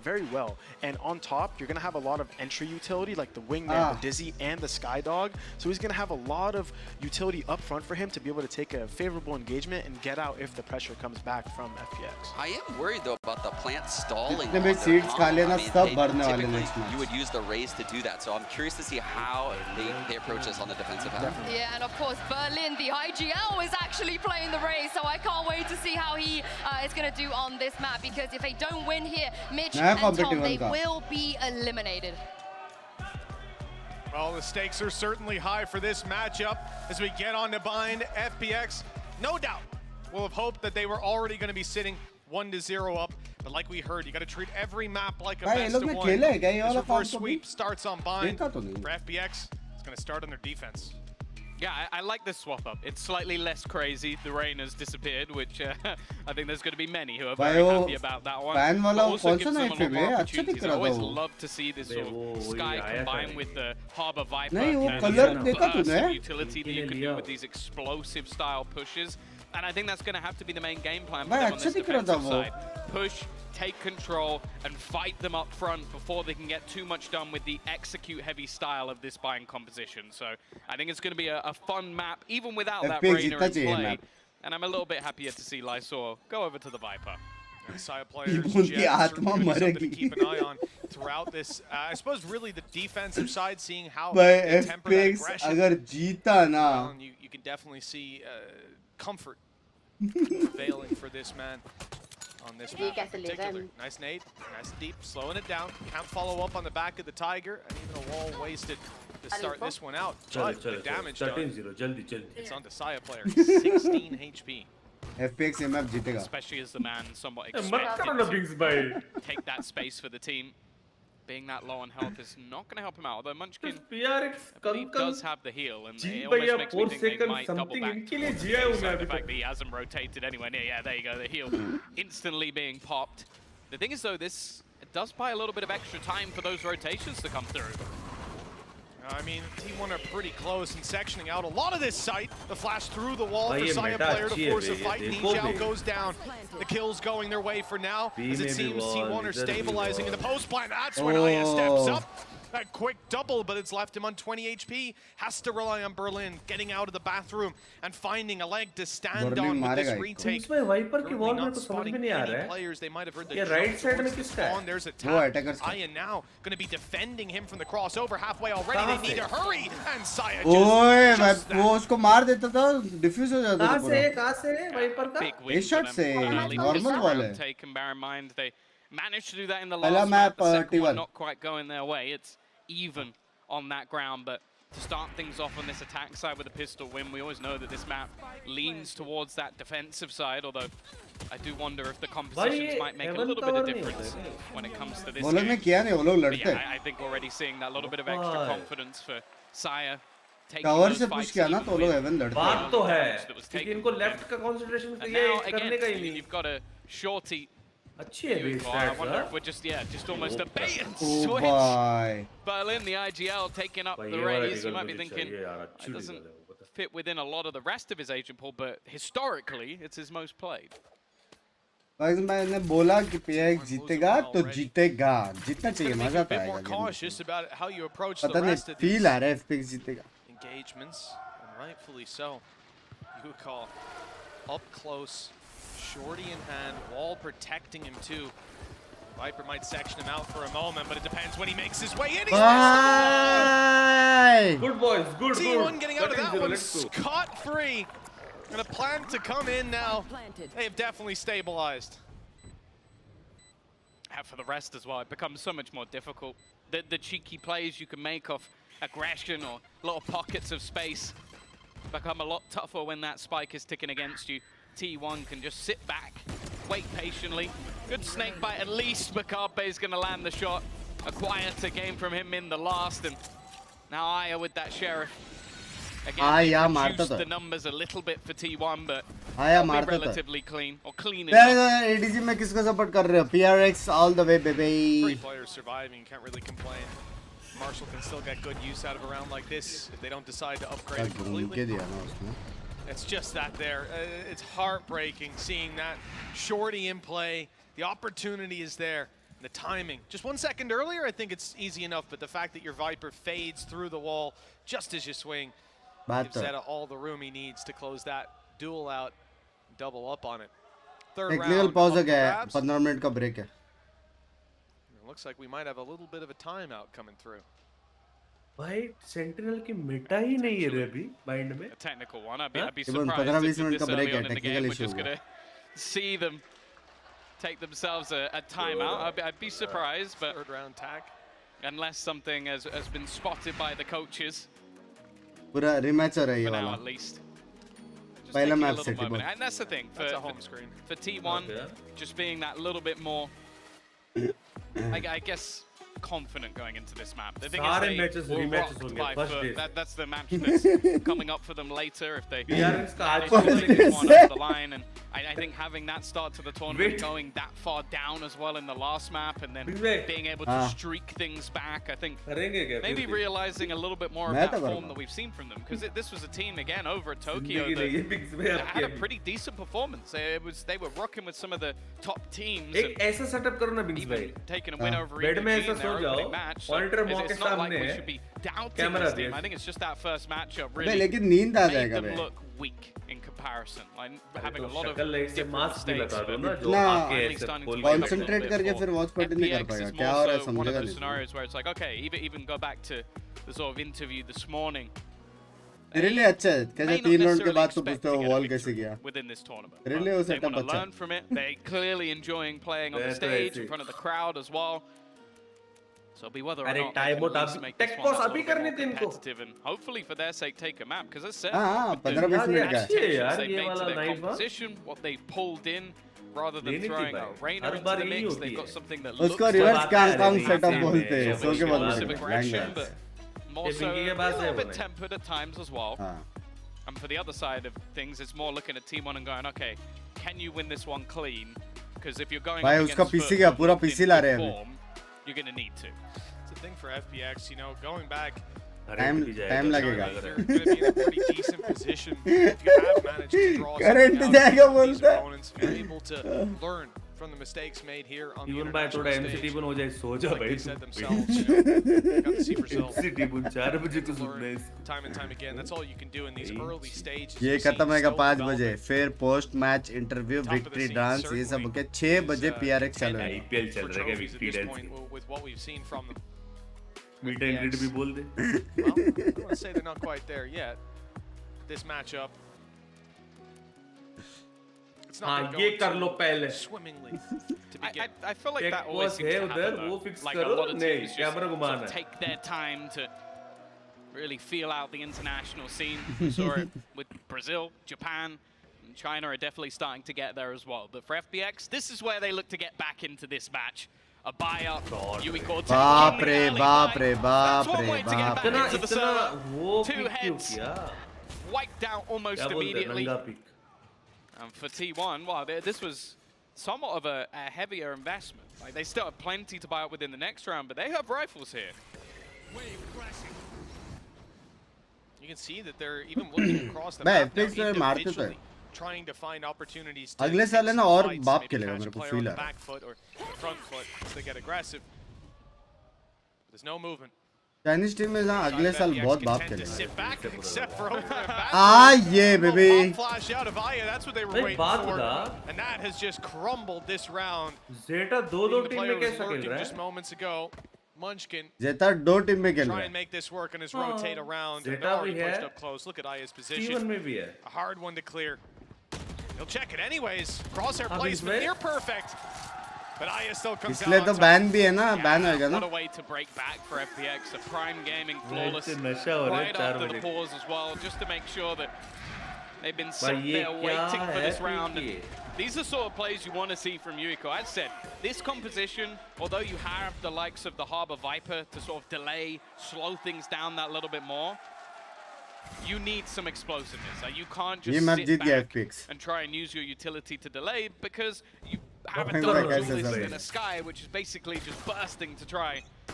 very well. And on top, you're going to have a lot of entry utility, like the Wingman, the Dizzy, and the Skydog. So he's going to have a lot of utility up front for him to be able to take a favorable engagement and get out if the pressure comes back from FPX. I am worried, though, about the plant stalling. जितने भी seeds खा लेना सब भरने वाले next match. You would use the Raze to do that. So I'm curious to see how they approach this on the defensive half. Yeah, and of course, Berlin, the IGL, is actually playing the Raze, so I can't wait to see how he is going to do on this map, because if they don't win here, Mitch and Tom, they will be eliminated. Well, the stakes are certainly high for this matchup as we get on to Bind. FPX, no doubt, will have hoped that they were already going to be sitting 1-0 up. But like we heard, you got to treat every map like a best of one. This reverse sweep starts on Bind. For FPX, it's going to start on their defense. Yeah, I like this swap up. It's slightly less crazy. The rain has disappeared, which I think there's going to be many who are very happy about that one. But also gives them a lot more opportunities. I always love to see this sort of Sky combined with the Harbor Viper. Some utility that you can do with these explosive style pushes. And I think that's going to have to be the main game plan for them on this defensive side. Push, take control, and fight them up front before they can get too much done with the execute-heavy style of this Bind composition. So I think it's going to be a fun map, even without that Reyna in play. And I'm a little bit happier to see Lysor go over to the Viper. And Side players something to keep an eye on throughout this. I suppose really the defensive side, seeing how they temper that aggression. You can definitely see comfort prevailing for this man on this map in particular. Nice nade, nice and deep, slowing it down. Can't follow up on the back of the Tiger, and even a wall wasted to start this one out. But the damage done. It's on the Saya player, 16 HP. FPX map जीतेगा. Especially as the man somewhat expected to take that space for the team. Being that low on health is not going to help him out. Although Munchkin, I believe, does have the heal, and it almost makes me think they might double back towards the fact that he hasn't rotated anywhere near. Yeah, there you go, the heal instantly being popped. The thing is, though, this does buy a little bit of extra time for those rotations to come through. I mean, T1 are pretty close and sectioning out a lot of this site. The flash through the wall for Saya player to force a fight. Nijao goes down. The kills going their way for now. As it seems T1 are stabilizing in the post plant. That's when Aya steps up. A quick double, but it's left him on 20 HP. Has to rely on Berlin getting out of the bathroom and finding a leg to stand on with this retake. Not spotting any players. They might have heard the right side में किसका है? There's a tap. Aya now going to be defending him from the crossover halfway already. They need to hurry, and Saya just वो उसको मार देता था, diffuse हो जाता था पूरा. कहाँ से वाइपर का? एक शॉट से, नॉर्मल बॉल है. Taken, bear in mind they managed to do that in the पहला last map. Map The second one T1 not quite going their way. It's even on that ground, but to start things off on this attack side with a pistol win, we always know that this map leans towards that defensive side, although I do wonder if the compositions might make a little bit of difference when it comes to this वो लोग ने game. किया नहीं, वो लोग But लड़ते. yeah, I think already seeing that little bit of extra confidence for Saya. Cover से push किया ना तो वो लोग हेवन लड़ते. बात तो है, लेकिन इनको लेफ्ट का कंसंट्रेशन करने का ही नहीं. You've got a shorty. अच्छी है base I stats, wonder if we're just almost a bait and Oh switch. boy. Berlin, the IGL taking up the raise. You might be thinking it doesn't fit within a lot of the rest of his agent pool, but historically, it's his most played. Guys मैंने बोला कि PRX जीतेगा तो जीतेगा, जीतना चाहिए, मजा आता है. Cautious about how you approach पता the नहीं rest of these फील आ रहा है FPX जीतेगा. engagements, and rightfully so. You would call up close, shorty in hand, wall protecting him too. Viper might section him out for a moment, but it depends when he makes his way in. He's Bye. Good boys, good. T1 getting out of that one scot-free. And a plan to come in now. They have definitely stabilized. And for the rest as well, it becomes so much more difficult. The cheeky plays you can make off aggression or little pockets of space become a lot tougher when that spike is ticking against you. T1 can just sit back, wait patiently. Good snake bite, at least Macabre is going to land the shot. A quieter game from him in the last, and now Aya with that Sheriff. Again, reduced the numbers a little bit for T1, but relatively clean, or clean enough. ADG में किसको support कर रहे हो? PRX all the way, baby. 3 players surviving, can't really complain. Marshall can still get good use out of a round like this if they don't decide to upgrade it completely. It's just that there. It's heartbreaking seeing that shorty in play. The opportunity is there. The timing. Just 1 second earlier, I think it's easy enough, but the fact that your Viper fades through the wall just as you swing gives Zeta all the room he needs to close that duel out, double up on it. Third round. Pause हो गया है, 15 minute का break है. It looks like we might have a little bit of a timeout coming through. भाई Sentinel की मिटा ही नहीं है रे अभी माइंड में. A technical one. I'd be surprised if this early on in the game we're just gonna see them take themselves a timeout. I'd be surprised, but third round tag. Unless something has been spotted by the coaches. पूरा rematch हो रहा है ये For now वाला. at least. पहला match से and that's the thing for home screen for T1, just being that little bit more, I guess, confident going into this map. The thing is they were rocked by foot. That's the match that's coming up for them later if they manage to get one over the line. And I think having that start to the tournament, going that far down as well in the last map, and then being able to streak things back, I think maybe realizing a little bit more of that form that we've seen from them. Because this was a team, again, over at Tokyo that had a pretty decent performance. They were rocking with some of the top teams. ऐसा setup करो ना Binks भाई. Taking a win over EDG in their opening match. So it's not like we should be doubting this team. I think it's just that first matchup really made them look weak in comparison. Like having a lot of different mistakes. Concentrate करके फिर watch party नहीं कर पाएगा. क्या हो रहा है समझेगा नहीं. One of those scenarios where it's like, okay, even go back to the sort of interview this morning. तेरे लिए अच्छा है. कैसे 3 राउंड के बाद तो पूछते हो wall कैसे गया. Within this tournament. तेरे लिए वो setup अच्छा. They want to learn from it. They're clearly enjoying playing on the stage in front of the crowd as well. So it'll be whether or not they can at least make this one a little bit more competitive and hopefully for their sake take a map. Because as I said, with the adaptations they made to their composition, what they pulled in, rather than throwing a Reina into the mix, they've got something that looks उसको reverse Kang setup बोलते हैं. सो के बाद aggression, but more so a little bit tempered at times as well. And for the other side of things, it's more looking at T1 and going, okay, can you win this one clean? Because if you're going भाई up उसका against PC का पूरा PC ला रहे हैं. you're going to need to. It's a thing for FPX, you know, going back. Time लगेगा. You're going to be in a pretty decent position if you have managed to draw Current something out जाएगा of these बोलता है. opponents. You're able to learn from the mistakes made here on the Even by international थोड़ा stage. MCT बन हो जाए सो जा Like भाई they said themselves, you know, got to see Brazil MCT बन 4 बजे को सुनना है time and time again. That's all you can do in these early stages. ये You've seen खत्म होगा skill 5 development. बजे फिर post match interview victory dance ये सब होके 6 बजे PRX चल रहा है. IPL चल रहा है Trophies at victory this dance point with what we've seen from them. Meet and greet भी बोल दे. Well, I don't want to say they're not quite there yet. This matchup. It's not हाँ been ये going कर लो पहले. swimmingly to begin. I feel like that always seems to happen, though. Like a lot of teams just sort of take their time to really feel out the international scene. We saw it with Brazil, Japan, and China are definitely starting to get there as well. But for FPX, this is where they look to get back into this match. A buy up, Yuiko बाप रे बाप रे बाप That's one रे way to get बाप back रे. into the server. वो Two pick क्यों heads किया? wiped out almost क्या बोलते हैं immediately. नंगा pick. And for T1, well, this was somewhat of a heavier investment. Like, they still have plenty to buy up within the next round, but they have rifles here. You can see that they're even looking across the मैं map now FPX में मारते तो individually, है. trying to find opportunities to अगले take साल है ना some और fights, बाप maybe खेलेगा catch मेरे a को player फील on आ the रहा है. back foot or the front foot as they get aggressive. There's no movement. Chinese team में ना अगले साल बहुत बाप Content to खेलेगा. sit back and accept for open and back. Ah, yeah, baby. Pop flash out of Aya, that's what they were भाई waiting बात for. बता. And that has just crumbled this round. Zeta दो The team में player was कैसा खेल lurking रहा just है? moments ago. Munchkin जेता 2 टीम में खेल रहा try है. and make this work and just rotate around. And Zeta they're already भी है. pushed up close. Look at Aya's position. Steven में भी है. A hard one to clear. He'll check it anyways. Crosshair अभी placement इसमें? near perfect. But Aya still comes इसलिए down तो on top. Ban भी है ना, बैन होएगा What ना. a way to break back for FPX. A prime gaming flawless इससे नशा हो रहा है right 4 after the बजे. pause as well, just to make sure that they've been भाई sat ये there क्या waiting for है this round. ये? And these are sort of plays you want to see from Yuiko. As said, this composition, although you have the likes of the Harbor Viper to sort of delay, slow things down that little bit more, you need some explosiveness. You can't ये just match sit जीत गया back FPX. and try and use your utility to delay because you have a Oh, double कैसे duelist सब in a sky which is basically just bursting to try.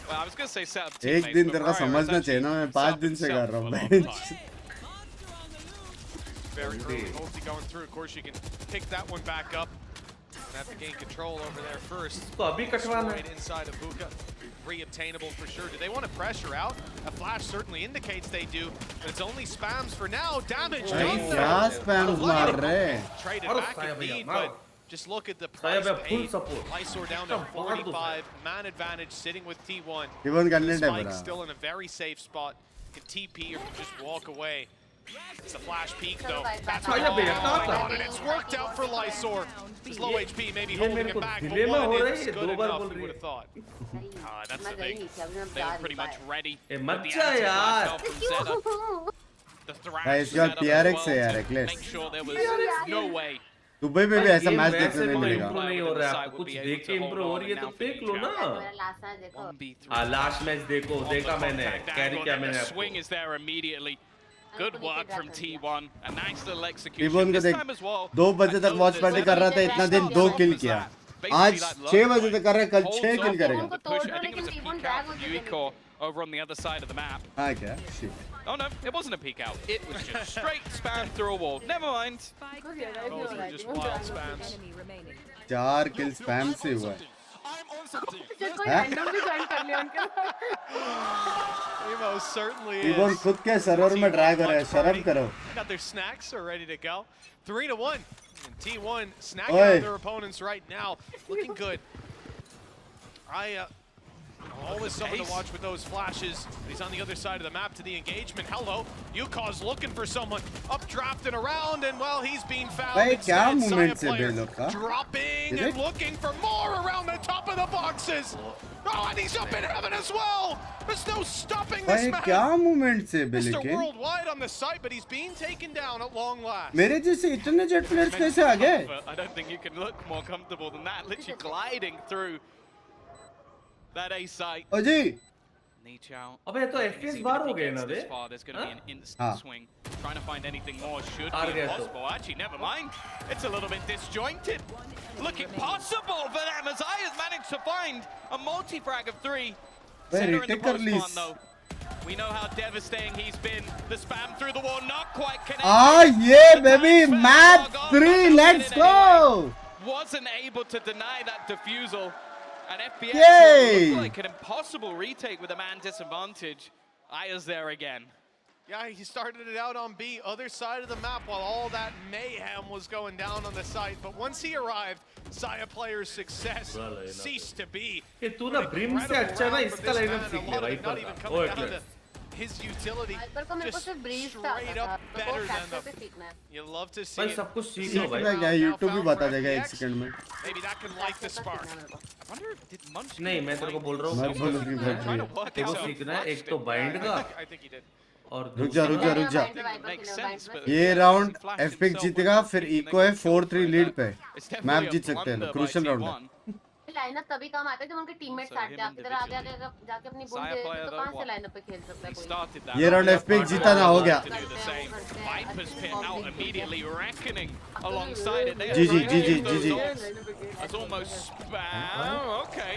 Well, I was going to say set up एक teammates, दिन but तेरे को Raya is समझना चाहिए ना, मैं 5 दिन से कर रहा हूँ bench. Very early ulti going through. Of course, you can pick that one back up. And have to gain control over there first. तो अभी कटवाना Destroyed inside of Buka. Re-obtainable for sure. Do they want to pressure out? A flash certainly indicates they do. But it's only spams for now. Damage done क्या though. spams मार रहे हैं? Traded और back साया indeed, भैया, but just look at the साया price भैया, full paid. support. Lysor down to एकदम मार दो 45. Man advantage sitting with T1. T1 The content है Spike बड़ा. still in a very safe spot. Can TP or can just walk away. It's a flash peek though. That's साया भैया, oh कहाँ my था? God, and it's worked out for Lysor. He's low HP, maybe ये holding मेरे it को back, but dilemma हो one रहा है, is ये good दो बार enough, बोल you रही would है. have thought. That's the thing. They were pretty much ready. A with मत the जा anti-life यार. help from Zeta. The thrash Guys, set got up as PRX well है यार, to reckless. make sure there was no way Dubai में भी ऐसा match देखने नहीं मिलेगा. इम्प्रूव नहीं हो रहा है. कुछ देख के इम्प्रूव हो रही है तो फेंक लो ना. हाँ लास्ट मैच देखो, देखा मैंने. कैरी किया मैंने The आपको. swing is there immediately. Good work from T1. A nice little T1 execution. को This देख time as well. 2 बजे तक वॉच पार्टी कर रहा था, इतना दिन 2 किल किया. आज 6 बजे तक कर रहा है, कल 6 किल करेगा. The push, I think it was a peek out from Yuiko over on the other side of the map. हाँ क्या? Shit. Oh no, it wasn't a peek out. It was just straight spam through a wall. Never mind. Those are just wild spams. 4 kill spam से हुआ है. Emo certainly T1 is. खुद के server में drag हो रहा है, शर्म करो. Got their snacks are ready to go. 3-1. And T1 snacking Oi. out their opponents right now. Looking good. Always someone to watch with those flashes. He's on the other side of the map to the engagement. Hello. Yuka's looking for someone. Updrafting around, and well, he's being fouled. भाई क्या Instead, movement Saya से player बेलोग का? dropping Is and it? looking for more around the top of the boxes. Oh, and he's up in heaven as well. There's no stopping this भाई man. क्या movement से Mr. बेलेके? Worldwide on the site, but he's being taken down at long last. मेरे जैसे इतने jet players कैसे आ गए? But I don't think you can look more comfortable than that. Literally gliding through that A site. अजी अबे तो FPS बार हो गए ना बे? There's going to be an instant swing. Trying to find anything more should be impossible. Actually, never mind. It's a little bit disjointed. Looking possible for them as I has managed to find a multi-frag of 3. Center in the post though. We know how devastating he's been. The spam through the wall, not quite connected. Ah, yeah, baby, map 3, let's go! Wasn't able to deny that defusal. And FPX looked like an impossible retake with a man disadvantage. Aya's there again. Yeah, he started it out on B, other side of the map, while all that mayhem was going down on the site. But once he arrived, Saya player's success ceased to be. तूने Brim से अच्छा ना इसका lineup सीख लिया भाई Not even coming down to his utility, just straight up better than the. You love to see it. सब कुछ सीख लो भाई. क्या YouTube भी बता देगा 1 सेकंड में. Maybe that can light the spark. I wonder did Munch. नहीं मैं तेरे को बोल रहा हूँ. तेरे को सीखना है एक तो बाइंड का. I think he did. और रुक जा. ये राउंड FPX जीतेगा, फिर इको है 4-3 लीड पे. मैप जीत सकते हैं, क्रूशियल राउंड है. लाइनअप तभी काम आता है जब उनके टीममेट्स हट जाते हैं. आगे जाके अपनी बूम दे तो कहां से लाइनअप पे खेल सकता है कोई. ये राउंड FPX जीता ना, हो गया. जी. That's almost spam. Okay.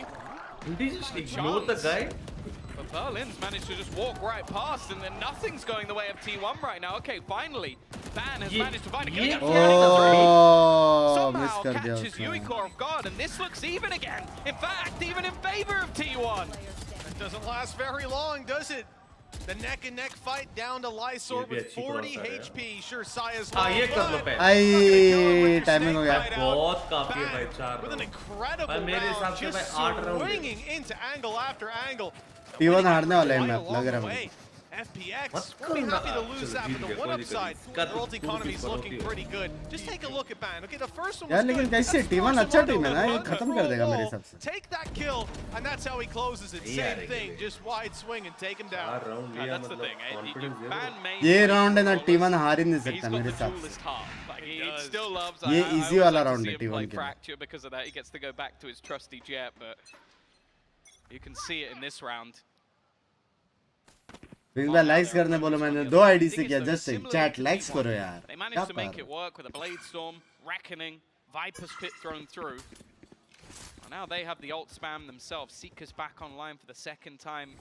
Did he just ignore the guy? But Berlin's managed to just walk right past, and then nothing's going the way of T1 right now. Okay, finally, Ban has managed to find a somehow catches Yuiko off guard, and this looks even again. In fact, even in favor of T1. That doesn't last very long, does it? The neck and neck fight down to Lysor with 40 HP. Sure, Saya's low, timing हो गया. बहुत काफी है भाई 4 with an incredible round, just swinging into angle after angle. T1 हारने वाला है map, लग रहा है. FPX will be happy to lose that, but the one upside, world economy is looking pretty good. Just take a look at Ban. Okay, the first one was यार लेकिन कैसे T1 अच्छा टीम है ना, ये खत्म कर देगा मेरे हिसाब से. Take that kill, and that's how he closes it. Same thing, just wide swing and take him down. That's the thing. Ban may. ये राउंड है ना, T1 हार ही नहीं सकता मेरे हिसाब से. He still loves. ये easy वाला राउंड है T1 के लिए. Because of that, he gets to go back to his trusty jet, but you can see it in this round. Binks भाई लाइक्स करने बोलो, मैंने 2 आईडी से किया. जस्ट चैट लाइक्स करो यार. They managed to make it work with a blade storm, reckoning, Viper's pit thrown through. And now they have the ult spam themselves. Seeker's back online for the second time.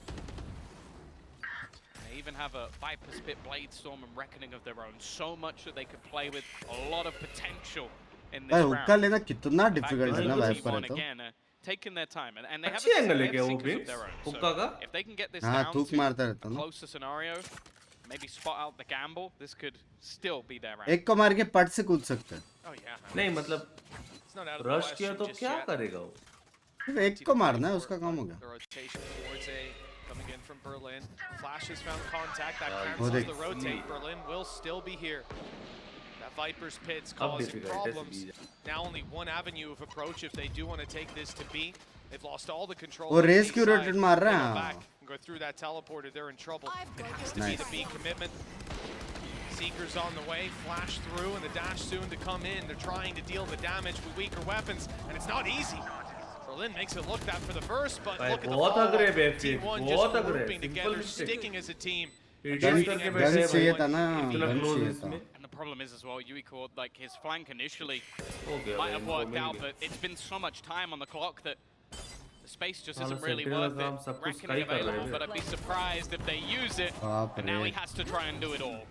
They even have a Viper's pit, blade storm, and reckoning of their own. So much that they could play with. A lot of potential in this round. हुक्का लेना कितना difficult है ना wiper है तो. Taking their time and they have a seekers of their own. So if they can get this down to a closer scenario, maybe spot out the gamble, this could still be their round. एक को मार के पट से कूद सकते हैं. Oh yeah. नहीं मतलब रश किया तो क्या करेगा वो? एक को मारना है, उसका काम हो गया. The rotation towards A coming in from Berlin. Flash has found contact. That cancels the rotate. Berlin will still be here. That Viper's pit's causing problems. Now only one avenue of approach if they do want to take this to B. They've lost all the control. वो race क्यों rotate मार रहा है? Go through that teleporter. They're in trouble. It has to be the B commitment. Seekers on the way. Flash through and the dash soon to come in. They're trying to deal the damage with weaker weapons, and it's not easy. Berlin makes it look that for the first, but look at the fall. T1 just grouping together, sticking as a team. Gun चाहिए था ना, gun चाहिए था. And the problem is as well, Yuiko, like his flank initially might have worked out, but it's been so much time on the clock that the space just isn't really worth it. Reckoning available, but I'd be surprised if they use it. And now he has to try and do it all.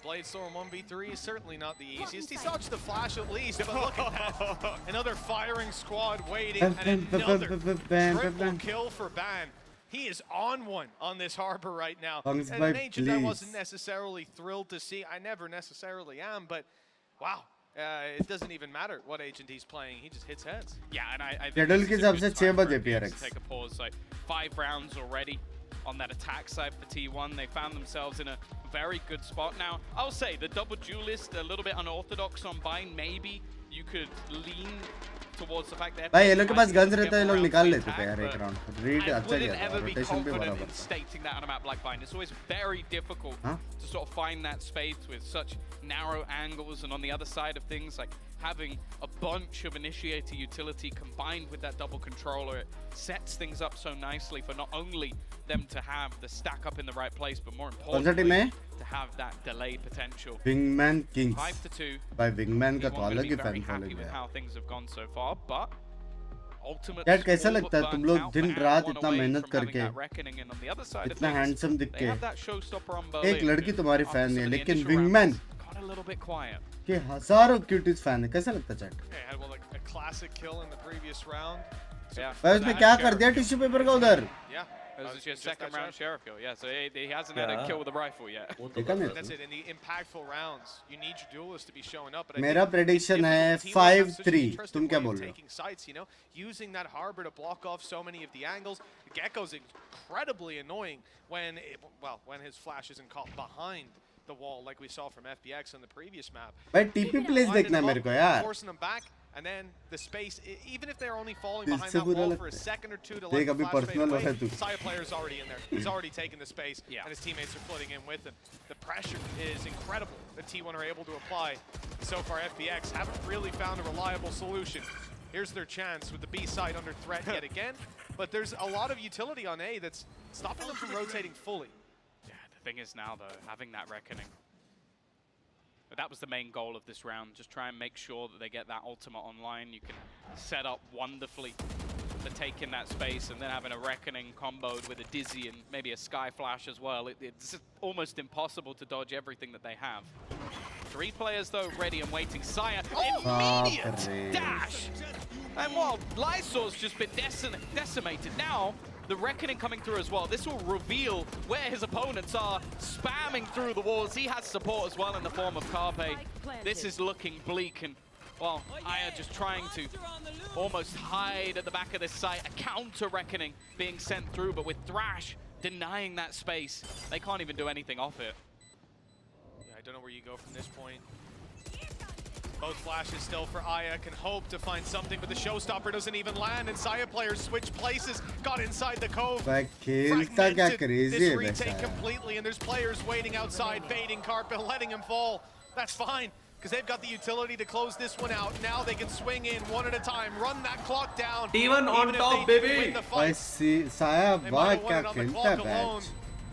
Blade Storm 1v3 is certainly not the easiest. He dodged the flash at least, but look at that. Another firing squad waiting, and another triple kill for Ban. He is on one on this harbor right now. And an agent I wasn't necessarily thrilled to see. I never necessarily am, but wow. It doesn't even matter what agent he's playing. He just hits heads. Yeah, and I think this is a good time for PRX to take a pause. Like 5 rounds already on that attack side for T1. They found themselves in a very good spot now. I'll say the double duelist a little bit unorthodox on Bind. Maybe you could lean towards the fact that भाई ये लोग के पास guns रहता है, ये लोग निकाल लेते थे यार एक राउंड. रीड अच्छा किया था, रोटेशन भी बराबर. Stating that on a map like Bind, it's always very difficult to sort of find that space with such narrow angles, and on the other side of things, like having a bunch of initiator utility combined with that double controller, it sets things up so nicely for not only them to have the stack up in the right place, but more importantly, to have that delay potential. Wingman Kings. 5-2. By Wingman का तो अलग ही very fan happy following with है. how things have gone so far, but ultimate यार कैसा score लगता है burnt तुम लोग out, दिन but रात one इतना away मेहनत from having करके that reckoning, and on the other side of इतना things, हैंडसम दिख they के have that showstopper on एक Berlin, लड़की तुम्हारी after फैन some है of the लेकिन initial wingman rounds, got a little bit quiet. के हजारों क्यूटीज फैन है. कैसा लगता है chat? Yeah, had a classic kill in the previous round. Yeah. भाई उसने क्या कर दिया टिश्यू पेपर का उधर? Yeah. It was just second round sheriff kill, yeah. So he hasn't had a kill with a rifle yet. That's it. In the impactful rounds, you need your duelists to be showing up. But I मेरा think prediction it's है difficult. Team have such an 5-3. interesting तुम क्या way of बोल रहे हो? taking sites, you know, using that harbor to block off so many of the angles. Gecko's incredibly annoying when when his flash isn't caught behind the wall like we saw from FPX on the previous map. भाई TP plays देखना है मेरे को यार. Forcing them back. And then the space, even if they're only falling behind that wall for a second or two to let the flash fade away, Saya player's already in there. He's already taken the space, and his teammates are flooding in with him. The pressure is incredible that T1 are able to apply. So far, FPX haven't really found a reliable solution. Here's their chance with the B side under threat yet again. But there's a lot of utility on A that's stopping them from rotating fully. Yeah, the thing is now, though, having that reckoning. But that was the main goal of this round. Just try and make sure that they get that ultimate online. You can set up wonderfully for taking that space and then having a reckoning comboed with a dizzy and maybe a sky flash as well. It's almost impossible to dodge everything that they have. 3 players though ready and waiting. Saya, immediate dash! And while Lysor's just been decimated now, the reckoning coming through as well. This will reveal where his opponents are, spamming through the walls. He has support as well in the form of Carpe. This is looking bleak, and well, Aya just trying to almost hide at the back of this site. A counter reckoning being sent through, but with Thrash denying that space, they can't even do anything off it. Yeah, I don't know where you go from this point. Both flashes still for Aya, can hope to find something, but the showstopper doesn't even land, and Saya players switch places, got inside the cove, fragmented this retake completely, and there's players waiting outside, baiting Carpel, letting him fall. That's fine, because they've got the utility to close this one out. Now they can swing in one at a time, run that clock down. Even on top, baby! Saya, वाह क्या खेलता है batch.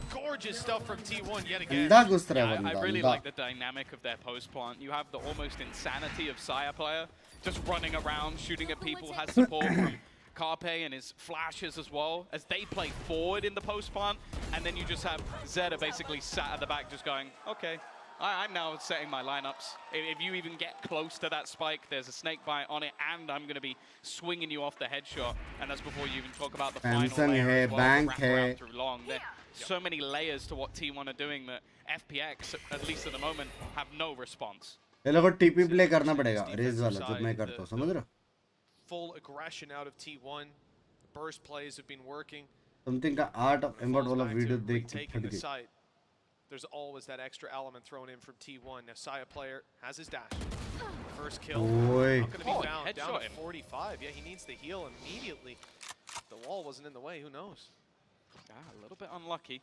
Gorgeous stuff from T1 yet again. I really like the dynamic of their post plant. You have the almost insanity of Saya player just running around, shooting at people, has support from Carpe and his flashes as well, as they play forward in the post plant, and then you just have Zeta basically sat at the back just going, okay, I'm now setting my lineups. If you even get close to that spike, there's a snake bite on it, and I'm going to be swinging you off the headshot. And that's before you even talk about the final layer as well, wrap around through long. There's so many layers to what T1 are doing that FPX, at least at the moment, have no response. ये लोगों को TP play करना पड़ेगा raise वाला जब मैं करता हूँ समझ रहे हो? Full aggression out of T1. Burst plays have been working. Something का art of embod वाला वीडियो देख के Taking थक the गई. site. There's always that extra element thrown in from T1. Now Saya player has his dash. First kill. Oy. Not going to be found. Down to 45. Yeah, he needs the heal immediately. The wall wasn't in the way. Who knows? A little bit unlucky.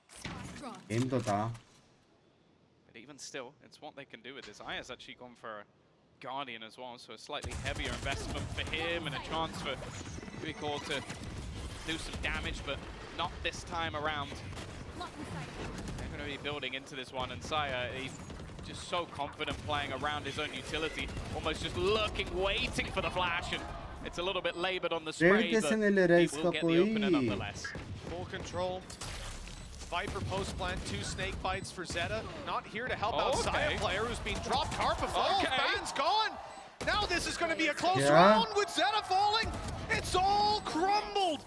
Game to था. But even still, it's what they can do with this. Aya's actually gone for a Guardian as well, so a slightly heavier investment for him and a chance for Uicor to do some damage, but not this time around. They're going to be building into this one, and Saya, he's just so confident playing around his own utility, almost just lurking, waiting for the flash, and it's a little bit labored on the spray, but he will get the opener nonetheless. Full control. Viper post plant, 2 snake bites for Zeta. Not here to help out Saya player who's being dropped. Harpa falls, Ban's gone. Now this is going to be a close round with Zeta falling. It's all crumbled.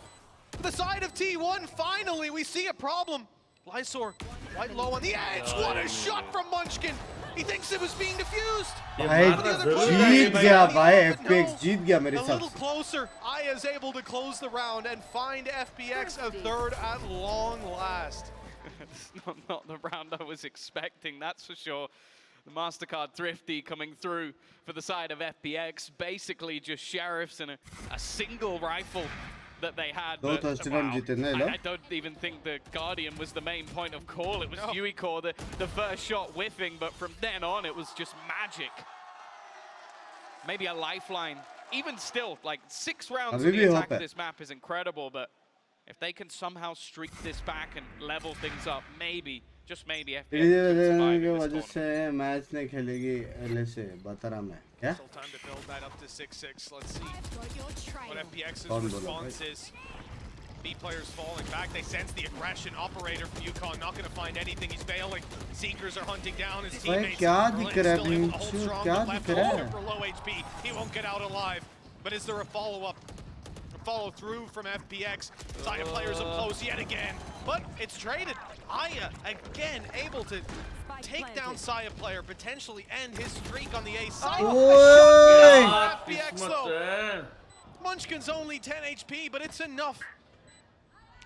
The side of T1, finally we see a problem. Lysor, right low on the edge. What a shot from Munchkin. He thinks it was being diffused. जीत गया भाई FPX जीत गया मेरे साथ. A little closer. Aya is able to close the round and find FPX a third at long last. It's not the round I was expecting, that's for sure. The MasterCard Thrifty coming through for the side of FPX. Basically just sheriffs and a single rifle that they had. But, wow, I don't even think the Guardian was the main point of call. It was Uicor, the first shot whiffing, but from then on it was just magic. maybe a lifeline. Even still, like 6 rounds अभी of the भी attack hope of है. this map is incredible, but if they can somehow streak this back and level things up, maybe, just maybe, FPX could survive in this वजह से match नहीं खेलेगी LSA बता रहा मैं क्या? Still time to build that up to 6-6. Let's see what FPX's कौन बोला response भाई? is. B players falling back. They sense the aggression. Operator from UConn not going to find anything. He's bailing. Seekers are hunting down his teammates. क्या Berlin दिख रहा है still able to hold भिंचू? strong, क्या but left दिख रहा over है? for low HP. He won't get out alive. But is there a follow-up? Follow through from FPX. Saya players up close yet again. But it's traded. Aya again able to take down Saya player, potentially end his streak on the A side. FPX though. Munchkin's only 10 HP, but it's enough.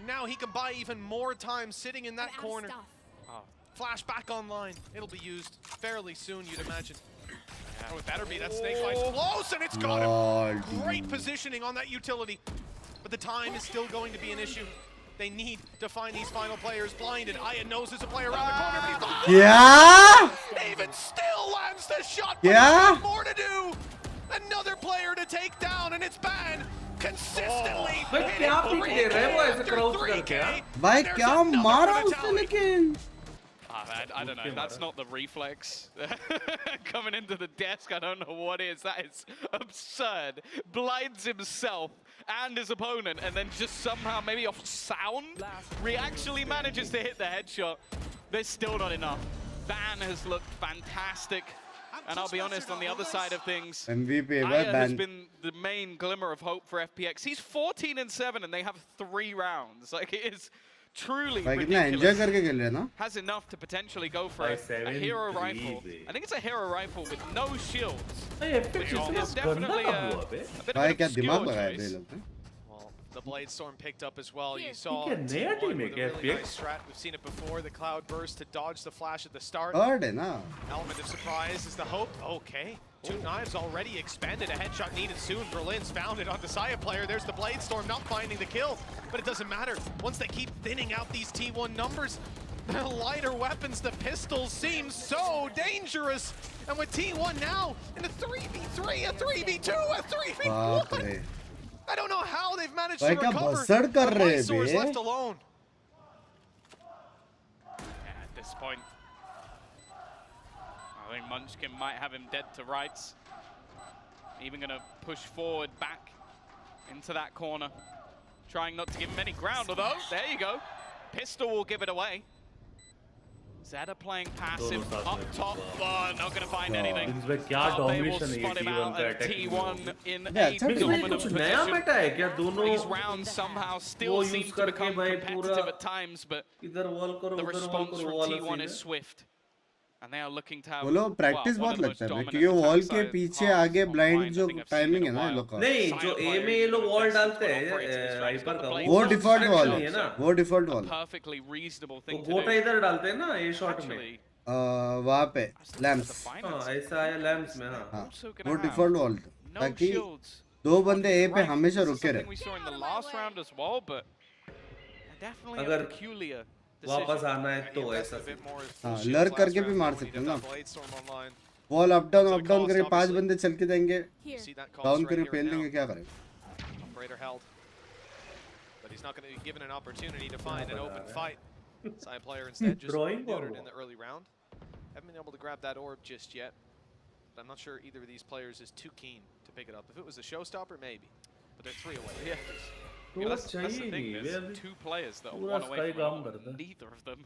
Now he can buy even more time sitting in that corner. Flash back online. It'll be used fairly soon, you'd imagine. Oh, it better be. That snake line's close, and it's got him. Great positioning on that utility. But the time is still going to be an issue. They need to find these final players blinded. Aya knows there's a player around the corner, but he's not. Even still lands the shot, but there's more to do. Another player to take down, and it's Ban consistently hitting 3K after 3K. भाई क्या मारा उसने लेकिन? I don't know, that's not the reflex. Coming into the desk, I don't know what is. That is absurd. Blinds himself and his opponent, and then just somehow, maybe off sound, actually manages to hit the headshot. There's still not enough. Ban has looked fantastic. And I'll be honest, on the other side of things, MVP Aya has been the main glimmer of hope for FPX. He's 14-7 and they have 3 rounds. Like, it is truly ridiculous. Has enough to potentially go for a hero rifle. I think it's a hero rifle with no shields. Which is definitely a bit of an obscure choice. The Blade Storm picked up as well. You saw T1 with a really nice strat. We've seen it before. The Cloud Burst to dodge the flash at the start. Element of surprise is the hope. Okay. 2 knives already expended. A headshot needed soon. Berlin's found it on the Saya player. There's the Blade Storm not finding the kill. But it doesn't matter. Once they keep thinning out these T1 numbers, the lighter weapons, the pistols, seem so dangerous. And with T1 now in a 3v3, a 3v2, a 3v1. I don't know how they've managed to recover. Source left alone. At this point, I think Munchkin might have him dead to rights. Even gonna push forward back into that corner. Trying not to give him any ground, although, there you go. Pistol will give it away. Zeta playing passive up top, not going to find anything. They will spot him out at T1 in a dominant position. These rounds somehow still seem to become competitive at times, but the response from T1 is swift. And they are looking to have वो लोग practice बहुत लगता है क्योंकि wall के पीछे आगे blind जो टाइमिंग है ना ये लोग का नहीं जो ए में ये लोग वॉल डालते हैं राइपर का वो डिफॉल्ट वॉल है ना वो default wall perfectly reasonable thing वो गोटा इधर डालते हैं ना ये शॉट में वहाँ पे लैम्प्स ऐसा है लैम्प्स में हाँ वो डिफॉल्ट वॉल ताकि 2 बंदे ए पे हमेशा रुके रहे अगर वापस आना है तो ऐसा हाँ लर्क करके भी मार सकते हैं ना वॉल अप डाउन करके 5 बंदे चल के जाएंगे डाउन करके फेल देंगे क्या करें but he's not going to be given an opportunity to find an open fight. Side player instead just neutered in the early round. Haven't been able to grab that orb just yet. But I'm not sure either of these players is too keen to pick it up. If it was a showstopper, maybe. But they're 3 away. Yeah. That's the thing, there's 2 players that are 1 away from it. Neither of them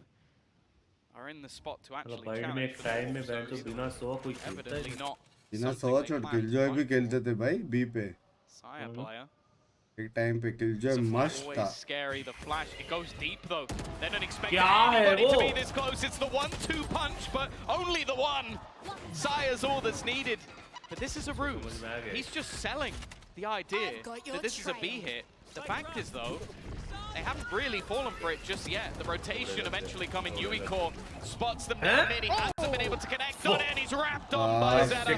are in the spot to actually challenge for the evidently not. बिना सोच और killjoy भी खेलते थे भाई B पे Saya player. एक time पे किलजॉय मस्त था Scary, the flash, it goes deep though. They don't expect anybody to be this close. It's the 1-2 punch, but only the one. Saya's all that's needed. But this is a ruse. He's just selling the idea that this is a B hit. The fact is though, they haven't really fallen for it just yet. The rotation eventually coming. Yuiko spots them down mid. He hasn't been able to connect on it, and he's wrapped on by Zeta.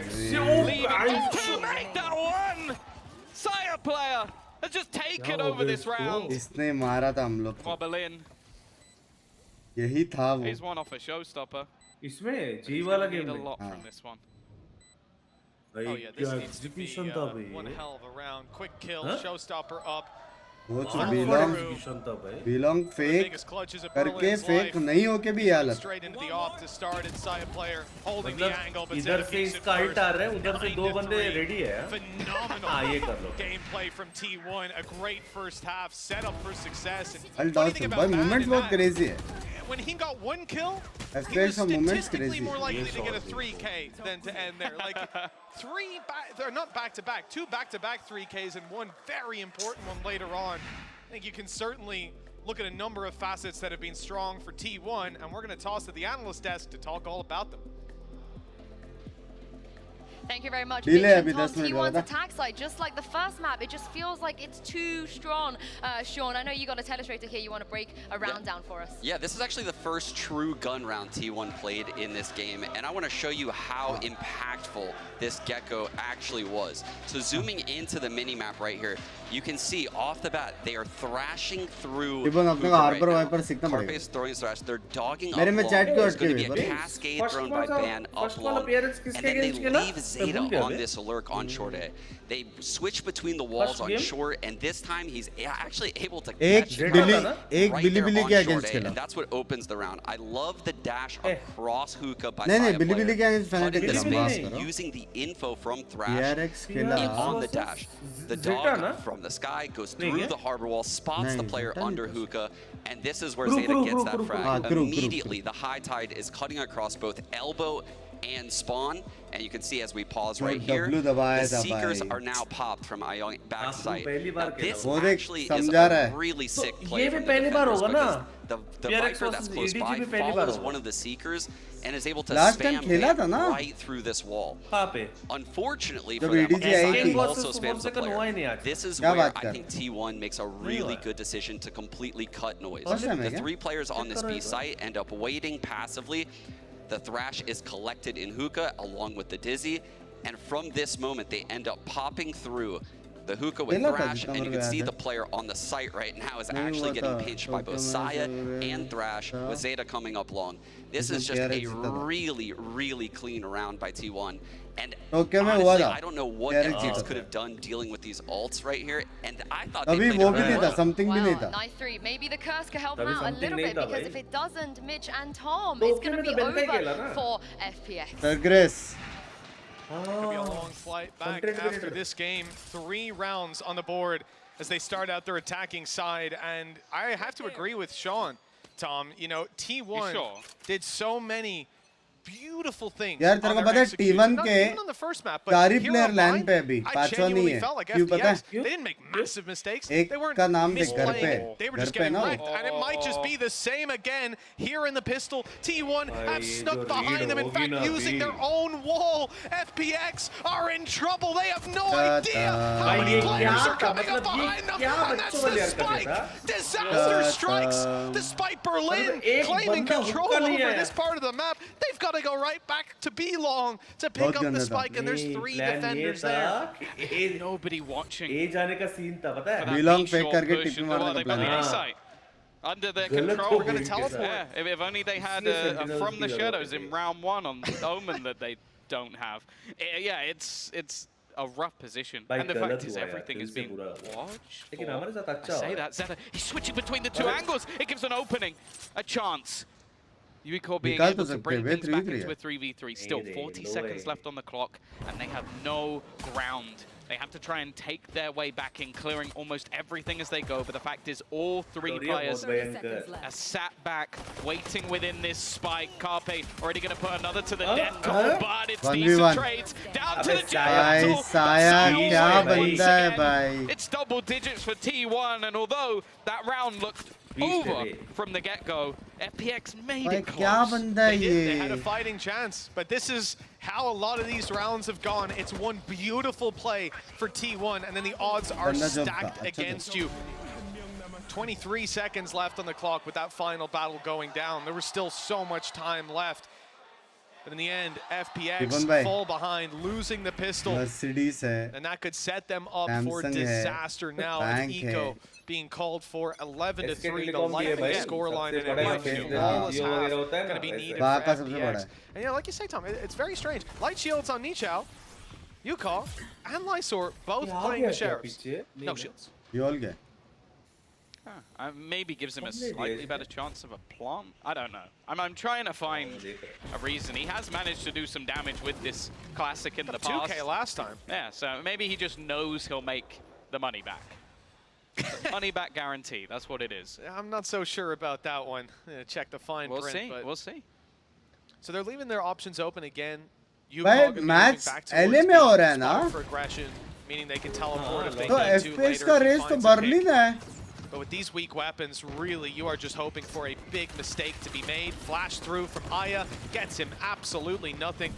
Leaving to make that one. Saya player has just taken over this round. इसने मारा था हम लोग को Berlin. यही था वो He's one off a showstopper. इसमें जी वाला game a lot from this one. Oh yeah, this needs to be one hell of a round. Quick kill, showstopper up. वो बिलोंग फेक करके फेक नहीं होके भी हालत इधर से इसका अल्ट आ रहा है उधर से दो बंदे रेडी है हाँ ये कर लो gameplay from T1 a great first half set up for success and funny thing about movement बहुत crazy है when he got one kill he was statistically more likely to get a 3k than to end there like they're not back-to-back, two back-to-back 3Ks and one very important one later on. I think you can certainly look at a number of facets that have been strong for T1, and we're going to toss to the analyst desk to talk all about them. Thank you very much. T1's attack side, just like the first map, it just feels like it's too strong. Sean, I know you got a telestrator here. You want to break a round down for us? Yeah, this is actually the first true gun round T1 played in this game, and I want to show you how impactful this Gecko actually was. So zooming into the mini map right here, you can see off the bat they are thrashing through. Carpe is throwing thrash. They're dogging up long. There's going to be a cascade thrown by Ban up long, and then they leave Zeta on this lurk on short A. They switch between the walls on short, and this time he's actually able to catch right there on short A, and that's what opens the round. I love the dash across hookah by Saya player, cutting the space, using the info from Thrash on the dash. The dog from the sky goes through the harbor wall, spots the player under hookah, and this is where Zeta gets that frag. Immediately, the high tide is cutting across both elbow and spawn, and you can see as we pause right here, the Seekers are now popped from Ayong backside. Now, this actually is a really sick play from the defenders because the Viper that's close by follows one of the Seekers and is able to spam right through this wall. Unfortunately for them, Saya also spams the player. This is where I think T1 makes a really good decision to completely cut noise. The three players on this B site end up waiting passively. The Thrash is collected in hookah along with the Dizzy, and from this moment they end up popping through the hookah with Thrash, and you can see the player on the site right now is actually getting pinched by both Saya and Thrash, with Zeta coming up long. This is just a really, really clean round by T1. And honestly, I don't know what FTX could have done dealing with these ults right here, and I thought they played Wow, nice three. Maybe the curse could help him out a little bit, because if it doesn't, Mitch and Tom, it's going to be over for FPX. Progress. It's going to be a long flight back after this game. 3 rounds on the board as they start out their attacking side, and I have to agree with Sean, Tom. You know, T1 did so many beautiful things. यार तेरे को पता है T1 के कारी player line पे अभी पांचवा नहीं है क्यों पता है एक का नाम देख घर पे ना and it might just be the same again here in the pistol. T1 have snuck behind them, in fact using their own wall. FPX are in trouble. They have no idea how many players are coming up behind them, and that's the spike. Disaster strikes despite Berlin claiming control over this part of the map. They've got to go right back to B long to pick up the spike, and there's 3 defenders there. Nobody watching. B long fake करके tip मारने का plan. Under their control, we're going to teleport. Yeah, if only they had a From the Shadows in round 1 on Omen that they don't have. Yeah, it's a rough position. And the fact is everything is being watched. I say that, Zeta, he's switching between the 2 angles. It gives an opening, a chance. Ubicore being able to bring things back into a 3v3. Still 40 seconds left on the clock, and they have no ground. They have to try and take their way back in, clearing almost everything as they go. But the fact is, all 3 players are sat back, waiting within this spike. Carpe already going to put another to the net. But it's decent trades. Down to the Giant. It's double digits for T1, and although that round looked over from the get-go, FPX made it close. They had a fighting chance, but this is how a lot of these rounds have gone. It's one beautiful play for T1, and then the odds are stacked against you. 23 seconds left on the clock with that final battle going down. There was still so much time left. But in the end, FPX fall behind, losing the pistol. And that could set them up for disaster now. And Eco being called for 11-3, the likely scoreline in it. All is going to be needed for FPX. And yeah, like you say, Tom, it's very strange. Light shields on Nichao. Yukon and Lysor both playing the Sheriffs. No shields. You all get. Maybe gives him a slightly better chance of a plant. I don't know. I'm trying to find a reason. He has managed to do some damage with this classic in the past. 2K last time. Yeah, so maybe he just knows he'll make the money back. Money back guarantee. That's what it is. I'm not so sure about that one. Check the fine print. We'll see. But We'll see. So they're leaving their options open again. भाई match LA में हो रहा है ना? For aggression, meaning they can teleport if they तो need to FPS later का if he race तो finds a Berlin pick. है. But with these weak weapons, really, you are just hoping for a big mistake to be made. Flash through from Aya gets him absolutely nothing.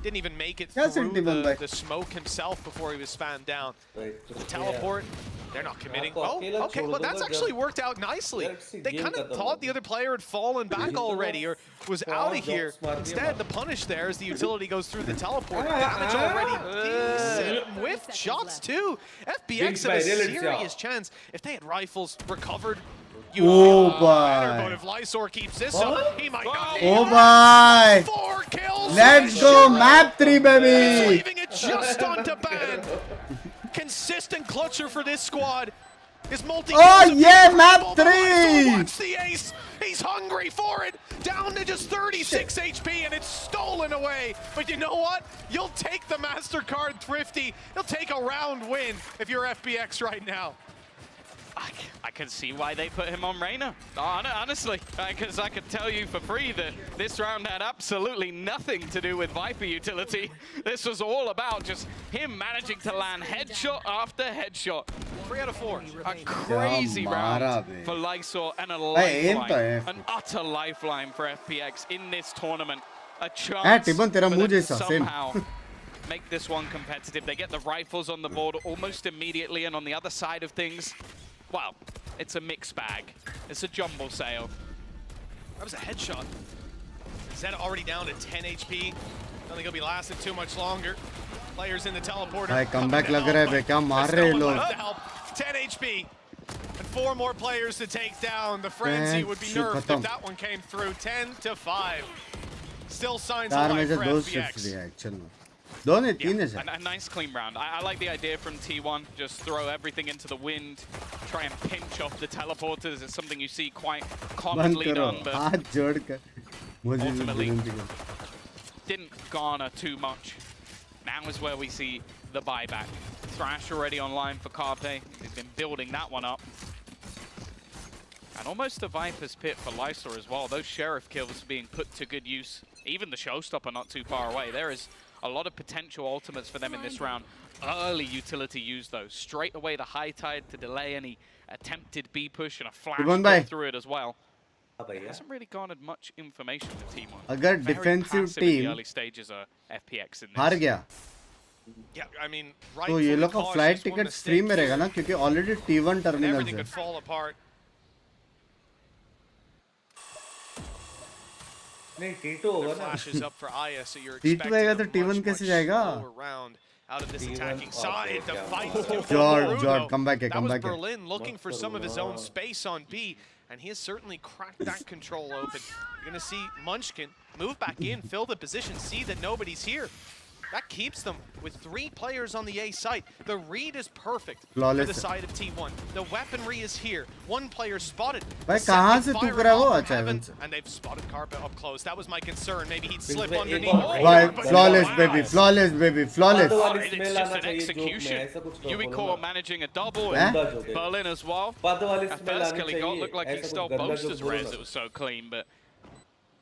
Didn't even make it through the smoke himself before he was spammed down. The teleport, they're not committing. Oh, okay, well that's actually worked out nicely. They kind of thought the other player had fallen back already or was out of here. Instead, the punish there as the utility goes through the teleport. Damage already decent. Whiffed shots too. FBX had a serious chance. If they had rifles recovered, Oh boy! If Lysor keeps this up, he might not. Oh boy! 4 kills. Let's go, map 3 baby! Leaving it just onto ban. Consistent clutcher for this squad. His multi. Oh yeah, map 3! Wants the ace. He's hungry for it. Down to just 36 HP, and it's stolen away. But you know what? You'll take the MasterCard Thrifty. You'll take a round win if you're FBX right now. I can see why they put him on Reyna. Honestly, because I could tell you for free that this round had absolutely nothing to do with Viper utility. This was all about just him managing to land headshot after headshot. 3 out of 4. A crazy round for Lysor and a lifeline, an utter lifeline for FPX in this tournament. A chance for them to somehow make this one competitive. They get the rifles on the board almost immediately, and on the other side of things, well, it's a mixed bag. It's a jumble sale. That was a headshot. Zed already down to 10 HP. Don't think he'll be lasting too much longer. Players in the teleporter. भाई comeback लग रहा है बे क्या मार रहे हैं लोग? 10 HP. And 4 more players to take down. The frenzy would be nerfed if that one came through. 10 to 5. Still signs of life for FBX. A nice clean round. I like the idea from T1. Just throw everything into the wind, try and pinch off the teleporters. It's something you see quite commonly done, but ultimately didn't garner too much. Now is where we see the buyback. Thrash already online for Carpe. He's been building that one up. And almost a Viper's pit for Lysor as well. Those Sheriff kills being put to good use. Even the Showstopper not too far away. There is a lot of potential ultimates for them in this round. Early utility use though. Straight away the high tide to delay any attempted B push and a flash through it as well. Hasn't really garnered much information for T1. अगर defensive team in the early stages are FPX in this. हार गया Yeah, I mean, तो ये लोग का flight ticket free में रहेगा ना क्योंकि already T1 terminal everything could fall apart. नहीं T2 होगा ना. Flashes up for Aya, so you're T2 आएगा तो T1 कैसे जाएगा? Round out of this attacking side. The fight. George, come back here, that come was back here. Berlin looking for some of his own space on B, and he has certainly cracked that control open. You're gonna see Munchkin move back in, fill the position, see that nobody's here. That keeps them with 3 players on the A site. The read is perfect for the side of T1. The weaponry is here. 1 player spotted. भाई कहाँ से तू करा वो अच्छा है And they've spotted Carpet up close. That was my concern. Maybe he'd slip underneath. Why? Flawless, baby. Flawless, baby. Flawless. It's just an execution. Ubicore managing a double and Berlin as well. At first, Kelly got looked like he stole Boaster's res. It was so clean, but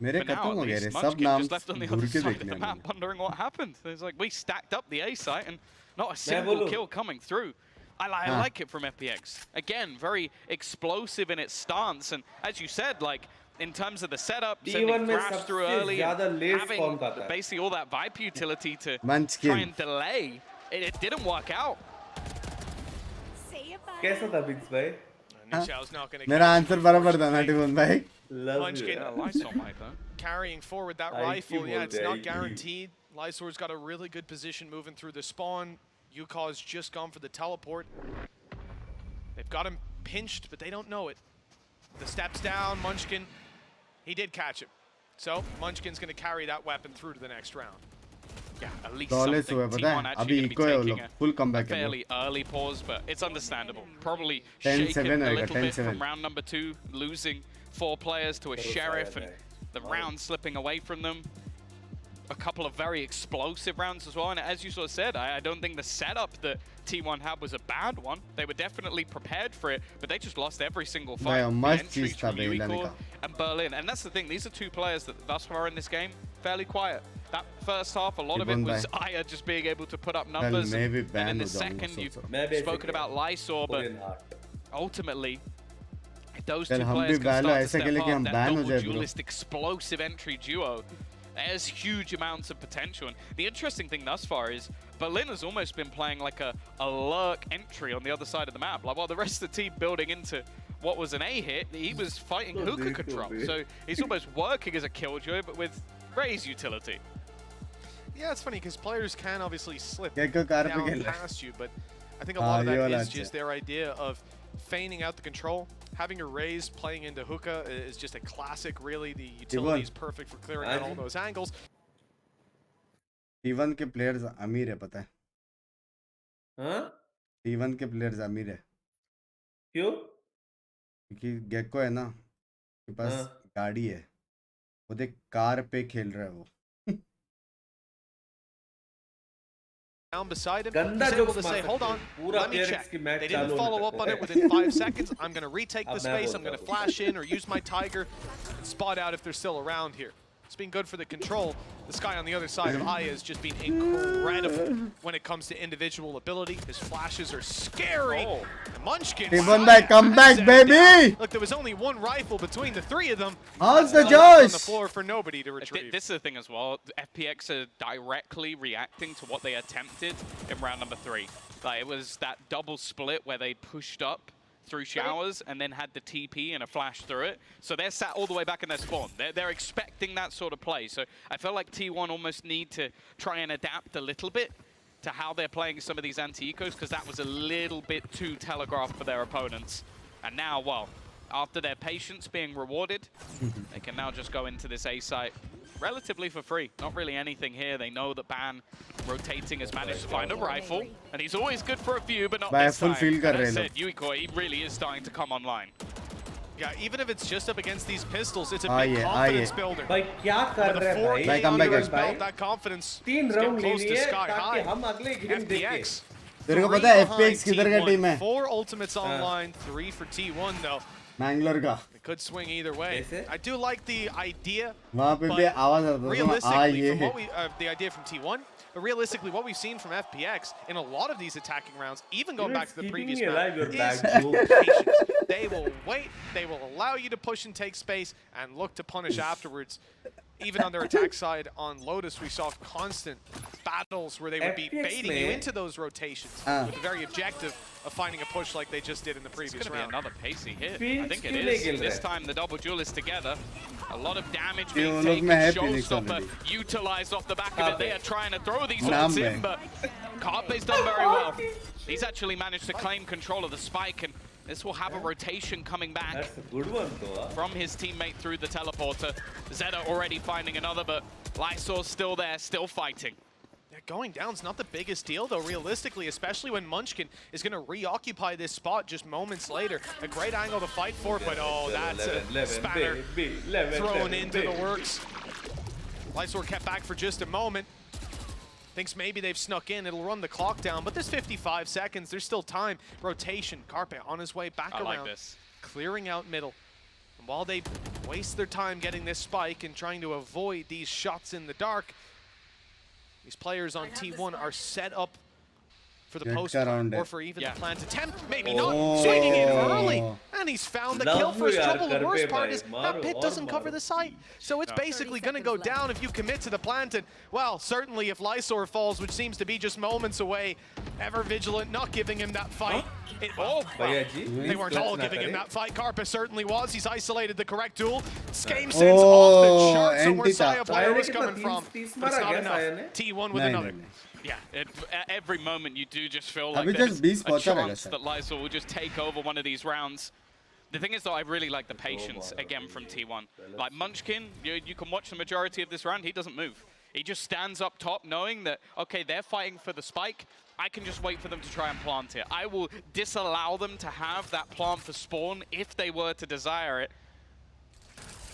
मेरे खत्म हो गए रे सब नाम घूर के देखने में wondering what happened. It's like we stacked up the A site and not a single kill coming through. I like it from FPX. Again, very explosive in its stance, and as you said, like in terms of the setup, sending Thrash through early, having basically all that Viper utility to try and delay, it didn't work out. कैसा था Binks भाई? मेरा answer बराबर था ना Tiemann भाई. Munchkin carrying forward that rifle. Yeah, it's not guaranteed. Lysor's got a really good position moving through the spawn. Yukaw's just gone for the teleport. They've got him pinched, but they don't know it. The steps down, Munchkin, he did catch him. So Munchkin's going to carry that weapon through to the next round. yeah, at least Flawless something. हुआ पता T1 है? actually अभी going to eco be है वो taking लोग. a Full comeback है. fairly early pause, but it's understandable. Probably 10-7 shaken a होएगा, little bit 10-7. from round number 2, losing 4 players to a sheriff and the round slipping away from them. A couple of very explosive rounds as well, and as you sort of said, I don't think the setup that T1 had was a bad one. They were definitely prepared for it, but they just lost every single fight. The entries from Uico and Berlin, and that's the thing, these are two players that thus far in this game, fairly quiet. That first half, a lot of it was Aya just being able to put up numbers, and in the second, you've spoken about Lysor, but ultimately, those two players can start to step up, that double duelist explosive entry duo. There's huge amounts of potential, and the interesting thing thus far is Berlin has almost been playing like a lurk entry on the other side of the map. Like while the rest of the team building into what was an A hit, he was fighting hookah control. So he's almost working as a killjoy, but with Ray's utility. Yeah, it's funny because players can obviously slip down past you, but I think a lot of that is just their idea of feigning out the control. Having your Raze playing into hookah is just a classic, really. The utility is perfect for clearing out all those angles. T1 के players अमीर है पता है? हाँ? T1 के players अमीर है. क्यों? क्योंकि गेको है ना, के पास गाड़ी है. वो देख कार पे खेल रहा है वो. Down beside him, he's able to say, hold on, let me check. They didn't follow up on it within 5 seconds. I'm going to retake the space, I'm going to flash in or use my Tiger and spot out if they're still around here. It's been good for the control. This guy on the other side of Aya has just been incredible when it comes to individual ability. His flashes are scary. Munchkin. Come back, baby! Look, there was only one rifle between the three of them. How's the Josh? On the floor for nobody to retrieve. This is the thing as well. FPX are directly reacting to what they attempted in round number 3. Like it was that double split where they pushed up through showers and then had the TP and a flash through it. So they're sat all the way back in their spawn. They're expecting that sort of play. So I feel like T1 almost need to try and adapt a little bit to how they're playing some of these anti-ecos, because that was a little bit too telegraphed for their opponents. And now, well, after their patience being rewarded, they can now just go into this A site relatively for free. Not really anything here. They know that Ban rotating has managed to find a rifle, and he's always good for a few, but not this time. And as I said, Yuiko, he really is starting to come online. Yeah, even if it's just up against these pistols, it's a big confidence builder. भाई क्या कर रहे हैं भाई? With a 4K under his belt, that confidence is getting close to sky high. FPX. तेरे को पता है FPX किधर का टीम है? 4 ultimates online, 3 for T1 though. Mangalore का. It could swing either way. I do like the idea. वहाँ पे भी आवाज आता था. Realistically, from what we the idea from T1, but realistically, what we've seen from FPX in a lot of these attacking rounds, even going back to the previous round, is patience. They will wait. They will allow you to push and take space and look to punish afterwards. Even on their attack side on Lotus, we saw constant battles where they would be baiting you into those rotations with the very objective of finding a push like they just did in the previous round. It's going to be another pacey hit. I think it is. This time the double duelists together. A lot of damage being taken. Showstopper utilized off the back of it. They are trying to throw these ults in, but Carpe's done very well. He's actually managed to claim control of the spike, and this will have a rotation coming back. That's a good one, though. From his teammate through the teleporter. Zeta already finding another, but Lysor's still there, still fighting. Yeah, going down's not the biggest deal, though, realistically, especially when Munchkin is going to reoccupy this spot just moments later. A great angle to fight for, but oh, that's a spanner thrown into the works. Lysor kept back for just a moment. Thinks maybe they've snuck in, it'll run the clock down, but there's 55 seconds, there's still time. Rotation, Carpe on his way back around, like this. Clearing out middle. And while they waste their time getting this spike and trying to avoid these shots in the dark, these players on T1 are set up for the post or for even the planned attempt. Maybe not. Swinging in early. And he's found the kill for his trouble. The worst part is that pit doesn't cover the site. So it's basically going to go down if you commit to the plant. And, well, certainly if Lysor falls, which seems to be just moments away, ever vigilant, not giving him that fight. They weren't all giving him that fight. Carpe certainly was. He's isolated the correct duel. Game sense off the charts of where Saya player was coming from. But it's not enough. T1 with another. Yeah, at every moment you do just feel like there's a chance that Lysor will just take over one of these rounds. The thing is, though, I really like the patience, again, from T1. Like, Munchkin, you can watch the majority of this round, he doesn't move. He just stands up top knowing that, okay, they're fighting for the spike. I can just wait for them to try and plant it. I will disallow them to have that plant for spawn if they were to desire it.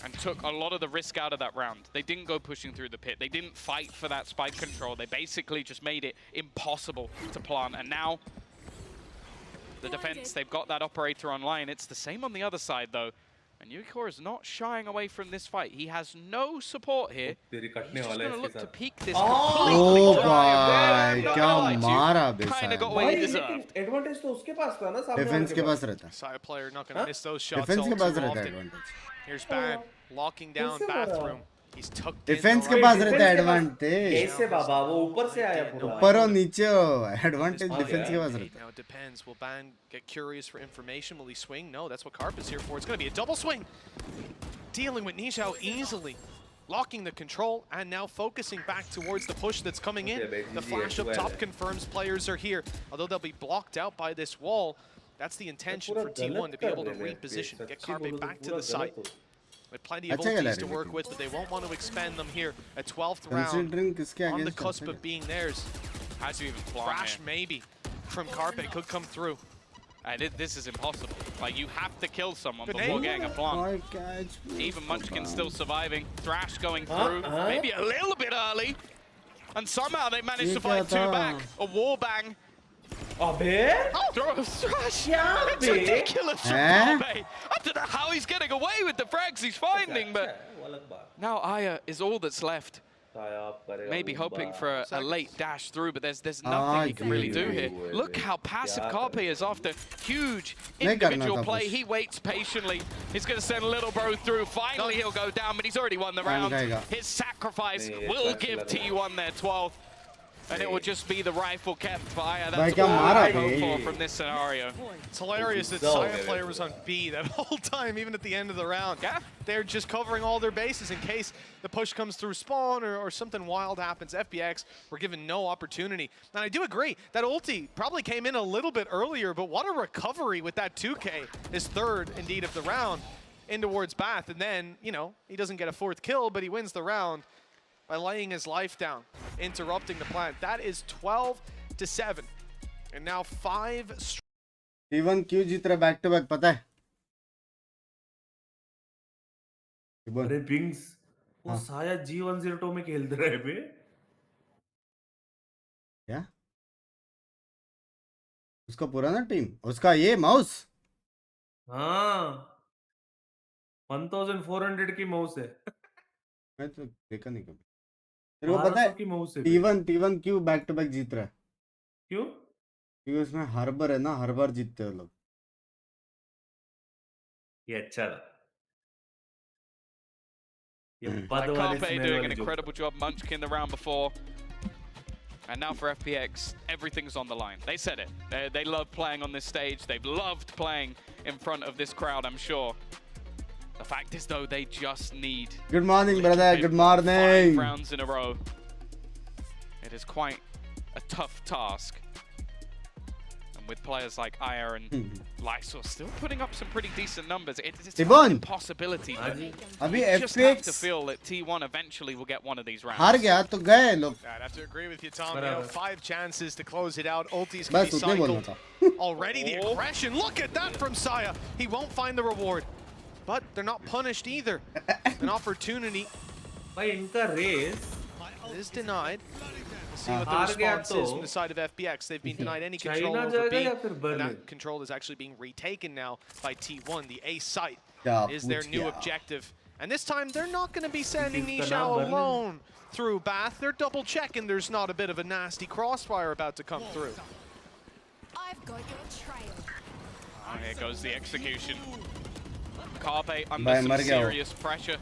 And took a lot of the risk out of that round. They didn't go pushing through the pit. They didn't fight for that spike control. They basically just made it impossible to plant. And now, the defense, they've got that operator online. It's the same on the other side, though. And Yukor is not shying away from this fight. He has no support here. He's just going to look to peek this completely dry. Kind of got what he deserved. Advantage तो उसके पास था ना सामने Defense के पास रहता है. Side player not going to miss those shots Defense all के too पास रहता है often. advantage. Here's Bad locking down bathroom. He's tucked Defense in. के पास रहता है advantage. कैसे बाबा वो ऊपर से आया पूरा. ऊपर और नीचे advantage defense के पास रहता है. Now it depends. Will Ban get curious for information? Will he swing? No, that's what Carp is here for. It's going to be a double swing. Dealing with Nishao easily. Locking the control and now focusing back towards the push that's coming in. The flash up top confirms players are here. Although they'll be blocked out by this wall, that's the intention for T1 to be able to reposition, get Carpe back to the site. With plenty of ultis to work with, but they won't want to expend them here at 12th round. On the cusp of being theirs. How do you even plant Crash here? maybe from Carpe could come through. This is impossible. Like, you have to kill someone before getting a plant. Even Munchkin still surviving. Thrash going through, maybe a little bit early. And somehow they managed to fight two back. A wall bang. Throw a Thrash. It's ridiculous from Carpe. I don't know how he's getting away with the frags he's finding, but now Aya is all that's left. Maybe hoping for a late dash through, but there's nothing he can really do here. Look how passive Carpe is after huge individual play. He waits patiently. He's going to send Little Bro through. Finally, he'll go down, but he's already won the round. His sacrifice will give T1 their 12th. And it will just be the rifle kept for Aya. That's all I hope for from this scenario. It's hilarious that Saya player was on B that whole time, even at the end of the round. Yeah. They're just covering all their bases in case the push comes through spawn or something wild happens. FPX were given no opportunity. And I do agree, that ulti probably came in a little bit earlier, but what a recovery with that 2K, his third, indeed, of the round, in towards Bath. And then, you know, he doesn't get a fourth kill, but he wins the round by laying his life down, interrupting the plant. That is 12-7. And now 5 T1 क्यों जीत रहा back to back पता है? अरे Binks, वो साया G102 में खेल रहे हैं बे? क्या? उसका पुराना टीम, उसका ये माउस? हाँ, 1400 की माउस है. मैं तो देखा नहीं कभी. तेरे को पता है T1 क्यों बैक टू बैक जीत रहा है? क्यों? क्योंकि उसमें हर बार है ना, हर बार जीतते हैं लोग. ये अच्छा था. Carpe doing an incredible job. Munchkin the round before. And now for FPX, everything's on the line. They said it. They love playing on this stage. They've loved playing in front of this crowd, I'm sure. The fact is, though, they just need... Good morning, brother. Good morning. 5 rounds in a row. It is quite a tough task. And with players like Aya and Lysor still putting up some pretty decent numbers, it's an impossibility. अभी you just have to FPX feel that T1 eventually will get one of these rounds. हार गया तो गए लोग. I'd have to agree with you, Tom. You know, 5 chances to close it out. Ultis can be cycled. Already the aggression. Look at that from Saya. He won't find the reward. But they're not punished either. An opportunity is denied. We'll see what the response is from the side of FPX. They've been denied any control over B. And that control is actually being retaken now by T1. The A site is their new objective. And this time, they're not going to be sending Nishao alone through Bath. They're double checking there's not a bit of a nasty crossfire about to come through. I've got your trail. Here goes the execution. Carpe under some serious pressure.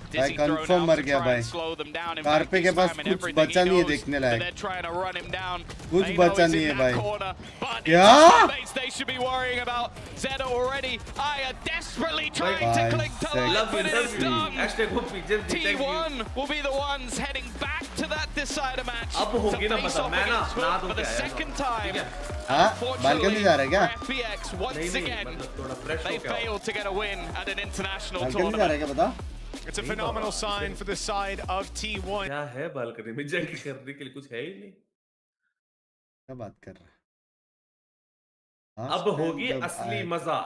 Dizzy thrown out to try and slow them down. In fact, he's spamming everything he knows, but they're trying to run him down. They know he's in that corner, but it's they should be worrying about. Zeta already. Aya desperately trying to cling to life, but it is done. T1 will be the ones heading back to that decider match to face off against Hood for the second time. Unfortunately, FPX once again, they failed to get a win at an international tournament. It's a phenomenal sign for the side of T1. क्या है balcony में जाके करने के लिए कुछ है ही नहीं। क्या बात कर रहा है? अब होगी असली मजा।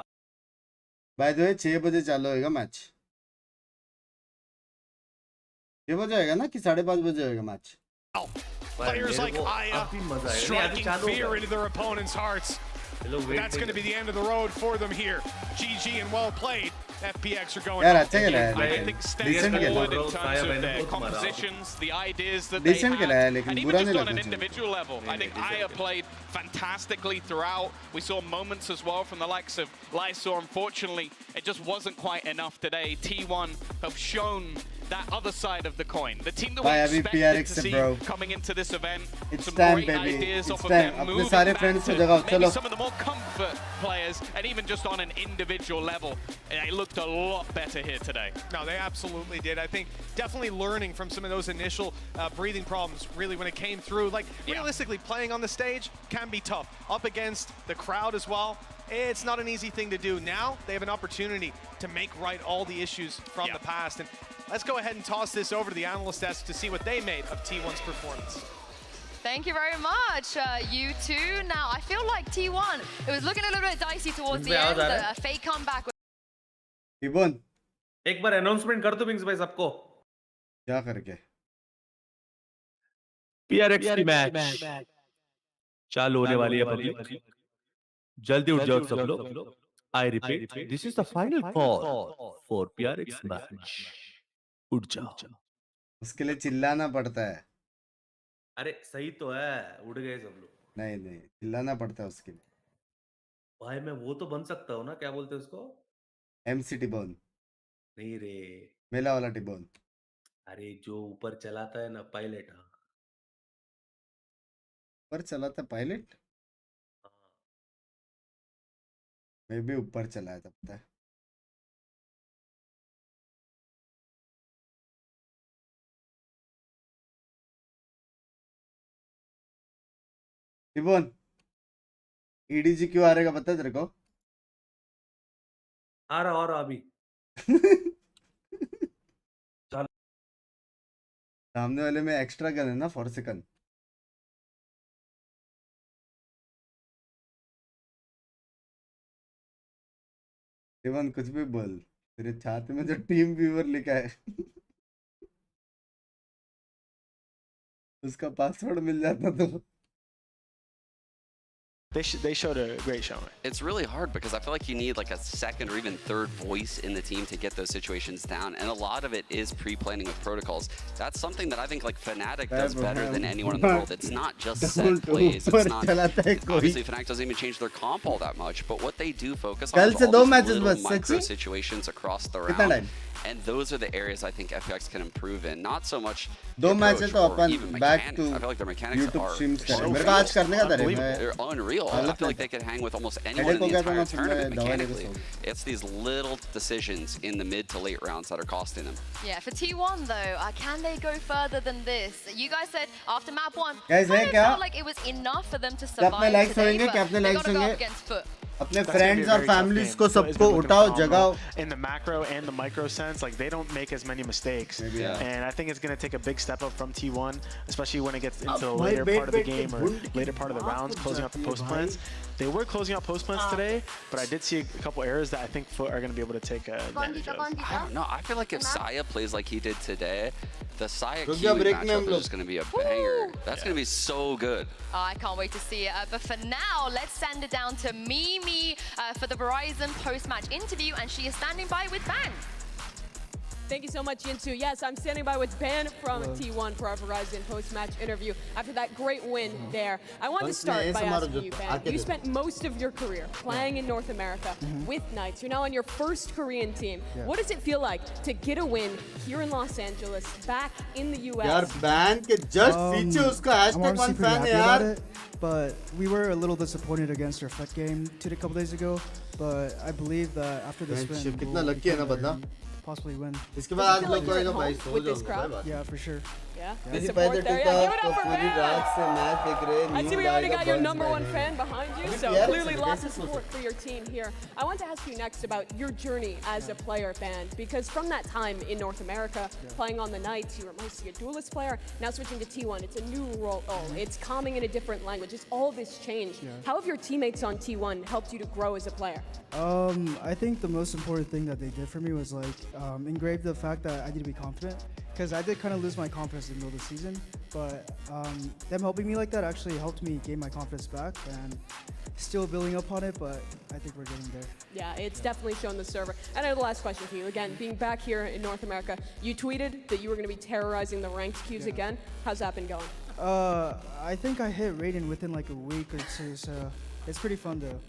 बाय द वे 6 बजे चालू होएगा मैच। 6 बजे होएगा ना कि 5:30 बजे होएगा match? Players like Aya striking fear into their opponents' hearts. That's going to be the end of the road for them here. GG and well played. FPX are going यार off. अच्छा खेला है I think steps forward in terms of their compositions, the ideas that they Decent खेला है, had, लेकिन and बुरा even नहीं just on an लगना चाहिए। individual level. I think Aya played fantastically throughout. We saw moments as well from the likes of Lysor. Unfortunately, it just wasn't quite enough today. T1 have shown that other side of the coin. The team that we Bhai, abhi expected PRX to see bro. coming into this event. It's some time, great baby. ideas It's off of time. their अपने moving सारे back friends को to जगाओ, maybe चलो। some of the more comfort players, and even just on an individual level, they looked a lot better here today. No, they absolutely did. I think definitely learning from some of those initial breathing problems, really, when it came through. Like, realistically, playing on the stage can be tough. Up against the crowd as well, it's not an easy thing to do. Now, they have an opportunity to make right all the issues from the past. And let's go ahead and toss this over to the analyst desk to see what they made of T1's performance. Thank you very much, you two. Now, I feel like T1, it was looking a little bit dicey towards the end. A fake comeback. T1 एक बार announcement कर दो बिंग्स भाई सबको। क्या करके? PRX की match चालू होने वाली है पब्लिक। जल्दी उठ जाओ सब लोग। I repeat, this is the final call for PRX match. उठ जाओ। उसके लिए चिल्लाना पड़ता है। अरे सही तो है, उड़ गए सब लोग। नहीं नहीं, चिल्लाना पड़ता है उसके लिए। भाई मैं वो तो बन सकता हूँ ना, क्या बोलते हैं उसको? MC टिबोन। नहीं रे। मेला वाला टिबोन। अरे जो ऊपर चलाता है ना पायलट। ऊपर चलाता पायलट? मैं भी ऊपर चलाया था पता है। टिबोन EDG क्यों आ रहेगा पता है तेरे को? आ रहा अभी। सामने वाले में एक्स्ट्रा गन है ना फॉर्सिकन। टिबोन कुछ भी बोल, तेरे छाती में जो टीम व्यूअर लिखा है उसका पासवर्ड मिल जाता तो। They showed a great showing. It's really hard because I feel like you need like a second or even third voice in the team to get those situations down, and a lot of it is pre-planning with protocols. That's something that I think like Fnatic does better than anyone in the world. It's not just set plays. It's not obviously Fnatic doesn't even change their comp all that much, but what they do focus on is all these little micro situations across the round. And those are the areas I think FPX can improve in. Not so much दो match है तो अपन back to I feel like their mechanics YouTube are streams करें। मेरे को आज करने का था रे। they're unreal. I feel like they could hang with almost anyone in the entire tournament mechanically. It's these little decisions in the mid to late rounds that are costing them. Yeah, for T1 though, can they go further than this? You guys said after map 1, guys, kind of felt like it was enough for them to survive today, but they got to go up against Foot. अपने friends और families को सबको उठाओ जगाओ। In the macro and the micro sense, like they don't make as many mistakes, and I think it's going to take a big step up from T1, especially when it gets into the later part of the game or later part of the rounds, closing out the post plants. They were closing out post plants today, but I did see a couple errors that I think Foot are going to be able to take advantage of. I don't know. I feel like if Saya plays like he did today, the Saya Kiwi matchup is just going to be a banger. That's going to be so good. Oh, I can't wait to see it. But for now, let's send it down to Mimi for the Verizon post-match interview, and she is standing by with Ban. Thank you so much, Yinsu. Yes, I'm standing by with Ben from T1 for our Verizon post-match interview after that great win there. I want to start by asking you, Ben. You spent most of your career playing in North America with Knights. You're now on your first Korean team. What does it feel like to get a win here in Los Angeles, back in the US? यार ban के just पीछे उसका #1 fan है यार. But we were a little disappointed against our FUT game a couple days ago. But I believe that after this win, कितना lucky है ना बंदा. Possibly win. इसके बाद आज लोग को भाई सो जाओ। Yeah, for sure. Yeah, the support there. Yeah, give it up for Bam. I see we already got your #1 fan behind you, so clearly lots of support for your team here. I want to ask you next about your journey as a player, Band, because from that time in North America, playing on the Knights, you were mostly a duelist player. Now switching to T1, it's a new role. It's calming in a different language. It's all this change. How have your teammates on T1 helped you to grow as a player? I think the most important thing that they did for me was like engrave the fact that I need to be confident, because I did kind of lose my confidence in the middle of the season, but them helping me like that actually helped me gain my confidence back, and still building up on it, but I think we're getting there. Yeah, it's definitely shown the server. And I have the last question for you. Again, being back here in North America, you tweeted that you were going to be terrorizing the ranked queues again. How's that been going? I think I hit Raiden within like a week or two, so it's pretty fun though.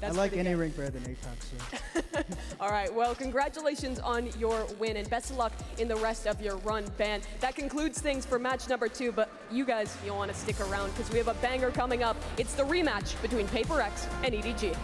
That's I like pretty any good. rank better than Apex. So. All right, well, congratulations on your win, and best of luck in the rest of your run, Band. That concludes things for match #2, but you guys, you'll want to stick around because we have a banger coming up. It's the rematch between PRX and EDG.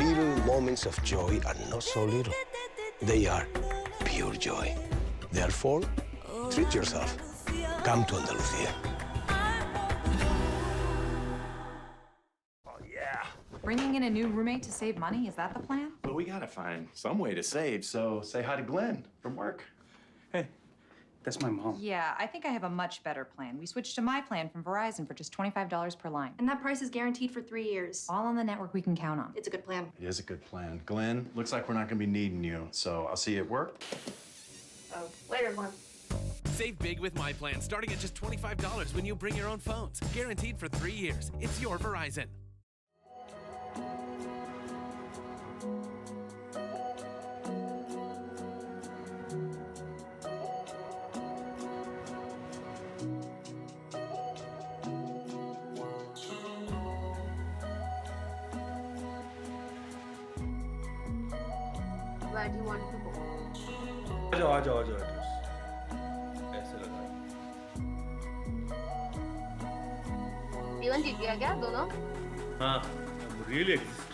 Little moments of joy are not so little. They are pure joy. Therefore, treat yourself. Come to Andalusia. Bringing in a new roommate to save money, is that the plan? Well, we gotta find some way to save, so say hi to Glenn from work. Hey, that's my mom. Yeah, I think I have a much better plan. We switched to my plan from Verizon for just $25 per line. And that price is guaranteed for 3 years. All on the network we can count on. It's a good plan. It is a good plan. Glenn, looks like we're not gonna be needing you, so I'll see you at work. Oh, later, Mom. Save big with my plan, starting at just $25 when you bring your own phones. Guaranteed for 3 years. It's your Verizon. Where do you want to go? आ जाओ ऐसे लगा T1 जीत गया क्या दोनों? हाँ really exist.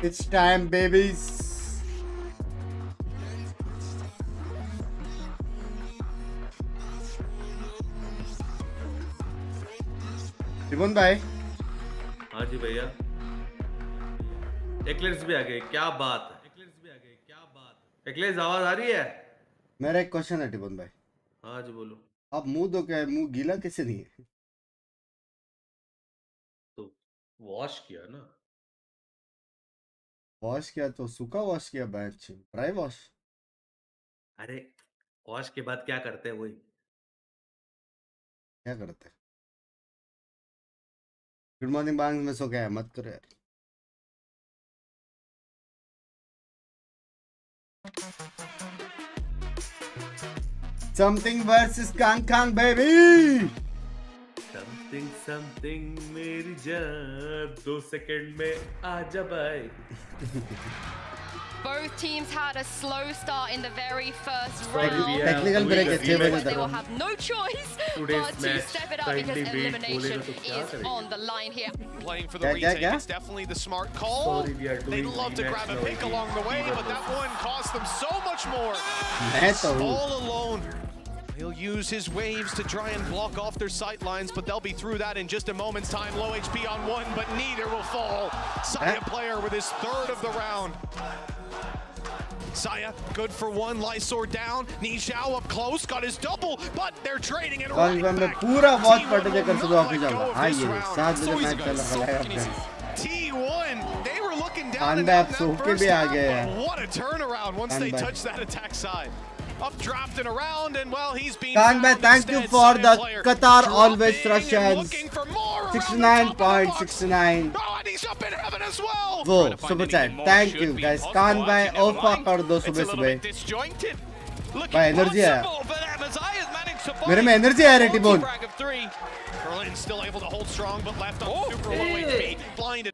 It's time, babies. Ribbon भाई हाँ जी भैया एक्लेस भी आ गए क्या बात है एक्लेस आवाज आ रही है मेरा एक क्वेश्चन है टिबन भाई हाँ जी बोलो आप मुंह धो के मुंह गीला कैसे नहीं है तो वॉश किया ना वॉश किया तो सूखा वॉश किया बैच ड्राई वॉश अरे वॉश के बाद क्या करते हैं वही क्या करते हैं गुड मॉर्निंग बांग में सो गया मत करो यार Something versus Kang Kang baby. Something मेरी जान 2 सेकंड में आजा भाई. Both teams had a slow start in the very first round. Technical break है 6 बजे They will have no choice but to step it up because elimination is on the line here. Playing for the retake, it's definitely the smart call. They'd love to grab a pick along the way, but that one cost them so much more. All alone. He'll use his waves to try and block off their sight lines, but they'll be through that in just a moment's time. Low HP on one, but neither will fall. Saya player with his third of the round. Saya, good for one. Lysor down. Nishao up close, got his double, but they're trading it right back. पूरा watch पट देकर सुबह office जाऊंगा हाँ ये 7 बजे match चल रहा है T1, they were looking down and out in that first half. What a turnaround once they touched that attack side. Up drafting around and well he's been Khan bhai thank you for the Qatar always Russians 69.69 Oh and he's up in heaven as well. वो super chat thank you guys Khan bhai offer कर दो सुबह सुबह भाई energy है मेरे में energy है रेटी bone still able to hold strong but left on super low HP blinded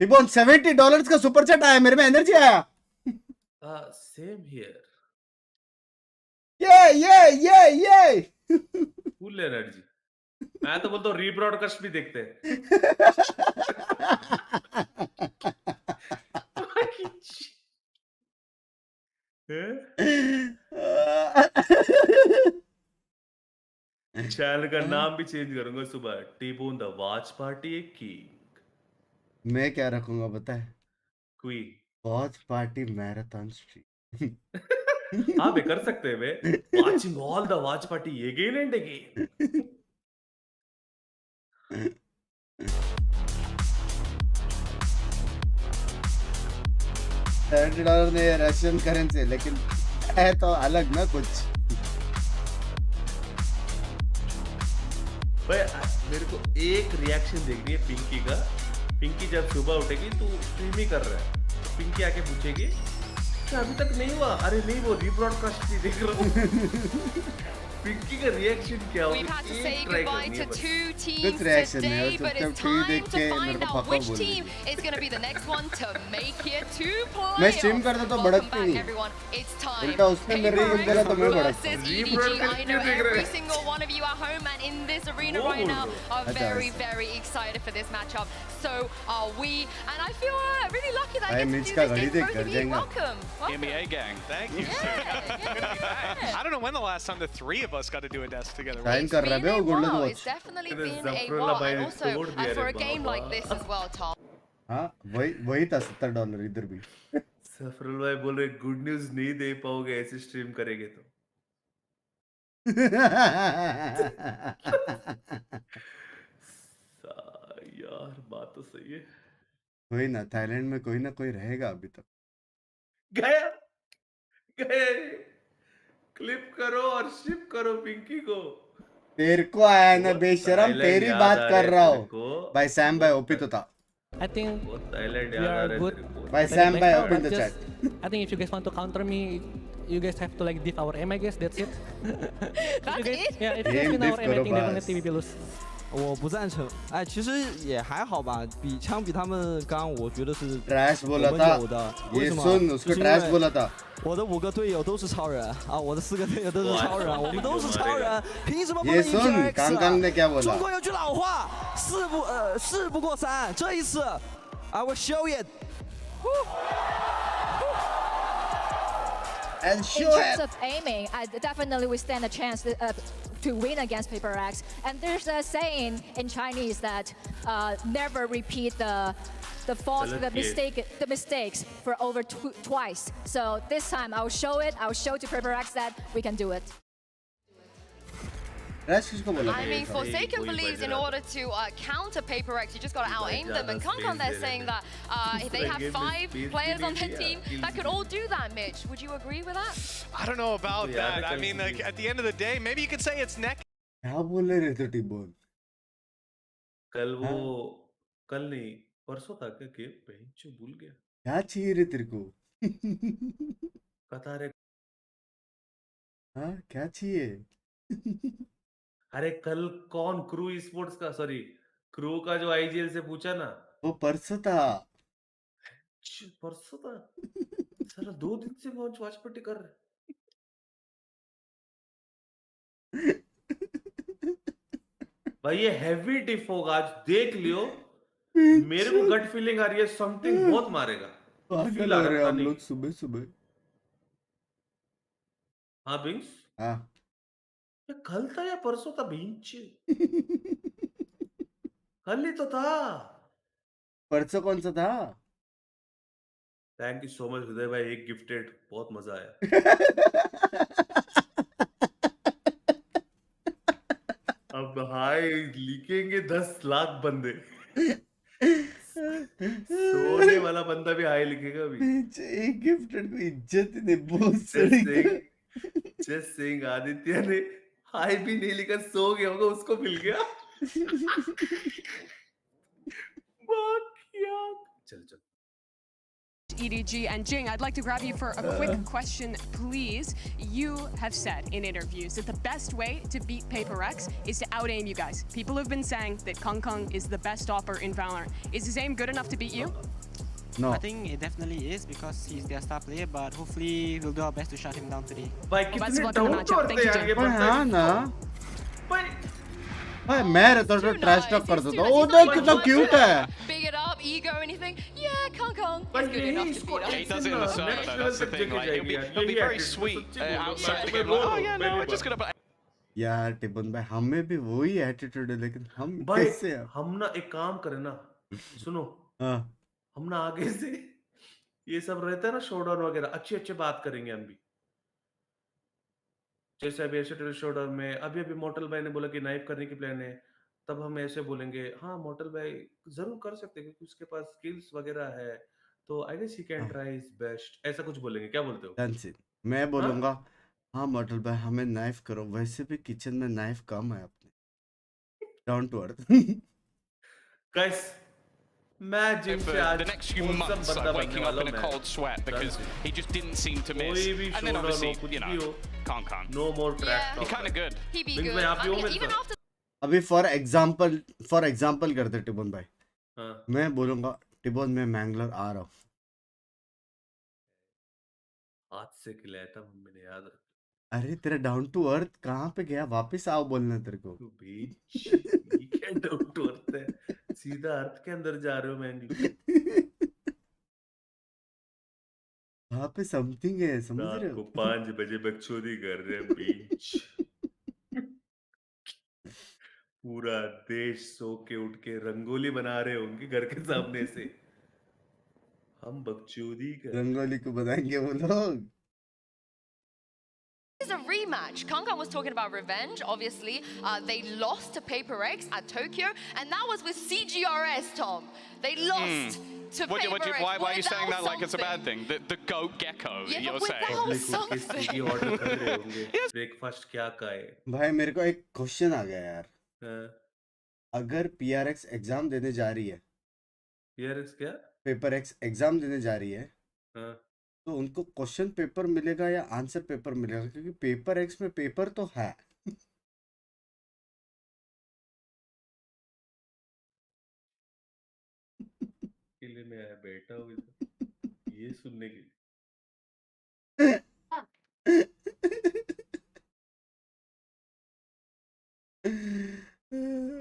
टिबोन $70 का सुपर चैट आया मेरे में एनर्जी आया सेम हियर ये फुल एनर्जी मैं तो बोलता हूँ रीब्रॉडकास्ट भी देखते हैं चैनल का नाम भी चेंज करूंगा सुबह Tbone the watch party king मैं क्या रखूंगा पता है queen watch party marathon stream हाँ वे कर सकते हैं we watching all the watch party again and again $70 ने रशियन करेंसी लेकिन है तो अलग ना कुछ भाई मेरे को एक रिएक्शन देखनी है पिंकी का पिंकी जब सुबह उठेगी तो स्ट्रीम ही कर रहा है पिंकी आके पूछेगी अभी तक नहीं हुआ अरे नहीं वो रीब्रॉडकास्ट भी देख रहा हूँ पिंकी का रिएक्शन क्या होगा We've had to say goodbye to 2 teams today, but it's time to find out which team is going to be the next one to make it to playoffs. मैं स्ट्रीम करता तो भड़कती नहीं everyone. It's time. उल्टा उसने मेरे को बोला तो मैं भड़कता versus EDG. I know every single one of you at home and in this arena right now are very excited for this matchup. So are we, and I feel really lucky that I get to do this game. Both of you, welcome. NBA gang, thank you. I don't know when the last time the three of us got to do a desk together. It's definitely been a while, and also for a game like this as well, Tom. हाँ वही था $70 इधर भी सफरुल भाई बोल रहे good news नहीं दे पाओगे ऐसे स्ट्रीम करेंगे तो यार बात तो सही है कोई ना थाईलैंड में कोई ना कोई रहेगा अभी तक गए क्लिप करो और शिप करो पिंकी को तेरे को आया ना बेशरम तेरी बात कर रहा हूँ भाई सैम भाई ओपी तो था I think Thailand we are good. By Sam by open the chat. I think if you guys want to counter me, you guys have to like diff our aim, I guess. That's it. That's it? Yeah, if you guys win our aim, I think definitely we will lose. 我不赞成，哎，其实也还好吧，相比他们刚刚我觉得是 trash 我们有的，为什么？उसको trash बोला था。我的5个队友都是超人啊，我的4个队友都是超人，我们都是超人，凭什么不能赢 PRX 刚刚那क्या बोला？中国有句老话，事不过3，这一次 I will show it。And show In terms of aiming, I definitely will stand a chance to win against PRX. And there's a saying in Chinese that never repeat the mistakes for over twice. So this time I'll show it. I'll show to PRX that we can do it. I mean, Forsaken believes in order to counter PRX, you just got to out-aim them. And Concon, they're saying that they have 5 players on their team that could all do that, Mitch. Would you agree with that? I don't know about that. I mean, like, at the end of the day, maybe you could say it's neck. क्या बोल रहे थे टिबोन? कल नहीं परसों था क्या game bench भूल गया क्या चाहिए रे तेरे को? कतार हाँ क्या चाहिए? अरे कल कौन क्रू स्पोर्ट्स का सॉरी क्रू का जो आईजीएल से पूछा ना वो परसों था। परसों था साला 2 दिन से वॉच पार्टी कर रहे भाई ये हेवी टिफ होगा आज देख लियो मेरे को गट फीलिंग आ रही है समथिंग बहुत मारेगा पागल हो रहे हम लोग सुबह हाँ बिंग्स हाँ ये कल था या परसों था बीच कल ही तो था परसों कौन सा था? थैंक यू सो मच हृदय भाई एक गिफ्टेड बहुत मजा आया अब हाय लिखेंगे 10 लाख बंदे सोने वाला बंदा भी हाय लिखेगा अभी एक गिफ्टेड को इज्जत नहीं बहुत जस्ट सिंह आदित्य ने हाय भी नहीं लिखा सो गया होगा उसको मिल गया चल EDG and Jing, I'd like to grab you for a quick question, please. You have said in interviews that the best way to beat PRX is to out-aim you guys. People have been saying that Kong is the best offer in Valorant. Is his aim good enough to beat you? No. I think it definitely is because he's their star player, but hopefully we'll do our best to shut him down today. Best of luck in the matchup. Thank you, Jing. हाँ ना भाई मैं रहता तो trash talk कर देता ओ देख कितना क्यूट है Big it up, ego, anything? Yeah, Kong. He's good enough to beat us. He does it in the server, though. That's the thing. Like, he'll be very sweet outside the game. Like, oh yeah, no, we're just gonna. यार टिबन भाई हमें भी वही attitude है लेकिन हम भाई कैसे हैं? हम ना एक काम करें ना सुनो हाँ हम ना आगे से ये सब रहता है ना शोडाउन वगैरह अच्छे बात करेंगे हम भी जैसे अभी ऐसे शोडाउन में अभी मोटल भाई ने बोला कि नाइफ करने की प्लान है तब हम ऐसे बोलेंगे हाँ मोटल भाई जरूर कर सकते हैं क्योंकि उसके पास स्किल्स वगैरह है तो I guess he can try his best ऐसा कुछ बोलेंगे क्या बोलते हो मैं बोलूंगा हाँ मोटल भाई हमें नाइफ करो वैसे भी किचन में नाइफ कम है अपने down to earth guys the next few months I'm waking up in a cold sweat because he just didn't seem to miss. And then obviously, you know, Kong. No more trash talk. He's kind of good. He'd be good. I mean, even after अभी for example करते टिबोन भाई मैं बोलूंगा टिबोन मैं मैंगलोर आ रहा हूँ हाथ से खिलाया था मम्मी ने याद रख अरे तेरा डाउन टू अर्थ कहाँ पे गया वापस आओ बोलना तेरे को क्या डाउन टू अर्थ है सीधा अर्थ के अंदर जा रहे हो मैंगलोर वहाँ पे समथिंग है समझ रहे हो 5 बजे बकचोदी कर रहे हैं बीच पूरा देश सो के उठ के रंगोली बना रहे होंगे घर के सामने से हम बकचोदी कर रंगोली को बनाएंगे वो लोग This is a rematch. Kong was talking about revenge. Obviously, they lost to PRX at Tokyo, and that was with CGRS, Tom. They lost to PRX. Why are you saying that like it's a bad thing? The goat gecko, yeah, you're saying? Order कर रहे होंगे breakfast क्या का है भाई मेरे को एक क्वेश्चन आ गया यार अगर PRX एग्जाम देने जा रही है PRX क्या PRX एग्जाम देने जा रही है तो उनको क्वेश्चन पेपर मिलेगा या आंसर पेपर मिलेगा क्योंकि PRX में पेपर तो है किले में आया बैठा हूँ ये सुनने के लिए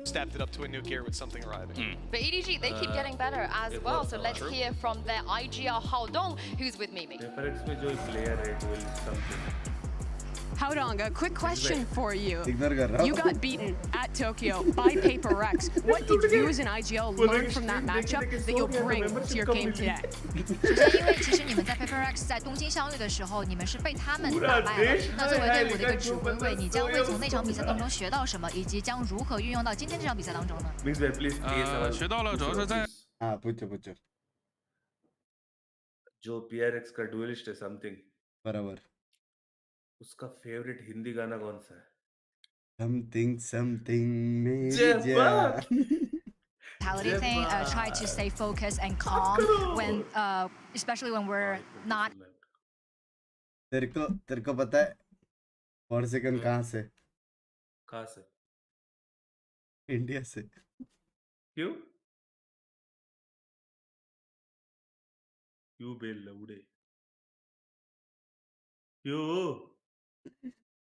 Stepped it up to a new gear with something arriving. But EDG, they keep getting better as well. So let's hear from their IGR Haodong, who's with Mimi. PRX में जो player है, Haudong, a quick question for you. Ignore kar raha You got beaten at Tokyo by PRX. What did you as an IGL learn from that matchup that you'll bring to your game today? 因为其实你们在 PRX 在东京相遇的时候，你们是被他们打败了。那作为队伍的一个指挥位，你将会从那场比赛当中学到什么，以及将如何运用到今天这场比赛当中呢？学到了主要是在 हाँ पूछो जो PRX का duellist है something बराबर उसका favourite Hindi गाना कौन सा है something मेरी जब जान Mentality thing, try to stay focused and calm when, especially when we're not. तेरे को पता है 4 सेकंड कहाँ से इंडिया से क्यों बेल लौड़े क्यों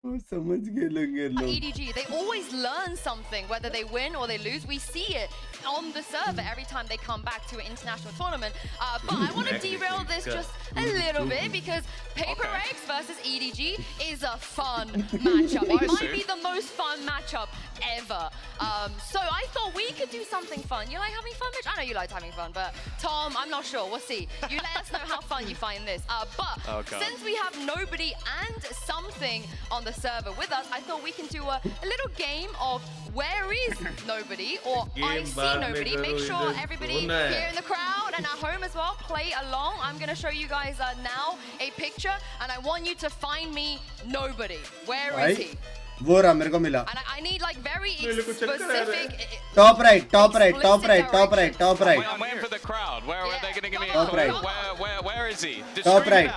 वो समझ गए लोग EDG, they always learn something, whether they win or they lose. We see it on the server every time they come back to an international tournament. But I want to derail this just a little bit because PRX versus EDG is a fun matchup. It might be the most fun matchup ever. So I thought we could do something fun. You like having fun, Mitch? I know you liked having fun, but Tom, I'm not sure. We'll see. You let us know how fun you find this. But since we have nobody and something on the server with us, I thought we can do a little game of where is nobody or I see nobody. Make sure everybody here in the crowd and at home as well play along. I'm going to show you guys now a picture and I want you to find me nobody. Where is he? वो रहा मेरे को मिला And I need like very specific. Top right. I'm waiting for the crowd. Where are they going to give me a Top call? right. Where is he? Top right.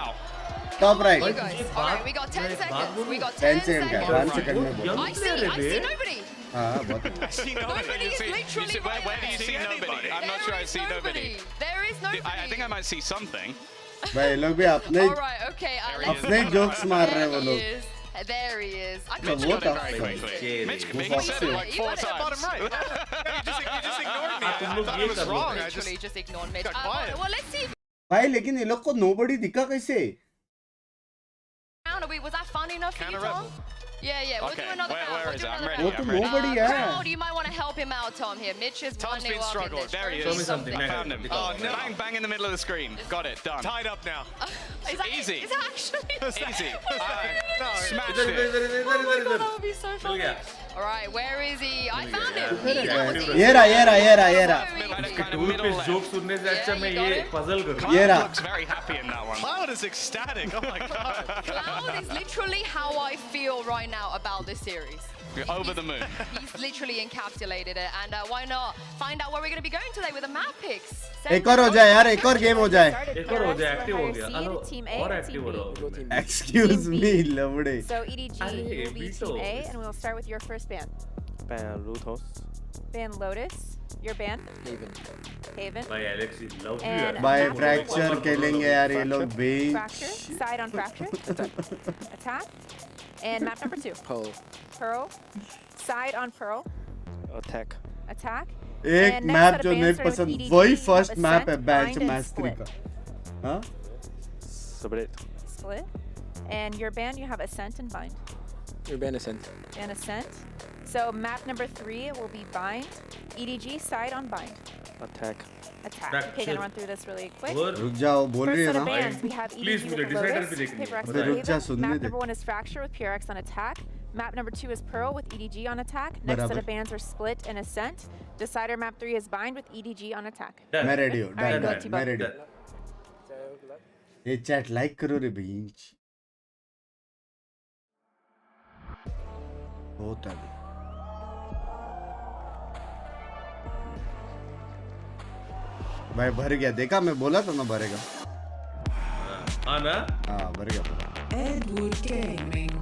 Top right. You guys. All right, we got 10 seconds. We got 10 10 seconds. seconds. 1 second में बोल I see nobody. हाँ बहुत I see nobody. Nobody is literally Where do you see nobody? I'm not sure I see nobody. There is nobody. I think I might see something. भाई लोग भी अपने All right, okay. अपने jokes मार रहे हैं वो लोग There he is. I तो couldn't वो do it था very quickly. Mitch said it like 4 times. Bottom right. you just ignored me. I thought it was wrong. I Literally just ignored Mitch. got quiet. Well, let's see. भाई लेकिन ये लोग को nobody दिखा कैसे Was that fun enough for you, Tom? Yeah. We'll do Okay, another round. where We'll is do it? I'm another ready. वो round. तो I'm ready. nobody है Crowd, you might want to help him out, Tom. Here, Mitch is Tom's 1-0 been up in struggling. this. There he Show is. me something. I found him. Oh, no. Bang in the middle of the screen. Got it. Done. Tied up now. Is that Easy. Is that actually? Easy. No, Smashed Oh it. my God, that would be so funny. All right, where is he? I found him. That was easy. ये रहा joke सुनने से अच्छा मैं ये puzzle करूं Cloud looks very happy in that one. Cloud is ecstatic. Oh my God. Cloud is literally how I feel right now about this series. You're over the moon. He's literally encapsulated it. And why not find out where we're going to be going today with the map picks? एक और हो जाए यार एक और game हो जाए एक और हो जाए एक्टिव हो गया हेलो और एक्टिव हो रहा हूं excuse me लवड़े So EDG will be Team A, and we'll start with your first band. Ban Lotus. Ban Lotus. Your band? Haven. भाई एलेक्स लव यू And यार भाई map number फ्रैक्चर one. खेलेंगे यार ये लोग Fracture. Side on fracture. Attack. And map number 2. Pearl. Pearl. Side on Pearl. Attack. Attack. एक And next map set of जो bands नहीं starting with पसंद EDG, वही you have फर्स्ट मैप है Ascent, batch Bind, and mastery Split. का हाँ Split. Split. And your band, you have Ascent and Bind. Your ban Ascent. And Ascent. So map number 3 will be Bind. EDG, side on Bind. Attack. Attack. Okay, gonna run through this really quick. रुक जाओ बोल रही First है set of ना bands, we have Please, EDG मुझे with decider Lotus, भी देखनी है। PRX अबे with रुक जा, Haven. सुनने Map they. number 1 is Fracture with PRX on Attack. Map number 2 is Pearl with EDG on Attack. Next set बराबर। of bands are Split and Ascent. Decider map 3 is Bind with EDG on Attack. मैं ready हूँ Alright, go, done T-Bug. मैं ready ये chat like करो रे बीच होता है भाई भर गया देखा मैं बोला था ना भरेगा हां ना हाँ भर गया पूरा Edward Gaming.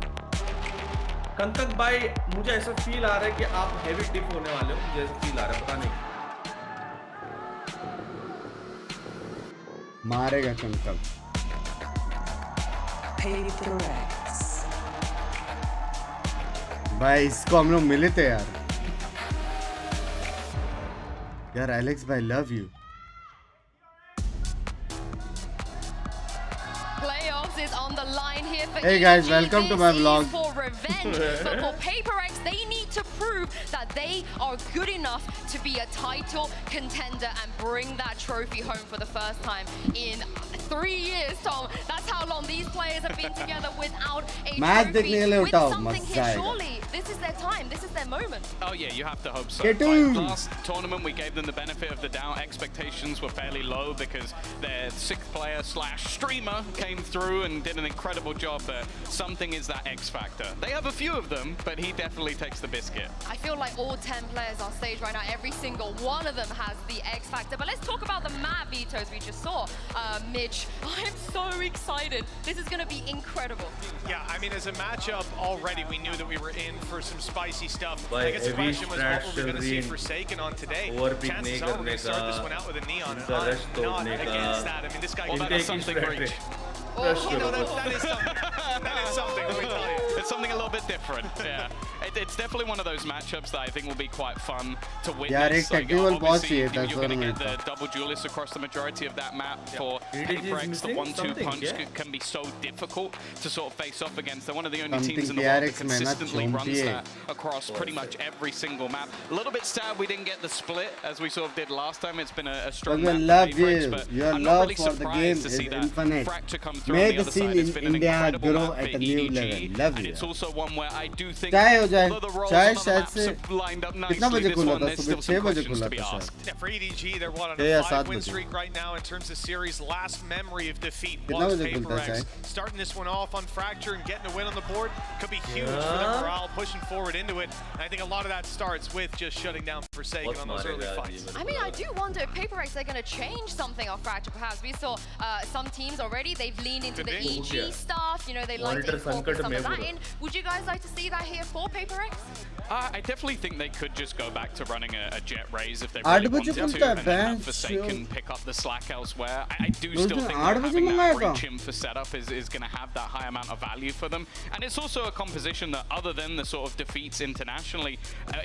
कंतक भाई मुझे ऐसा फील आ रहा है कि आप हेवी टिप होने वाले हो मुझे ऐसा फील आ रहा है पता नहीं मारेगा कंकक PRX. भाई इसको हम लोग मिले थे यार एलेक्स भाई love you Playoffs is on the line. line here for Hey guys, EDG. welcome to my This vlog. is for revenge, but for PRX, they need to prove that they are good enough to be a title contender and bring that trophy home for the first time in 3 years, Tom. That's how long these players have been together without a Match trophy. देखने के लिए With उठाओ, something मजा here, आएगा. surely this is their time, this is their moment. Oh yeah, you have to hope so. Get Like, in. last tournament, we gave them the benefit of the doubt. Expectations were fairly low because their 6th player / streamer came through and did an incredible job, but something is that X factor. They have a few of them, but he definitely takes the biscuit. I feel like all 10 players on stage right now, every single one of them has the X factor. But let's talk about the map vetoes we just saw. Mitch, I'm so excited. This is going to be incredible. Yeah, I mean, as a matchup already, we knew that we were in for some spicy stuff. Like, I guess the heavy question was, what were we going to see strategy, Forsaken on today? overpeak Chances नहीं are we're going करने to start का, this one out with a Neon. इनका rush Not तोड़ने का, against that. I mean, this guy Well, can that's do something something great. Oh, You know, that is something. That is something, let me tell you. It's something a little bit different, yeah. It's definitely one of those matchups that I think will be quite fun to witness. यार एक technical pause obviously, चाहिए था you're going to tournament get the का. double duelists across the majority of that map. For EDG is PRX, the missing 1-2 something, punch yeah. can be so difficult to sort of face off against. They're one of the only Something teams in the world that PRX में ना consistently runs चोंटी है. that across pretty much every single map. A little bit sad we didn't get the split as we sort of did last time. It's been a strong But map your for love PRX, is, but your I'm love not really for the game surprised to is see that infinite. fracture come through on Make the the other scene side. It's in been an India incredible grow map for at a new EDG, level. Love and you. it's also one where I do think चाहे हो जाए, although the roles चाहे on the शायद maps से have lined up कितना nicely, बजे this खुला one था? there's सुबह still 6 some बजे questions खुला to be था शायद. asked. Yeah, for EDG, they're on Yeah, a 7 5-win बजे. streak right now in terms of series. Last memory of defeat कितना was बजे खुलता है PRX. शायद? Starting this one off on Fracture and getting a win on the board could be huge for their morale, pushing forward into it. And I think a lot of that starts with just shutting down Forsaken on those early fights. I mean, I do wonder if PRX are going to change something off Fracture. Perhaps we saw some teams already, they've leaned into the EG stuff. You know, they like to Monitor incorporate संकट some में of that पूरा. in. Would you guys like to see that here for PRX? I definitely think they could just go back to running a jet raise if they 8 really बजे wanted खुलता to, है, and then have bench. Forsaken pick up the slack elsewhere. I do rose still दिन think 8 that बजे having that मंगाएगा. breach in for setup is going to have that high amount of value for them. And it's also a composition that, other than the sort of defeats internationally,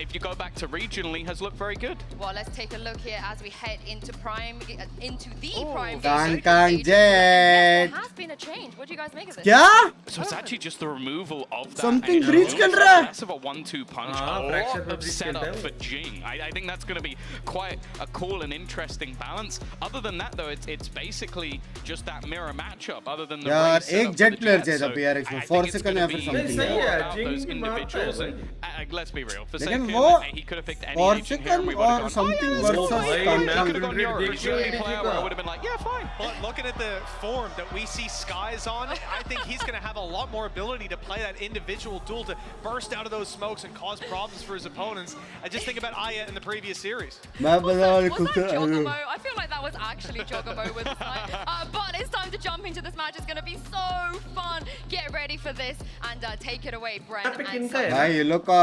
if you go back to regionally, has looked very good. Well, let's take a look here as we head into Prime, into the Prime. Kang Game. Jet. There has been a change. What do you guys make of this? क्या? So it's actually just the removal of that. Something and it's breach really कर रहा है. less of a 1-2 punch. हाँ, A fracture lot पर of breach setup खेलता है for Jing. I think that's going to be quite a cool and interesting balance. Other than that, though, it's basically just that mirror matchup. Other than the यार race setup एक for jet the player Jets. चाहिए था So PRX में I think 4 it's second gonna या फिर be something. सही more है, about Jing those मारता है individuals. भाई. And let's be real. For लेकिन second, वो he could have picked any 4 agent here. second We would have और gone, something "Oh, yeah, versus that's fine." Kang He Kang. could have gone your Did you only EDG player का? where I would have been like, yeah, fine. But looking at the form that we see Skies on, I think he's going to have a lot more ability to play that individual duel to burst out of those smokes and cause problems for his opponents. I just think about Aya in the previous series. मैं बता Was that Jogomo? I feel like that was actually Jogomo with us. But it's time to jump into this match. It's going to be so fun. Get ready for this and take it away, Bren. And so भाई ये लोग का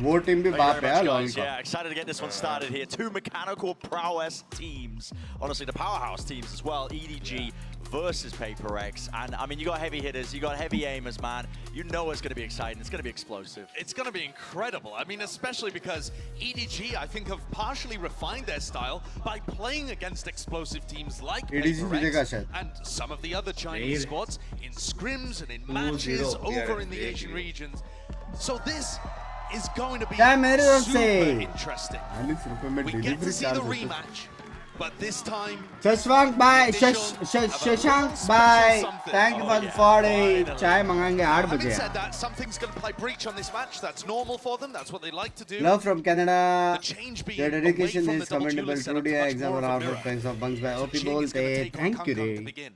वो team भी बाप है यार lol का. Yeah, excited to get this one started here. Two mechanical prowess teams. Honestly, the powerhouse teams as well. EDG versus PRX. And I mean, you got heavy hitters, you got heavy aimers, man. You know it's going to be exciting. It's going to be explosive. It's going to be incredible. I mean, especially because EDG, I think, have partially refined their style by playing against explosive teams like PRX and some of the other Chinese squads in scrims and in matches over in the Asian regions. So this is going to be super interesting. We get to see the rematch. But this time, Shashank bye, Shashank bye. Thank you for the 40. चाय मंगाएंगे 8 having बजे. said that, something's going to play breach on this match. That's normal for them. That's what they like to do. Love from Canada. The change being Their dedication away from is the double commendable. duelist setup to Truly, much example more of a of mirror. thanks of Binks by OP Jing is gonna bolte. take on Thank you, Kang Kang to Ray. begin.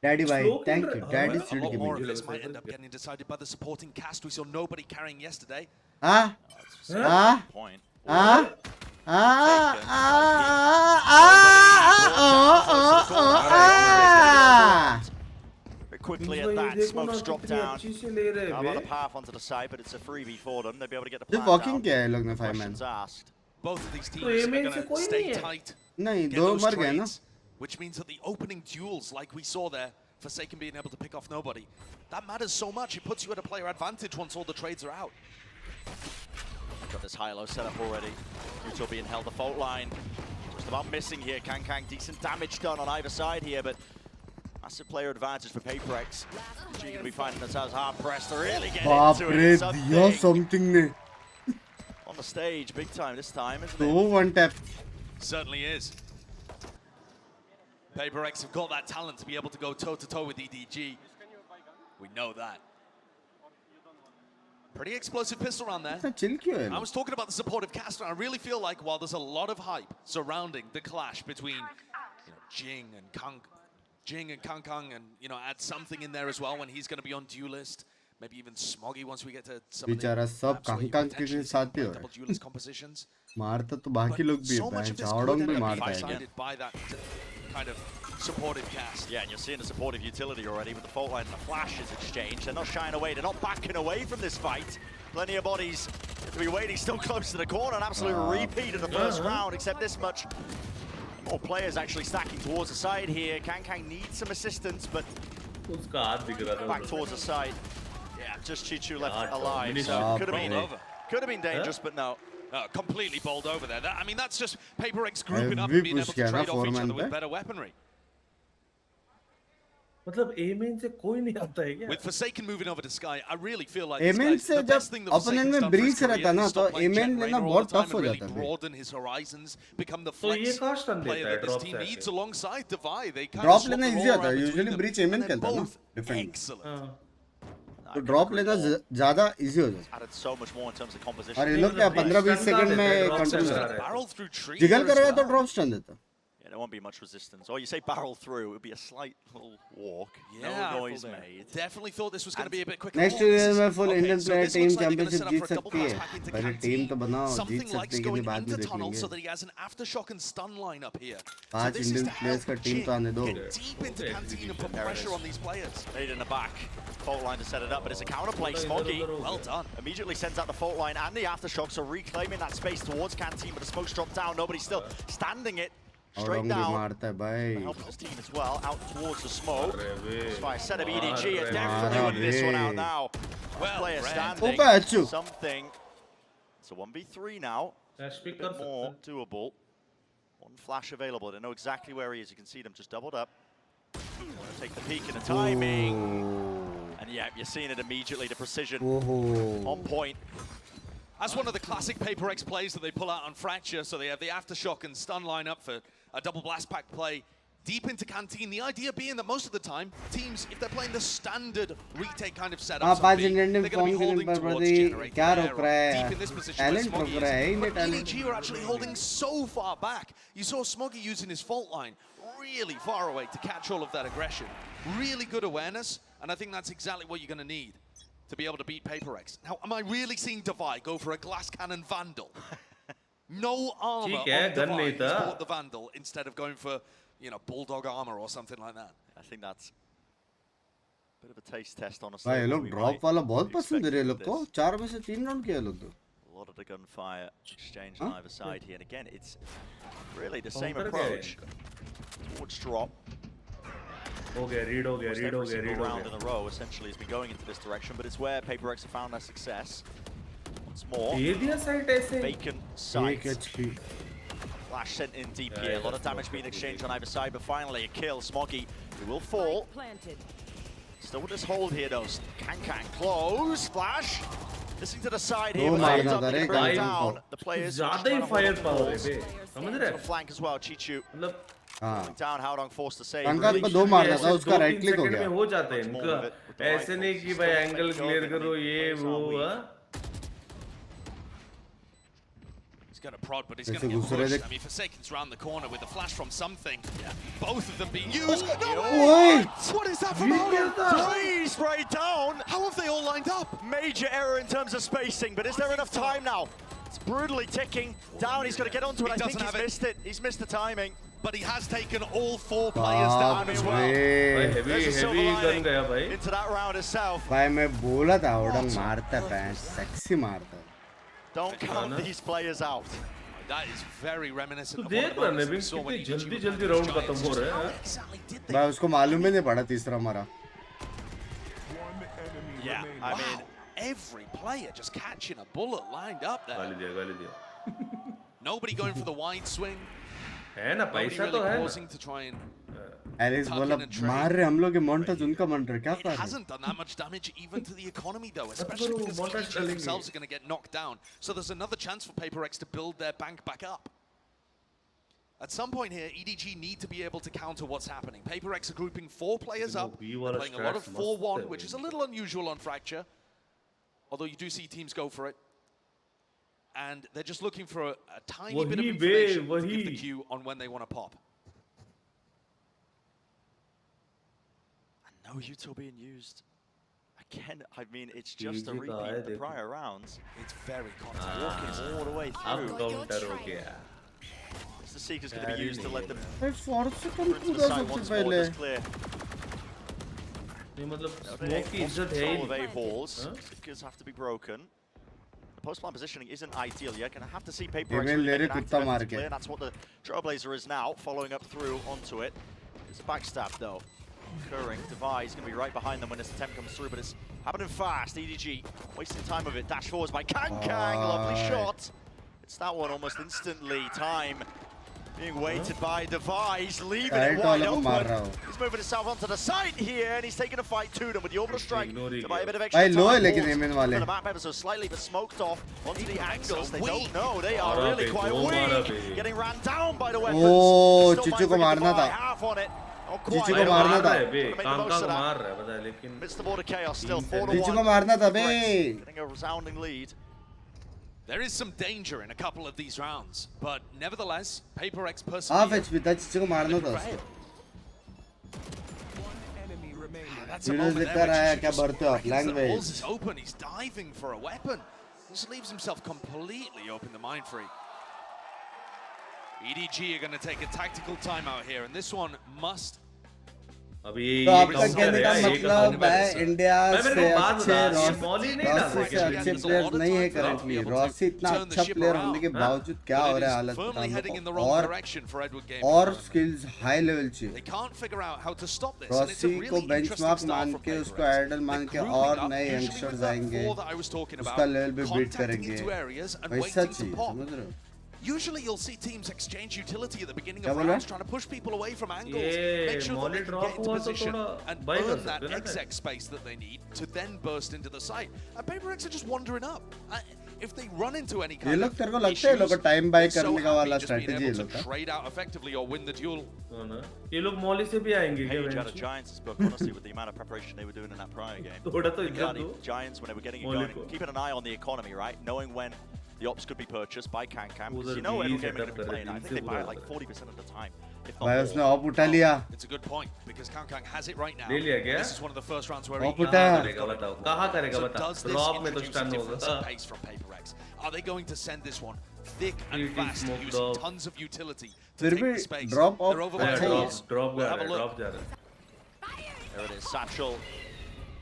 Daddy bhai, thank you. Daddy A should lot give more of me. this might end up getting decided by the supporting cast. We saw nobody carrying yesterday. Ah? Ah? Point. Ah? Very quickly at that, smokes drop down. A lot of path onto the side, but it's a freebie for them. They'll be able to get the This plan walking down. क्या है लोग ने 5 man? Questions asked. Both of these teams are going to stay tight. नहीं get दो those मर गए ना. trades, which means that the opening duels, like we saw there, Forsaken being able to pick off nobody, that matters so much. It puts you at a player advantage once all the trades are out. Got this high-low set up already. Neutral being held the fault line. Just about missing here. Kang Kang, decent damage done on either side here, but Massive player advantage for PRX. She's going to be finding themselves hard pressed to really get Baap into re, it. diya something ne. On the stage, big time this time, isn't So it? one tap. Certainly is. PRX have got that talent to be able to go toe-to-toe with EDG. We know that. Pretty explosive pistol round there. I was talking about the supportive cast, and I really feel like while there's a lot of hype surrounding the clash between Jing and Kang Kang, and add something in there as well when he's going to be on duelist. Maybe even Smoggy once we get to some of the double duelist compositions. मारता तो बाकी लोग भी है, bench आउडोंग भी मारता है क्या? By that kind of supportive cast. Yeah, and you're seeing the supportive utility already with the fault line and the flashes exchange. They're not shying away, they're not backing away from this fight. Plenty of bodies to be waiting still close to the corner. An absolute repeat of the first round, except this much. More players actually stacking towards the side here. Kang needs some assistance, but back towards the side. Yeah, just Chichu left alive. So could have been dangerous, but no. Completely bowled over there. I mean, that's just PRX grouping up and being able to trade off each other with better weaponry. With Forsaken moving over to Sky, I really feel like this guy's the best thing that Forsaken's done for his career is stop playing Jet Rainer all the time and really broaden his horizons, become the flex player that this team needs alongside Divide. They kind of swap the role around between them, and they're both excellent. तो drop लेना ज्यादा easy हो जाता है और ये लोग क्या 15-20 सेकंड में कंट्रोल जिगल करेगा तो ड्रॉप स्टन देता. There won't be much resistance. Or you say barrel through, it would be a slight little walk. Yeah, no noise made. Definitely thought this was going to be a bit quicker. Next year में full Indian player team championship जीत सकती है. पहले team तो बनाओ, जीत सकते कि नहीं बाद में देखेंगे. So that he has an aftershock and stun line up here. 5 Indian players का team तो आने दो. Get deep into Canteen and put pressure on these players. Made in the back. Fault line to set it up, but it's a counterplay. Smoggy, well done. Immediately sends out the fault line and the aftershock, so reclaiming that space towards Canteen, but the smoke's dropped down. Nobody's still standing it. Straight down. Helps his team as well, out towards the smoke. That's why I set up EDG and definitely winning this one out now. Well, player standing. Something. It's a 1v3 now. A bit more doable. One flash available. They know exactly where he is. You can see them just doubled up. Take the peek and the timing. And yeah, you're seeing it immediately. The precision on point. That's one of the classic PRX plays that they pull out on Fracture. So they have the aftershock and stun line up for a double blast pack play deep into Canteen. The idea being that most of the time, teams, if they're playing the standard retake kind of setup, they're going to be holding towards Generator deep in this position where Smoggy is. But EDG are actually holding so far back. You saw Smoggy using his fault line really far away to catch all of that aggression. Really good awareness, and I think that's exactly what you're going to need to be able to beat PRX. Now, am I really seeing Divide go for a glass cannon Vandal? No armor on Divide. He's bought the Vandal instead of going for, Bulldog armor or something like that. I think that's a bit of a taste test, honestly. भाई लोग drop वाला बहुत पसंद है ये लोग को. 4 में से 3 राउंड किया लोग तो. A lot of the gunfire exchange on either side here, and again, it's really the same approach towards drop. Read round in a row essentially has been going into this direction, but it's where PRX have found their success. Once more, vacant site. Flash sent in DPA, a lot of damage being exchanged on either side, but finally a kill. Smoggy, who will fall. Still with this hold here though. Kang close, flash. Listening to the side here, but down. The players firepower flank as well. Chichu down, Howdong forced to save. Pankaj पे 2 मारना था, उसका right click हो गया. हो जाते हैं इनका. ऐसे नहीं कि भाई एंगल क्लियर करो ये वो. He's going to prod, but he's going to get pushed. I mean, Forsaken's round the corner with a flash from something. Both of them being used. What is that from Howdong? 3 straight down. How have they all lined up? Major error in terms of spacing, but is there enough time now? It's brutally ticking down. He's got to get onto it. I think he's missed it. He's missed the timing. But he has taken all 4 players down as well. Heavy gun into that round itself. भाई मैं बोला था Howdong मारता है, sexy मारता. Don't count these players out. That is very reminiscent of what we saw when जल्दी round खत्म हो रहा है. भाई उसको मालूम ही नहीं पड़ा तीसरा मारा. Yeah, I mean, every player just catching a bullet lined up there. Nobody going for the wide swing. है ना पैसा तो है ना एलेक्स बोला मार रहे हम लोग के मॉन्टाज उनका मन रहा क्या कर रहे hasn't done that much damage even to the economy though, especially because EDG themselves are going to get knocked down. So there's another chance for PaperX to build their bank back up. At some point here, EDG need to be able to counter what's happening. PaperX are grouping 4 players up, playing a lot of 4-1, which is a little unusual on Fracture, although you do see teams go for it. And they're just looking for a tiny bit of information to give the cue on when they want to pop. And no util being used. Again, I mean, it's just a repeat of the prior rounds. It's very constant. Walking all the way through. The Seeker's going to be used to let them to the side once more. Just clear. Of A halls. Seekers have to be broken. The post-plan positioning isn't ideal yet. Gonna have to see PaperX really clear. That's what the Trailblazer is now, following up through onto it. It's a backstab though. Occurring. Device going to be right behind them when this attempt comes through, but it's happening fast. EDG wasting time with it. Dash forwards by Kang. Lovely shot. It's that one almost instantly. Time being weighted by Device, leaving it wide open. He's moving himself onto the side here, and he's taking a fight to them with the orbital strike to buy a bit of extra time. The map ever so slightly, but smoked off onto the angles. They don't know. They are really quite weak. Getting ran down by the weapons. Oh, Chichu ko marna tha. Half on it. Chichu ko marna tha. Midst of all the chaos, still 4-1. Chichu ko marna tha be. Getting a resounding lead. There is some danger in a couple of these rounds, but nevertheless, PaperX perseveres. Half HP था Chichu को मारना था उसको. That's a moment there where क्या बढ़ते हो आप language. He's open, he's diving for a weapon. Just leaves himself completely open to mind free. EDG are going to take a tactical timeout here, and this one must. तो आपका कहने का मतलब है इंडिया से अच्छे प्लेयर्स नहीं है करंटली. रॉसी इतना अच्छा प्लेयर होने के बावजूद क्या हो रहा है हालत और स्किल्स हाई लेवल चाहिए. रॉसी को बेंचमार्क मान के उसको आइडल मान के और नए यंगस्टर्स आएंगे उसका लेवल भी बीट करेंगे. वैसा चाहिए समझ रहे हो. Usually you'll see teams exchange utility at the beginning of rounds, trying to push people away from angles, make sure that they can get into position and earn that exec space that they need to then burst into the site. And PaperX are just wandering up. If they run into any kind of issues, time buy so करने का वाला just being strategy able to trade out effectively or win the duel. ये लोग Molly से भी आएंगे क्या? Page out of Giants spoke honestly with the amount of preparation they were doing in that prior game. Giants, when they were getting it going, keeping an eye on the economy, right? Knowing when the ops could be purchased by Kang, because you know every game are going to be playing. I think they buy it like 40% of the time, if not more. It's a good point, because Kang has it right now. लिया क्या? This is one of the first rounds where he कहाँ करेगा बता? does this introduce a difference in pace from PaperX? Are they going to send this one thick and fast, using tons of utility to take the space? Drop off. They're over by halls. Drop Have a look. There it is, Satchel.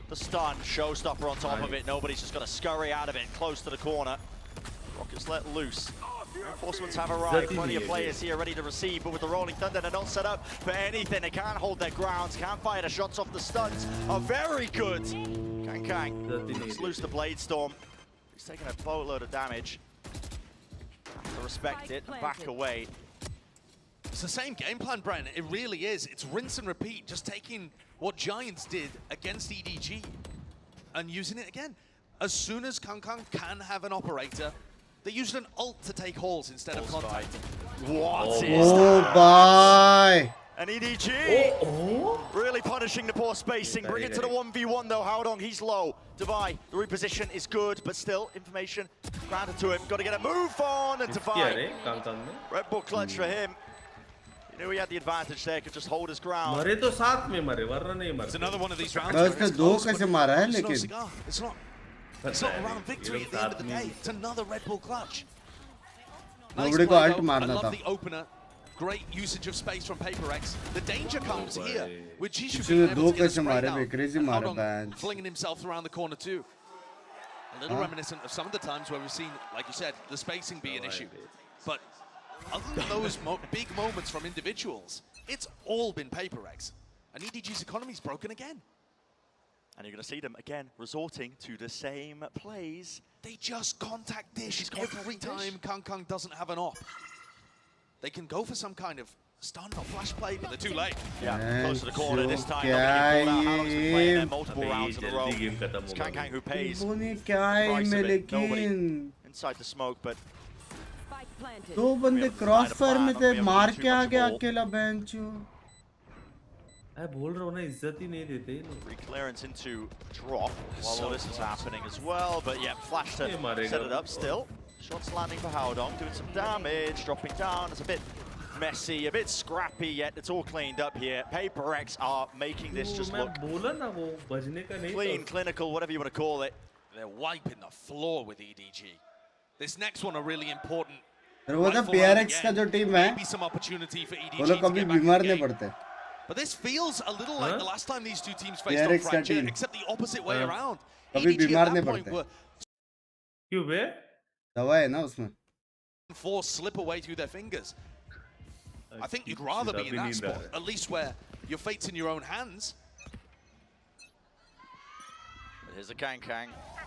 The stun, showstopper on top of it. Nobody's just going to scurry out of it, close to the corner. Rockets let loose. Reinforcements have arrived. Plenty of players here ready to receive, but with the Rolling Thunder, they're not set up for anything. They can't hold their grounds, can't fire the shots off the stuns. Are very good. Kang just loose the Blade Storm. He's taking a boatload of damage. To respect it, back away. It's the same game plan, Brent. It really is. It's rinse and repeat, just taking what Giants did against EDG and using it again. As soon as Kang can have an operator, they used an ult to take halls instead of contact. What is that? Bye. And EDG really punishing the poor spacing. Bring it to the 1v1 though. Howdong, he's low. Devi, the reposition is good, but still information granted to him. Got to get a move on. And Devi, Red Bull clutch for him. He knew he had the advantage there, could just hold his ground. It's another one of these rounds. It's not a round victory at the end of the day. It's another Red Bull clutch. Nice play, I love the opener. Great usage of space from PaperX. The danger comes here with Jishu being able to get a spray down. Flinging himself around the corner too. A little reminiscent of some of the times where we've seen, like you said, the spacing be an issue. But other than those big moments from individuals, it's all been PaperX. And EDG's economy's broken again. And you're going to see them again resorting to the same plays. They just contact dish every time Kang doesn't have an op. they can go for some kind of stun or flash play, but they're too late. Yeah, close to the corner this time. Not gonna get pulled out. Hallo's been playing there multiple rounds in a row. It's Kang who pays. Price of it. Nobody inside the smoke, but 2 बंदे cross fire में थे, मार के आ गया अकेला बेंचो। मैं बोल रहा हूँ ना, इज्जत ही नहीं देते ये लोग। Clearance into drop while all this is happening as well, but yeah, flash to set it up still. Shots landing for Howdong, doing some damage, dropping down. It's a bit messy, a bit scrappy, yet it's all cleaned up here. PRX are making this just look clean, clinical, whatever you want to call it. They're wiping the floor with EDG. This next one a really important. वो तो PRX का जो team है, वो लोग कभी बीमार नहीं पड़ते। But this feels a little like the last time these two teams faced off Fracture, except the opposite way around. कभी EDG बीमार at नहीं that point पड़ते। were क्यों बे? दवा है ना उसमें। Force slip away through their fingers. I think you'd rather be in that spot, at least where your fate's in your own hands. Here's a Kang,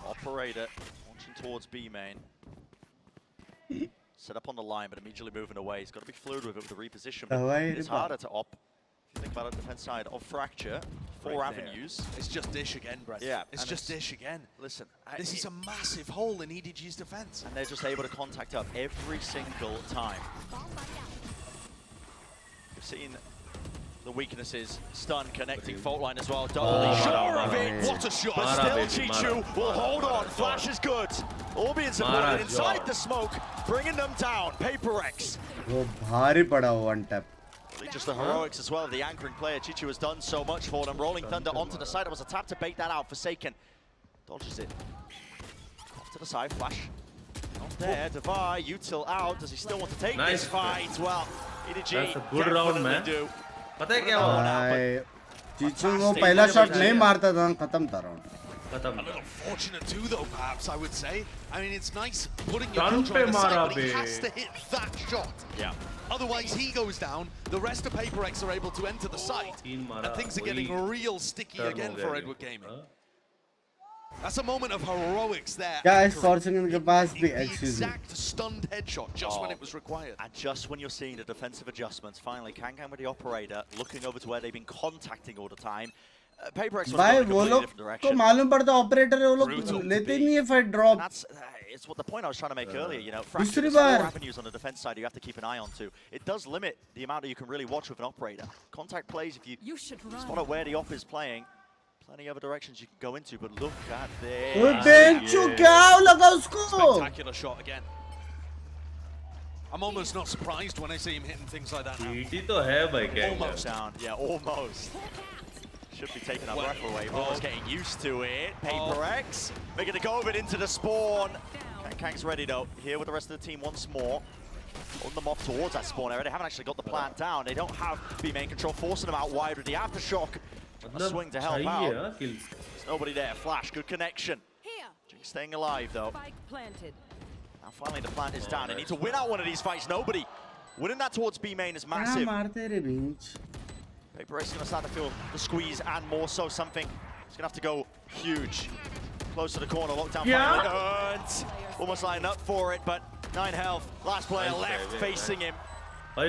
operator, launching towards B main. Set up on the line, but immediately moving away. He's got to be fluid with it with the reposition. It's harder to op. If you think about it, defense side of Fracture, 4 avenues. It's just dish again, Brett. Yeah, it's just dish again. Listen, this is a massive hole in EDG's defense. And they're just able to contact up every single time. We've seen the weaknesses, stun connecting fault line as well. Doubly sure of it. What a shot! But still, Chichu will hold on. Flash is good. All being supported inside the smoke, bringing them down. PRX. वो भारी पड़ा वो one tap. Just the heroics as well. The anchoring player Chichu has done so much for them. Rolling Thunder onto the side. It was a tap to bait that out. Forsaken dodges it. Off to the side. Flash. Not there. Devi. Util out. Does he still want to take this fight? Well, EDG. That's a good round, man. Do. पता है क्या हुआ? चीचू वो पहला shot नहीं मारता था, खत्म था round. A little fortunate too, though, perhaps, I would say. I mean, it's nice putting your control on the side, but he has to hit that shot. Yeah. Otherwise, he goes down. The rest of PRX are able to enter the site. And things are getting real sticky again for Edward Gaming. That's a moment of heroics there. Guys, Fortune के पास भी exact stunned headshot just when it was required. And just when you're seeing the defensive adjustments, finally, Kang with the operator, looking over to where they've been contacting all the time. PRX भाई वो लोग को मालूम पड़ता operator है, वो लोग लेते नहीं है fight drop. It's what the point I was trying to make earlier, you know, Fracture, there's 4 avenues on the defense side you have to keep an eye on too. It does limit the amount that you can really watch with an operator. Contact plays if you spot out where the op is playing. Plenty other directions you can go into, but look at this. Spectacular shot again. I'm almost not surprised when I see him hitting things like that now. Almost down, yeah, almost. Should be taking our breath away. Roller's getting used to it. PRX making a go of it into the spawn. Kang's ready though. Here with the rest of the team once more. Holding them off towards that spawn area. They haven't actually got the plant down. They don't have B-main control, forcing them out wide with the aftershock. A swing to help out. There's nobody there. Flash, good connection. Jinx staying alive though. Now finally the plant is down. They need to win out one of these fights. Nobody. Winning that towards B-main is massive. PRX is going to start to feel the squeeze and more so something. It's going to have to go huge. Close to the corner, lockdown. Almost lined up for it, but 9 health. Last player left facing him.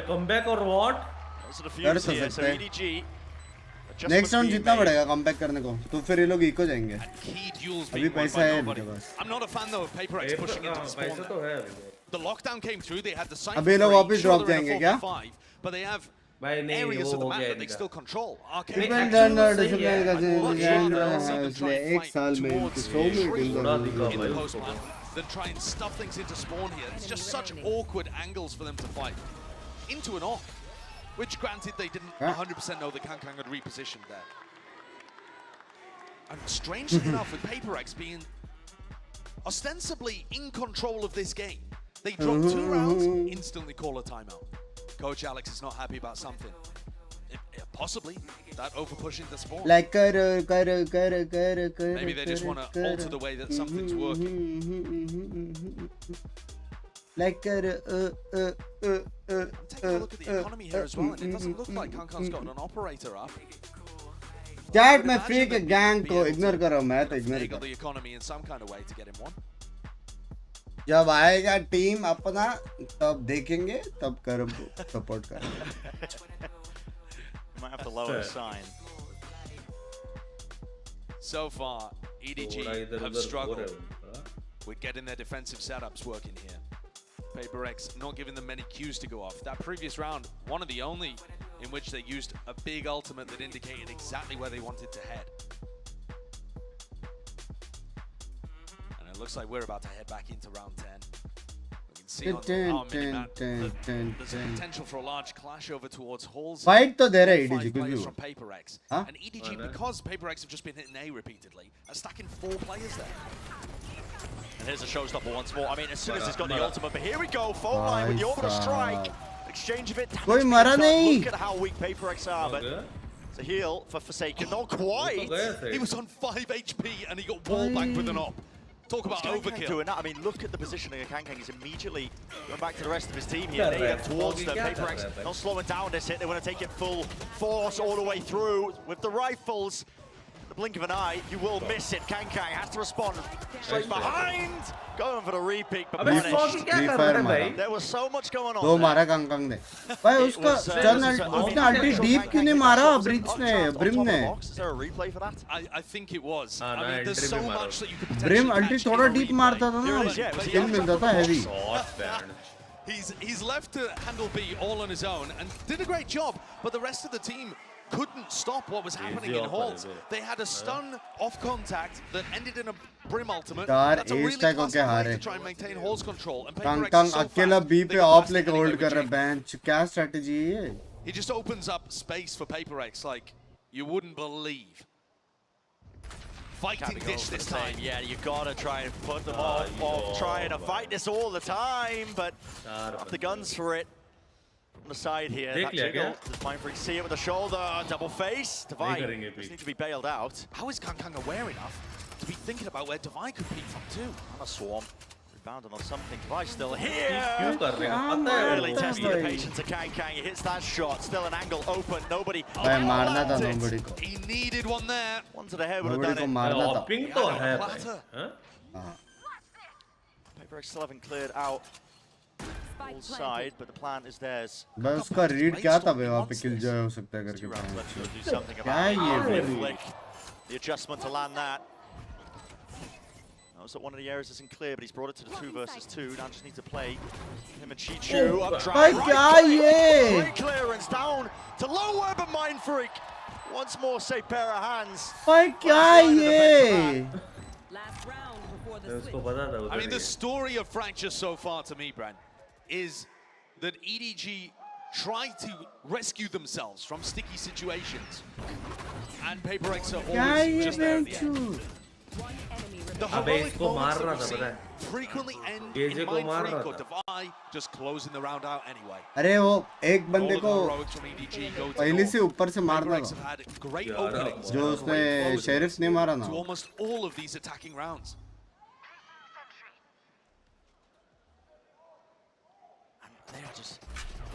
Come back or what? Those are the fuse here, so EDG. Next round जीतना पड़ेगा comeback करने को, तो फिर ये लोग eco जाएंगे। अभी पैसा है इनके पास। I'm not a fan though of PRX pushing into the spawn. The lockdown came through. They had the site. अभी लोग वापस ड्रॉप जाएंगे क्या? But they have areas of the map that they still control. एक साल में then try and stuff things into spawn here. It's just such awkward angles for them to fight. Into an off, which granted they didn't 100% know that Kang had repositioned there. And strangely enough, with PRX being ostensibly in control of this game, they drop 2 rounds, instantly call a timeout. Coach Alex is not happy about something. Possibly that over pushing the spawn. Like maybe they just want to alter the way that something's working. Like Take a look at the economy here as well, and it doesn't look like Kang's got an operator up. Chat में fake gang को ignore करो, मैं तो ignore the economy in some kind of way to get him one. जब आएगा team अपना तब देखेंगे तब करम को सपोर्ट करेंगे. Might have to lower the sign. So far, EDG have struggled with getting their defensive setups working here. PRX not giving them many cues to go off. That previous round, one of the only in which they used a big ultimate that indicated exactly where they wanted to head. And it looks like we're about to head back into round 10. We can see on there's a potential for a large clash over towards Halls. Fight to there hai 5 EDG कुछ भी players हो. from PRX. Huh? And EDG, because PRX have just been hitting A repeatedly, are stacking 4 players there. And here's a showstopper once more. I mean, as soon as he's got the ultimate, but here we go, phone line with the orbital strike. Exchange of it. कोई मरा नहीं. Look at how weak PRX are, but it's a heal for Forsaken. Not quite. He was on 5 HP and he got wall banged with an op. Talk about overkill. I mean, look at the positioning of Kang. He's immediately going back to the rest of his team here. They have towards the PRX. Not slowing down this hit. They want to take it full force all the way through with the rifles. The blink of an eye, you will miss it. Kang has to respond straight behind. Going for the repeat, but punished. There was so much going on. दो मारा Kong ने. भाई उसका उसने अल्टी deep क्यों नहीं मारा bridge ने ब्रिम ने. Is there a replay for that? I think it was. I mean, there's so much that you could potentially. Brim ulti थोड़ा डीप मारता था ना. स्किल मिलता था heavy. He's left to handle B all on his own and did a great job, but the rest of the team couldn't stop what was happening in Halls. They had a stun off contact that ended in a Brim ultimate. That's a really classic way to try and maintain Halls control. And PRX is so अकेला fast, B they पे got of busted लेके anyway hold with कर रहा Jing. है bench. क्या strategy है ये? He just opens up space for PRX like you wouldn't believe. Fighting dish this time. Yeah, you gotta try and put them off, trying to fight this all the time, but off the guns for it. On the side here, that jiggle. Does Mindfreak see it with the shoulder? Double face. Divine just need to be bailed out. How is Kang aware enough to be thinking about where Divine could peek from too? On a swarm. Rebounding on something. Divine still here. Really testing the patience of Kang. He hits that shot. Still an angle open. Nobody. मारना था nobody को. He needed one there. One to the head would have Nobody done को it. मारना था. Ping तो है. PRX still haven't cleared out all side, but the plan is theirs. बस उसका रीड क्या था बे वहाँ पे किल जो हो सकता है करके. Let's go do something क्या about ये it. Flick. The adjustment to land that. Knows that one of the areas isn't clear, but he's brought it to the 2 versus 2. Now just needs to play him and Chichu up drive. Great clearance down to lower, but Mindfreak once more safe pair of hands. भाई क्या ये? I mean, the story of Fracture so far to me, Brent, is that EDG tried to rescue themselves from sticky situations. And PRX are always just there at the end. The heroic moments that we've seen frequently end in Mindfreak or Divide just closing the round out anyway. अरे वो एक बंदे को Heroics from EDG go to पहले से ऊपर से मारना PRX था. have had great openings. जो उसने शेरिफ ने मारा ना. To almost all of these attacking rounds. They are just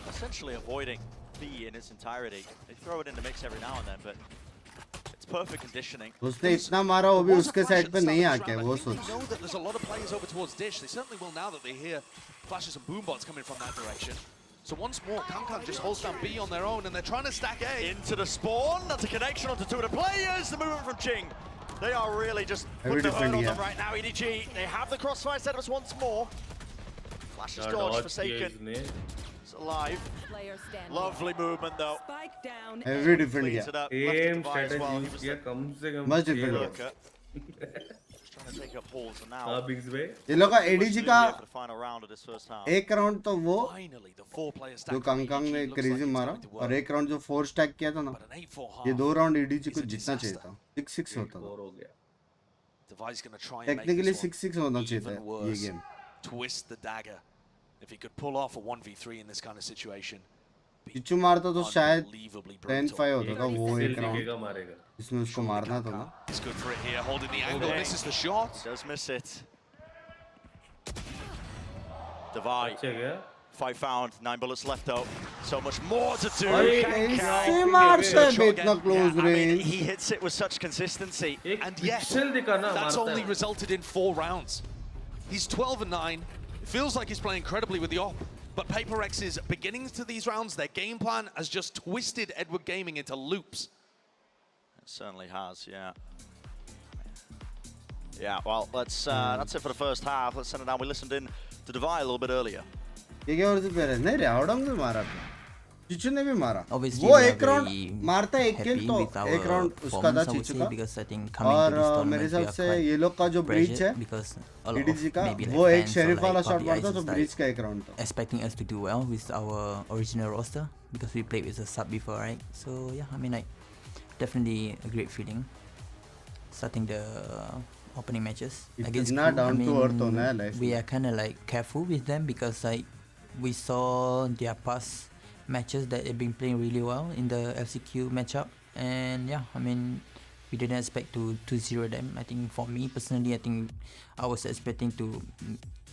essentially avoiding B in its entirety. They throw it in the mix every now and then, but it's perfect conditioning. उसने इतना मारा वो भी उसके side पे नहीं आके वो सोच. They know that there's a lot of players over towards Dish. They certainly will now that they hear flashes and boombots coming from that direction. So once more, Kang just holds down B on their own, and they're trying to stack A. Into the spawn. That's a connection onto 2 of the players. The movement from Jing. They are really just putting the hurt on them right now. EDG. They have the crossfire setups once more. Flash is dodged, Forsaken. It's alive. Lovely movement though. Every different yeah. Aim strategy किया कम से कम. Much different. Just trying to take up balls and now. Binks भाई. ये लोग का ADG का final round of this first half. एक round तो वो जो कांग ने क्रेजी मारा और एक राउंड जो 4 स्टैक किया था ना. ये 2 राउंड EDG को जीतना चाहिए था. 6-6 होता था. टेक्निकली 6-6 होना चाहिए था ये game. Twist the dagger. If he could pull off a 1v3 in this kind of situation. चिचू मारता तो शायद 10-5 होता था वो एक राउंड. इसमें उसको मारना था ना. It's good for it here, holding the angle. Misses the shot. Does miss it. Divide. 5 found, 9 bullets left though. So much more to do. इससे मारता है बे इतना close range. He hits it with such consistency. And yes, that's only resulted in 4 rounds. He's 12-9. Feels like he's playing incredibly with the op. But PaperX's beginnings to these rounds, their game plan has just twisted Edward Gaming into loops. It certainly has, yeah. Yeah, well, that's it for the first half. Let's send it down. We listened in to Divide a little bit earlier. चीचू ने भी मारा Obviously, वो we are एक round very मारता है एक happy किल तो with our एक राउंड उसका था performance, I would चीचू say, का because I think coming to this और tournament, मेरे we हिसाब are से quite ये लोग का जो ब्रीच है pressured because a lot EDG of का maybe like वो एक fans or शेरिफ वाला like शॉट public मारता eyes तो is ब्रीच like का एक राउंड था expecting us to do well with our original roster because we played with a sub before, right? So yeah, I mean, like, definitely a great feeling starting the opening matches against इतना Crew. I down to earth होना है mean, life we are kind of like careful with them because like we saw their past matches that they've been playing really well in the LCQ matchup, and yeah, I mean, we didn't expect to 2-0 them. I think for me personally, I think I was expecting to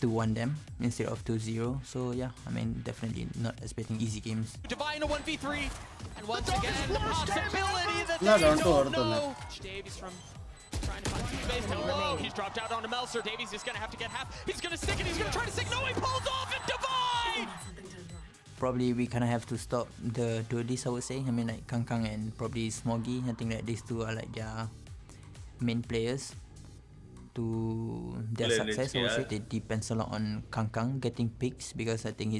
1 them instead of 2-0. So yeah, I mean, definitely not expecting easy games. Divine a 1v3, and once again, the possibility that No, they don't don't do know. Davies from trying to find space down low. He's dropped out onto Melser. Davies is going to have to get half. He's going to stick it. He's going to try to stick. No, he pulls off, and Divine! Probably we kind of have to stop the duelists, I would say. I mean, like Kang Kang and probably Smoggy. I think that these two are like their main players to their success. I would say it depends a lot on Kang Kang getting picks because I think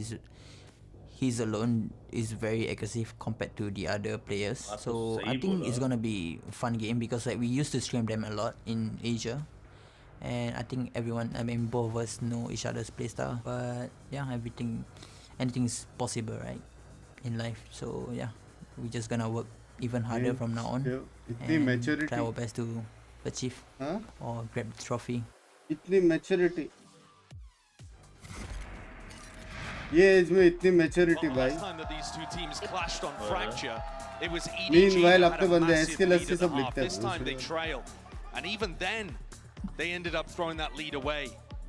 he's alone is very aggressive compared to the other players. So I think it's gonna be a fun game because like we used to stream them a lot in Asia. And I think everyone, I mean, both of us know each other's playstyle. But yeah, anything's possible, right, in life. So yeah, we're just gonna work even harder from now on and try our best to achieve or grab the trophy. इतनी maturity ये as में इतनी maturity भाई Last time that these two teams clashed on Fracture, it was EDG Meanwhile, that had अपने a बंदे massive SK lead lassi at the सब half. लिखते हैं This time they trailed, and even then, they ended up throwing that lead away,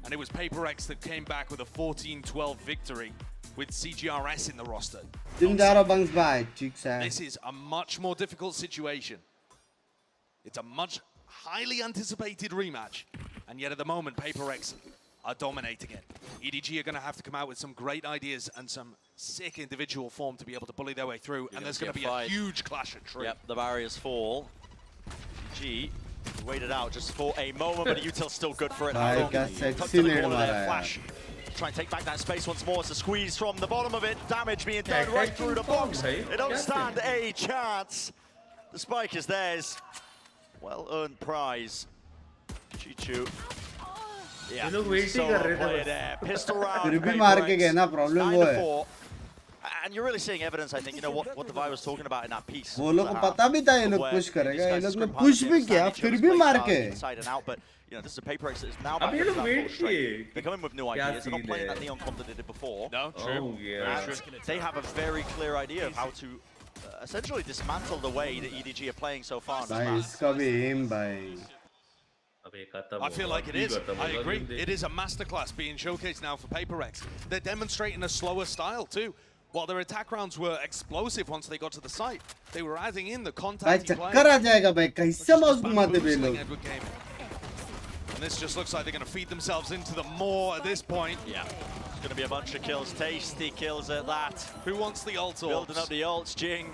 and it was PaperX that came back with a 14-12 victory with CGRS in the roster. Bunks by This is a much more difficult situation. It's a much highly anticipated rematch, and yet at the moment, PaperX are dominating it. EDG are going to have to come out with some great ideas and some sick individual form to be able to bully their way through, and there's going to be a huge clash at tree. Yep, the barriers fall. EDG waited out just for a moment, but Util's still good for it. Tucked to the corner there, Flash. Try and take back that space once more. It's a squeeze from the bottom of it. Damage being done right through the box. They don't stand a chance. The spike is theirs. Well-earned prize. Chichu. Yeah, solo play there. Pistol round. And you're really seeing evidence, I think, you know, what the Vi was talking about in that piece. वो लोग को पता भी था ये लोग push करेगा ये लोग ने पुश भी किया फिर भी मार के inside and out, but you know, this is a PaperX that is now back to that full strength. They're coming with new ideas. They're not playing that Neon comp that they did before. No, true. And they have a very clear idea of how to essentially dismantle the way that EDG are playing so far. भाई इसका भी aim भाई I feel like it is. I agree. It is a masterclass being showcased now for PaperX. They're demonstrating a slower style too. While their attack rounds were explosive once they got to the site, they were adding in the contact. भाई चक्कर आ जाएगा भाई कैसे mouse घुमाते हैं लोग And this just looks like they're going to feed themselves into the more at this point. Yeah, it's going to be a bunch of kills, tasty kills at that. Who wants the ult? Building up the ults, Jing.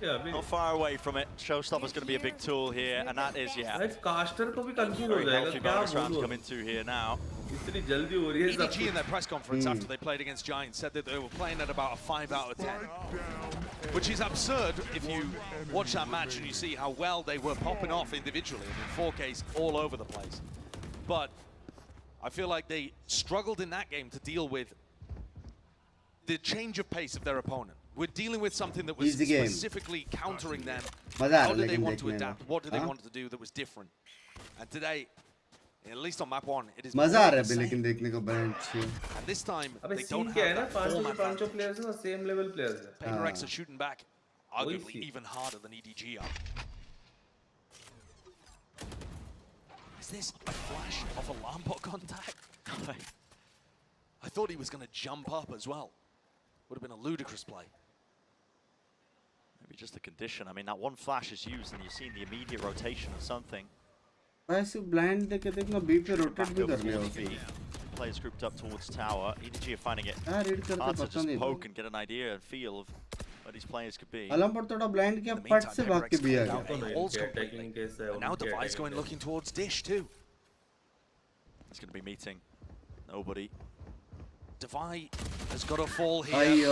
Yeah, not far away from it. Showstopper's going to be a big tool here, and that is, yeah. Caster को भी confuse हो Very जाएगा healthy क्या bonus round to बोलूं come into here now. इतनी जल्दी हो रही है सब EDG in their press conference after they played against Giants said that they were playing at about a 5 out of 10, which is absurd if you watch that match and you see how well they were popping off individually. I mean, 4Ks all over the place. But I feel like they struggled in that game to deal with the change of pace of their opponent. We're dealing with something that was specifically countering them. How did they want to adapt? What did they want to do that was different? And today, at least on map 1, it is more of the same. And this time, they don't have that format advantage. players ना same level players हैं PaperX are shooting back, arguably even harder than EDG are. Is this a flash of alarm bot contact? I thought he was going to jump up as well. Would have been a ludicrous play. Maybe just a condition. I mean, that one flash is used and you've seen the immediate rotation of something. वैसे blind देके देखना B पे rotate भी कर लिया उसने players grouped up towards tower. EDG are finding it hard to just poke and get an idea and feel of where these players could be. अलम पर थोड़ा blind किया पट से भाग के भी आ गया. And now Device going looking towards Dish too. He's going to be meeting nobody. Devi has got a fall here. And he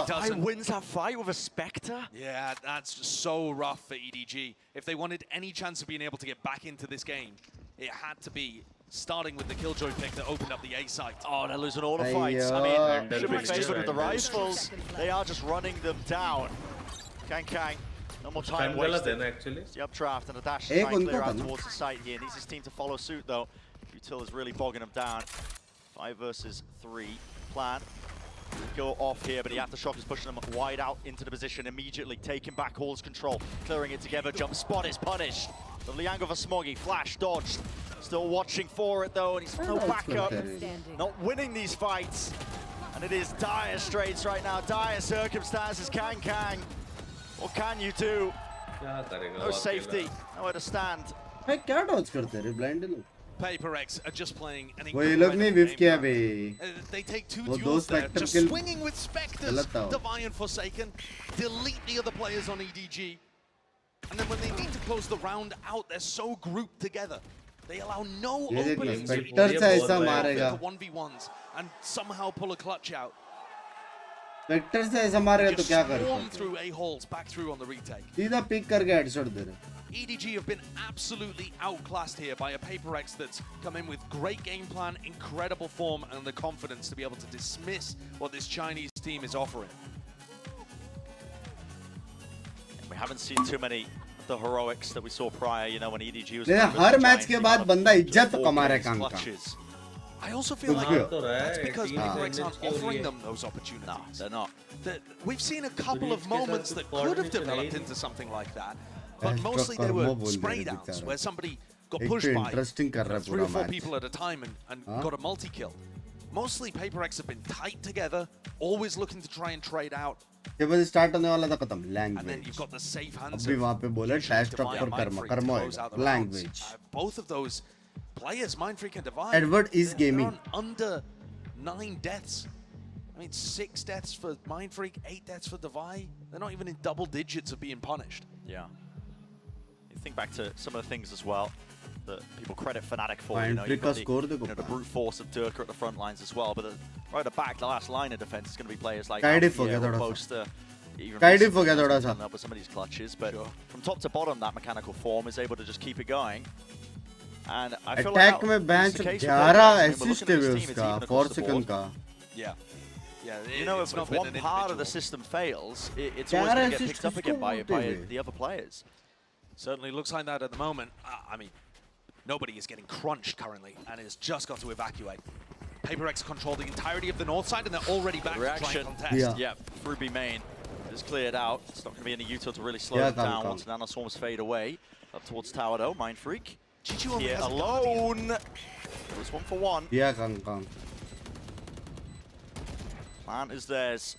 doesn't. Wins that fight with a Spectre? Yeah, that's just so rough for EDG. If they wanted any chance of being able to get back into this game, it had to be starting with the Killjoy pick that opened up the A site. Oh, they're losing all the fights. I mean, should be favored with the rifles. They are just running them down. Kang. No more time wasted. It's the updraft and a dash to try and clear out towards the site here. Needs his team to follow suit though. Util is really bogging him down. 5 versus 3 plan. Go off here, but the aftershock is pushing him wide out into the position immediately. Taking back Hall's control, clearing it together. Jump spot is punished. The Liang of a Smoggy, flash dodged. Still watching for it though, and he's no backup. Not winning these fights. And it is dire straits right now, dire circumstances. Kang. What can you do? No safety, nowhere to stand. Hey, क्या dodge करते हैं blind लोग? PRX are just playing an incredible game. They take 2 duels there, just swinging with Spectres, Divine and Forsaken, delete the other players on EDG. And then when they need to close the round out, they're so grouped together. They allow no openings for the 1v1s and somehow pull a clutch out. Vector से ऐसा मारेगा तो क्या करेगा? Swarm through A-holes, back through on the retake. सीधा pick करके headshot दे रहे. EDG have been absolutely outclassed here by a PRX that's come in with great game plan, incredible form, and the confidence to be able to dismiss what this Chinese team is offering. We haven't seen too many of the heroics that we saw prior, you know, when EDG was. Her match के बाद बंदा इज्जत तो कमा रहा है काम का. I also feel like that's because PRX aren't offering them those opportunities. No, they're not. We've seen a couple of moments that could have developed into something like that, but mostly they were spray downs where somebody got pushed by 3 or 4 people at a time and got a multi-kill. Mostly PRX have been tight together, always looking to try and trade out. जब बस start होने वाला था खत्म language. And then you've got the safe hands. अभी वहाँ पे बोले dash drop for Karma language. Both of those players, Mindfreak and Divine, Edward is gaming. They're on under 9 deaths. I mean, 6 deaths for Mindfreak, 8 deaths for Divine. They're not even in double digits of being punished. Yeah. You think back to some of the things as well that people credit Fnatic for. You know, you've got the brute force of Durka at the front lines as well, but right at the back, the last line of defense is going to be players like Poster. Even up with some of these clutches, but from top to bottom, that mechanical form is able to just keep it going. And I feel attack like में bench 11 assist है उसका 4 second का. Yeah. You know, if one part of the system fails, it's always going to get picked up again by the other players. Certainly looks like that at the moment. I mean, nobody is getting crunched currently and has just got to evacuate. PRX control the entirety of the north side and they're already back to try and contest. Yeah, Ruby main is cleared out. It's not going to be any util to really slow them down once the nanoswarms fade away. Up towards tower though, Mindfreak. Here alone. It was 1 for 1. Yeah, Kang. Plan is theirs.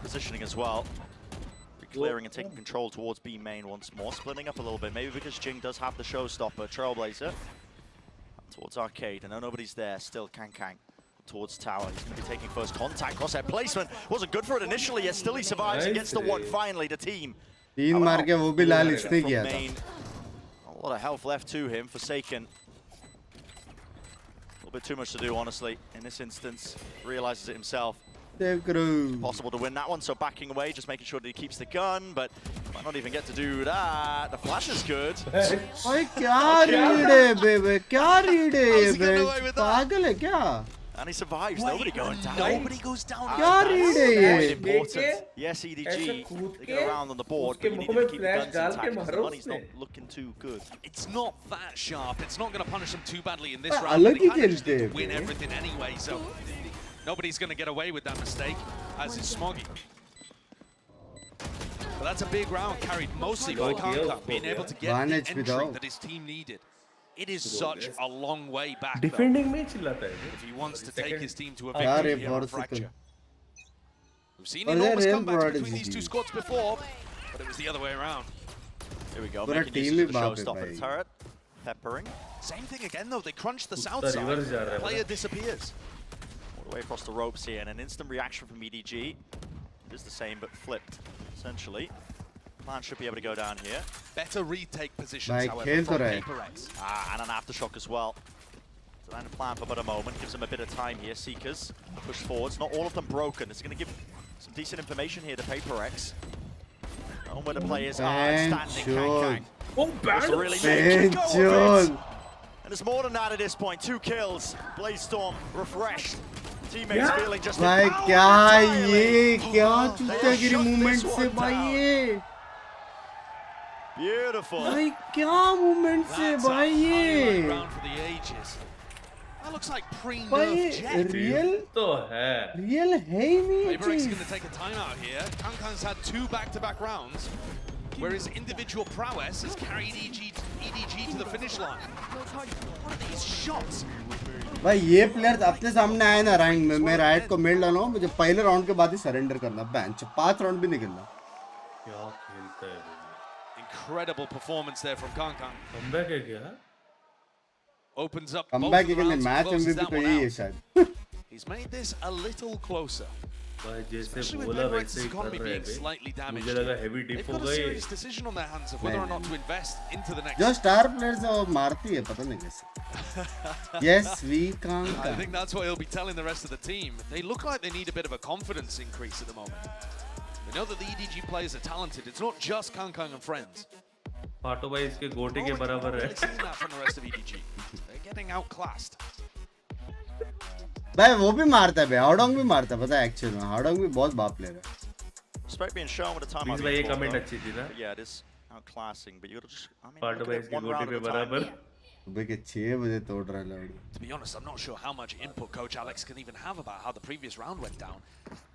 Positioning as well. Clearing and taking control towards B main once more. Splitting up a little bit, maybe because Jing does have the showstopper, Trailblazer. Towards Arcade, I know nobody's there. Still Kang towards tower. He's going to be taking first contact. Crosshair placement wasn't good for it initially, yet still he survives and gets the one finally. The team. A lot of health left to him. Forsaken. A little bit too much to do, honestly, in this instance. Realizes it himself. Possible to win that one, so backing away, just making sure that he keeps the gun, but might not even get to do that. The flash is good. And he survives. Nobody going down. Nobody goes down. Important. Yes, EDG, they get around on the board, but you need to keep the guns intact because the money's not looking too good. It's not that sharp. It's not going to punish them too badly in this round. But he kind of just need to win everything anyway, so nobody's going to get away with that mistake, as is Smoggy. But that's a big round carried mostly by Kanka, being able to get the entry that his team needed. It is such a long way back, Defending if he wants to take his team to a victory here on Fracture. We've seen enormous comebacks between these two squads before, but it was the other way around. Here we go, making use of the showstopper turret. Peppering. Same thing again though, they crunch the south side, player disappears. All the way across the ropes here, and an instant reaction from EDG. It is the same, but flipped, essentially. Man should be able to go down here. Better retake positions, however, from PRX. And an aftershock as well. So then plan for but a moment, gives them a bit of time here. Seekers push forwards, not all of them broken. It's going to give some decent information here to PRX. On where the players are standing. Kang. It's really making go. And it's more than that at this point. 2 kills. Blaze Storm refreshed. Teammates feeling just भाई क्या ये क्या चूतियागिरी movement से भाई ये Beautiful. भाई क्या movement से भाई ये That looks like pre-nerf jet. Real है ही नहीं PRX is going to take a timeout here. Kankan's had 2 back-to-back rounds, whereas individual prowess has carried EDG to the finish line. What are these shots? भाई ये player अपने सामने आए ना rank में, मैं राइट को मेल डालूं, मुझे पहले राउंड के बाद ही सरेंडर करना, बेंच 5 राउंड भी नहीं खेलना. क्या खेलता है वो? Incredible performance there from Kankan. Comeback है क्या? Opens up comeback के लिए मैच MVP तो यही है शायद. He's made this a little closer. भाई जैसे बोला वैसे ही कर रहे हैं. मुझे लगा heavy dip हो गई. Serious decision on their hands of whether or not to invest into the next. जो स्टार प्लेयर्स है वो मारती है, पता नहीं कैसे. Yes, we can. I think that's what he'll be telling the rest of the team. They look like they need a bit of a confidence increase at the moment. They know that the EDG players are talented. It's not just Kankan and friends. पाटो भाई इसके गोटे के बराबर है. Seen that from the rest of EDG. They're getting outclassed. भाई वो भी मारता है भाई, हाउडोंग भी मारता है, पता है एक्चुअली में हाउडोंग भी बहुत बाप प्लेयर है. Respect being shown with the time. भाई ये कमेंट अच्छी थी ना. Yeah, it is outclassing, but you got to just. I mean, पाटो भाई इसके गोटे पे बराबर. सुबह के 6 बजे तोड़ रहा है loud. To be honest, I'm not sure how much input Coach Alex can even have about how the previous round went down.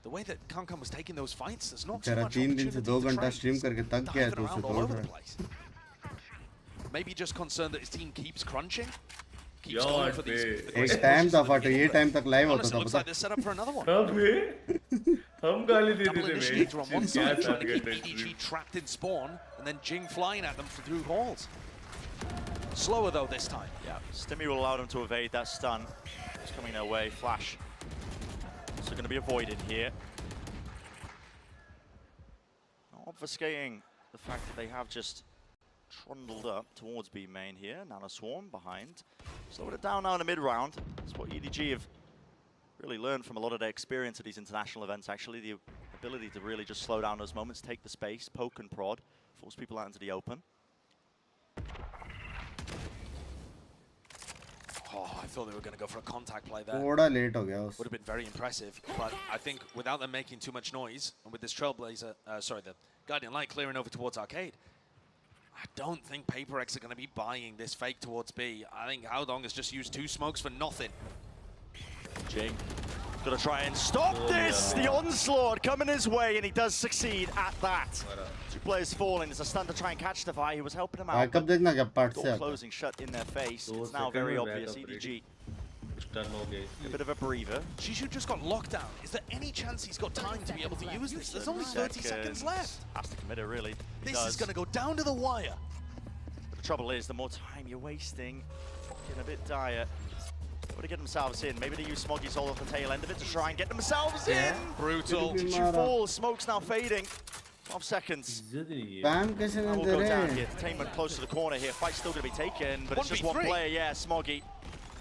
The way that Kankan was taking those fights, there's not too much opportunity to 3 दिन से 2 घंटा stream करके थक गया तो उसे तोड़ रहा है. Maybe just concerned that his team keeps crunching. एक टाइम था फट, ये टाइम तक लाइव होता था पता. हम गाली दे देते initiator on one side trying to keep EDG trapped in spawn and then Jing flying at them through halls. Slower though this time. Yeah, Stimmy will allow them to evade that stun. It's coming their way. Flash. So going to be avoided here. Obfuscating the fact that they have just trundled up towards B main here. Nano Swarm behind. Slowed it down now in the mid-round. That's what EDG have really learned from a lot of their experience at these international events, actually. The ability to really just slow down those moments, take the space, poke and prod, force people out into the open. Oh, I thought they were going to go for a contact play there. थोड़ा late हो गया उस. Would have been very impressive, but I think without them making too much noise, and with this Trailblazer, the Guardian Light clearing over towards Arcade, I don't think PRX are going to be buying this fake towards B. I think Haodong has just used 2 smokes for nothing. Jing got to try and stop this. The onslaught coming his way, and he does succeed at that. 2 players falling. There's a stun to try and catch the Vi. He was helping him out. Door closing shut in their face. It's now very obvious. EDG. A bit of a breather. Shishu just got locked down. Is there any chance he's got time to be able to use this? There's only 30 seconds left. Has to commit it, really. This is going to go down to the wire. But the trouble is, the more time you're wasting, getting a bit dire. Got to get themselves in. Maybe they use Smoggy's Soul off the tail end of it to try and get themselves in. Brutal. Shishu falls. Smoke's now fading. 12 seconds. Bam कैसे We'll नहीं go दे down रहे? here. Entertainment close to the corner here. Fight's still going to be taken, but it's just 1 player. Yeah, Smoggy.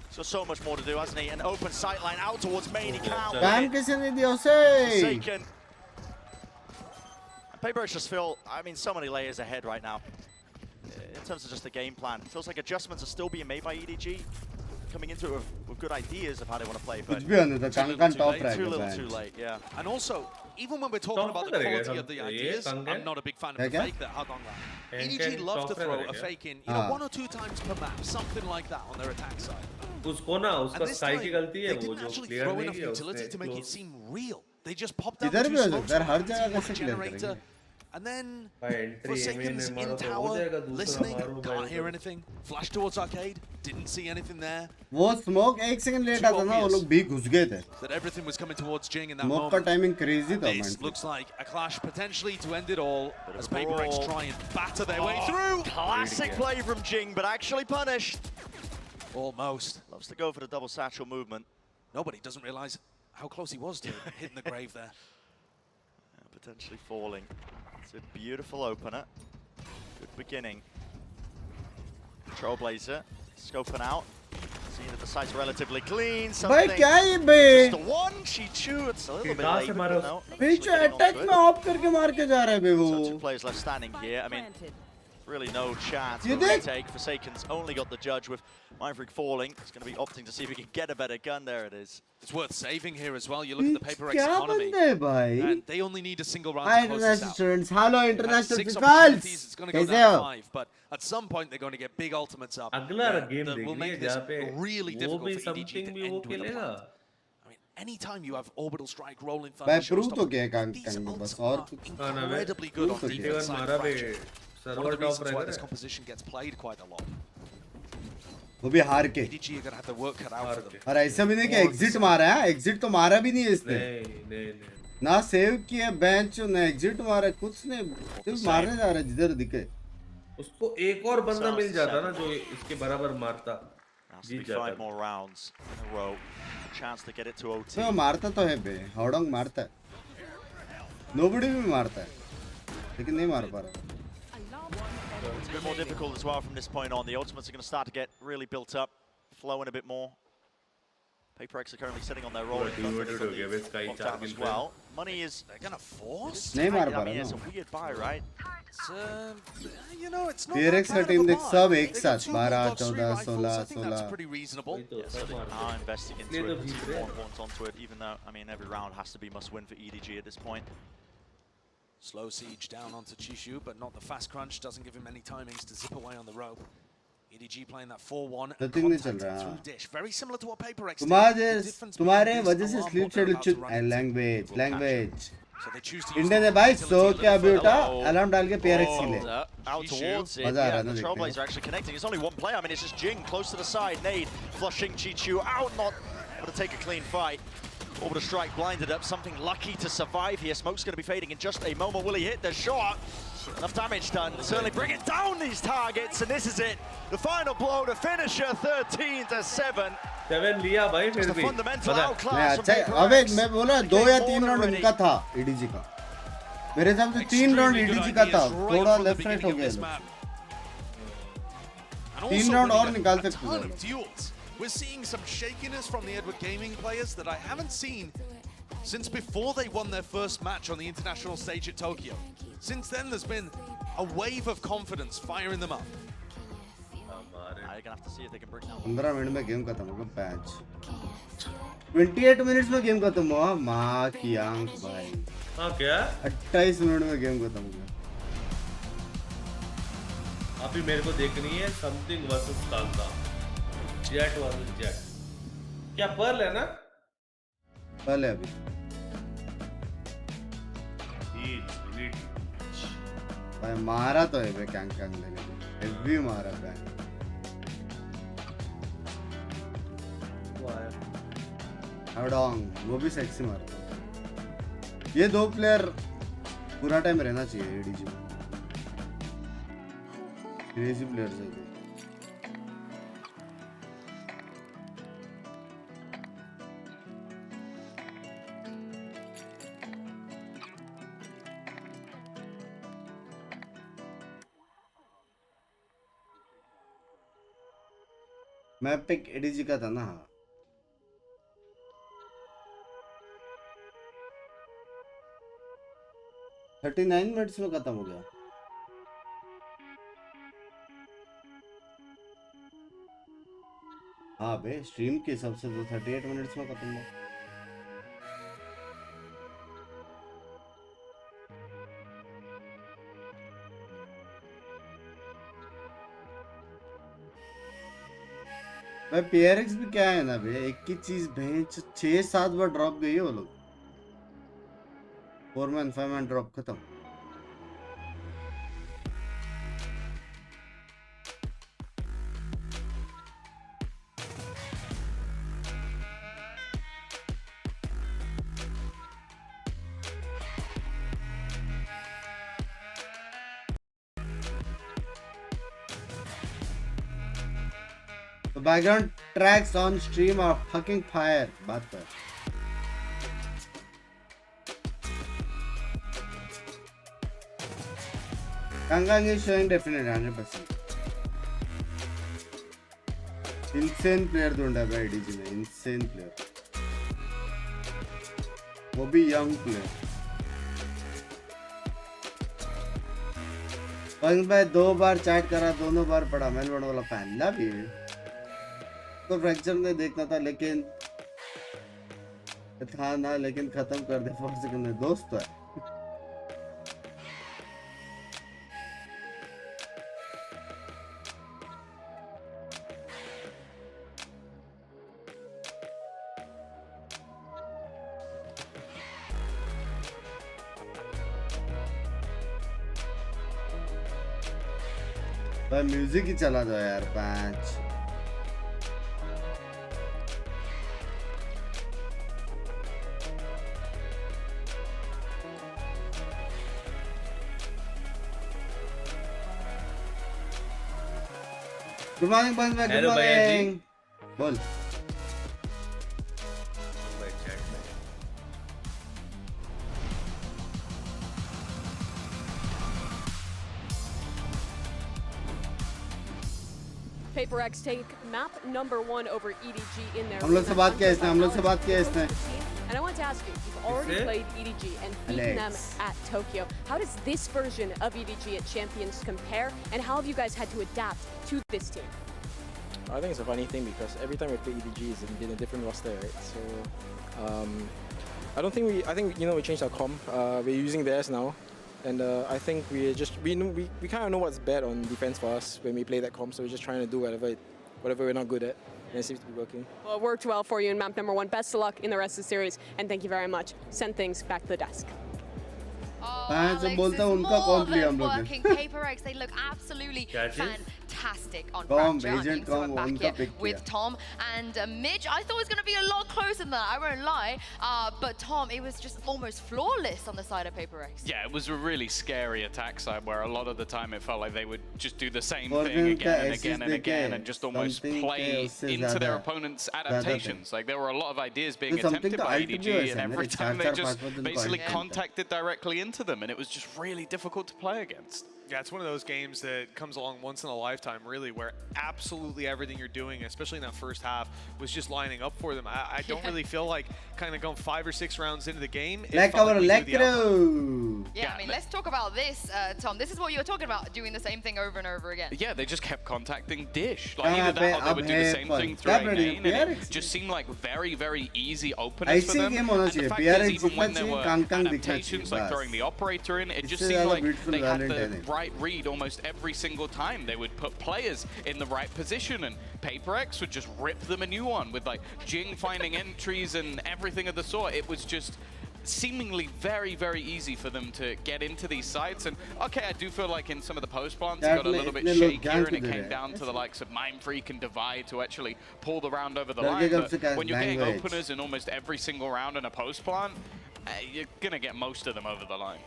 He's got so much more to do, hasn't he? An open sight line out towards main. He can't Bam win it. कैसे नहीं दिया उसे? Forsaken. And PRX just feel, I mean, so many layers ahead right now. In terms of just the game plan. It feels like adjustments are still being made by EDG. Coming into it with good ideas of how they want to play, but कुछ भी होने था, Kankan top रह too गया. little too late, yeah. And also, even when we're talking about the quality of the ideas, I'm not a big fan of the fake that Haodong ran. EDG love to throw a fake in, 1 or 2 times per map, something like that on their attack side. उसको ना उसका sky की गलती है वो जो clear नहीं किया utility to make it seem real. They just popped out इधर the भी 2 हो smokes, सकता है, हर जगह the कैसे clear generator, करेंगे? And then By entry, for seconds main in maro tower, to listening, maro can't hear anything. Flash towards arcade, didn't see anything there. वो smoke एक सेकंड लेट आता ना वो लोग भी घुस गए थे. That everything was coming towards Jing in that smoke का moment. टाइमिंग क्रेजी था. This looks like a clash potentially to end it all as PRX try and batter their way through. Classic play from Jing, but actually punished. Almost. Loves to go for the double satchel movement. Nobody doesn't realize how close he was to hitting the grave there. Potentially falling. It's a beautiful opener. Good beginning. Trailblazer scoping out. Seeing that the site's relatively clean. भाई क्या ये बे? Just the one Chichu. It's a little bit late. But no, beach attack में of करके मार के जा रहा है बे वो. So 2 players left standing here. I mean, really no chance You for a did? retake. Forsaken's only got the judge with Mindfreak falling. He's going to be opting to see if he can get a better gun. There it is. It's worth saving here as well. You look at the PRX क्या economy. बंदे भाई? And they only need a single round Hi to close this international out. students. Hello international Six peoples. opportunities, it's going to go कैसे down हो? 5, but at some point they're going to get big ultimates up. अगला that game will देखिए make this जहाँ पे really वो difficult भी for EDG something to भी वो end with a खेलेगा. plant. I mean, anytime you have orbital strike rolling भाई thunder प्रूव तो showstopper, क्या काम these करना बस ults और are कुछ. incredibly good on तो defense क्या? side मारा of बे Fracture. One server of the top reasons why रहेगा this ना. composition gets played quite a lot. वो भी हार के. EDG are going to have their work cut out for them. और ऐसा भी नहीं कि एग्जिट मारा है. एग्जिट तो मारा भी नहीं है इसने. नहीं. ना सेव किया बेंच ना एग्जिट मारा कुछ नहीं. सिर्फ मारने जा रहा है जिधर दिखे. उसको एक और बंदा मिल जाता ना जो इसके बराबर मारता. जीत जाता. 5 more rounds in a row. A chance to get it to OT. तो मारता तो है बे. हाउडोंग मारता है. नोबडी भी मारता है. लेकिन नहीं मार पा रहा. It's a bit more difficult as well from this point on. The ultimates are going to start to get really built up, flowing a bit more. PRX are currently sitting on their roll as well. Money is going to force. नहीं मार पा I mean, रहा it's a ना. weird buy, right? It's, you know, it's not PRX that का bad team of a देख buy. सब एक They got साथ 2 12 Bulldogs, 3 14 rifles. 16 I think that's 16. pretty reasonable. Yeah, so they are investing into it. It's more important onto it, even though, I mean, every round has to be must-win for EDG at this point. Slow siege down onto Chishu, but not the fast crunch. Doesn't give him any timings to zip away on the rope. EDG playing that 4-1 and Nothing नहीं चल contact रहा. through dish. Very similar to what PRX did. The difference तुम्हारे being वजह this से alarm sleep bot they're schedule about to run into. Language. So they choose to use Indian the है भाई utility so a little क्या अभी further. उठा alarm डाल के PRX के लिए. Out towards it. मजा आ Yeah, रहा है the ना देखने Trailblazers are actually connecting. It's only one player. I mean, it's just Jing close to the side. Nade flushing Chichu out, not able to take a clean fight. Orbital strike blinded up. Something lucky to survive here. Smoke's going to be fading in just a moment. Will he hit the shot? Enough damage done. Certainly bring it down these targets, and this is it. The final blow to finisher, 13-7. 7 लिया भाई फिर भी. Fundamental नहीं outclass from अच्छा अबे PRX. मैं बोला 2 या 3 राउंड इनका था EDG का. मेरे हिसाब से 3 राउंड EDG का था. थोड़ा लेफ्ट राइट हो गया. 3 राउंड और निकाल सकते थे. We're seeing some shakiness from the Edward Gaming players that I haven't seen since before they won their first match on the international stage at Tokyo. Since then, there's been a wave of confidence firing them up. They're gonna have to see if they can bring down. 15 minute में game खत्म होगा patch. 28 minutes में game खत्म हुआ. मां की आंख भाई. हां क्या? 28 मिनट में गेम खत्म हो गया. अभी मेरे को देखनी है something versus Kanta. Jet versus jet. क्या पर्ल है ना? पर्ल है अभी. भाई मारा तो है बे कैंग कैंग लेने. हेवी मारा बे. हाउडोंग वो भी सेक्सी मारता. ये 2 प्लेयर पूरा टाइम रहना चाहिए EDG में. क्रेजी प्लेयर्स है. मैं पिक EDG का था ना. हाँ 39 मिनट्स में खत्म हो गया. हाँ बे स्ट्रीम के हिसाब से तो 38 मिनट्स में खत्म हुआ. भाई PRX भी क्या है ना बे. एक ही चीज भेज 6-7 बार ड्रॉप गई है वो लोग. 4 मैन 5 मैन ड्रॉप खत्म. background tracks on stream are fucking fire. बात कर. Kangang is showing definitely 100%. Insane player ढूंढा है EDG में. Insane player. वो भी young player. पंग भाई 2 बार चैट करा, दोनों बार पढ़ा. मेलबोर्न वाला फैन लव यू. तो फ्रैक्चर में देखना था लेकिन था ना, लेकिन खत्म कर दे 4 सेकंड में. दोस्त है. भाई म्यूजिक ही चला दो यार. 5 गुड मॉर्निंग बंद में. Good morning. बोल. PRX take map number 1 over EDG in their. हम लोग से बात किया इसने. हम लोग से बात किया इसने. And I want to ask you, you've already played EDG and beaten them at Tokyo. How does this version of EDG at Champions compare, and how have you guys had to adapt to this team? I think it's a funny thing because every time we play EDG is in a different roster, right? So I don't think I think we changed our comp. We're using theirs now, and I think we kind of know what's bad on defense for us when we play that comp. So we're just trying to do whatever we're not good at, and it seems to be working. Well, it worked well for you in map number 1. Best of luck in the rest of the series, and thank you very much. Send things back to the desk. Alex is more than working. PRX, they look absolutely fantastic on Fracture. So I'm back here with Tom and Mitch. I thought it was going to be a lot closer than that, I won't lie. But Tom, it was just almost flawless on the side of PRX. Yeah, it was a really scary attack side where a lot of the time it felt like they would just do the same thing again and again and again and just almost play into their opponent's adaptations. Like there were a lot of ideas being attempted by EDG, and every time they just basically contacted directly into them, and it was just really difficult to play against. Yeah, it's one of those games that comes along once in a lifetime, really, where absolutely everything you're doing, especially in that first half, was just lining up for them. I don't really feel like kind of going 5 or 6 rounds into the game. Yeah, I mean, let's talk about this, Tom. This is what you were talking about, doing the same thing over and over again. Yeah, they just kept contacting Dish. Like either that or they would do the same thing through A-Main, and it just seemed like very, very easy openers for them. And the fact is, even when there were adaptations, like throwing the operator in, it just seemed like they had the right read almost every single time. They would put players in the right position, and PRX would just rip them a new one with like Jing finding entries and everything of the sort. It was just seemingly very, very easy for them to get into these sites. And okay, I do feel like in some of the post plants it got a little bit shakier, and it came down to the likes of Mindfreak and Divide to actually pull the round over the line. But when you're getting openers in almost every single round in a post plant, you're gonna get most of them over the line.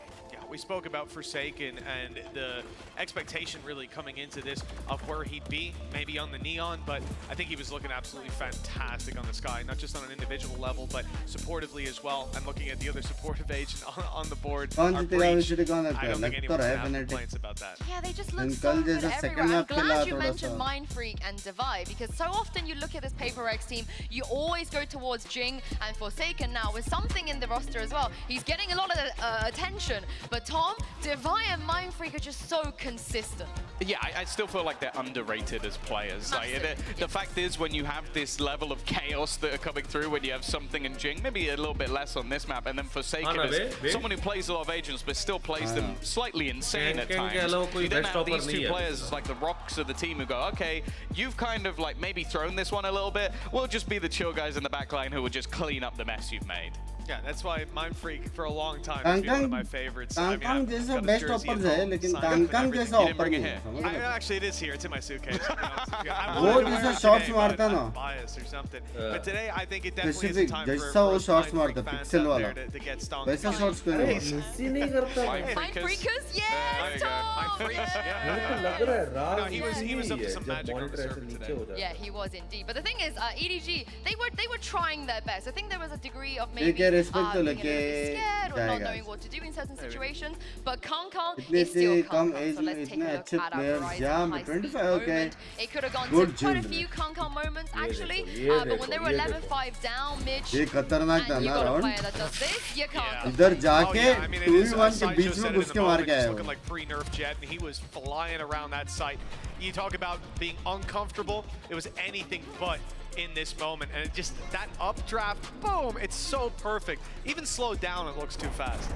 We spoke about Forsaken and the expectation really coming into this of where he'd be, maybe on the Neon, but I think he was looking absolutely fantastic on the Sky, not just on an individual level, but supportively as well. I'm looking at the other supportive agent on the board. I don't think anyone's have complaints about that. Yeah, they just look so good everywhere. I'm glad you mentioned Mindfreak and Divide, because so often you look at this PRX team, you always go towards Jing and Forsaken now with something in the roster as well. He's getting a lot of attention, but Tom, Divide and Mindfreak are just so consistent. Yeah, I still feel like they're underrated as players. Like, the fact is, when you have this level of chaos that are coming through, when you have something in Jing, maybe a little bit less on this map, and then Forsaken is someone who plays a lot of agents but still plays them slightly insane at times. You then have these two players as like the rocks of the team who go, okay, you've kind of like maybe thrown this one a little bit, we'll just be the chill guys in the back line who will just clean up the mess you've made. Yeah, that's why Mind Freak for a long time has been one of my favorites. कांगकांग जैसा best offer है लेकिन कांगकांग जैसा offer नहीं है. Actually, it is here. It's in my suitcase. वो जैसा shots मारता ना. Bias or something. But today, I think it definitely is a time जैसा वो शॉट्स मारता for पिक्सल वाला. to get stung. वैसा शॉट्स क्यों नहीं मारता? मिसी नहीं करता. Mind Freakers, yes, Tom! मेरे को लग रहा है राज No, he was up to some magic on the server today. Yeah, he was indeed. But the thing is, EDG, they were trying their best. I think there was a degree of एक maybe respect तो being a लेके little bit scared or not जाएगा. knowing what to do in certain situations. But Kong इतने is still से Kong. कम as So में let's take इतने a look अच्छे at our players Horizon यहाँ high 25 speed okay. moment. It could have gone Good to quite a gym. few Kong moments actually. ये But when they were 11-5 down, Mitch, ये खतरनाक था and you ना got a round. player that does this, you can't. इधर जाके Oh, yeah, I mean, it is, 2v1 के Sideshow बीच में said it घुस in के the मार moment, के आया just वो. looking like pre-nerf Jet, and he was flying around that site. You talk about being uncomfortable. It was anything but in this moment, and it just that updraft, boom! It's so perfect. Even slowed down, it looks too fast.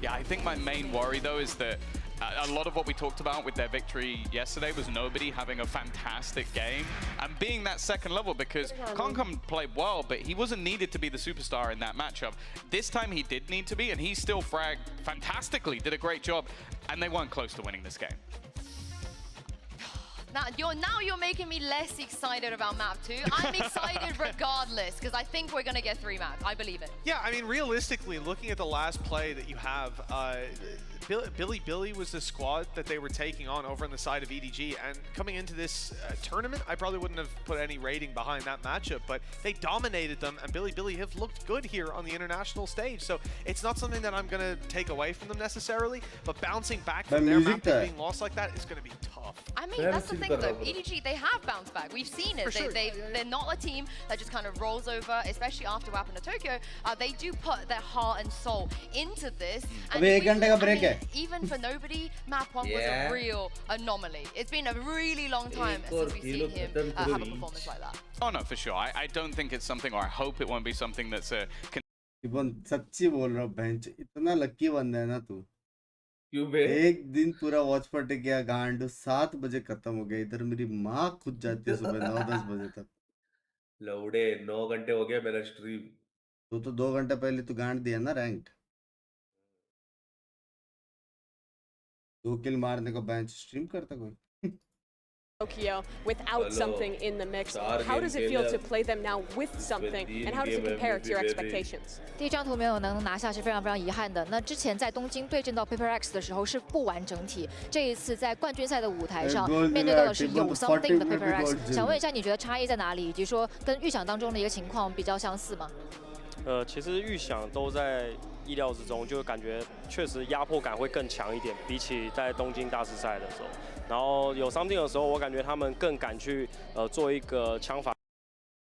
Yeah, I think my main worry though is that a lot of what we talked about with their victory yesterday was nobody having a fantastic game and being that second level, because Concom played well, but he wasn't needed to be the superstar in that matchup. This time he did need to be, and he still fragged fantastically, did a great job, and they weren't close to winning this game. Now you're making me less excited about map 2. I'm excited regardless because I think we're gonna get 3 maps. I believe it. Yeah, I mean, realistically, looking at the last play that you have, Billy was the squad that they were taking on over on the side of EDG, and coming into this tournament, I probably wouldn't have put any rating behind that matchup, but they dominated them, and Billy have looked good here on the international stage, so it's not something that I'm going to take away from them necessarily, but bouncing back from their map being lost like that is going to be tough. I mean, that's the thing though, EDG, they have bounced back. We've seen it. For sure. They're not a team that just kind of rolls over, especially after what happened to Tokyo. They do put their heart and soul into this. And even for nobody, map 1 was a real anomaly. It's been a really long time since we've seen him have a performance like that. Oh no, for sure. I don't think it's something, or I hope it won't be something that's a... सच्ची बोल रहा हूँ bench, इतना lucky बंदा है ना तू. क्यों बे? एक दिन पूरा वॉच पार्टी किया, गांड 7 बजे खत्म हो गया. इधर मेरी माँ खुद जाती है सुबह 9-10 बजे तक. लौड़े 9 घंटे हो गया मेरा स्ट्रीम. तो 2 घंटे पहले तू गांड दिया ना रैंक्ड. 2 किल मारने को बेंच स्ट्रीम करता कोई. Tokyo without something in the mix. How does it feel to play them now with something, and how does it compare to your expectations? 第一张图没有能拿下是非常非常遗憾的。那之前在东京对阵到 PRX 的时候是不完整体，这一次在冠军赛的舞台上面对到的是有 something 的 PRX。想问一下，你觉得差异在哪里，以及说跟预想当中的一个情况比较相似吗？其实预想都在意料之中，就感觉确实压迫感会更强一点，比起在东京大师赛的时候。然后有 something 的时候，我感觉他们更敢去做一个枪法。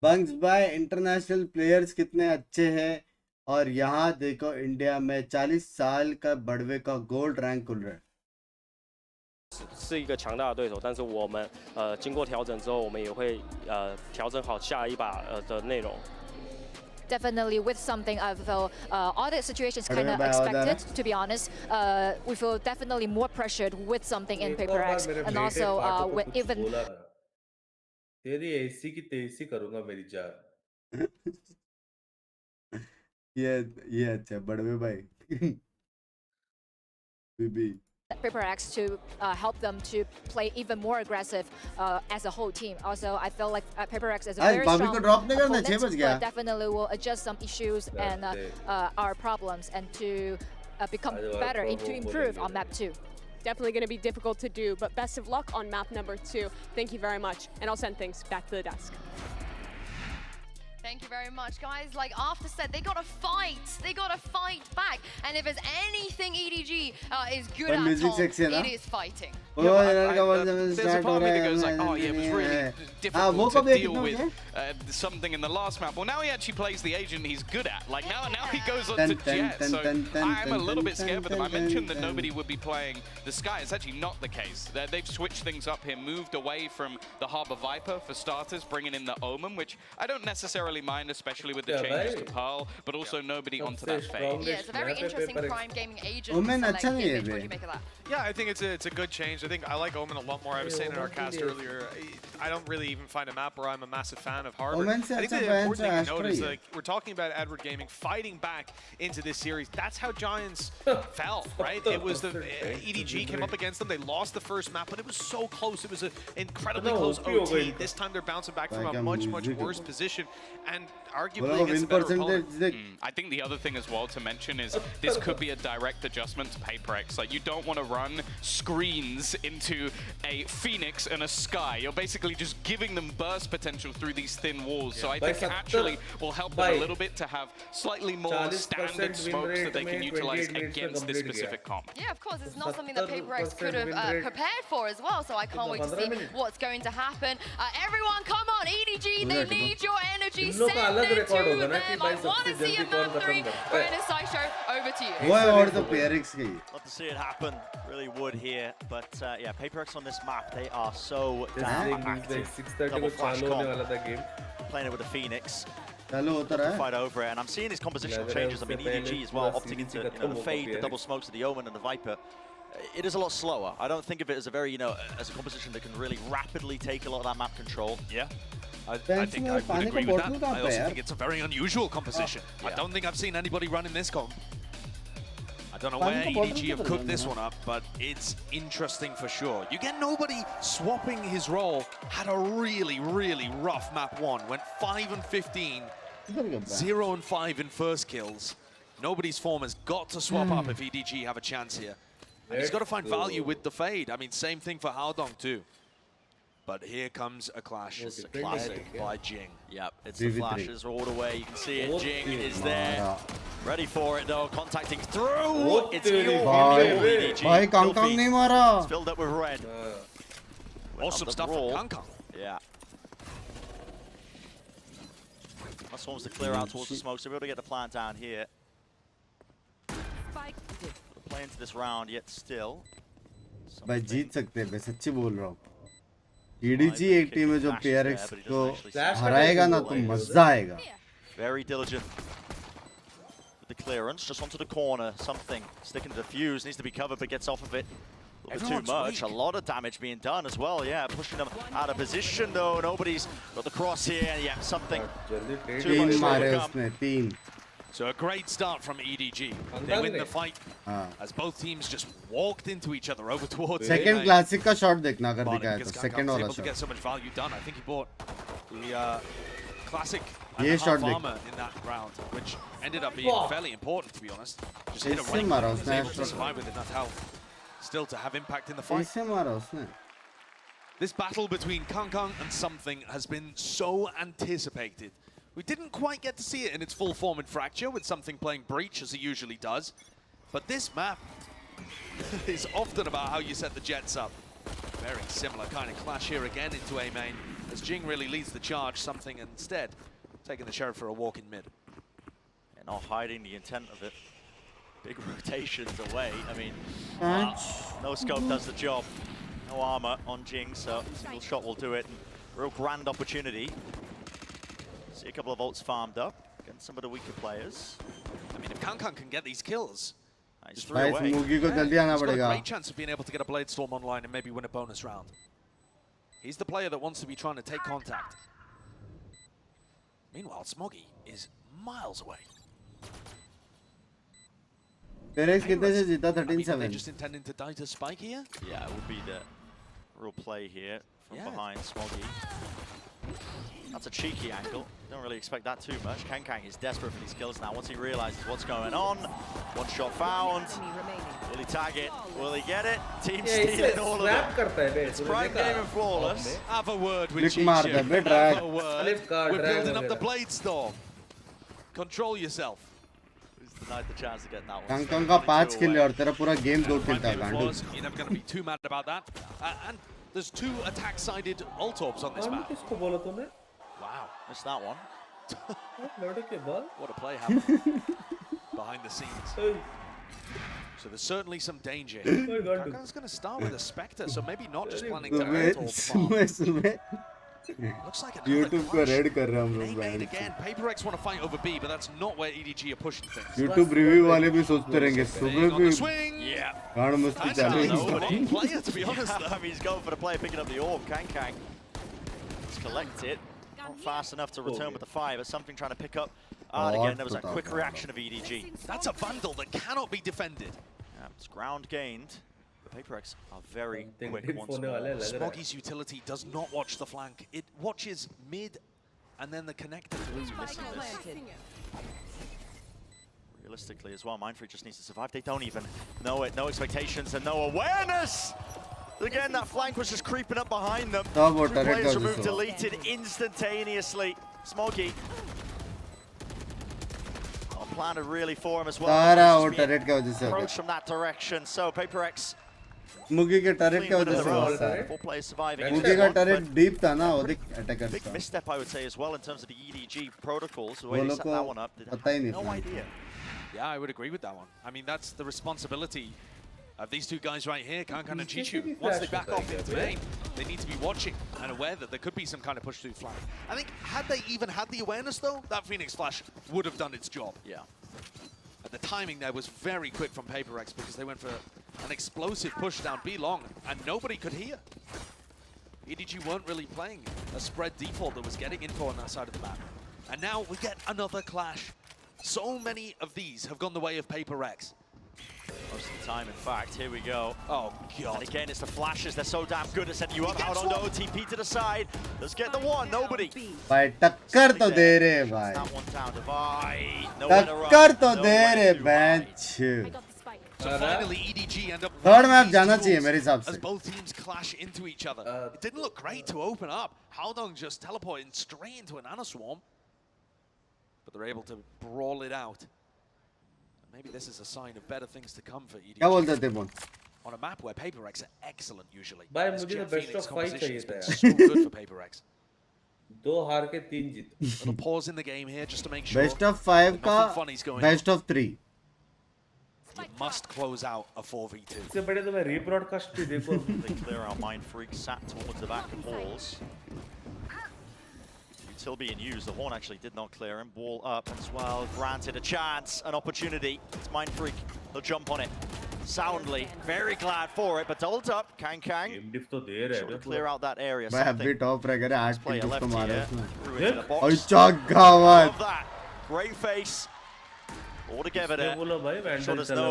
bunks भाई international players कितने अच्छे हैं, और यहाँ देखो India में 40 साल का बड़वे का गोल्ड रैंक खुल रहा है.是一个强大的对手，但是我们经过调整之后，我们也会调整好下一把的内容。Definitely with something, I feel all the situations kind of expected, to be honest. We feel definitely more pressured with something in Paper X, and also with even... तेरी ऐसी की तैसी करूंगा मेरी जान. ये अच्छा बड़वे भाई. बीबी. Paper X to help them to play even more aggressive as a whole team. Also, I feel like Paper X is a very strong opponent, but definitely will adjust some issues and our problems, and to become better and to improve on map 2. Definitely going to be difficult to do, but best of luck on map number 2. Thank you very much, and I'll send things back to the desk. Thank you very much, guys. Like After said, they got to fight. They got to fight back. And if there's anything EDG is good at, Tom, it is fighting. There's a part of me that goes like, oh yeah, it was really difficult to deal with something in the last map. Well, now he actually plays the agent he's good at. Like now he goes on to Jet. So I'm a little bit scared for them. I mentioned that nobody would be playing the Sky. It's actually not the case. They've switched things up here, moved away from the Harbor Viper for starters, bringing in the Omen, which I don't necessarily mind, especially with the changes to Pearl, but also nobody onto that phase. Yeah, it's a very interesting Prime Gaming agent. What do you make of that? Yeah, I think it's a good change. I think I like Omen a lot more. I was saying in our cast earlier, I don't really even find a map where I'm a massive fan of Harvard. I think the important thing to note is, like, we're talking about Edward Gaming fighting back into this series. That's how Giants fell, right? It was the EDG came up against them. They lost the first map, but it was so close. It was an incredibly close OT. This time they're bouncing back from a much worse position, and arguably against a better opponent. I think the other thing as well to mention is this could be a direct adjustment to PRX. Like, you don't want to run screens into a Phoenix and a Sky. You're basically just giving them burst potential through these thin walls. So I think actually will help them a little bit to have slightly more standard smokes that they can utilize against this specific comp. Yeah, of course, it's not something that PRX could have prepared for as well, so I can't wait to see what's going to happen. Everyone, come on, EDG, they need your energy. Send it to them. I want to see a map 3. Brandon Sideshow, over to you. Love to see it happen. Really would here, but yeah, PRX on this map, they are so damn active. Double flash comp, playing it with the Phoenix. Fight over it, and I'm seeing these compositional changes. I mean, EDG as well, opting into the Fade, the double smokes of the Omen and the Viper. It is a lot slower. I don't think of it as a very, as a composition that can really rapidly take a lot of that map control. Yeah. I think I would agree with that. I also think it's a very unusual composition. I don't think I've seen anybody running this comp. I don't know where EDG have cooked this one up, but it's interesting for sure. You get nobody swapping his role. Had a really rough map 1. Went 5 and 15, 0 and 5 in first kills. Nobody's form has got to swap up if EDG have a chance here. And he's got to find value with the Fade. I mean, same thing for Haodong too. But here comes a clash. It's a classic by Jing. Yep, it's the flashes all the way. You can see it. Jing is there. Ready for it though. Contacting through. It's EDG. It's filled up with red. Awesome stuff from Kangkang. Yeah. That's almost to clear out towards the smoke, so we're able to get the plant down here. Play into this round, yet still. भाई जीत सकते हैं, मैं सच्ची बोल रहा हूँ. EDG एक team है जो PRX को हराएगा ना तो मजा आएगा. Very diligent with the clearance, just onto the corner. Something sticking to the fuse, needs to be covered, but gets off of it a little bit too much. A lot of damage being done as well. Yeah, pushing them out of position though. Nobody's got the cross here. Yeah, something. Too much. So a great start from EDG. They win the fight as both teams just walked into each other over towards second classic का shot देखना अगर दिखाया तो second वाला shot. To get so much value done. I think he bought the classic half armor in that round, which ended up being fairly important, to be honest. Just hit a range, was able to survive with enough health, still to have impact in the fight. This battle between Kangkang and Something has been so anticipated. We didn't quite get to see it in its full form in Fracture, with Something playing Breach as he usually does. But this map is often about how you set the Jets up. Very similar kind of clash here again into A main, as Jing really leads the charge. Something instead taking the Sheriff for a walk in mid. And not hiding the intent of it. Big rotations away. I mean, no scope does the job. No armor on Jing, so a single shot will do it. Real grand opportunity. See a couple of ults farmed up against some of the weaker players. I mean, if Kangkang can get these kills, just threw away. He's got a great chance of being able to get a Blade Storm online and maybe win a bonus round. He's the player that wants to be trying to take contact. Meanwhile, Smoggy is miles away. PRX कितने से जीता 13-7. They're just intending to die to Spike here? Yeah, it would be the real play here from behind Smoggy. That's a cheeky angle. Don't really expect that too much. Kangkang is desperate for these kills now. Once he realizes what's going on, one shot found. Will he tag it? Will he get it? Team stealing all of it. It's prime game and flawless. Have a word with Chichu. Have a word. We're building up the Blade Storm. Control yourself. Who's denied the chance to get that one? Kangkang का 5 kill और तेरा पूरा game 2 kill था गांडू. You're never going to be too mad about that. And there's 2 attack-sided ult orbs on this map. Wow, missed that one. What a play happened behind the scenes. So there's certainly some danger. Kangkang's going to start with a Spectre, so maybe not just planning to ult orb. Looks like YouTube को red कर रहे हैं हम लोग A-main again. PaperX want to fight over B, but that's not where EDG are pushing things. YouTube review वाले भी सोचते रहेंगे सुबह भी गाड़ मस्ती चल रही है player, to be honest. He's going for the player picking up the orb. Kang. Let's collect it. Not fast enough to return with the 5, but something trying to pick up. Again, there was that quick reaction of EDG. That's a bundle that cannot be defended. Yeah, it's ground gained. The PaperX are very quick once more. Smoggy's utility does not watch the flank. It watches mid and then the connector. Realistically as well, Mindfree just needs to survive. They don't even know it. No expectations and no awareness! Again, that flank was just creeping up behind them. Two players removed, deleted instantaneously. Smoggy. Planted really for him as well. Approach from that direction. So PaperX. मुगी के turret के वजह से हुआ था। 4 players surviving. मुगी का turret deep था ना, वो देख attackers Big का। misstep, I would say, as well in terms of the EDG protocols. The way they set that one up, they had no idea. Yeah, I would agree with that one. I mean, that's the responsibility of these two guys right here, Kankan and Chichu. Once they back off into main, they need to be watching and aware that there could be some kind of push through flank. I think had they even had the awareness though, that Phoenix Flash would have done its job. Yeah. And the timing there was very quick from PaperX because they went for an explosive push down B long and nobody could hear. EDG weren't really playing a spread default that was getting info on that side of the map. And now we get another clash. So many of these have gone the way of PaperX. Most of the time, in fact. Here we go. Oh, God. And again, it's the flashes. They're so damn good at setting you up. Out on the OTP to the side. Let's get the one. Nobody. भाई टक्कर तो दे रहे भाई। That one down divide. टक्कर तो दे रहे bench। So finally, EDG end up Third map जाना चाहिए मेरे हिसाब से। as both teams clash into each other. It didn't look great to open up. Howdong just teleporting straight into an Ana Swarm. But they're able to brawl it out. Maybe this is a sign of better things to come for EDG. क्या बोलते थे बोल? On a map where PaperX are excellent usually. भाई This मुझे Jet तो best Phoenix of 5 composition चाहिए has था been so good for PaperX. 2 हार के 3 जीत. Little pause in the game here just to make sure. Best of 5 का best of 3. You must close out a 4v2. इससे बड़े तो मैं rebroadcast भी देखो. They clear out Mindfreak, sat towards the back of balls. Still being used. The horn actually did not clear him. Ball up as well. Granted a chance, an opportunity. It's Mindfreak. They'll jump on it soundly. Very glad for it, but ult up. Kang. Sure to clear out that area. भाई अभी top रह गए 8 Player किल left तो मारा here. उसने। Threw it in the box. और चौकावत। Love that. Great face. All together there. Sure there's no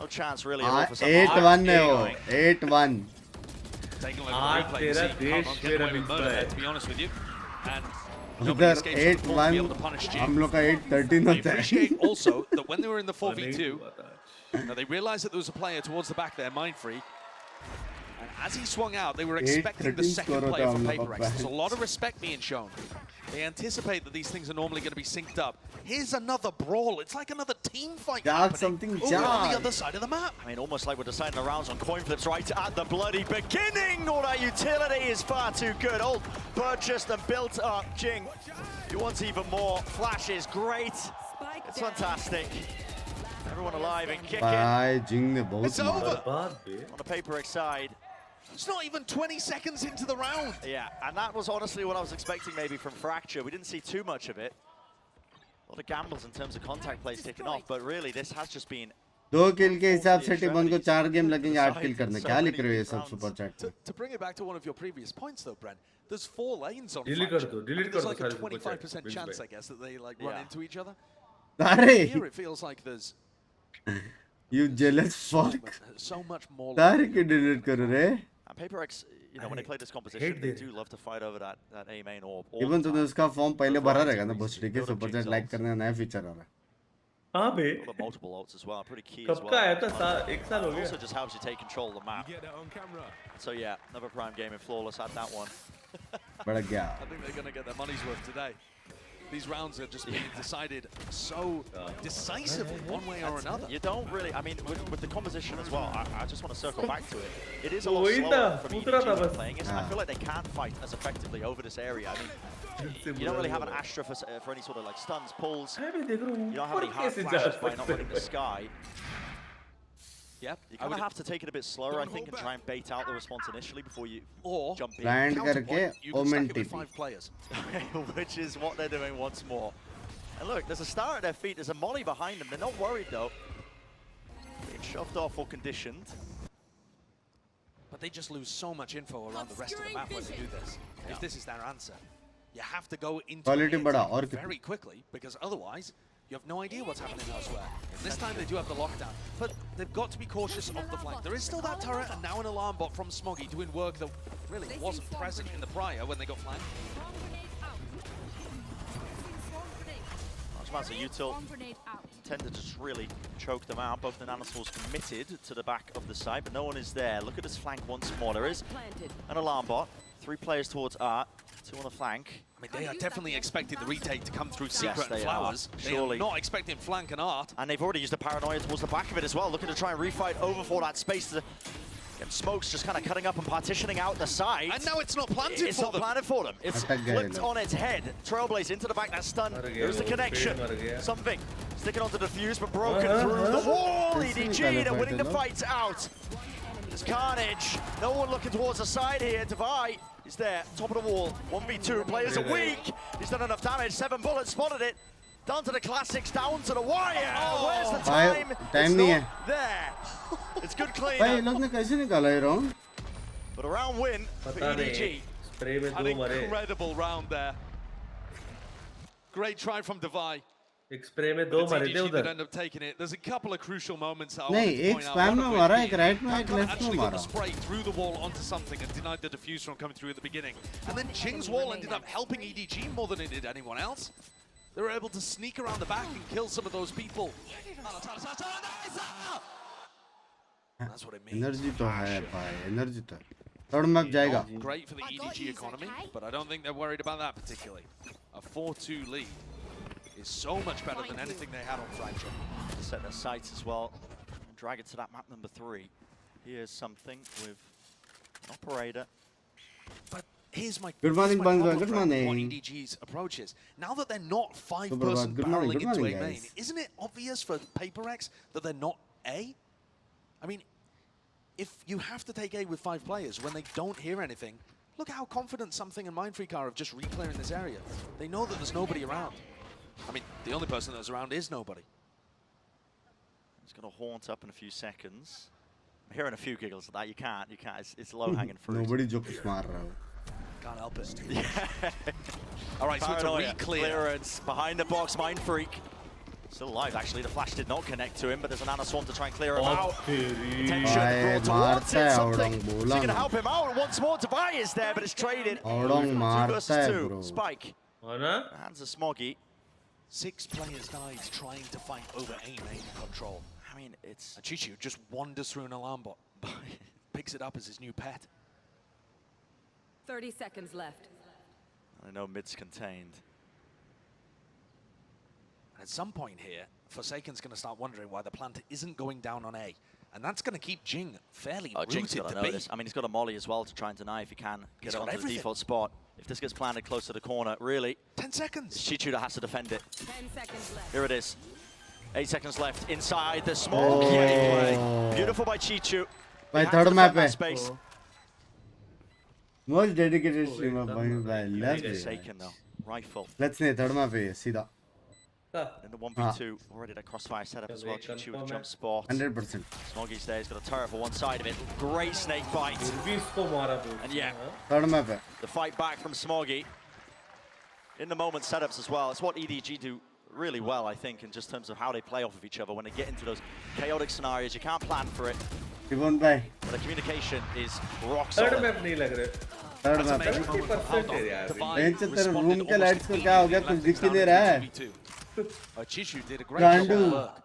chance really at all for some 8-1 है वो 8-1 Taking a look at the replay, you see Howdong get away with murder there, to be honest with you. And nobody उधर escapes from the ball to be able to 8-1 punish Jing. हम लोग का 8-13 I होता है appreciate also that when they were in the 4v2, now they realized that there was a player towards the back there, Mindfree. And as he swung out, they were expecting the second player from PaperX. There's a lot of respect being shown. They anticipate that these things are normally going to be synced up. Here's another brawl. It's like another team fight happening over on the other side of the map. I mean, almost like we're deciding the rounds on coin flips right at the bloody beginning. All that utility is far too good. Ult purchased and built up. Jing, you want even more. Flash is great. It's fantastic. Everyone alive and kicking. It's over. On the PaperX side. It's not even 20 seconds into the round. Yeah, and that was honestly what I was expecting maybe from Fracture. We didn't see too much of it. A lot of gambles in terms of contact plays kicking off, but really this has just been 2 किल के हिसाब से team को 4 game लगेंगे 8 किल करने क्या लिख रहे हो ये सब सुपर चैट में To bring it back to one of your previous points though, Brent, there's 4 lanes on Delete Fracture. कर दो, delete There's कर like दो a सारे super chat, 25% chance, I guess, that they like run into each other. अरे Here it feels like there's you jealous fuck so much more. तारे के delete कर रहे and PaperX, you know, when they play this composition, they do love to fight over that A main orb. Even तुमने उसका form पहले भरा रहेगा ना बस ठीक है सुपर चैट लाइक करने का नया फीचर आ रहा है हाँ बे multiple ults as well, pretty key as कब well. का आया था 1 साल हो गया Also just helps you take control of the map. So yeah, another prime game in Flawless at that one. बढ़ गया I think they're going to get their money's worth today. These rounds are just being decided so decisively one way or another. You don't really, I mean, with the composition as well, I just want to circle back to it. It is a lot slower from EDG playing it. I feel like they can't fight as effectively over this area. I mean, you don't really have an Astra for any sort of like stuns, pulls. You don't have any hard flashes by not running the sky. Yep, you kind of have to take it a bit slower, I think, and try and bait out the response initially before you jump in. Land करके Omen TP. 5 players, which is what they're doing once more. And look, there's a star at their feet, there's a molly behind them. They're not worried though. Being shoved off or conditioned. But they just lose so much info around the rest of the map when they do this. If this is their answer, you have to go into it very quickly, because otherwise you have no idea what's happening elsewhere. This time they do have the lockdown, but they've got to be cautious of the flank. There is still that turret and now an alarm bot from Smoggy doing work that really wasn't present in the prior when they got flanked. So Util tend to just really choke them out. Both the Nanosauls committed to the back of the site, but no one is there. Look at this flank once more. There is an alarm bot. 3 players towards Art, 2 on the flank. I mean, they are definitely expecting the retake to come through Secret and they Flowers. Are. They are not expecting flank and Art. And they've already used the paranoia towards the back of it as well, looking to try and refight over for that space. And Smoke's just kind of cutting up and partitioning out the side. And now it's not planted for them. It's not planted for them. It's flipped on its head. Trailblaze into the back, that stun. There's the connection. Something sticking onto the fuse, but broken through the wall. EDG, they're winning the fight out. There's Carnage. No one looking towards the side here. Divide is there, top of the wall. 1v2, players are weak. He's done enough damage. 7 bullets, spotted it. Down to the classics, down to the wire. Where's the time? It's not there. It's good clean. But a round win for EDG. An incredible round there. Great try from Divide. EDG that end up taking it. There's a couple of crucial moments that I want to point out. One of which actually got the spray through the wall onto something and denied the defuse from coming through at the beginning. And then Jing's wall ended up helping EDG more than it did anyone else. They were able to sneak around the back and kill some of those people. That's what it means. Energy to hai bhai, energy to. Third map jayega. Great for the EDG economy, but I don't think they're worried about that particularly. A 4-2 lead is so much better than anything they had on Fracture. Set their sights as well. And drag it to that map number 3. Here's something with an operator. But here's my good morning, Bangla. Good morning. morning. EDG's approaches. Now that they're not 5-person barreling into A main, isn't it obvious for PRX that they're not A? I mean, if you have to take A with 5 players when they don't hear anything, look how confident Something and Mindfreak are of just re-clearing this area. They know that there's nobody around. I mean, the only person that's around is nobody. He's going to haunt up in a few seconds. I'm hearing a few giggles at that. You can't. It's low-hanging fruit. Nobody joke smart. Can't help it. All right, so it's a re-clear. Clearance behind the box, Mindfreak. Still alive, actually. The flash did not connect to him, but there's an Anaswan to try and clear him out. Tension brought towards it. Something. So you're going to help him out. Once more, Tobias is there, but it's traded. 2 versus 2. Spike. Hands are Smoggy. 6 players died trying to fight over A main control. I mean, it's... And Chichu just wanders through an alarm bot. Picks it up as his new pet. 30 seconds left. I know mid's contained. And at some point here, Forsaken's going to start wondering why the plant isn't going down on A. And that's going to keep Jing fairly rooted to B. I mean, he's got a molly as well to try and deny if he can get it onto the default spot. If this gets planted close to the corner, really. 10 seconds. It's Chichu that has to defend it. 10 seconds left. Here it is. 8 seconds left inside the smoke. Play. Beautiful by Chichu. By third map space. Most dedicated streamer by Forsaken though. Rifle. Let's say third map hai sida. In the 1v2, already that crossfire setup as well. Chichu with jump spot. 100%. Smoggy's there, he's got a turret for one side of it. Great snake bite. And yeah, third map hai. The fight back from Smoggy. In the moment setups as well. It's what EDG do really well, I think, in just terms of how they play off of each other. When they get into those chaotic scenarios, you can't plan for it. But the communication is rock solid. Third map nahi lag rahe. Third map. 50% room ke lights ko kya ho gaya? Kuch dikh nahi raha hai. Chichu did a great job of work.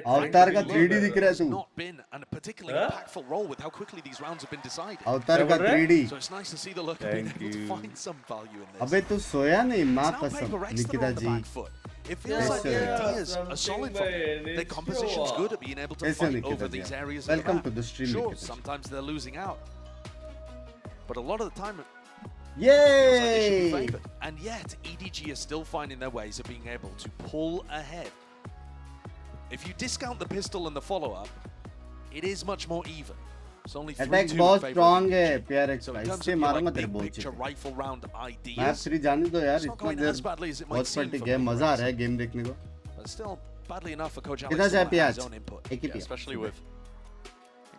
Avatar ka 3D dikh raha hai tu. Not been a particularly impactful role with how quickly these rounds have been decided. Avatar ka 3D. So it's nice to see the look of being able to find some value in this. Abey tu soya nahi maa kasam Nikita ji. It feels like the ideas are solid for them. Their composition's good at being able to fight over these areas. Welcome to the stream. Sure, sometimes they're losing out. But a lot of the time, yay! Like and yet, EDG are still finding their ways of being able to pull ahead. If you discount the pistol and the follow-up, it is much more even. It's only 3-2 Attack in बहुत favor strong of है EDG. PRX So का in terms इससे of your, मारूंगा like, तेरे big बहुत picture rifle round map ideas, 3 जाने दो यार it's not इतना going there as badly as it might बहुत seem पट्टी for गेम मजा आ PRX. रहा है गेम देखने को But still badly enough for Coach Alex कितना to चाहे have his प्याज own input. एक ही Yeah, especially with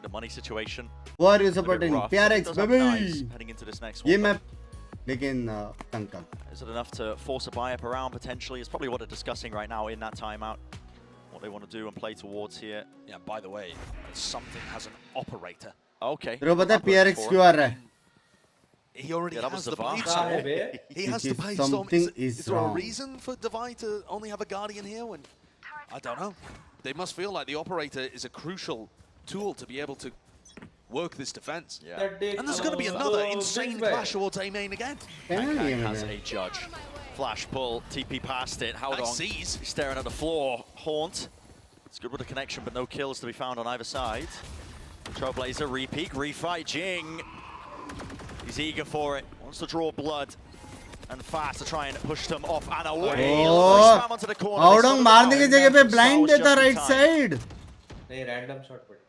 the money situation. Who are you a bit supporting? rough. PRX, Does have baby. knives heading into this next ये one. Map लेकिन कंकल Is it enough to force a buy-up around potentially? It's probably what they're discussing right now in that timeout. What they want to do and play towards here. Yeah, by the way, something has an operator. Okay. तेरे को पता है PRX क्यों आ रहा है? He already Yeah, that has was the Divine. Bladestorm. He has the Bladestorm. Something Is is there a wrong. reason for Divine to only have a Guardian here? When I don't know. They must feel like the operator is a crucial tool to be able to work this defense. Yeah. And there's going to be another insane clash towards A main again. Kang has a judge. Flash pull, TP past it. How long? He's staring at the floor. Haunt. It's good with the connection, but no kills to be found on either side. Trailblazer, repeat, refight. Jing. He's eager for it. Wants to draw blood. And fast to try and push them off and away. Spam onto the corner. आउडंग मारने की जगह पे blind देता right side नहीं random shot पड़े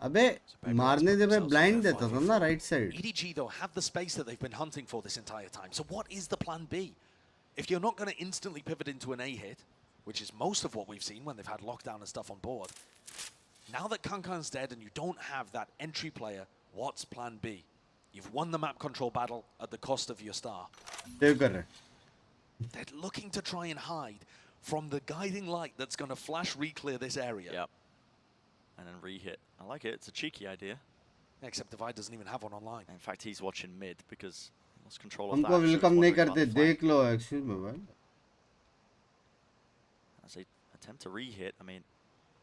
अबे मारने जगह पे ब्लाइंड देता था ना right side EDG though have the space that they've been hunting for this entire time. So what is the plan B? If you're not going to instantly pivot into an A hit, which is most of what we've seen when they've had lockdown and stuff on board, now that Kankan's dead and you don't have that entry player, what's plan B? You've won the map control battle at the cost of your star. They're looking to try and hide from the guiding light that's going to flash re-clear this area. Yep. And then re-hit. I like it. It's a cheeky idea. Except Divide doesn't even have one online. In fact, he's watching mid because he lost control of that. हमको welcome नहीं करते देख लो excuse me भाई As they attempt to re-hit, I mean,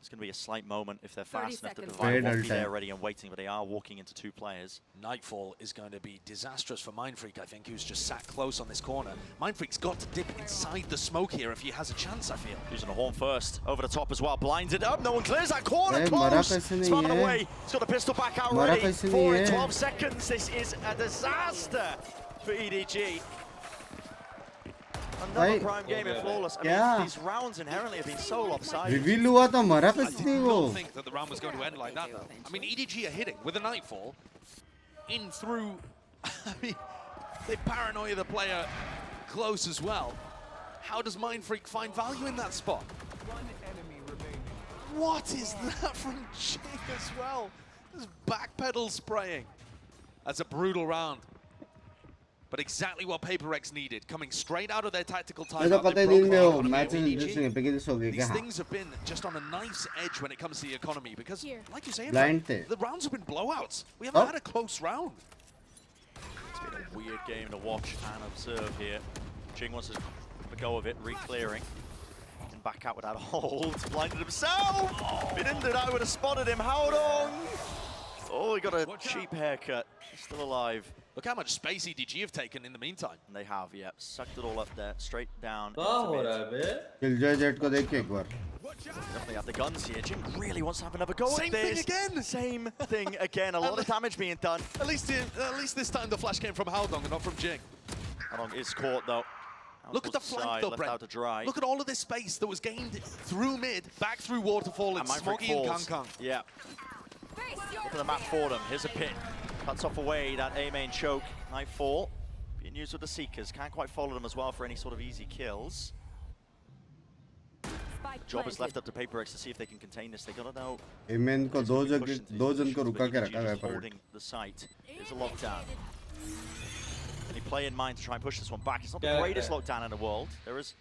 it's going to be a slight moment if they're 30 fast enough. The seconds. Divide won't Very be dull there time. ready and waiting, but they are walking into two players. Nightfall is going to be disastrous for Mindfreak, I think, who's just sat close on this corner. Mindfreak's got to dip inside the smoke here if he has a chance, I feel. Using a horn first, over the top as well, blinded up, no one clears that corner, Hey, close! मरा कैसे नहीं Spamming है? away, he's got the pistol back out मरा ready, कैसे for नहीं it, है? 12 seconds, this is a disaster for EDG. Another भाई prime game in Flawless. I क्या mean, these rounds inherently have been so lopsided. Reveal हुआ था मरा कैसे नहीं वो I did not think that the round was going to end like that, though. I mean, EDG are hitting with a Nightfall in through... I mean, they paranoia the player close as well. How does Mindfreak find value in that spot? What is that from Jing as well? This backpedal spraying. That's a brutal round. But exactly what PRX needed, coming straight out of their tactical मुझे timeout. पता ही नहीं मैं वो matches interesting है because हो गया These क्या things have been just on a knife's edge when it comes to the economy because, like you say, Blind थे the rounds have been blowouts. We haven't had a close round. It's been a weird game to watch and observe here. Jing wants to have a go of it, re-clearing. Can back out without a hold. Blinded himself! If he didn't do that, I would have spotted him. How long? Oh, he got a cheap haircut. He's still alive. Look how much space EDG have taken in the meantime. And they have, yep. Sucked it all up there, straight down. Killjoy jet को देख के एक बार Definitely have the guns here. Jing really wants to have another go Same at this. thing again. Same thing again. A lot of damage being done. At least this time the flash came from Haldong and not from Jing. Haldong is caught though. Look at the flank though, left out to Brent. dry. Look at all of this space that was gained through mid, back through Waterfall and Smoggy and Kankang. Yeah. Look at the map for them. Here's a pit. Cuts off away that A main choke. Nightfall. Being used with the Seekers. Can't quite follow them as well for any sort of easy kills. Job is left up to PRX to see if they can contain this. They gotta know. इमेन को दो जन को रुका के रखा है पर Holding the site. There's a lockdown. Any play in mind to try and push this one back. It's not the greatest lockdown in the world. There is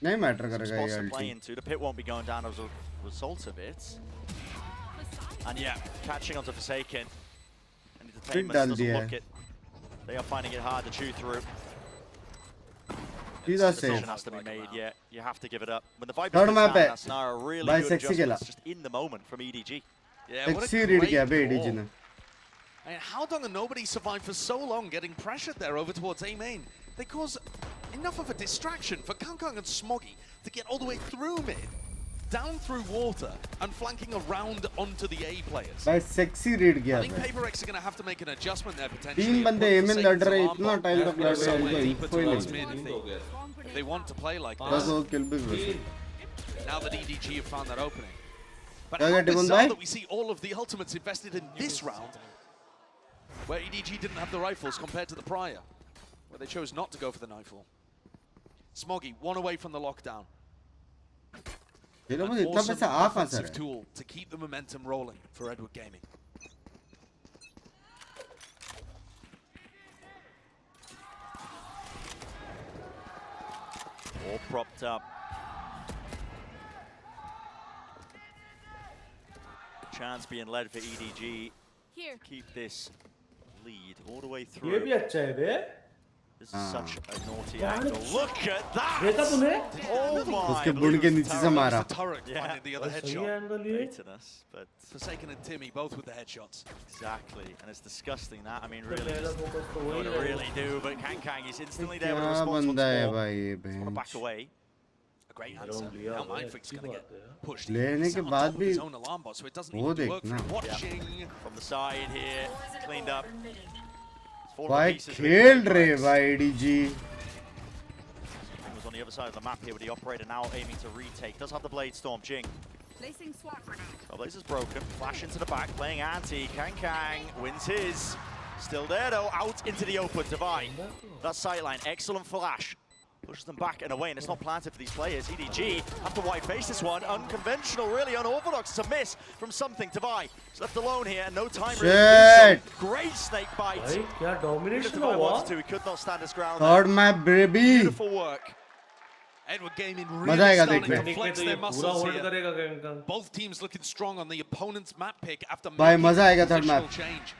नहीं मैटर some करेगा spots ये to play अल्टी into. The pit won't be going down as a result of it. And yeah, catching onto Forsaken. And Entertainment डाल doesn't दिया look it. They are finding it hard to chew through. सीधा Decision save has to be made, yeah. You have to give it up. When the Vipers Third get map down, है that's now a really भाई good sexy adjustment. खेला It's just in the moment from EDG. Yeah, what a sexy read great किया बे call. ADG ने And Haldong and nobody survived for so long, getting pressured there over towards A main. They cause enough of a distraction for Kankang and Smoggy to get all the way through mid, down through water, and flanking around onto the A players. भाई sexy read किया I think भाई PRX are going to have to make an adjustment there potentially. तीन and बंदे put MN the लड़ safety रहे alarm इतना bomb time तक लड़ रहे हैं somewhere इनको deeper इनको ही towards नहीं mid if they want to play like बस this. वो किल भी Now that EDG have found that opening. But how bizarre that we see all of the ultimates invested in this round, where EDG didn't have the rifles compared to the prior, where they chose not to go for the nightfall. Smoggy, one away from the lockdown. An awesome offensive tool to keep the momentum rolling for Edward Gaming. All propped up. Chance being led for EDG. Here. Keep this lead all the way through. This is such a naughty angle. Look at that! Oh my! उसके बुन के नीचे से मारा. Yeah, the other headshot. Baiting us, but Forsaken and Timmy both with the headshots. Exactly, and it's disgusting that. I mean, really, really do. But Kang, he's instantly there with a response once more. Just want to back away. A great answer. Now Mindfreak's going to get pushed. लेने के बाद भी वो देखना. From the side here, cleaned up. भाई खेल रहे भाई EDG. Was on the other side of the map here with the operator now aiming to retake. Does have the blade storm. Jing. Blaze is broken. Flash into the back, playing anti. Kang wins his. Still there though, out into the open. Divine. That sightline, excellent flash. Pushes them back and away, and it's not planted for these players. EDG have to white face this one. Unconventional, really unorthodox. It's a miss from something. Divine is left alone here, and no time really. Great snake bite. Divine wanted to, he could not stand his ground. Third map, baby. Beautiful work. Edward Gaming really starting to flex their muscles here. Both teams looking strong on the opponent's map pick after making a positional change.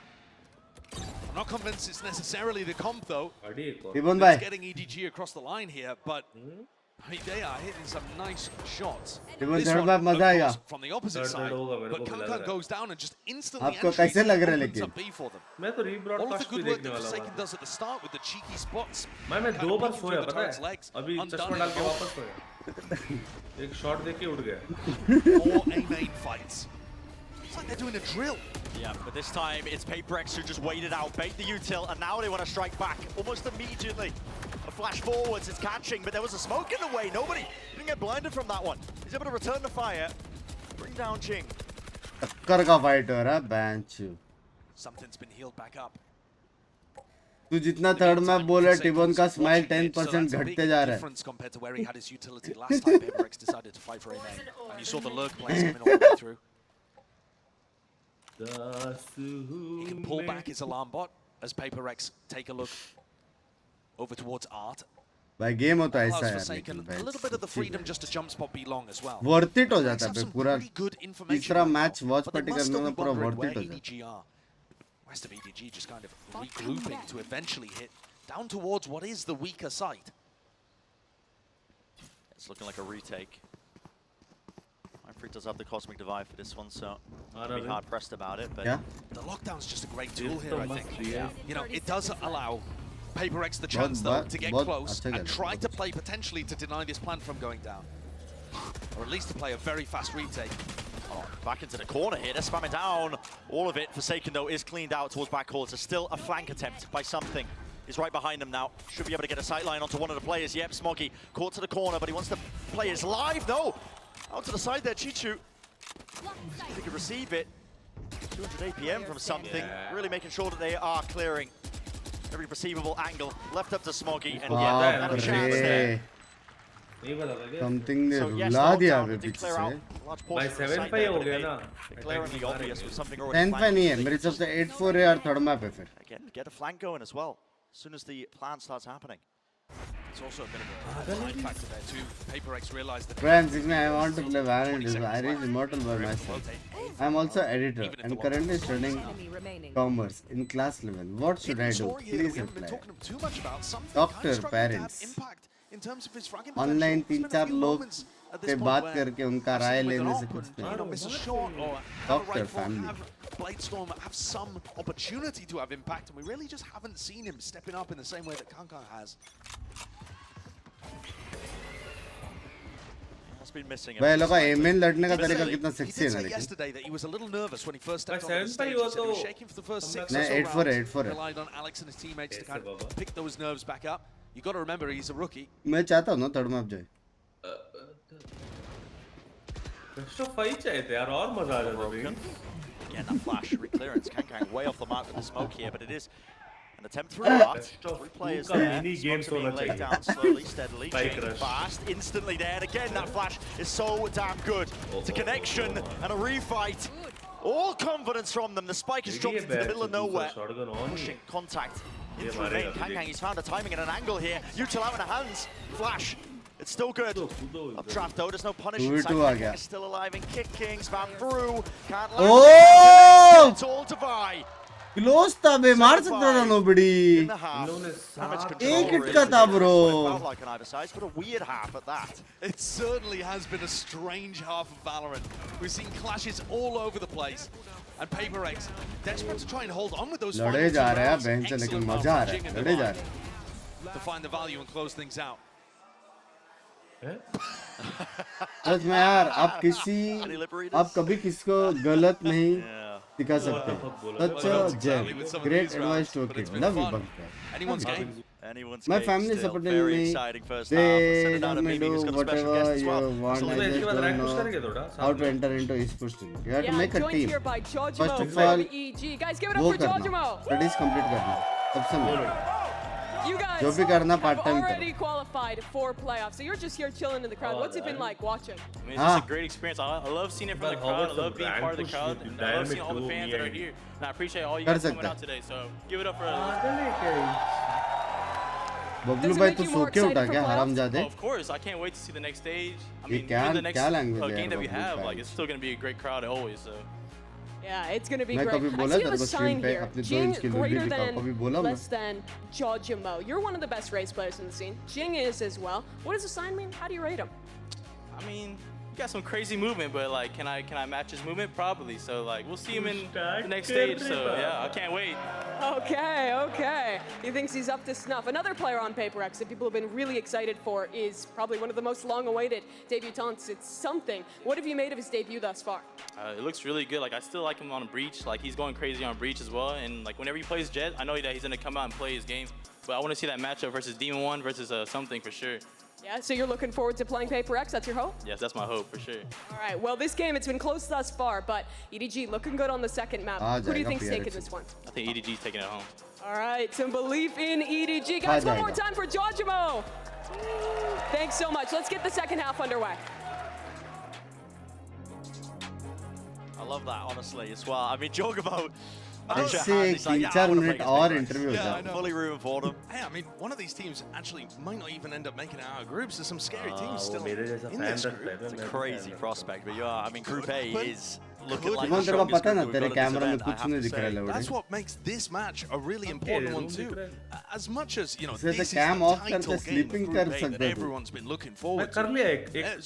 I'm not convinced it's necessarily the comp though. It's getting EDG across the line here, but I mean, they are hitting some nice shots. This one, of course, from the opposite side, but Kankan goes down and just instantly opens up B for them. All of the good work that Forsaken does at the start with the cheeky spots. मैं 2 बार सोया पता है अभी चश्मा डाल के वापस सोया एक shot देके उड़ गया 4 A main fights. It's like they're doing a drill. Yeah, but this time it's PRX who just waited out, bait the util, and now they want to strike back almost immediately. A flash forwards, it's catching, but there was a smoke in the way. Nobody didn't get blinded from that one. He's able to return the fire, bring down Ching. Something's been healed back up. तू जितना third map बोला टिबन का smile 10% घटते जा रहा है. Difference compared to where he had his utility last time PRX decided to fight for A main. And you saw the lurk plays coming all the way through. He can pull back his alarm bot as PRX take a look over towards Art. भाई game होता है ऐसा यार. A little bit of the freedom just to jump spot B long as well. Worth it हो जाता है पूरा तीसरा मैच वॉच पार्टी करने में पूरा worth it हो जाता है. Rest of EDG just kind of regrouping to eventually hit down towards what is the weaker side. It's looking like a retake. Mindfreak does have the Cosmic Divide for this one, so be hard pressed about it. But the lockdown's just a great tool here, I think. You know, it does allow PRX the chance though to get close and try to play potentially to deny this plant from going down, or at least to play a very fast retake. Oh, back into the corner here, they're spamming down. All of it, Forsaken though, is cleaned out towards backcourt. So still a flank attempt by something. He's right behind them now. Should be able to get a sight line onto one of the players. Yep, Smoggy caught to the corner, but he wants to play his live. No! Out to the side there, Chichu. If he could receive it. 200 APM from something. Really making sure that they are clearing every perceivable angle. Left up to Smoggy, and yeah, not a chance there. Something ने रुला दिया अभी पीछे से. भाई 7-5 हो गया ना. 10-5 नहीं है, मेरी तरफ से 8-4 है और थर्ड मैप है फिर. Again, get a flank going as well. As soon as the plan starts happening. It's also a bit of a mind factor there too. PRX realized that. Friends, I want to play VALORANT. I reach immortal by myself. I am also editor and currently studying commerce in class level. What should I do? Please reply. Doctor, parents. Online 3-4 लोग से बात करके उनका राय लेने से कुछ नहीं. Doctor, family. Bladestorm have some opportunity to have impact, and we really just haven't seen him stepping up in the same way that Kankan has. Been missing. भाई लोगों एमएन लड़ने का तरीका कितना सेक्सी है ना. Yesterday that he was a little nervous when he first stepped on the stage. He was shaking for the first 6 rounds. 8-4. Relied on Alex and his teammates to kind of pick those nerves back up. You got to remember he's a rookie. मैं चाहता हूँ ना third map जाए. Best of 5 चाहिए थे यार और मजा आ जाता भाई. Again, that flash re-clearance. Kankang way off the mark with the smoke here, but it is an attempt through the heart. Three players there. Smokes are being laid down slowly, steadily, changing fast, instantly there. And again, that flash is so damn good. It's a connection and a refight. All confidence from them. The spike is dropped into the middle of nowhere. Pushing contact into the main. Kankang, he's found a timing and an angle here. Util out in the hands. Flash. It's still good. Updraft though, there's no punishment. Kankang is still alive and kicking. Spam through. Can't land. Oh! It's all to buy. Close था बे मार सकता था nobody. एक hit का था bro. Like an either side, but a weird half at that. It certainly has been a strange half of Valorant. We've seen clashes all over the place. And PRX desperate to try and hold on with those final लड़े जा रहे हैं rounds. बहन से लेकिन Excellent मजा आ रहा punching है in लड़े the जा line रहे हैं to find the value and close things out. बस मैं यार आप कभी किसको गलत नहीं दिखा सकते. Such a gem. Great advice to a kid. Love you, Binks. My family supported me. They let me do whatever you want. I just don't know how to enter into esports team. You have to make a team. First of all, वो करना. Studies complete करना. सबसे main. You guys जो भी करना part time already qualified for playoffs, so you're just here chilling in the crowd. What's it been like watching? I mean, it's just a great experience. I love seeing it from the crowd. I love being part of the crowd. And I love seeing all the fans that are here. And I appreciate all you guys coming out today. So give it up for Bablu भाई तू सो के उठा क्या हरामजादे. Of course, I can't wait to see the next stage. I ये mean, क्या even the next language game that we have, like it's still going to be a great crowd always. So. Yeah, it's going to be मैं great. कभी I बोला see you तेरे have a को sign stream पे here. अपनी 2 Jing inch की लुल्ली greater दिखा. than, कभी बोला मैं. less than Jojimo. You're one of the best race players in the scene. Jing is as well. What does the sign mean? How do you rate him? I mean, he got some crazy movement, but like, can I match his movement properly? So like, we'll see him in the next stage. So yeah, I can't wait. Okay. He thinks he's up to snuff. Another player on PRX that people have been really excited for is probably one of the most long-awaited debutants. It's something. What have you made of his debut thus far? It looks really good. Like I still like him on Breach. Like he's going crazy on Breach as well. And like whenever he plays Jet, I know that he's gonna come out and play his game. But I want to see that matchup versus Demon One versus something for sure. Yeah, so you're looking forward to playing PRX, that's your hope? Yes, that's my hope for sure. All right, well, this game, it's been close thus far, but EDG looking good on the second map. Who do you think's taking this one? I think EDG's taking it home. All right, some belief in EDG. Guys, one more time for Jojimo. Thanks so much. Let's get the second half underway. I love that, honestly, as well. I mean, Jogamo. ऐसे 3-4 minute और interview हो जाए. Fully rooting for them. Hey, I mean, one of these teams actually might not even end up making it out of groups. There's some scary teams still in this group. It's a crazy prospect, but I mean, Group A is looking like the strongest पता ना group तेरे we've got camera में at this कुछ नहीं event, दिख रहा है. That's what makes this match a really important one too. As much as, you know, इसे this is तो cam the off title करके game sleeping of कर Group A that सकते थे. everyone's been looking forward to. कर लिया एक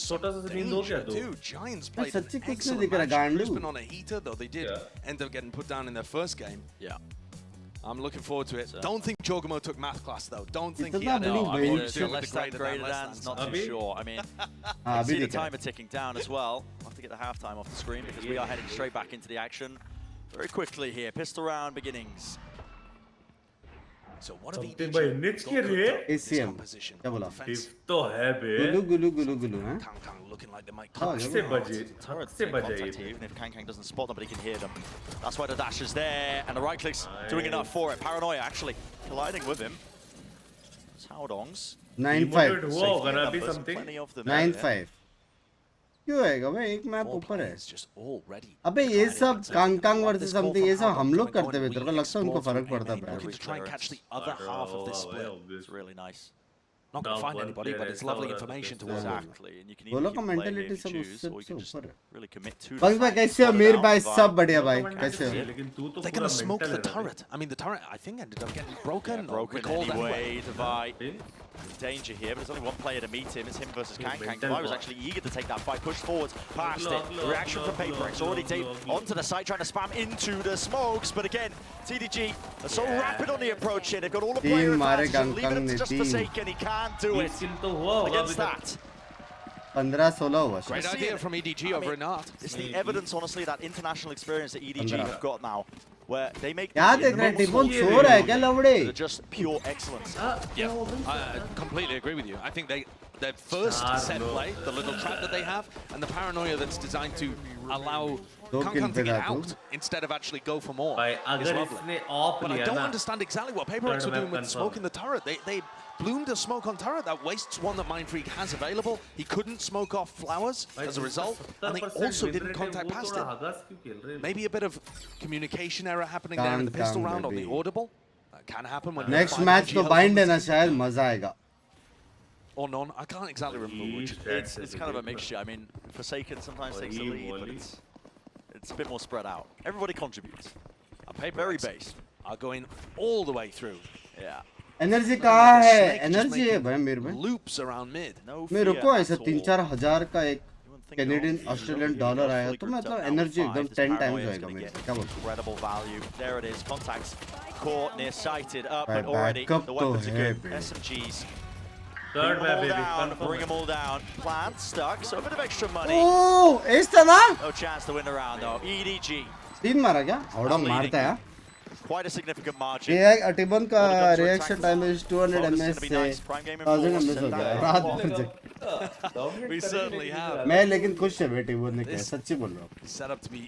छोटा सा screen दो क्या दो. Giants played सच्ची an कुछ नहीं excellent दिख रहा match. गांडू. Brisbane on a heater, though they did end up getting put down in their first game. Yeah. I'm looking forward to it. Don't think Jogamo took math class though. Don't think It's he not had really I big. mean, Less than greater than's not too sure. I mean, I see the timer ticking down as well. I'll have to get the halftime off the screen because we are heading straight back into the action very quickly here. Pistol round beginnings. So what have something by Nits के लिए ACM क्या बोला? तो है बे. गुलू हैं? looking like they might come. से बजे. Even if Kankang doesn't spot them, but he can hear them. That's why the dash is there, and the right click's doing enough for it. Paranoia actually colliding with him. Taodongs. 9-5. हुआ होगा ना अभी something. 9-5. क्यों आएगा भाई एक map ऊपर है. अबे ये सब कांगकांग वर्सेस समथिंग ये सब हम लोग करते हुए तेरे को लगता है उनको फर्क पड़ता है. to try and catch the other half of this split. It's really nice. Not going to find anybody, but it's lovely information to work out. Exactly, and you can वो either लोग का keep playing मेंटालिटी if सब you choose, उससे or you can just ऊपर है. really commit to. Bunks भाई कैसे हो? मीर भाई सब बढ़िया भाई कैसे हो? They're going to smoke the turret. I mean, the turret I think ended up getting broken. Broken anyway. Divide. Danger here, but there's only one player to meet him. It's him versus Kankang. Divide was actually eager to take that fight, push forwards, past it. Reaction from PRX already deep onto the site, trying to spam into the smokes. But again, TDG are so rapid on the approach here. They've got all the player advantage. Leaving it to just Forsaken, he can't do it against that. 15-16 हुआ. Great idea from EDG over in art. It's the evidence, honestly, that international experience that EDG have got now, where they make क्या देख रहे हैं? टिफोन सो रहा है क्या लवड़े? just pure excellence. Yeah, I completely agree with you. I think their first set play, the little trap that they have, and the paranoia that's designed to allow Kankan to get out instead of actually go for more is lovely. But I don't understand exactly what PRX were doing with smoke in the turret. They bloomed a smoke on turret that wastes one that Mindfreak has available. He couldn't smoke off flowers as a result, and they also didn't contact past it. Maybe a bit of communication error happening there in the pistol round on the audible. That can happen when next match to bind है ना शायद मजा आएगा. Or none. I can't exactly remember which. It's kind of a mixture. I mean, Forsaken sometimes takes the lead, but it's a bit more spread out. Everybody contributes. Very based. Are going all the way through. Yeah. Energy कहाँ है? Energy है भाई मेरे में. Loops around mid. मेरे को ऐसा 3-4 हजार का एक कैनेडियन ऑस्ट्रेलियन डॉलर आया तो मतलब एनर्जी एकदम 10 टाइम्स होएगा मेरे. क्या बोलते? Incredible value. There it is. Contacts caught near sighted up, but already the weapons are good. SMGs. Third man, baby. Down, bring them all down. Plant stuck, so a bit of extra money. Oh, ace था ना? No chance to win the round though. EDG. 3 मारा क्या? औड़ा मारता है. Quite a significant margin. Yeah, Tibon का reaction time is 200 ms से 1000 ms हो गया. रात भर जग. We certainly have. मैं लेकिन खुश है बेटी बोलने के. सच्ची बोल रहा हूँ. Set up to be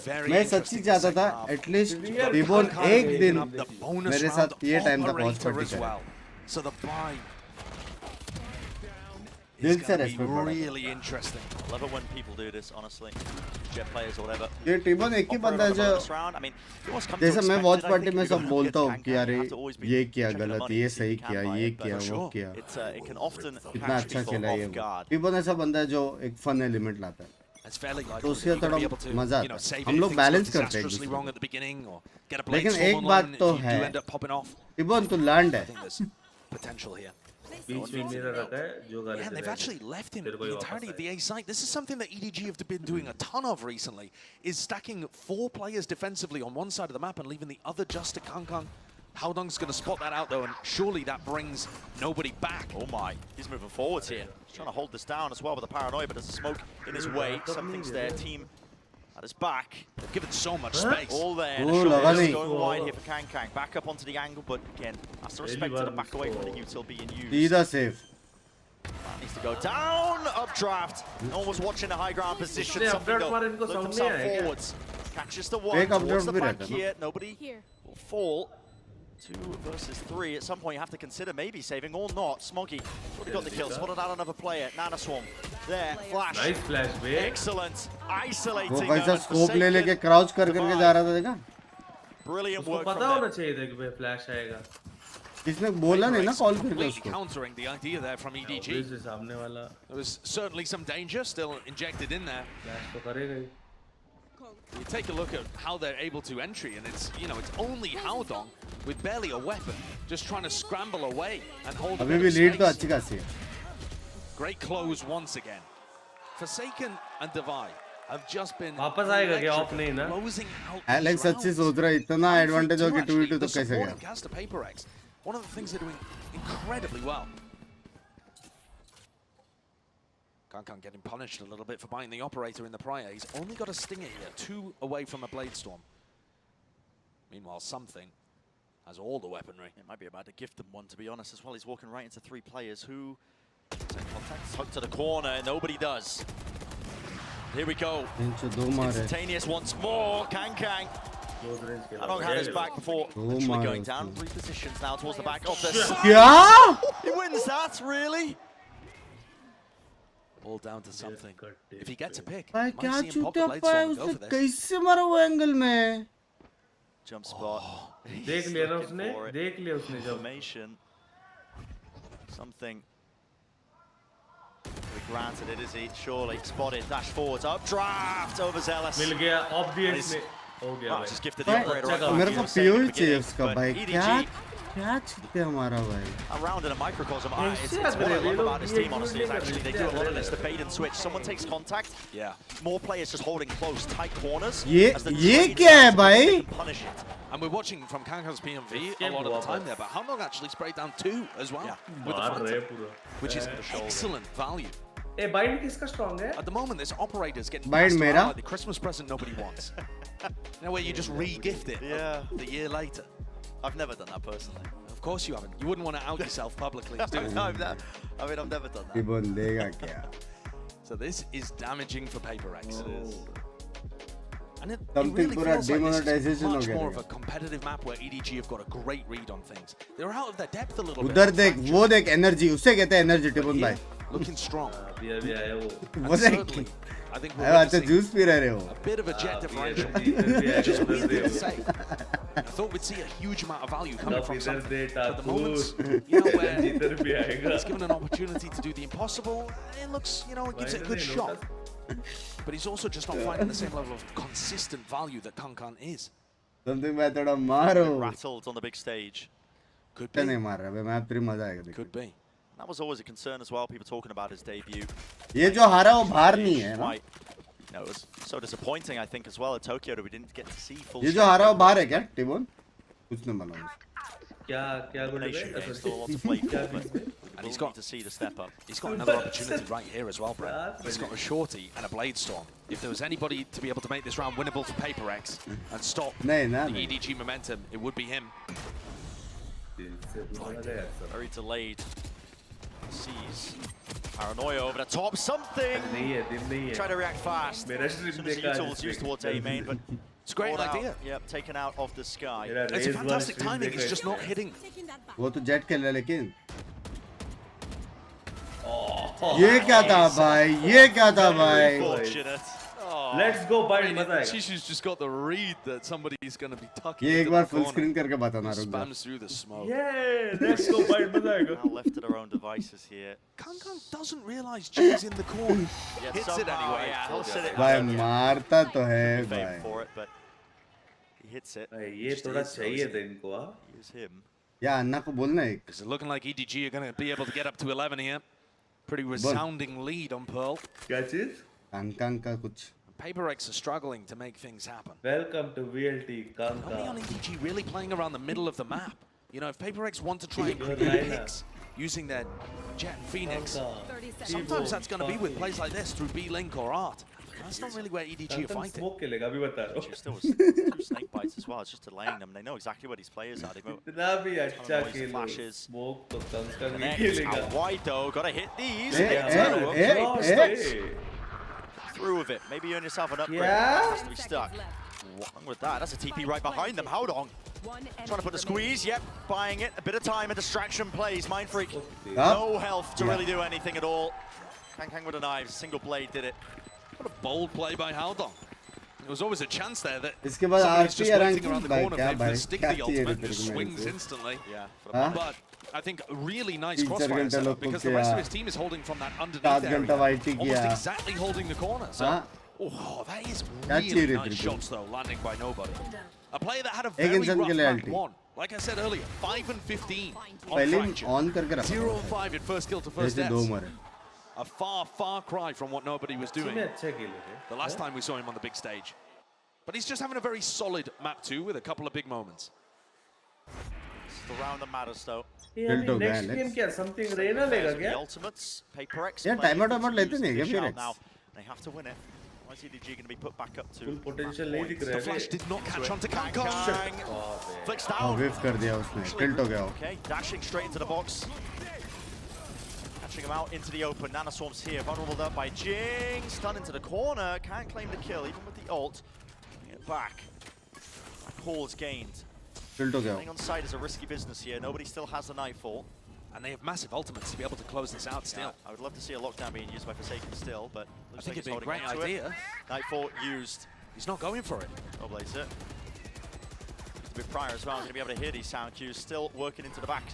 very मैं सच्ची चाहता था at least Tibon एक दिन मेरे साथ ये टाइम तक पहुँच पाती है. So the buy दिल से is really interesting. I love it when people do this, honestly. Jet players or whatever. ये टीमों एक ही बंदा है जो जैसे मैं वॉच पार्टी में सब बोलता हूँ कि यार ये किया गलत, ये सही किया, ये किया, वो किया. इतना अच्छा खेला ये. टीमों ऐसा बंदा है जो एक फन एलिमेंट लाता है. तो उससे थोड़ा मजा आता है. हम लोग बैलेंस करते हैं. लेकिन एक बात तो है, टीमों तो लर्नड है. Potential here. Yeah, and they've actually left him the entirety of the A site. This is something that EDG have been doing a ton of recently, is stacking 4 players defensively on one side of the map and leaving the other just to Kangkang. Howdong's going to spot that out though, and surely that brings nobody back. Oh my, he's moving forwards here. He's trying to hold this down as well with the paranoia, but there's a smoke in his way. Something's there, team at his back. They've given so much space. All there. Going wide here for Kangkang. Back up onto the angle, but again, has to respect to the back away from the util being used. Either safe. Needs to go down, updraft. No one was watching the high ground position. Something though. Look himself forwards. Catches the one towards the back here. Nobody will fall. 2 versus 3. At some point, you have to consider maybe saving or not. Smoggy already got the kill. Spotted out another player. Nana Swarm. There. Flash. Nice flash, babe. Excellent. Isolating. वो कैसा scope ले लेके crouch कर करके जा रहा था देखा? Brilliant work. उसको पता होना चाहिए था कि भाई फ्लैश आएगा. किसने बोला नहीं ना कॉल करके उसको. Countering the idea there from EDG. सामने वाला. There was certainly some danger still injected in there. Flash तो करेगा ही. You take a look at how they're able to entry, and it's, you know, it's only Howdong with barely a weapon, just trying to scramble away and hold a bit of space. तो अच्छी खासी है. Great close once again. Forsaken and Divide have just been वापस आएगा क्या of नहीं ना? closing out. Alex सच्ची सोच रहा है इतना एडवांटेज हो कि 2v2 तो कैसे गया? PRX, one of the things they're doing incredibly well. Kangkang getting punished a little bit for biting the operator in the prior. He's only got a stinger here, 2 away from a blade storm. Meanwhile, something has all the weaponry. It might be about to gift them one, to be honest, as well. He's walking right into 3 players who take contact. Hook to the corner, nobody does. Here we go. Instantaneous once more. Kangkang. Hadong had his back before actually going down. 3 positions now towards the back of the side. Yeah! He wins that, really? All down to something. If he gets a pick, भाई क्या might see him pop the चूतिया blade पाया storm and go उसने for this. कैसे मारा वो angle में? Jump spot. देख लिया ना उसने? देख लिया उसने जब. Formation. Something. Granted it is he, surely. Spotted, dash forwards, updraft, overzealous. मिल गया, obviously. हो गया भाई. Just gifted the operator right back. मेरे को PO ही चाहिए उसका भाई. क्या चूतिया हमारा भाई. Around in a microcosm, it's what I love about this team, honestly, is actually they do a lot of this, the bait and switch. Someone takes contact, more players just holding close, tight corners. ये क्या है भाई? Punish it. And we're watching from Kangkang's PMV a lot of the time there, but Howdong actually sprayed down 2 as well with the Phantom, which is excellent value. A bind किसका strong है? At the moment, this operator's getting Bind passed मेरा? around like the Christmas present nobody wants. You know, where you just re-gift it a year later. I've never done that personally. Of course you haven't. You wouldn't want to out yourself publicly. No, I've never done that. T-Bone लेगा क्या? So this is damaging for PRX. It is. And it Something really पूरा feels like this is demonetization much हो more of गया. a competitive map where EDG have got a great read on things. They're out of their depth a little bit. उधर देख, वो देख energy, उससे कहते हैं energy T-Bone भाई. Looking strong. अभी आया वो. वो देख. I think अरे अच्छा juice पी रहे हो. A bit of a jet differential. Just weirdly to say. I thought we'd see a huge amount of value coming from something. But the moments, you know, where he's given an opportunity to do the impossible, it looks, you know, it gives it a good shot. But he's also just not finding the same level of consistent value that Kankan is. Something मैं थोड़ा मारो. Rattled on the big stage. Could be. नहीं मार रहा, मैं तेरी मजा आएगा देख. Could be. That was always a concern as well. People talking about his debut. ये जो हारा वो बाहर नहीं है ना? No, it was so disappointing, I think, as well at Tokyo that we didn't get to see full. ये जो हारा वो बाहर है क्या, T-Bone? कुछ नहीं मालूम. क्या बोल रहे हैं? Still a lot to play for, but And he's got to see the step up. He's got another opportunity right here as well, Brett. He's got a shorty and a blade storm. If there was anybody to be able to make this round winnable for PRX and stop the EDG momentum, it would be him. Very delayed. Sees paranoia over the top. Something. Try to react fast. As soon as the tools used towards A main, but it's a great idea. Yep, taken out of the sky. It's a fantastic timing. It's just not hitting. वो तो jet खेल रहा है लेकिन. ये क्या था भाई? ये क्या था भाई? Let's go, Binks. मजा आएगा. Chishu's just got the read that somebody's going to be tucking ये एक into bar the full corner. screen करके बताना रुक जा. Spams through the smoke. Yeah, let's go, Binks. मजा आएगा. Now left to their own devices here. Kankan doesn't realize G's in the corner. Yeah, Hits it anyway. Yeah, he'll sit it. भाई मारता तो है Favor भाई. for it, but he hits it. ये थोड़ा चाहिए था इनको हाँ. Use him. या अन्ना को बोलना एक. Is it looking like EDG are going to be able to get up to 11 here? Pretty resounding lead on Pearl. क्या चीज? Kankan का कुछ. PRX are struggling to make things happen. Welcome to VLT, Kankan. Only on EDG really playing around the middle of the map. You know, if PRX want to try and create picks using their Jet and Phoenix, sometimes that's going to be with plays like this through B-Link or Art. That's not really where EDG are fighting. Smoke खेलेगा अभी बता रहा हूँ. Still two snake bites as well. It's just delaying them. They know exactly where these players are. इतना भी अच्छा खेलो. Flashes. Smoke तो Kankan भी Connect खेलेगा. out wide though. Gotta hit these. Through with it. Maybe you earn yourself an upgrade. Has to be stuck. Wrong with that. That's a TP right behind them. How long? Trying to put the squeeze. Yep, buying it. A bit of time. A distraction plays. Mind Freak. No health to really do anything at all. Kang with a knife. Single blade did it. What a bold play by Haldong. There was always a chance there that इसके बाद somebody's just RP waiting around the भाई corner क्या for him भाई to stick क्या the चाहिए ultimate and तेरे just को swings मेरे instantly. Yeah. But I think a really nice 3-4 crossfire घंटे setup लोग because को the rest किया. of his team is holding from that 7 underneath घंटा area. YT Almost किया. exactly holding the corner. So, हाँ. oh, that is क्या चाहिए really रे nice तेरे को? shots though, landing by nobody. A player that had a एक very इंसान rough के लिए round LT. one. Like I said earlier, 5 and 15 on पहले Fracture. ऑन करके रखा. 0 and 5 in first kill to first ऐसे दो deaths. मरे. A far cry from what nobody was doing अच्छा खेले थे. the last time we saw him on the big stage. But he's just having a very solid map 2 with a couple of big moments. It's the round that matters though. यार next game क्या something रहना लेगा क्या? The ultimates. PRX. यार timeout लेते नहीं क्या PRX? Now they have to win it. Why is EDG going to be put back up to? Full potential नहीं दिख रहा The है. flash did not catch on to Kankan. Flicks हाँ down. Wave कर दिया उसने. Tilt हो गया वो. Okay, dashing straight into the box. Catching him out into the open. Nanoswarm's here. Vulnerable up by Jinx. Done into the corner. Can't claim the kill even with the ult. Bring it back. Paul's gained. Tilt हो गया. Staying on side is a risky business here. Nobody still has the Nightfall. And they have massive ultimates to be able to close this out still. Yeah, I would love to see a lockdown being used by Forsaken still, but I looks think like it'd be a he's great holding on to idea. it. Nightfall used. He's not going for it. Oh, blaze it. A bit prior as well. Going to be able to hear these sound cues. Still working into the back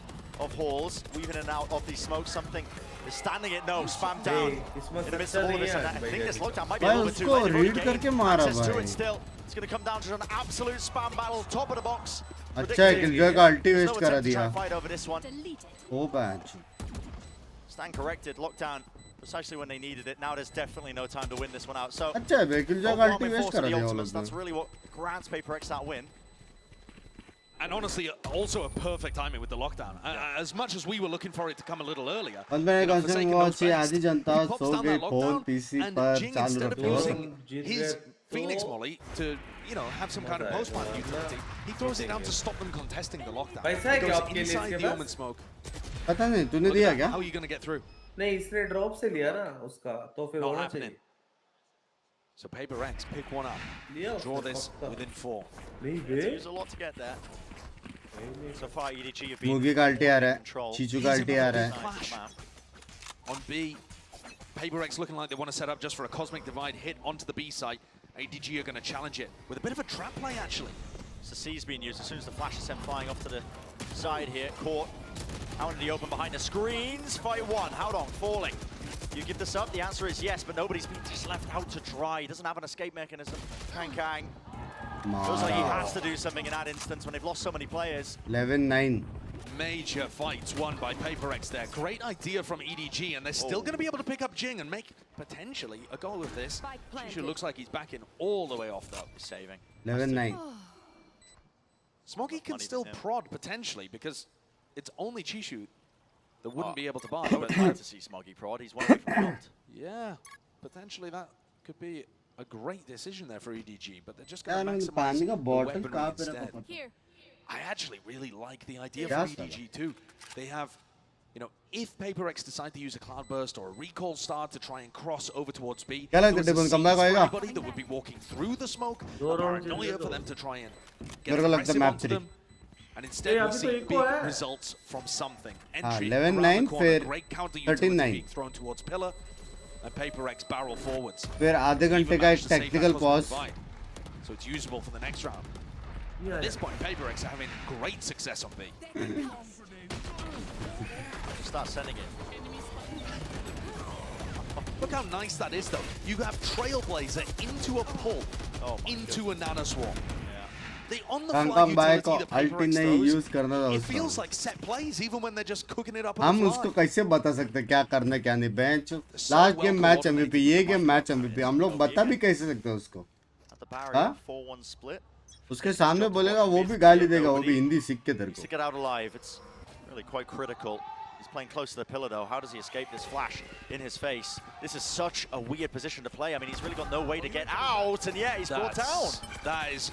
of halls, weaving in and out of these smokes. Something is standing it. No, spam down in the midst of all of this. And I think this lockdown might be a little bit too late. read करके मारा Access to भाई. it still. It's going to come down to an absolute spam battle. Top of the box. अच्छा है killjoy का अल्टी There's waste no करा attempt to try दिया. and fight over this one. ओ बैच. Stand corrected, lockdown precisely when they needed it. Now there's definitely no time to win this one out. So, अच्छा है killjoy का अल्टी waste करा दिया वो लोग. that's really what grants PRX that win. And honestly, also a perfect timing with the lockdown. As much as we were looking for it to come a little earlier. और मेरे concern वो अच्छी आधी जनता सो गई फोन पीसी पर चालू रखो. His Phoenix Molly to, you know, have some kind of post-plant utility. He throws it down to stop them contesting the lockdown. It goes inside the Omen smoke. पता नहीं तूने दिया क्या? How are you going to get through? नहीं इसने drop से लिया ना उसका तो फिर होना चाहिए. So PRX pick one up. Draw this within 4. There's a lot to get there. So far EDG have been मूगी का अल्टी आ रहा है, चीचू का अल्टी आ रहा है. On B, PRX looking like they want to set up just for a cosmic divide hit onto the B site. EDG are going to challenge it with a bit of a trap play actually. So C's being used as soon as the flash is sent flying off to the side here. Caught out in the open behind the screens. Fight one. Howdong falling. You give this up? The answer is yes, but nobody's been just left out to dry. He doesn't have an escape mechanism. Kang. Feels like he has to do something in that instance when they've lost so many players. 11-9. Major fights won by PRX there. Great idea from EDG, and they're still going to be able to pick up Jing and make potentially a goal of this. Chishu looks like he's backing all the way off though. He's saving. 11-9. Smoggy can still prod potentially because it's only Chishu that wouldn't be able to buy. I would like to see Smoggy prod. He's one away from built. Yeah, potentially that could be a great decision there for EDG, but they're just going to maximize the weaponry instead. Here. I actually really like the idea for EDG too. They have, you know, if PRX decide to use a Cloudburst or a Recall Star to try and cross over towards B, there was a for everybody that would be walking through the smoke, a paranoia for them to try and get aggressive onto them. And instead we see big results from something. Entry around the corner, great counter utility being thrown towards Pillar, and PRX barrel forwards. फिर आधे घंटे का एक technical pause. So it's usable for the next round. At this point, PRX are having great success on B. Start sending it. Look how nice that is, though. You have Trailblazer into a pull, into a Nano Swarm. The on-the-fly utility that PRX throws, it feels like set plays, even when they're just cooking it up on हम the उसको fly. कैसे बता सकते हैं क्या करना क्या नहीं? Bench last game match MVP, ये गेम मैच MVP, हम लोग बता भी कैसे सकते हैं उसको? At the barrier, 4-1 split. उसके सामने बोलेगा वो भी गाली देगा, वो भी हिंदी सीख के तेरे To को. get out alive, it's really quite critical. He's playing close to the pillar though. How does he escape this flash in his face? This is such a weird position to play. I mean, he's really got no way to get out, and yeah, he's brought down. That is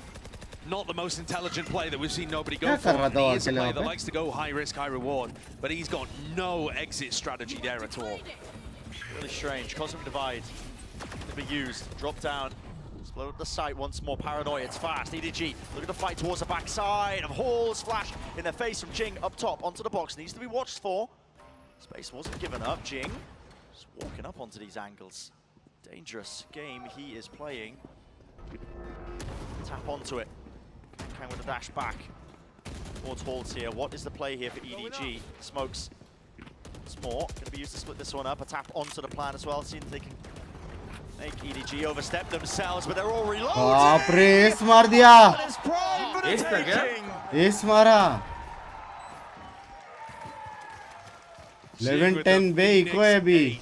not the most intelligent play that we've seen nobody go for. He is a player that likes to go high risk, high reward, but he's got no exit strategy there at all. Really strange. Cosmic Divide to be used. Drop down. Explode up the site once more. Paranoia. It's fast. EDG looking to fight towards the backside of Hall's flash in their face from Jing up top onto the box. Needs to be watched for. Space wasn't given up. Jing just walking up onto these angles. Dangerous game he is playing. Tap onto it. Kang with a dash back towards Halls here. What is the play here for EDG? Smokes. Once more. Going to be used to split this one up. A tap onto the plan as well. See if they can make EDG overstep themselves, but they're all reloaded. बाप रे, S मार दिया. S मारा. 11-10 बे eco है अभी.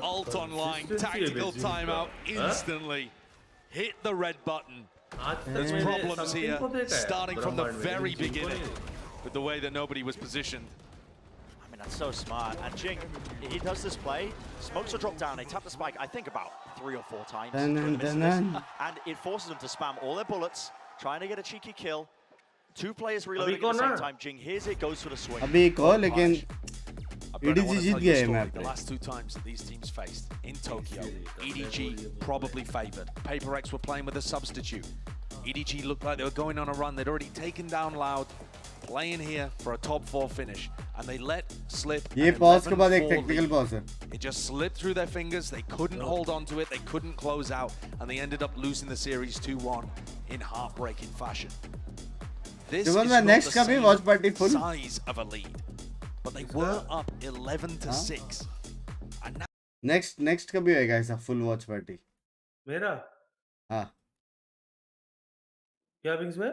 Alt online, tactical timeout instantly. Hit the red button. There's problems here, starting from the very beginning with the way that nobody was positioned. I mean, that's so smart. And Jing, he does this play. Smokes are dropped down. They tap the spike, I think, about 3 or 4 times. And it forces them to spam all their bullets, trying to get a cheeky kill. 2 players reloading at the same time. Jing hears it, goes for the swing. अभी एक और, लेकिन EDG जीत गया है map The last 2 times that these teams faced in Tokyo, EDG probably favored. PRX were playing with a substitute. EDG looked like they were going on a run. They'd already taken down Loud, playing here for a top 4 finish, and they let slip. ये pause के बाद एक technical pause है. It just slipped through their fingers. They couldn't hold on to it. They couldn't close out, and they ended up losing the series 2-1 in heartbreaking fashion. This is not next the कभी watch party full size of a lead, but they were up 11-6. And now next कभी होएगा ऐसा full watch party? मेरा? हाँ. क्या बिंग्स में?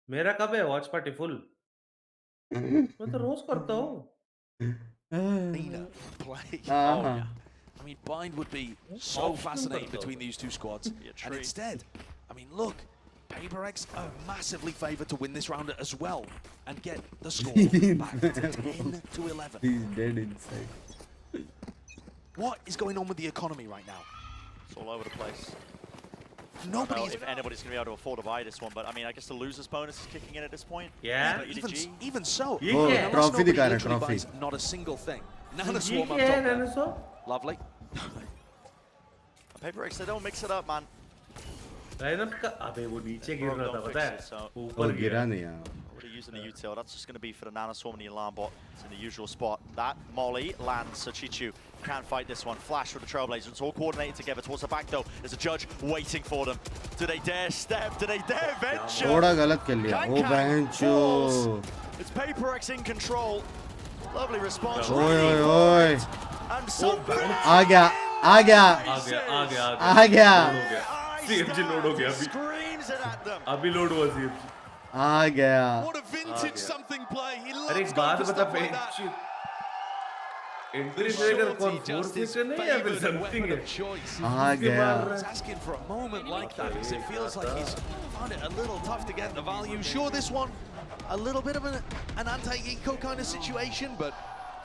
मेरा कब है वॉच पार्टी फुल? मैं तो रोज करता हूँ. play. Oh, yeah. I mean, Bind would be so fascinating between these 2 squads, and instead, I mean, look, PRX are massively favored to win this round as well and get the score back to 10-11. He's dead inside. What is going on with the economy right now? It's all over the place. Nobody I don't know is... if anybody's going to be able to afford to buy this one, but I mean, I guess the loser's bonus is kicking in at this point. Yeah. Even so. Oh, trophy दिखा रहा है, trophy. Not a single thing. Nana ये Swarm up क्या है top there. Nana Swarm? Lovely. PRX, they don't mix it up, man. Lineup का अबे वो नीचे गिर रहा था पता है So, ऊपर गिरा नहीं यार already using the util. That's just going to be for the Nana Swarm and the alarm bot. It's in the usual spot. That molly lands, so Chichu can't fight this one. Flash for the Trailblazers. It's all coordinated together towards the back though. There's a judge waiting for them. Do they dare step? Do they dare venture? थोड़ा गलत कर लिया ओ बेंचो It's PRX in control. Lovely response. ओए ओए ओए And something आ गया आ गया CMG load हो गया screams it at them. अभी लोड हुआ CMG आ गया What a vintage something play. He अरे loves एक going बात for बता stuff like that. एंट्री से अगर कौन फोर्स करने या फिर समथिंग है आ गया He's asking for a moment like that because it feels like he's found it a little tough to get the value. Sure, this one a little bit of an anti-eco kind of situation, but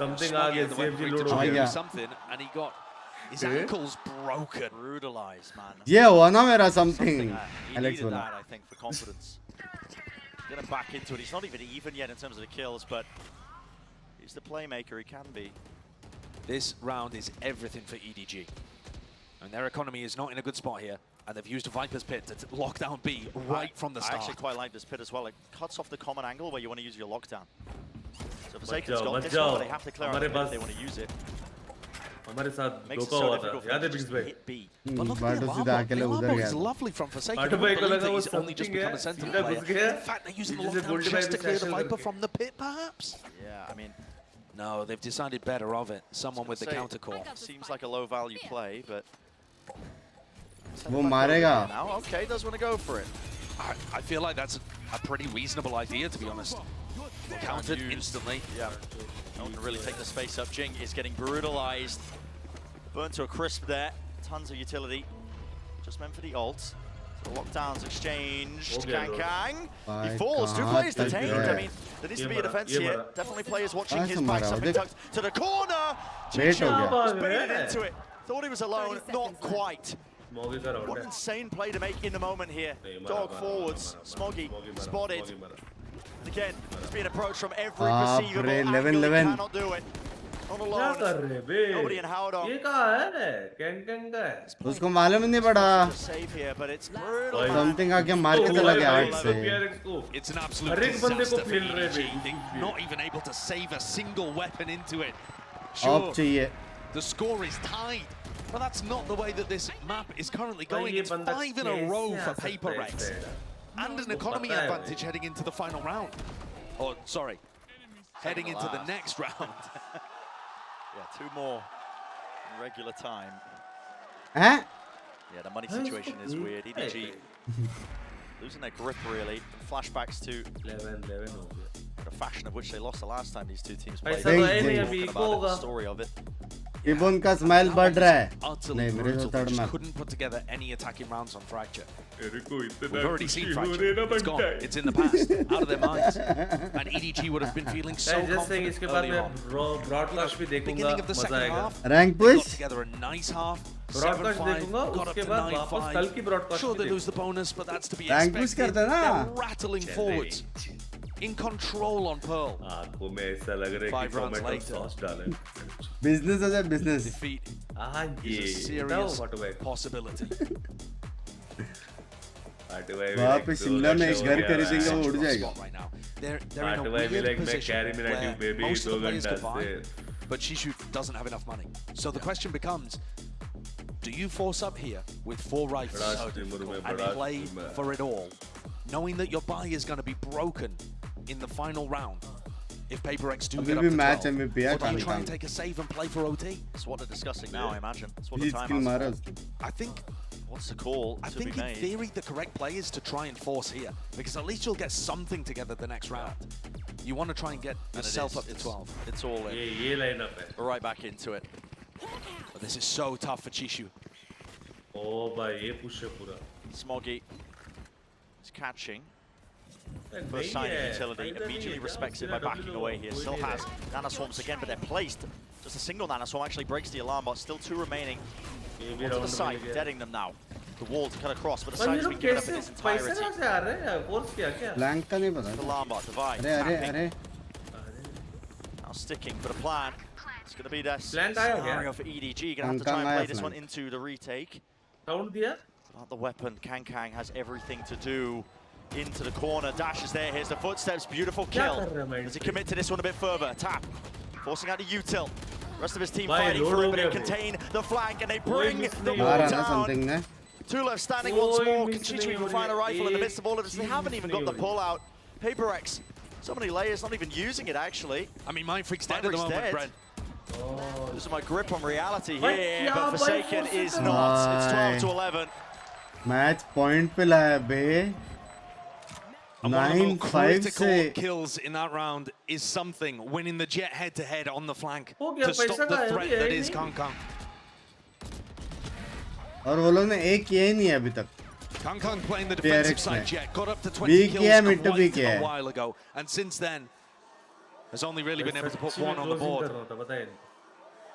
something आ गया CMG load हो आ गया गया something, and he got his ankles broken. Brutalized, man. ये हुआ ना मेरा something He Alex needed बोला that, I think, for confidence. Getting back into it. He's not even yet in terms of the kills, but he's the playmaker he can be. This round is everything for EDG. And their economy is not in a good spot here. And they've used a Viper's Pit to lock down B right from the I start. actually quite like this pit as well. It cuts off the common angle where you want to use your lockdown. So Forsaken's got this one, but they have to clear out the pit if they want to use it. हमारे साथ Makes it धोखा so हुआ था difficult for याद है them to बिग्स just भाई hit B. But look at बाटो the सीधा alarm अकेले bot. उधर The alarm गया bot is lovely from Forsaken. बाटो I भाई को believe लगा that वो he's only just something become है a sentinel सीधा player. घुस गया In fact, they're using the जिसे lockdown गोल्डी just to भाई clear the स्पेशल Viper करके from the pit, perhaps? Yeah, I mean, No, they've decided better of it. Someone with the say, counter core. seems like a low value play, but वो मारेगा now okay, does want to go for it. I feel like that's a pretty reasonable idea, to be honest. Countered instantly. Yeah, no one can really take the space up. Jing is getting brutalized. Burnt to a crisp there. Tons of utility. Just meant for the ult. So the lockdowns exchanged. Kang. He falls. Two players detained. I mean, there needs to be a defense here. Definitely players watching his back. Something tucked to the corner. Chicho was baited into it. Thought he was alone. Not quite. What an insane play to make in the moment here. Dog forwards. Smoggy spotted. And again, it's being approached from every receivable angle. He cannot do it. Not alone. Nobody in Howard on. ये कहाँ है Kang का है उसको मालूम ही नहीं पड़ा Save here, but it's brutal. something आके मार के चला गया हार्ट से It's an absolute हर एक बंदे को disaster for फील रहे EDG. Not even able to save a single weapon into it. अब Sure, चाहिए the score is tied, but that's not the way that this map is currently going. It's 5 in a row for PRX. And an economy advantage heading into the final round. Or, sorry, heading into the next round. Yeah, 2 more in regular time. हैं Yeah, the money situation is weird. EDG losing their grip really. Flashbacks to 11 हो गया the fashion of which they lost the last time these two teams played. ऐसा तो है नहीं Talking अभी about it, the होगा story of it. इबोन का smile बढ़ रहा है Utterly नहीं मेरे brutal. से They third just map couldn't put together any attacking rounds on Fracture. We've We've already seen Fracture. It's gone. It's in the past. Out of their minds. And EDG would have been feeling so confident इसके बाद earlier मैं on. Broadcast भी देखूंगा Beginning of the मजा second आएगा half, rank they got push together a nice half. Broadcast 7-5, देखूंगा got up उसके to बाद वापस कल की 9-5. Broadcast Sure, they lose the bonus, but that's to be rank push expected. करते ना They're rattling forwards. In control on Pearl. आपको में ऐसा लग रहा है 5 कि rounds टोमेटो later. सॉस डालें बिजनेस है बिजनेस Defeat हाँ is a serious possibility. वहाँ पे शिमला में एक घर खरीदेंगे वो उड़ जाएगा Right now. They're in a weird position where most of the players could buy, but Shishu doesn't have enough money. So the question becomes, do you force up here with 4 rifles and play for it all, knowing that your buy is going to be broken in the final round if PRX do get up to 12? Or do you try and take a save and play for OT? That's what they're discussing now, I imagine. That's what the time has. I think What's the call I to think be in made? theory the correct play is to try and force here, because at least you'll get something together the next round. You want to try and get yourself up to 12. It's all in. ये lineup है We're right back into it. But this is so tough for Chishu. ओ भाई ये push है पूरा Smoggy is catching. First sign of utility, immediately respects it by backing away here. Still has Nana Swarms again, but they're placed Just a single Nanoswarm actually breaks the alarm bot. Still 2 remaining. Onto the side, deading them now. The wall to cut across, but the side's been given up in its entirety. Blank का नहीं पता. The alarm bot divide. अरे. Now sticking for the plan. It's going to be the scenario for EDG. Going to have to try and play this one into the retake. Without the weapon, Kang has everything to do. Into the corner, Dash is there. Here's the footsteps. Beautiful kill. Does he commit to this one a bit further? Tap. Forcing out the util. Rest of his team fighting for it, but they contain the flank and they bring the wall down. 2 left standing once more. Can Chichu even find a rifle in the midst of all of this? They haven't even got the pull out. PRX, so many layers, not even using it actually. I mean, Mindfreak's dead at the moment, Brent. This is my grip on reality here, but Forsaken is not. It's 12 to 11. Match point पे लाया बे. 9-5 critical kills in that round is something. Winning the Jet head-to-head on the flank to stop the threat that is Kang. और वो लोग ने एक किया ही नहीं है अभी तक. Kang playing the defensive side. Jet got up to 20 kills quite a while ago, and since then has only really been able to put 1 on the board.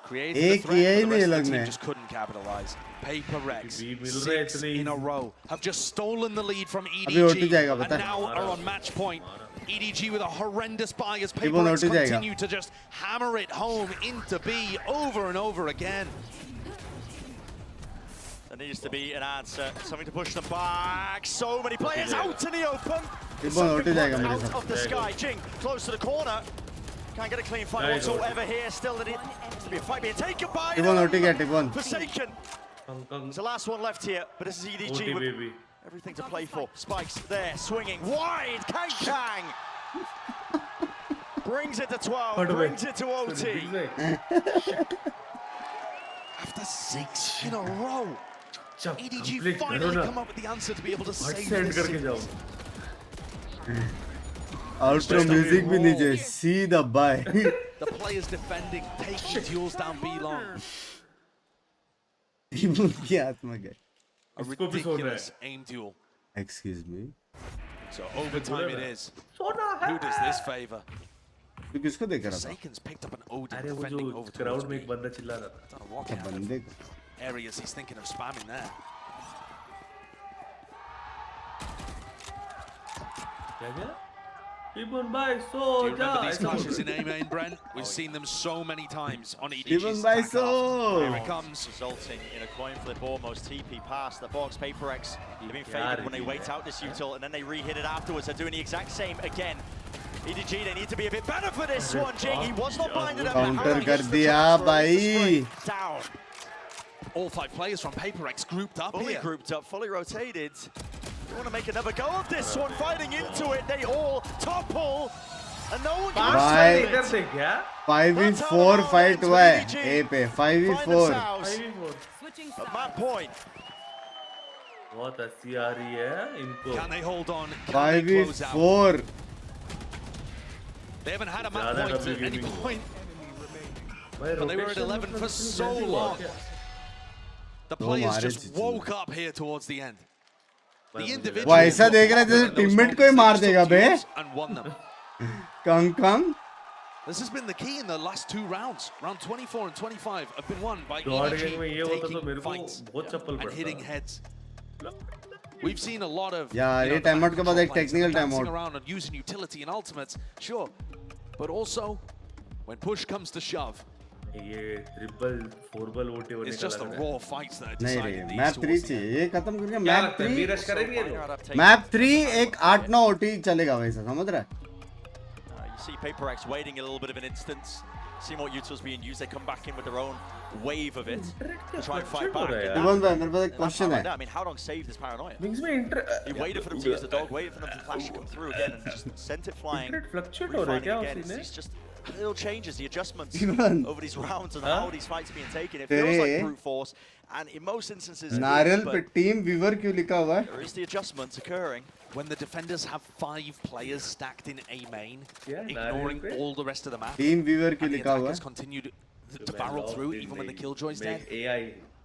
Created the threat, but the rest of the team just couldn't capitalize. PRX, 6 in a row, have just stolen the lead from EDG and now are on match point. EDG with a horrendous buy as PRX continue to just hammer it home into B over and over again. There needs to be an answer, something to push them back. So many players out in the open. Out of the sky. Jing close to the corner. Can't get a clean fight whatsoever here. Still, there needs to be a fight being taken by Forsaken. There's the last one left here, but this is EDG with everything to play for. Spikes there, swinging wide. Kang brings it to 12, brings it to OT. After 6 in a row, EDG finally come up with the answer to be able to save this. Outro music भी नहीं चाहिए. See the buy. The players defending, taking duels down B long. A ridiculous aim duel. Excuse me. So overtime it is. Who does this favor? तू किसको देख रहा था? Forsaken's picked up an Odin defending over towards B. What areas he's thinking of spamming there. Even by so. Do you remember these clashes in A main, Brent? We've seen them so many times on EDG. Even by so. Here it comes, resulting in a coin flip almost. TP past the box. PRX have been favored when they wait out this util and then they re-hit it afterwards. They're doing the exact same again. EDG, they need to be a bit better for this one. Jing, he was not blinded up. Counter कर दिया भाई. Down. All 5 players from PRX grouped up fully here. Grouped up, fully rotated. They want to make another go of this one, fighting into it. They all topple, and no one can save it. 5v4 fight हुआ है. A पे 5v4. At that point. बहुत अच्छी आ रही है इनको. Can they hold on? 5v4. They haven't had a map point at any point, but they were at 11 for so long. The players just woke up here towards the end. The individual. वो ऐसा देख रहा है जैसे teammate को ही मार देगा बे. And won them. Kang. This has been the key in the last 2 rounds. Round 24 and 25 have been won by EDG taking fights and hitting heads. We've seen a lot of ये timeout के बाद एक technical timeout. around and using utility and ultimates, sure, but also when push comes to shove. It's just the raw fights that are deciding these. Map 3 चाहिए. ये खत्म करके map 3. Map 3 एक 8-9 OT चलेगा वैसा, समझ रहा है? You see PRX waiting a little bit of an instance, seeing what utils being used. They come back in with their own wave of it to try and fight back. मेरे पास एक question है. I mean, how long saved this paranoia? He waited for them to use the dog, waited for them to flash to come through again, and just sent it flying. Refining again. It's just little changes, the adjustments over these rounds and how these fights are being taken. It feels like brute force, and in most instances, नारियल पे team viewer क्यों लिखा हुआ है? There is the adjustments occurring. When the defenders have 5 players stacked in A main, ignoring all the rest of the map, team viewer क्यों and the लिखा हुआ है? attackers continued to barrel through even when the killjoy's dead.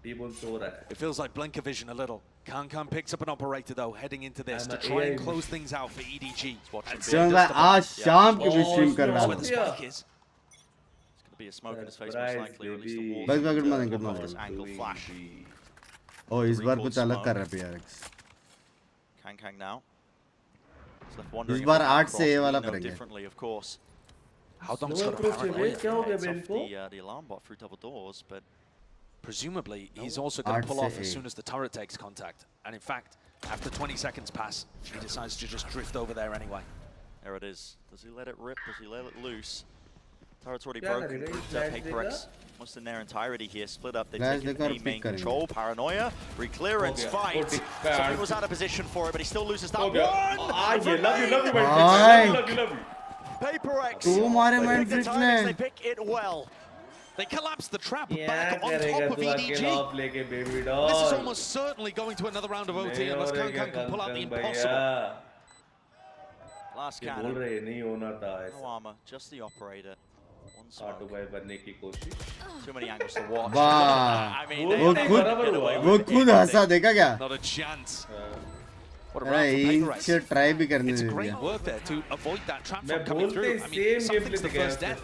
It feels like blinker vision a little. Kang picks up an operator though, heading into this to try and close things out for EDG. आज शाम के भी stream कर रहा हूँ. It's going There'll be a smoke in his face most likely, or at least a wall. Bye, good morning, good morning. This angle flash. Oh, इस बार कुछ अलग कर रहा है PRX. Kang now. He's left wondering इस बार if 8 से ये cross वाला will know करेंगे. differently, of course. How Dong's got a paranoia. The alarm bot through double doors, but presumably he's also going to pull off as soon as the turret takes contact. And in fact, after 20 seconds pass, he decides to just drift over there anyway. there it is. Does he let it rip? Does he let it loose? Turret's already broken. PRX almost in their entirety here. Split up. They take A main control. Paranoia. Re-clearance. Fight. Somebody was out of position for it, but he still loses that one. Love you. PRX. Two They pick it well. They collapse the trap back on top of EDG. This is almost certainly going to another round of OT unless Kang can pull out the impossible. Last cannon. No armor, just the operator. One smoke. Too many angles to watch. वाह I mean, वो खुद हंसा देखा क्या? Not a chance. इनसे try भी करने It's they great दिया. work there to avoid that trap from coming through. I mean, something's the first death,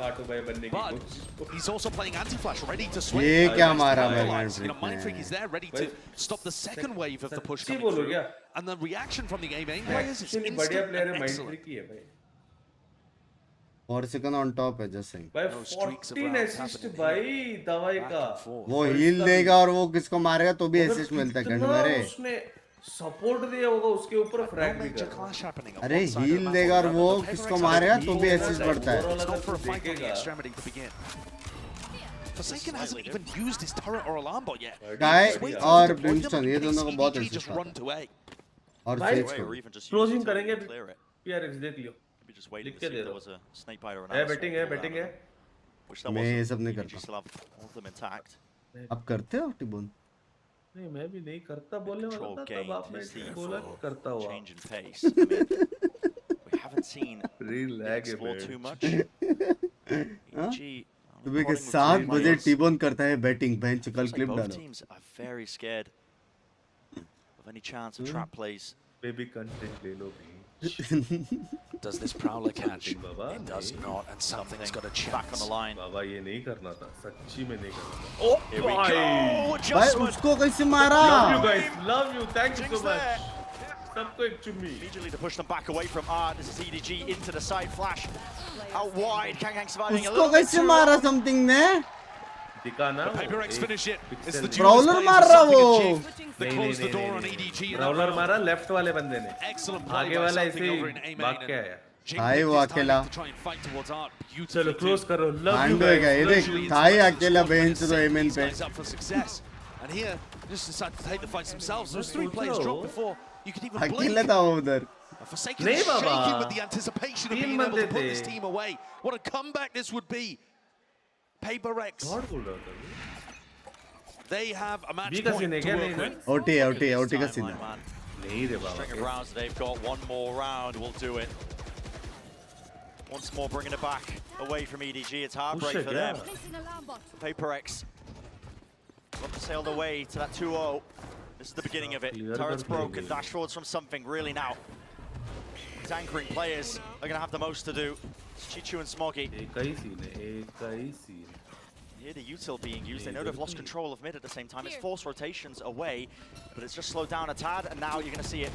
but he's also playing anti-flash, ready to swing. ये क्या मारा You know, Mindfreak is there, ready to stop the second wave of the push coming through. And the reaction from the A-main players is instant and excellent. 4 seconds on top है just saying. भाई 14 assist भाई दवाई का. वो heal देगा और वो किसको मारेगा तो भी असिस्ट मिलता है गंड मारे. उसने सपोर्ट दिया होगा उसके ऊपर फ्रैग भी कर. अरे हील देगा और वो किसको मारेगा तो भी असिस्ट बढ़ता है. Forsaken hasn't even used his turret or alarm bot yet. Guy और Brimstone ये दोनों को बहुत असिस्ट आता है. और क्लोजिंग करेंगे PRX देख लियो. Just waiting to see if there was a snake bite or an betting है. मैं ये सब नहीं करता. Still have all of them intact. आप करते हो टिबोन? नहीं मैं भी नहीं करता बोलने वाला था तब आपने बोला करता हुआ. Change in pace. I mean, we haven't seen explore too much. EDG. सुबह के 7 बजे टिबोन करता है बैटिंग. बेंच कल क्लिप डालो. Both teams are very scared of any chance of trap plays. Baby content ले लो भाई. Does this prowler catch? It does not, and something's got a chance. Back on the line. बाबा ये नहीं करना था. सच्ची में नहीं करना था. Oh, here we go. भाई उसको कैसे मारा? Love you guys. Love you. Thank you so much. सबको एक चुम्मी. Immediately to push them back away from R. This is EDG into the side flash. Out wide. Kang surviving a little उसको bit. कैसे मारा something ने? दिखाना. PRX finish it. It's the Prowler मार रहा वो. They close the door on EDG. Prowler मारा left वाले बंदे ने. Excellent play आगे by वाला something over in ऐसे A-main. भाग के आया. थाई वो अकेला. चलो क्लोज करो. Love you हैंड होएगा ये देख. थाई अकेला बेंच तो एमएन पे. Up for success. And here, just decide to take the fights themselves. Those 3 players dropped before you could even blink. अकेला था वो उधर. Forsaken is shaking with the anticipation of being able to put this team away. What a comeback this would be. PRX. They have a match point to work with. OT का scene है. नहीं रे बाबा. String of rounds. They've got one more round. We'll do it. Once more, bringing it back away from EDG. It's heartbreak for them. PRX. Look to sail the way to that 2-0. This is the beginning of it. Turret's broken. Dash forwards from something. Really now. These anchoring players are going to have the most to do. It's Chichu and Smoggy. Here the util being used. They know they've lost control of mid at the same time. It's forced rotations away, but it's just slowed down a tad, and now you're going to see it.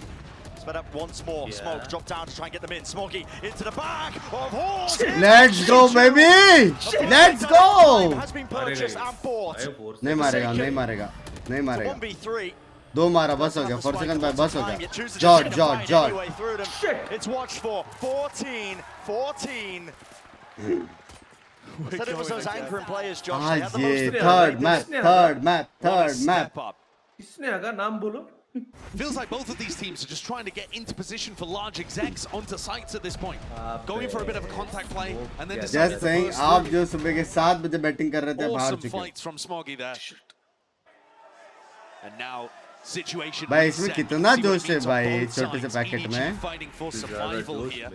Sped up once more. Smoke drop down to try and get them in. Smoggy into the back of Horse. Let's go, baby! Let's go! Has been purchased and bought. नहीं मारेगा, नहीं मारेगा, नहीं मारेगा. 1v3. 2 मारा बस हो गया. 4 seconds बाद बस हो गया. Jot. It's watched for 14. Said it was those anchoring players, Josh. They had the most to do. Third map. किसने आगा नाम बोलो? Feels like both of these teams are just trying to get into position for large execs onto sites at this point. Going for a bit of a contact play and then Just saying, आप जो सुबह के 7 बजे batting कर रहे थे बाहर awesome चुके. fights from Smoggy there. And now situation भाई इसमें कितना जोश है भाई छोटे से पैकेट में. fighting for survival here.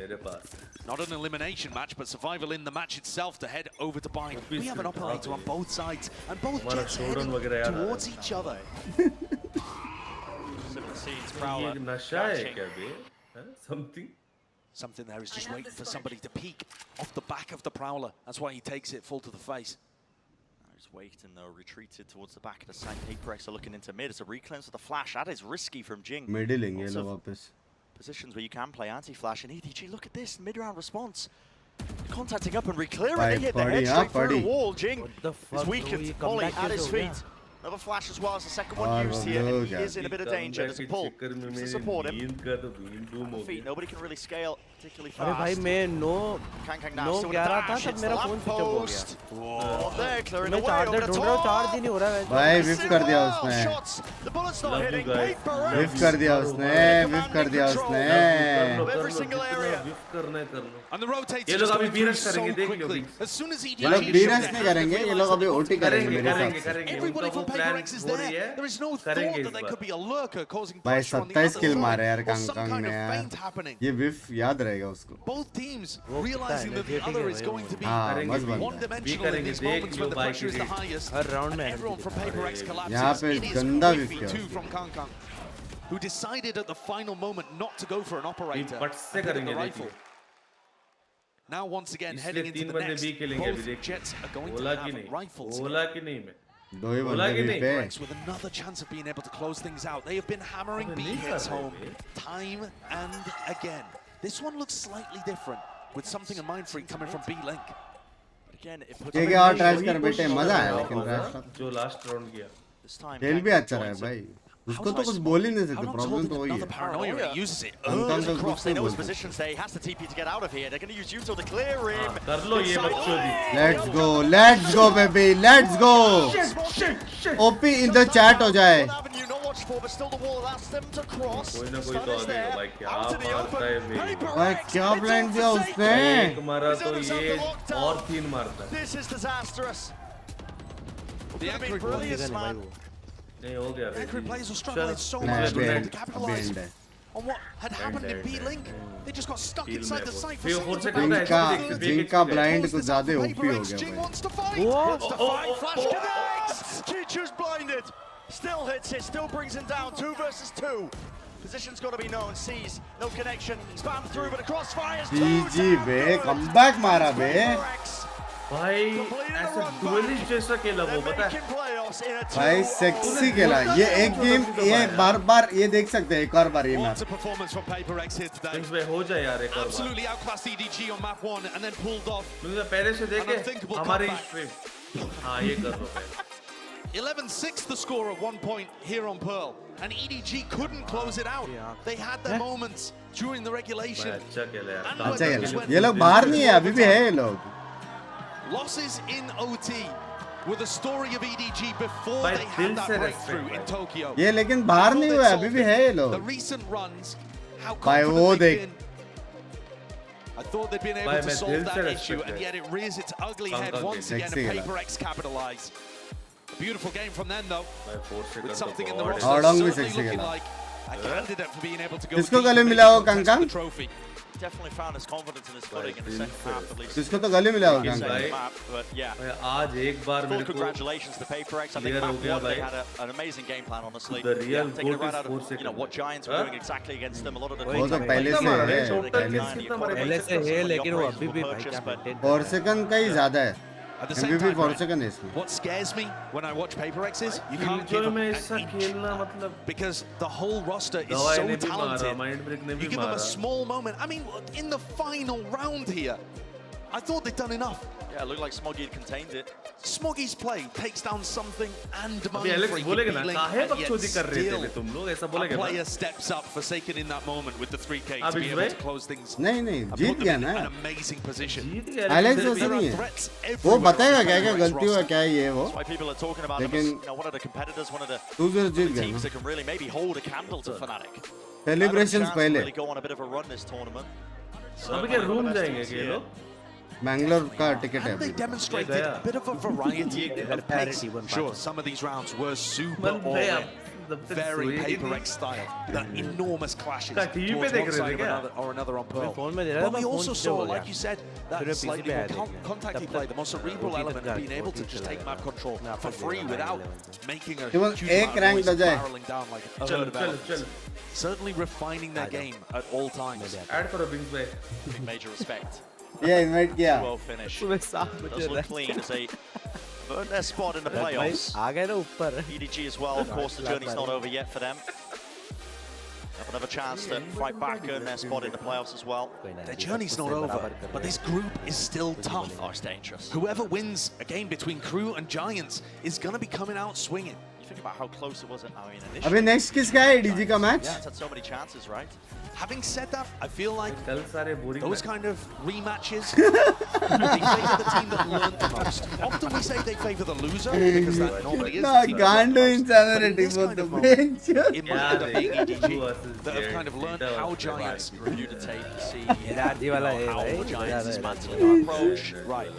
Not an elimination match, but survival in the match itself to head over to Binks. We have an operator on both sides, and both jets heading towards each other. Scenes, Prowler. नशा है क्या बे? Something. Something there is just waiting for somebody to peek off the back of the Prowler. That's why he takes it full to the face. He's waiting though, retreated towards the back of the side. PRX are looking into mid. It's a recleanse with the flash. That is risky from Jing. Middle ये लो वापस. Positions where you can play anti-flash. And EDG, look at this mid-round response. Contacting up and reclearing. They hit the head straight through the wall. Jing is weakened. Molly at his feet. Another flash as well as the second one used here, and he is in a bit of danger. There's a pull to support him. Feet, nobody can really scale particularly fast. भाई मैं no 11 था तब मेरा phone switch off हो गया. There, clearing मैं away charger over the ढूंढ रहा हूँ, top. charge ही नहीं हो रहा है. भाई whiff कर दिया उसने. The bullet's not hitting. whiff कर दिया उसने. whiff कर दिया उसने. Every single area. And the rotates ये लोग अभी BRX करेंगे, देख लो quickly. As soon as ये लोग BRX नहीं करेंगे, ये लोग अभी OT करेंगे मेरे हिसाब से. Everybody from PRX is there. There is no thought that there could be a lurker causing भाई pressure on the other 27 kill मारे यार side or कांग some कांग kind ने of यार. feint happening. ये whiff याद रहेगा उसको. Both teams realizing that the other is going to be मस्त बंदा. one-dimensional in these moments when the pressure is the highest. Her round में Everyone from PRX collapses. यहाँ पे It is गंदा whiff Qualifier किया. 2 from Kang, who decided at the final moment not to go for an operator. But से and pick करेंगे the rifle. देखिए. Now once again heading into तीन the बंदे next, भी खेलेंगे अभी both देखिए. jets are going to बोला कि have नहीं. rifles. बोला कि नहीं मैं. दो ही बंदे भी पे. PRX with another chance of being able to close things out. They have been hammering B hits home time and again. This one looks slightly different with something a mind freak coming from B Link. Again, it puts ठीक है और trash कर बेटे मजा आया लेकिन trash का. जो लास्ट राउंड किया. खेल भी अच्छा रहा है भाई. उसको तो कुछ बोल ही नहीं सकते. प्रॉब्लम तो वही है. Paranoia uses it early across. They know his positions there. He has to TP to get out of here. They're going to use Yuto to clear him. कर लो ये बच्चों दी. Let's go baby, let's go. OP in the chat हो जाए. But still the wall allows them to cross. कोई ना कोई तो आ जाएगा भाई. क्या मारता है भाई. भाई क्या ब्लाइंड दिया उसने. एक मारा तो ये और 3 मारता है. This is disastrous. The anchoring players, man. नहीं हो गया. Anchoring players were struggling so much to capitalize है. on what had happened in B Link. They just got stuck inside the site for जिनका ब्लाइंड कुछ ज्यादा OP हो गया Jing भाई. wants to fight. Wants to fight. Flash connects. Chichu's blinded. Still hits it. Still brings him down. 2 versus 2. Position's got to be known. Sees no connection. Spam through, but a crossfires. GG bay comeback मारा बे. भाई ऐसा duellist जैसा खेला वो पता है. भाई sexy खेला. ये एक गेम ये बार-बार ये देख सकते हैं एक और बार ये match. What a performance from PRX here today. इसमें हो जाए यार एक और बार. Absolutely outclassed EDG on map 1 and then pulled off. मुझे पहले से देखे हमारी स्ट्रीम. हाँ ये कर लो. 11-6 the score at one point here on Pearl, and EDG couldn't close it out. They had their moments during the regulation. अच्छा खेला यार. अच्छा खेला. ये लोग बाहर नहीं है अभी भी है ये लोग. Losses in OT were the story of EDG before they had that breakthrough in Tokyo. ये लेकिन बाहर नहीं हुआ अभी भी है ये लोग. The recent runs, how भाई वो confident they've देख. been. I thought they'd been able to solve that issue, and yet it rears its ugly head once again, and PRX capitalize. A beautiful game from them though, with something in the roster certainly looking like a candidate for being able to go किसको गले मिला हो कंकंग? trophy. Definitely found his confidence in his footing in the second half at least. किसको तो गले मिला हो कंकंग? But yeah. आज एक बार मेरे को congratulations to PRX. I think map 1 they had an amazing game plan honestly. The real taking it right out of what Giants were doing exactly against them. A lot of the वो तो पहले से है. पहले से है लेकिन वो अभी भी भाई क्या maintain. 4 सेकंड का ही ज़्यादा है. At the same time, 4 seconds is what scares me when I watch PRX is you can't give them an inch because the whole roster is so talented. You give them a small moment. I mean, in the final round here, I thought they'd done enough. Yeah, it looked like Smoggy had contained it. Smoggy's play takes down something and अभी Alex बोलेगा ना काहे बकचोदी कर रहे थे तुम लोग ऐसा बोलेगा ना. A player steps up, forsaken in that moment with the 3K to be able to close things. नहीं जीत गया ना. An amazing position. एलेक्स ऐसा नहीं है. वो बताएगा क्या क्या गलती हुआ क्या है ये वो. That's why people are talking about him as, you know, one of the competitors, one of the teams that can really maybe hold a candle to Fnatic. Celebrations पहले. Really go on a bit of a run this tournament. अभी क्या room जाएंगे ये लोग? Bangalore का ticket है. They demonstrated a bit of a variety of pace. Sure, some of these rounds were super all-in, very PaperX style. The enormous clashes towards one side or another on Pearl. But we also saw, like you said, that slightly more contacty play, the more cerebral element of being able to just take map control for free without making a huge amount of noise barreling down like a turd of elephants. Certainly refining their game at all times. Big major respect. Yeah, invite kiya. Well finished. Does look clean as they earn their spot in the playoffs. EDG as well, of course, the journey's not over yet for them. Have another chance to fight back, earn their spot in the playoffs as well. Their journey's not over, but this group is still tough. Oh, it's dangerous. Whoever wins a game between Crew and Giants is going to be coming out swinging. You think about how close it was at initially. अबे next किसका है EDG का match? Yeah, it's had so many chances, right? Having said that, I feel like those kind of rematches, they favor the team that learned the most. Often we say they favor the loser because that normally is the team that this kind of moment, it might end up being EDG that have kind of learned how Giants review the tape, see how the Giants dismantling our approach. Right.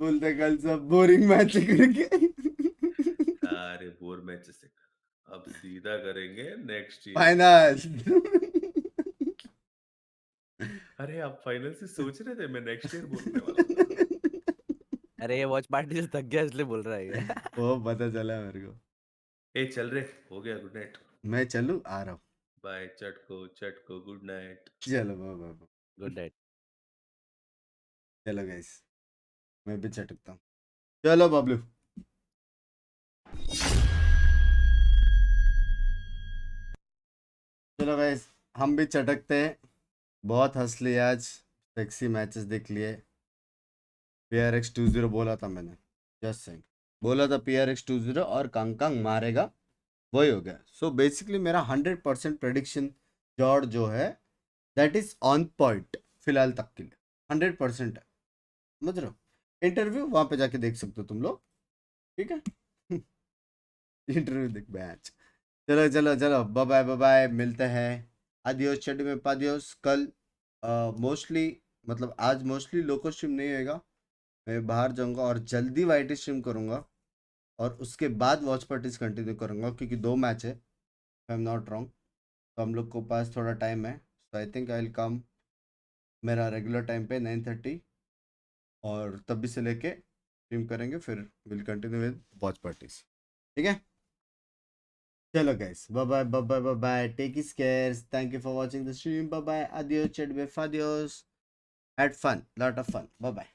बोलते कल सब boring match करके अरे bore matches अब सीधा करेंगे next year final अरे आप फाइनल से सोच रहे थे मैं नेक्स्ट ईयर बोलने वाला अरे ये वॉच पार्टी से थक गया इसलिए बोल रहा है वो पता चला मेरे को ए चल रे हो गया गुड नाइट मैं चलूं आ रहा हूं बाय चटको गुड नाइट चलो बाय गुड नाइट चलो गाइस मैं भी चटकता हूँ चलो बबलू चलो गाइस हम भी चटकते हैं बहुत हंस लिए आज सेक्सी मैचेस देख लिए PRX 2-0 बोला था मैंने जस्ट सेइंग बोला था PRX 2-0 और कांग मारेगा वही हो गया सो बेसिकली मेरा 100% प्रेडिक्शन जॉर्ड जो है दैट इज ऑन पॉइंट फिलहाल तक के लिए 100% है समझ रहे हो इंटरव्यू वहां पे जाके देख सकते हो तुम लोग ठीक है इंटरव्यू देख मैच चलो चलो चलो बाय बाय मिलते हैं आदियोस चड्डी में पादियोस कल मोस्टली मतलब आज मोस्टली लोको स्ट्रीम नहीं होएगा मैं बाहर जाऊंगा और जल्दी वाईटी स्ट्रीम करूंगा और उसके बाद वॉच पार्टीज कंटिन्यू करूंगा क्योंकि 2 मैच है आई एम नॉट रॉन्ग तो हम लोग को पास थोड़ा टाइम है सो I think I will come मेरा रेगुलर टाइम पे 9:30 और तभी से लेके स्ट्रीम करेंगे फिर will continue with watch parties ठीक है चलो guys bye bye take care thank you for watching the stream bye bye adios chat में फादियोस had fun lot of fun bye bye